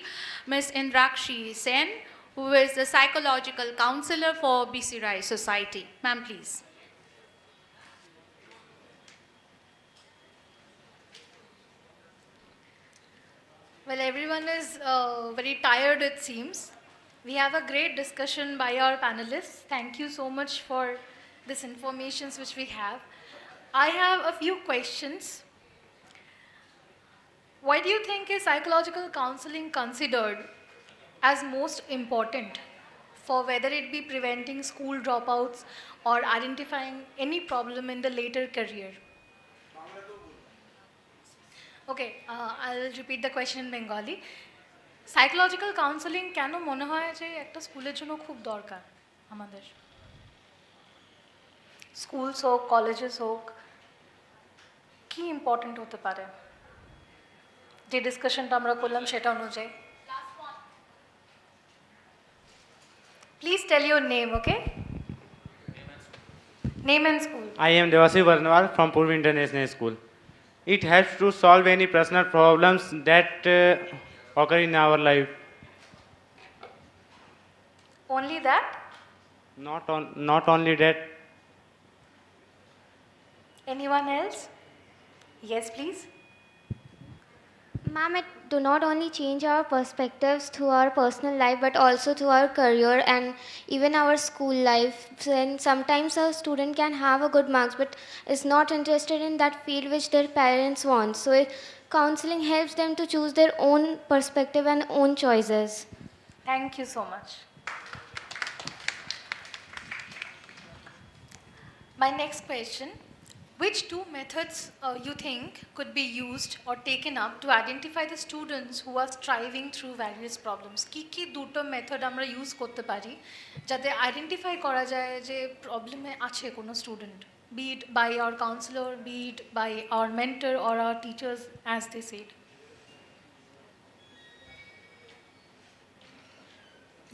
Ms. Indrakshi Sen, who is the psychological counselor for BC Rai Society. Ma'am, please. Well, everyone is very tired, it seems. We have a great discussion by our panelists. Thank you so much for this information which we have. I have a few questions. Why do you think is psychological counseling considered as most important for whether it be preventing school dropouts or identifying any problem in the later career? Okay, I'll repeat the question in Bengali. Psychological counseling কেন মনে হয় যে একটা স্কুলের জন্য খুব দরকার আমাদের? স্কুলস হোক, কলেজেস হোক, কি ইম্পর্টেন্ট হতে পারে যে ডিসকাশনটা আমরা করলাম সেটা অনুযায়ী? Please tell your name, okay? Name and school. I am Devasi Barnwal from Purvi International School. it helps to solve any personal problems that occur in our life. Only that? Not only that. Anyone else? Yes, please. Ma'am, it do not only change our perspectives to our personal life, but also to our career and even our school life. And sometimes a student can have a good marks, but is not interested in that field which their parents want. So counseling helps them to choose their own perspective and own choices. Thank you so much. My next question, which two methods you think could be used or taken up to identify the students who are striving through various problems? কি দুটো method আমরা use করতে পারি যাতে identify করা যায় যে প্রবলেমে আছে কোনো student, be it by our counselor, be it by our mentor or our teachers, as they said?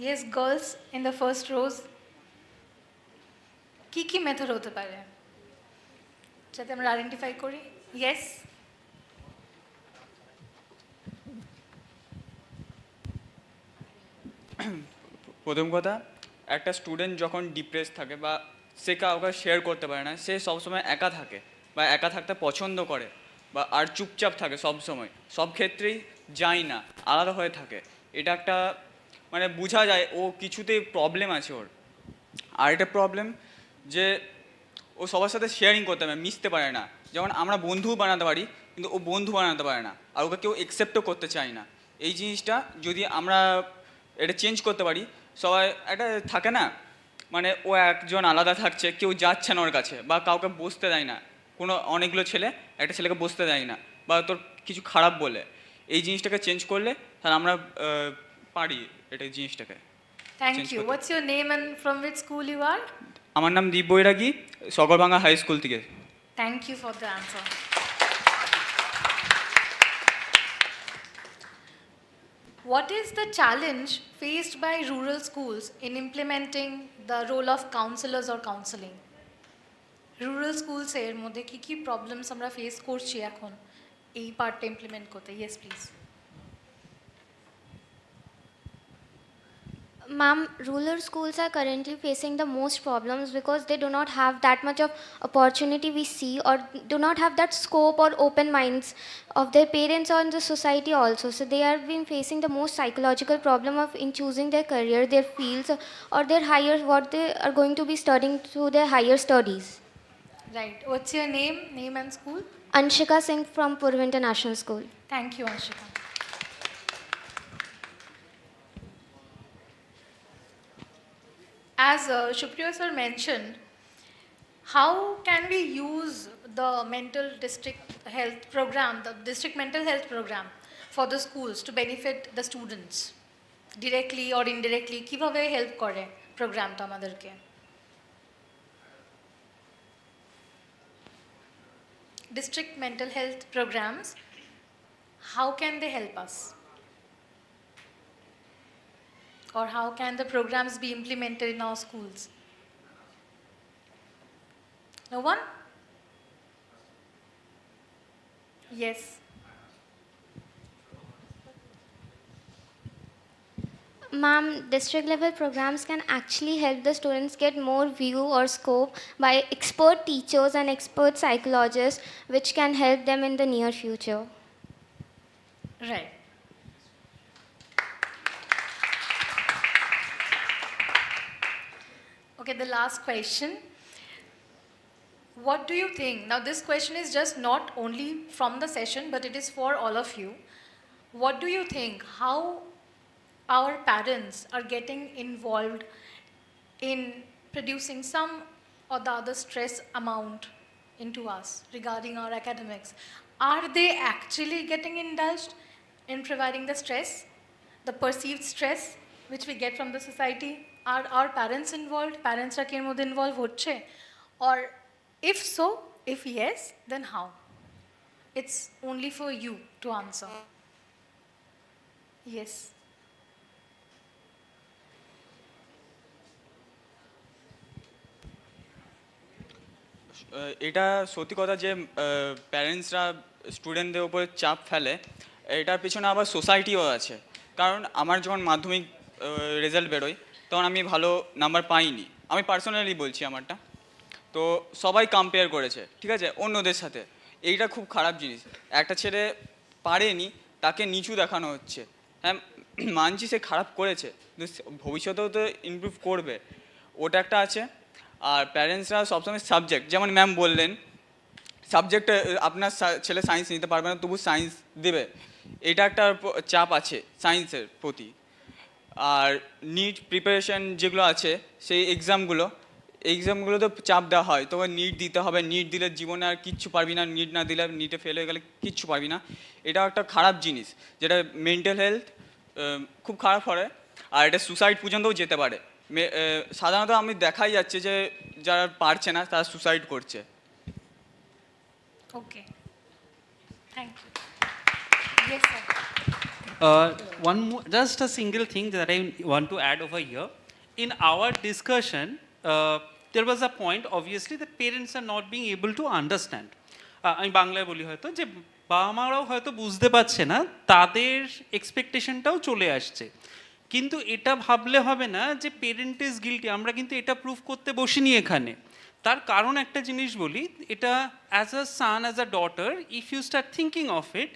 Yes, girls in the first rows. কি মেথড হতে পারে যাতে আমরা আইডেন্টিফাই করি? ইয়েস। প্রথম কথা, একটা স্টুডেন্ট যখন ডিপ্রেস থাকে বা সে কাউকে শেয়ার করতে পারে না, সে সবসময় একা থাকে বা একা থাকতে পছন্দ করে বা আর চুপচাপ থাকে সবসময়, সব ক্ষেত্রেই যায় না, আলাদা হয়ে থাকে, এটা একটা মানে বোঝা যায় ও কিছুতেই প্রবলেম আছে ওর। আর একটা প্রবলেম যে ও সবার সাথে শেয়ারিং করতে পারে, মিশতে পারে না। যেমন আমরা বন্ধু বানাতে পারি, কিন্তু ও বন্ধু বানাতে পারে না, আর ওকে কেউ অ্যাকসেপ্টও করতে চায় না। এই জিনিসটা যদি আমরা এটা চেঞ্জ করতে পারি, সবাই একটা থাকে না মানে ও একজন আলাদা থাকছে, কেউ যাচ্ছে না ওর কাছে বা কাউকে বসতে দেয় না, কোনো অনেকগুলো ছেলে একটা ছেলেকে বসতে দেয় না বা তোর কিছু খারাপ বলে, এই জিনিসটাকে চেঞ্জ করলে তাহলে আমরা পারি এটা জিনিসটাকে। Thank you. What's your name and from which school you are? আমার নাম দীপ বৈরাগী, সগরভাঙ্গা হাই স্কুল থেকে। Thank you for the answer. What is the challenge faced by rural schools in implementing the role of counselors or counseling? Rural schools এর মধ্যে কি problems আমরা face করছি এখন এই পার্টটা ইমপ্লিমেন্ট করতে? Yes please. Ma'am, rural schools are currently facing the most problems because they do not have that much of opportunity we see, or do not have that scope or open minds of their parents or in the society also. So they are been facing the most psychological problem of in choosing their career, their fields, or their higher, what they are going to be studying through their higher studies. Right. What's your name and school? Anshika Singh from Purva International School. Thank you, Anshika. As Shupriya sir mentioned, how can we use the mental district health program, the district mental health program for the schools to benefit the students directly or indirectly? কিভাবে help করে প্রোগ্রামটা আমাদেরকে? District mental health programs, how can they help us? Or how can the programs be implemented in our schools? No one? Yes. Ma'am, district level programs can actually help the students get more view or scope by expert teachers and expert psychologists, which can help them in the near future. Right. Okay, the last question. What do you think? Now, this question is just not only from the session, but it is for all of you. What do you think? How our parents are getting involved in producing some or the other stress amount into us regarding our academics? Are they actually getting indulged in providing the stress, the perceived stress which we get from the society? Are our parents involved? Parents are এর মধ্যে involved হচ্ছে? Or if so, if yes, then how? It's only for you to answer. Yes. এটা সত্যি কথা যে প্যারেন্টসরা স্টুডেন্টদের উপর চাপ ফেলে, এটার পিছনে আবার সোসাইটিও আছে। কারণ আমার যখন মাধ্যমিক রেজাল্ট বেরোয় তখন আমি ভালো নাম্বার পাইনি, আমি পার্সোনালি বলছি আমারটা। তো সবাই কম্পেয়ার করেছে, ঠিক আছে, অন্যদের সাথে। এইটা খুব খারাপ জিনিস। একটা ছেলে পারেনি, তাকে নিচু দেখানো হচ্ছে। হ্যাঁ, মানছি সে খারাপ করেছে, কিন্তু ভবিষ্যতেও তো ইমপ্রুভ করবে, ওটা একটা আছে। আর প্যারেন্টসরা সবসময় সাবজেক্ট, যেমন ম্যাম বললেন সাবজেক্টে আপনার ছেলে সায়েন্স নিতে পারবে না, তবু সায়েন্স দেবে, এটা একটা চাপ আছে সায়েন্সের প্রতি। আর নিট প্রিপারেশন যেগুলো আছে, সেই এক্সামগুলোতে চাপ দেওয়া হয়, তোমার নিট দিতে হবে, নিট দিলে জীবনে আর কিচ্ছু পারবি না, নিট না দিলে নিটে ফেল হয়ে গেলে কিচ্ছু পারবি না। এটা একটা খারাপ জিনিস, যেটা মেন্টাল হেলথ খুব খারাপ হয়, আর এটা সুসাইড পর্যন্তও যেতে পারে। সাধারণত আমি দেখাই যাচ্ছে যে যারা পারছে না তারা সুসাইড করছে। Okay. Thank you. Yes, sir. One more, just a single thing that I want to add over here. In our discussion, there was a point, obviously, that parents are not being able to understand. আমি বাংলায় বলি হয়তো যে বাবা মারাও হয়তো বুঝতে পারছে না, তাদের এক্সপেকটেশনটাও চলে আসছে। কিন্তু এটা ভাবলে হবে না যে পেরেন্ট ইজ গিল্টি, আমরা কিন্তু এটা প্রুফ করতে বসিনি এখানে। তার কারণ একটা জিনিস বলি, এটা as a son, as a daughter, if you start thinking of it,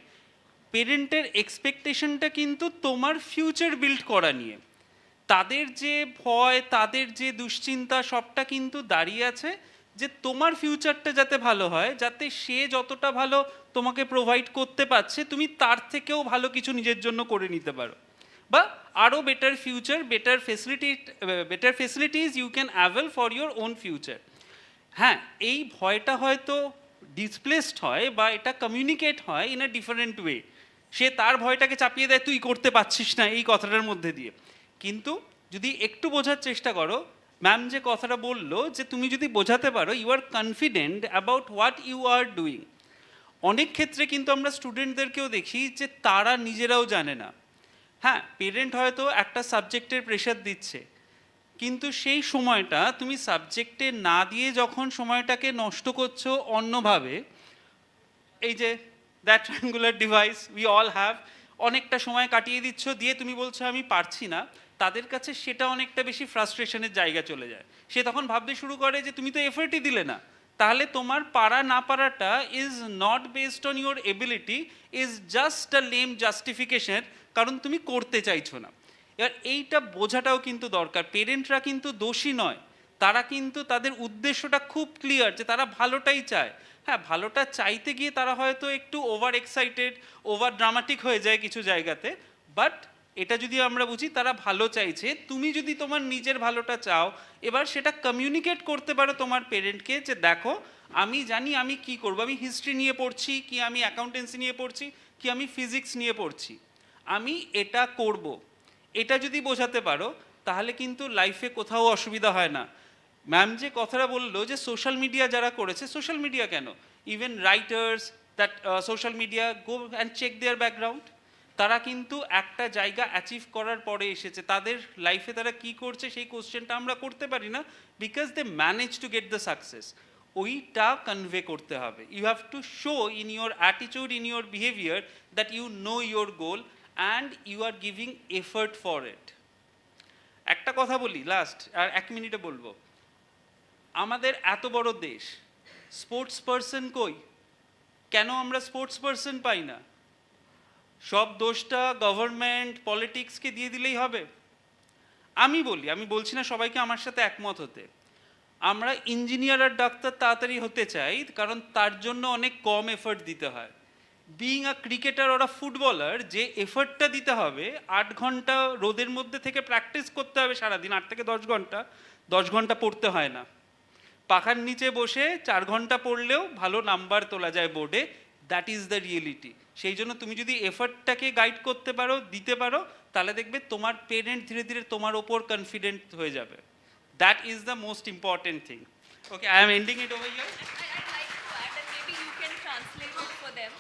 পেরেন্টের এক্সপেকটেশনটা কিন্তু তোমার ফিউচার বিল্ড করা নিয়ে। তাদের যে ভয়, তাদের যে দুশ্চিন্তা, সবটা কিন্তু দাঁড়িয়ে আছে যে তোমার ফিউচারটা যাতে ভালো হয়, যাতে সে যতটা ভালো তোমাকে প্রোভাইড করতে পারছে তুমি তার থেকেও ভালো কিছু নিজের জন্য করে নিতে পারো, বা আরও better future, better facilities you can avail for your own future. হ্যাঁ, এই ভয়টা হয়তো ডিসপ্লেসড হয় বা এটা কমিউনিকেট হয় ইন আ ডিফারেন্ট ওয়ে। সে তার ভয়টাকে চাপিয়ে দেয় তুই করতে পারছিস না এই কথাটার মধ্যে দিয়ে। কিন্তু যদি একটু বোঝার চেষ্টা করো, ম্যাম যে কথাটা বললো যে তুমি যদি বোঝাতে পারো you are confident about what you are doing. অনেক ক্ষেত্রে কিন্তু আমরা স্টুডেন্টদেরকেও দেখি যে তারা নিজেরাও জানে না। হ্যাঁ, পেরেন্ট হয়তো একটা সাবজেক্টের প্রেশার দিচ্ছে, কিন্তু সেই সময়টা তুমি সাবজেক্টে না দিয়ে যখন সময়টাকে নষ্ট করছো অন্যভাবে, এই যে that triangular device we all have, অনেকটা সময় কাটিয়ে দিচ্ছ, দিয়ে তুমি বলছো আমি পারছি না, তাদের কাছে সেটা অনেকটা বেশি ফ্রাস্ট্রেশনের জায়গা চলে যায়। সে তখন ভাবতে শুরু করে যে তুমি তো এফর্টই দিলে না, তাহলে তোমার পারা না পারাটা is not based on your ability, is just a lame justification, কারণ তুমি করতে চাইছো না। এবার এইটা বোঝাটাও কিন্তু দরকার। পেরেন্টরা কিন্তু দোষী নয়, তারা কিন্তু তাদের উদ্দেশ্যটা খুব ক্লিয়ার যে তারা ভালোটাই চায়। হ্যাঁ, ভালোটা চাইতে গিয়ে তারা হয়তো একটু ওভার এক্সাইটেড, ওভার ড্রামাটিক হয়ে যায় কিছু জায়গাতে, বাট এটা যদি আমরা বুঝি তারা ভালো চাইছে। তুমি যদি তোমার নিজের ভালোটা চাও, এবার সেটা কমিউনিকেট করতে পারো তোমার পেরেন্টকে যে দেখো আমি জানি আমি কি করব, আমি হিস্ট্রি নিয়ে পড়ছি, কি আমি অ্যাকাউন্টেন্সি নিয়ে পড়ছি, কি আমি ফিজিক্স নিয়ে পড়ছি, আমি এটা করব। এটা যদি বোঝাতে পারো তাহলে কিন্তু লাইফে কোথাও অসুবিধা হয় না। ম্যাম যে কথাটা বললো যে সোশ্যাল মিডিয়া যারা করেছে, সোশ্যাল মিডিয়া কেন, even writers that social media go and check their background, তারা কিন্তু একটা জায়গা অ্যাচিভ করার পরে এসেছে, তাদের লাইফে তারা কি করছে সেই কোশ্চেনটা আমরা করতে পারি না, because they manage to get the success. ওইটা কনভে করতে হবে। You have to show in your attitude, in your behaviour that you know your goal and you are giving effort for it. একটা কথা বলি লাস্ট, আর 1 মিনিটে বলবো, আমাদের এত বড় দেশ, স্পোর্টস পার্সন কই? কেন আমরা স্পোর্টস পার্সন পাই না? সব দোষটা গভর্নমেন্ট পলিটিক্সকে দিয়ে দিলেই হবে? আমি বলছি না সবাইকে আমার সাথে একমত হতে, আমরা ইঞ্জিনিয়ার আর ডাক্তার তাড়াতাড়ি হতে চাই কারণ তার জন্য অনেক কম এফর্ট দিতে হয়। বিইং আ ক্রিকেটার ওর আ ফুটবলার, যে এফর্টটা দিতে হবে, 8 ঘন্টা রোদের মধ্যে থেকে প্র্যাকটিস করতে হবে সারাদিন, 8 থেকে 10 ঘন্টা, 10 ঘন্টা পড়তে হয় না, পাখার নিচে বসে 4 ঘন্টা পড়লেও ভালো নাম্বার তোলা যায় বোর্ডে। That is the reality. সেই জন্য তুমি যদি এফর্টটাকে গাইড করতে পারো, দিতে পারো, তাহলে দেখবে তোমার পেরেন্ট ধীরে ধীরে তোমার ওপর কনফিডেন্ট হয়ে যাবে। That is the most important thing. Okay, I am ending it over here. I'd like to add, and maybe you can translate it for them.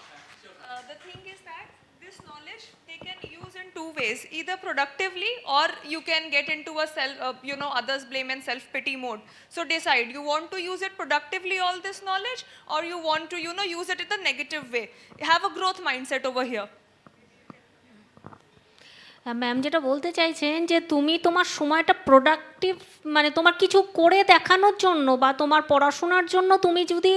The thing is that this knowledge they can use in two ways, either productively or you can get into a others blame and self pity mode. So decide, you want to use it productively, all this knowledge, or you want to use it in the negative way. Have a growth mindset over here. Ma'am যেটা বলতে চাইছেন যে তুমি তোমার সময়টা productive মানে তোমার কিছু করে দেখানোর জন্য বা তোমার পড়াশোনার জন্য তুমি যদি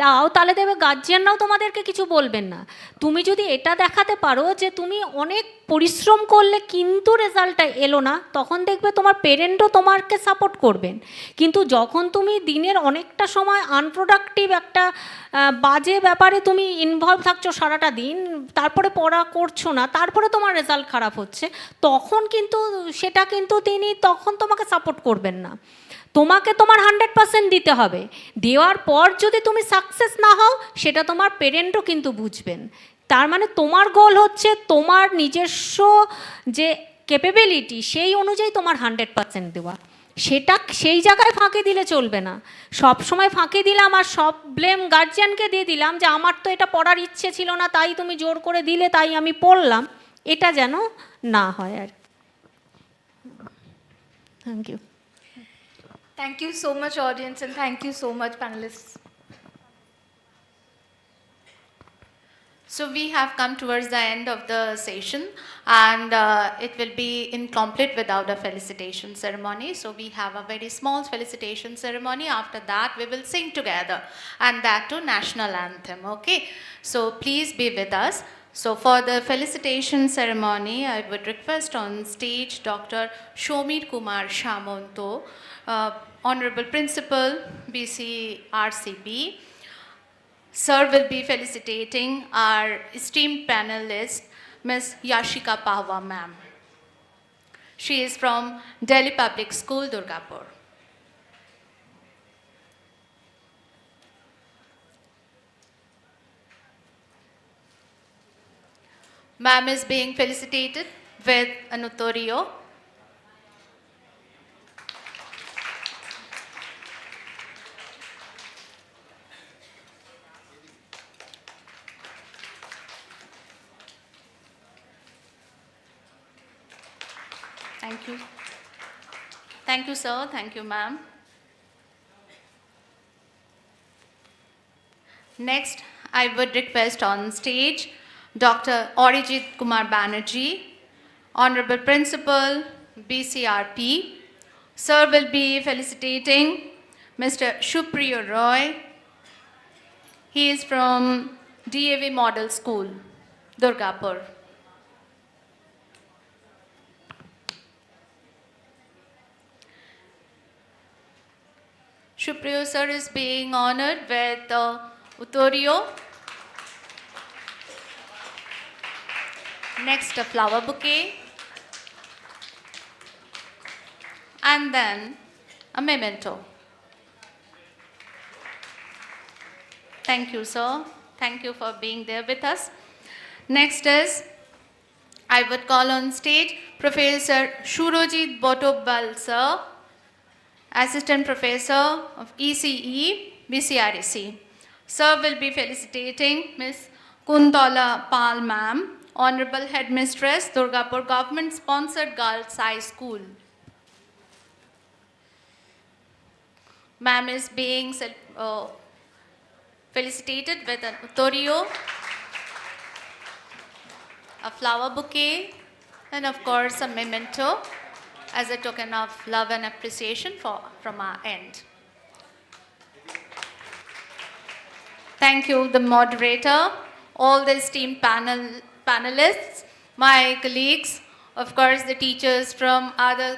দাও তাহলে দেবে গার্জিয়ানরাও তোমাদেরকে কিছু বলবেন না। তুমি যদি এটা দেখাতে পারো যে তুমি অনেক পরিশ্রম করলে কিন্তু রেজাল্টটা এলো না, তখন দেখবে তোমার পেরেন্টও তোমাকে সাপোর্ট করবেন। কিন্তু যখন তুমি দিনের অনেকটা সময় আনপ্রোডাক্টিভ একটা বাজে ব্যাপারে তুমি ইনভলভ থাকছো সারাটা দিন, তারপরে পড়া করছো না, তারপরে তোমার রেজাল্ট খারাপ হচ্ছে, তখন কিন্তু সেটা কিন্তু তিনি তখন তোমাকে সাপোর্ট করবেন না। তোমাকে তোমার 100% দিতে হবে। দেওয়ার পর যদি তুমি সাকসেস না হও সেটা তোমার পেরেন্টও কিন্তু বুঝবেন। তার মানে তোমার গোল হচ্ছে তোমার নিজস্ব যে ক্যাপেবিলিটি সেই অনুযায়ী তোমার 100% দেওয়া। সেটা সেই জায়গায় ফাঁকি দিলে চলবে না। সব সময় ফাঁকি দিলাম আর সব ব্লেম গার্জিয়ানকে দিয়ে দিলাম যে আমার তো এটা পড়ার ইচ্ছে ছিল না, তাই তুমি জোর করে দিলে তাই আমি পড়লাম, এটা যেন না হয় আর। Thank you. Thank you so much, audience, and thank you so much, panelists. So we have come towards the end of the session, and it will be incomplete without a felicitation ceremony. So we have a very small felicitation ceremony. After that, we will sing together, and that too national anthem. Okay, so please be with us. So for the felicitation ceremony, I would request on stage Dr. Shomir Kumar Shamonto, Honorable Principal, BCRCB. Sir will be felicitating our esteemed panelist, Ms. Yashika Pahwa ma'am. She is from Delhi Public School, Durgapur. Ma'am is being felicitated with an Uttorio. Thank you. Thank you, sir. Thank you, ma'am. Next, I would request on stage Dr. Arijit Kumar Banerjee, Honorable Principal, BCRP. Sir will be felicitating Mr. Shupriya Roy. He is from DAV Model School, Durgapur. Shupriya sir is being honored with Uttorio. Next, a flower bouquet. And then a memento. Thank you, sir. Thank you for being there with us. Next is, I would call on stage Professor Shurojit Botobal, sir, Assistant Professor of ECE, BCREC. Sir will be felicitating Ms. Kuntala Pal, ma'am, Honorable Headmistress, Durgapur Government Sponsored Girls High School. Ma'am is being felicitated with an Uttorio, a flower bouquet, and of course a memento as a token of love and appreciation from our end. Thank you, the moderator, all the esteemed panelists, my colleagues, of course the teachers from other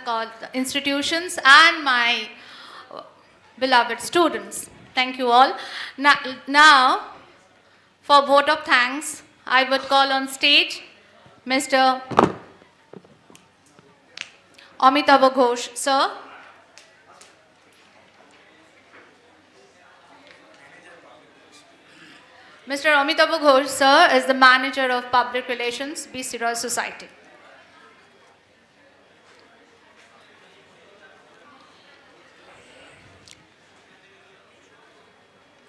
institutions, and my beloved students. Thank you all. Now, for vote of thanks, I would call on stage Mr. Amitava Ghosh, sir. Mr. Amitava Ghosh, sir, is the Manager of Public Relations, BC Royal Society.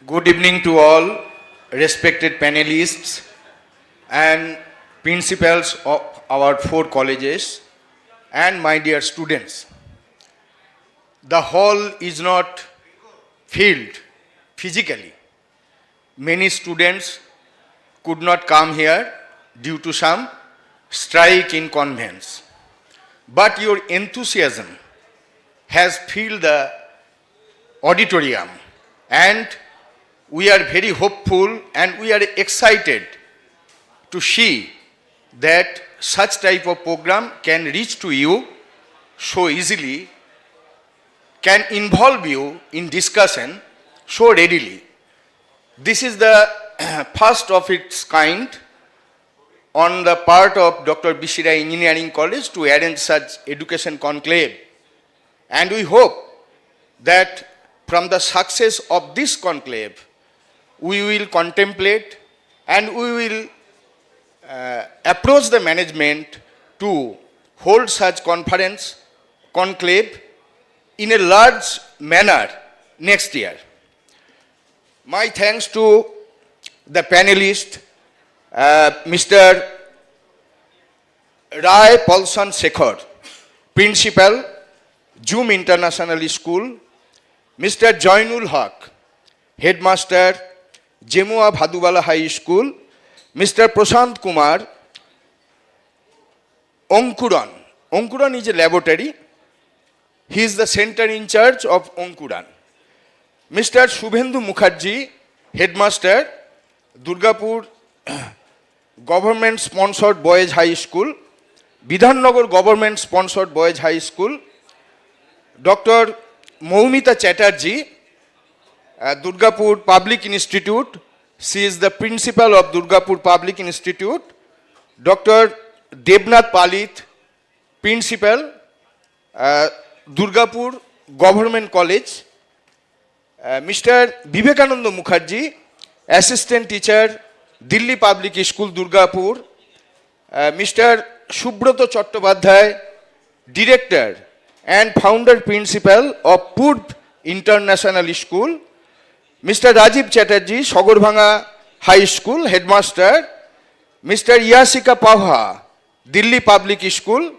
Good evening to all respected panelists and principals of our 4 colleges, and my dear students. The hall is not filled physically. Many students could not come here due to some strike in convents. But your enthusiasm has filled the auditorium, and we are very hopeful and we are excited to see that such type of program can reach to you so easily, can involve you in discussion so readily. This is the first of its kind on the part of Dr. B.C. Rai Engineering College to arrange such education conclave. And we hope that from the success of this conclave, we will contemplate and we will approach the management to hold such conference, conclave in a large manner next year. My thanks to the panelist, Mr. Rai Paulson Shekhar, Principal, Zoom International School, Mr. Joinul Haq, Headmaster, Jemua Bhadubala High School, Mr. Prashant Kumar, Onkuran. Onkuran is a laboratory. He is the center in charge of Onkuran. Mr. Shubhendu Mukherjee, Headmaster, Durgapur Government Sponsored Boys High School, Bidhannagar Government Sponsored Boys High School, Dr. Moumita Chatterjee, Durgapur Public Institute. She is the principal of Durgapur Public Institute. Dr. Debnath Palit, principal, Durgapur Government College. Mr. Vivekananda Mukherjee, assistant teacher, Delhi Public School, Durgapur. Mr. Subroto Chattopadhyay, director and founder principal of Purb International School. Mr. Rajiv Chatterjee, Sagorbhanga High School, headmaster. Mr. Yasika Pavha, Delhi Public School.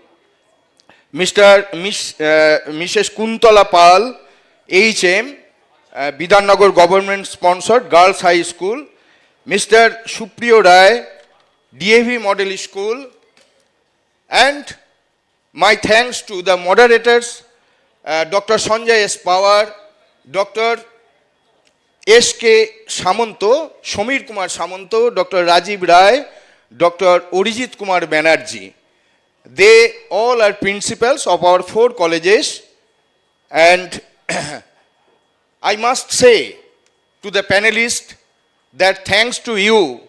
Mrs. Kuntala Pal, HM, Bidhannagar Government Sponsored Girls High School. Mr. Supriyo Rai, DAV Model School. And my thanks to the moderators, Dr. Sanjay S. Pawar, Dr. S.K. Samanto, Shomir Kumar Samanto, Dr. Rajiv Rai, Dr. Orijit Kumar Banerjee. They all are principals of our 4 colleges, and I must say to the panelists that thanks to you,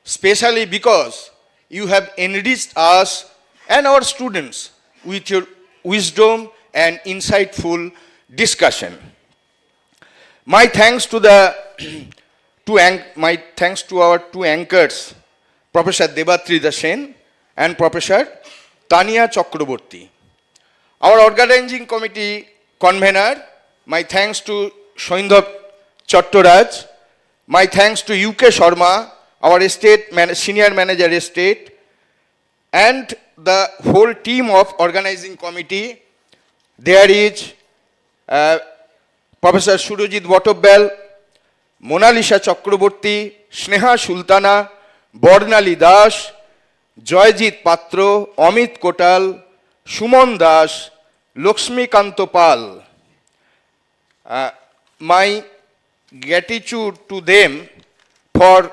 especially because you have enriched us and our students with your wisdom and insightful discussion. My thanks to our 2 anchors, Professor Debatrida Sen and Professor Tania Chakraborty. Our organizing committee convener, my thanks to Shoindhab Chattoraj. My thanks to UK Sharma, our senior manager estate, and the whole team of organizing committee. There is Professor Surojit Watobel, Monalisa Chakraborty, Sneha Sultana, Bornali Das, Joyjit Patro, Amit Kotal, Sumon Das, Lakshmi Kantopal. My gratitude to them for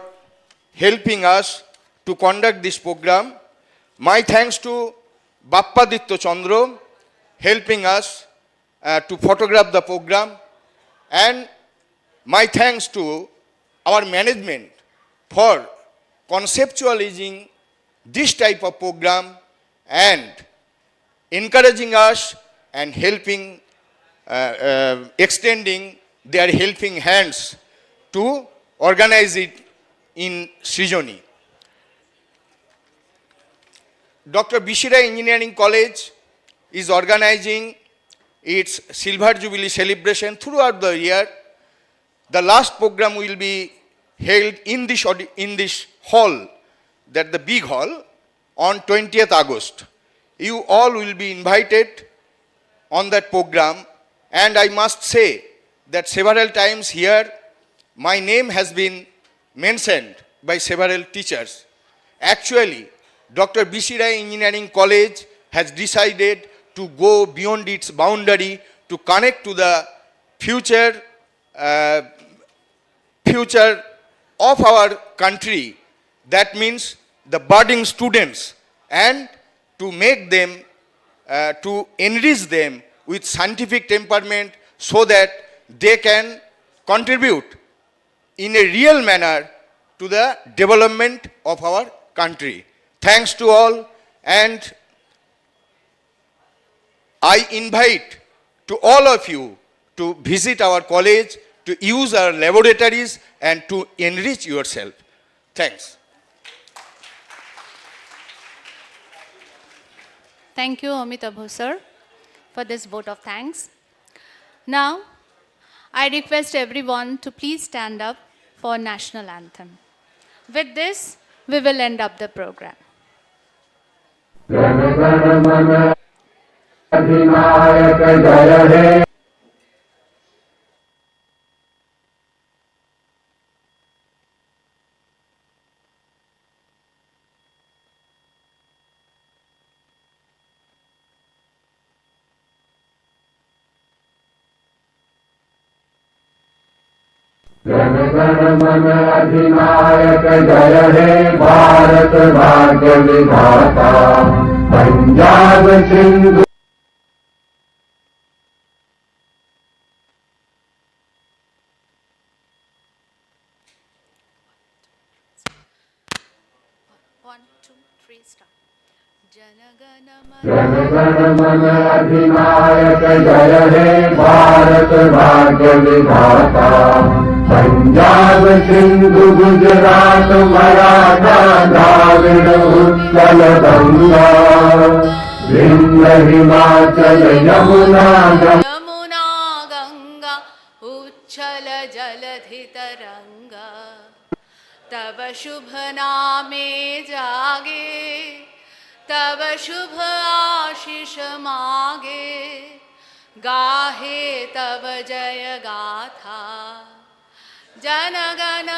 helping us to conduct this program. My thanks to Bappaditya Chandra, helping us to photograph the program. And my thanks to our management for conceptualizing this type of program and encouraging us and helping, extending their helping hands to organize it in Srijoni. Dr. B.C. Rai Engineering College is organizing its Silver Jubilee celebration throughout the year. The last program will be held in this hall, that the big hall, on 20th August. You all will be invited on that program, and I must say that several times here my name has been mentioned by several teachers. Actually, Dr. B.C. Rai Engineering College has decided to go beyond its boundary to connect to the future of our country. That means the budding students, and to make them, to enrich them with scientific temperament so that they can contribute in a real manner to the development of our country. Thanks to all, and I invite to all of you to visit our college, to use our laboratories, and to enrich yourself. Thanks. Thank you, Amitabh sir, for this vote of thanks. Now, I request everyone to please stand up for national anthem. With this, we will end up the program. Jana Gana मन अधिनायक जय हे भारत भाग्य विधाता पंजाब सिंधु जन गण मन अधिनायक जय हे भारत भाग्य विधाता पंजाब सिंधु गुजरात मराठा द्राविड़ उत्कल गंगा विंध्य हिमाचल यमुना यमुना गंगा उच्छल जलधि तरंगा तब शुभ नामे जागे तब शुभ आशीष मागे गाहे तब जय गाथा जन गण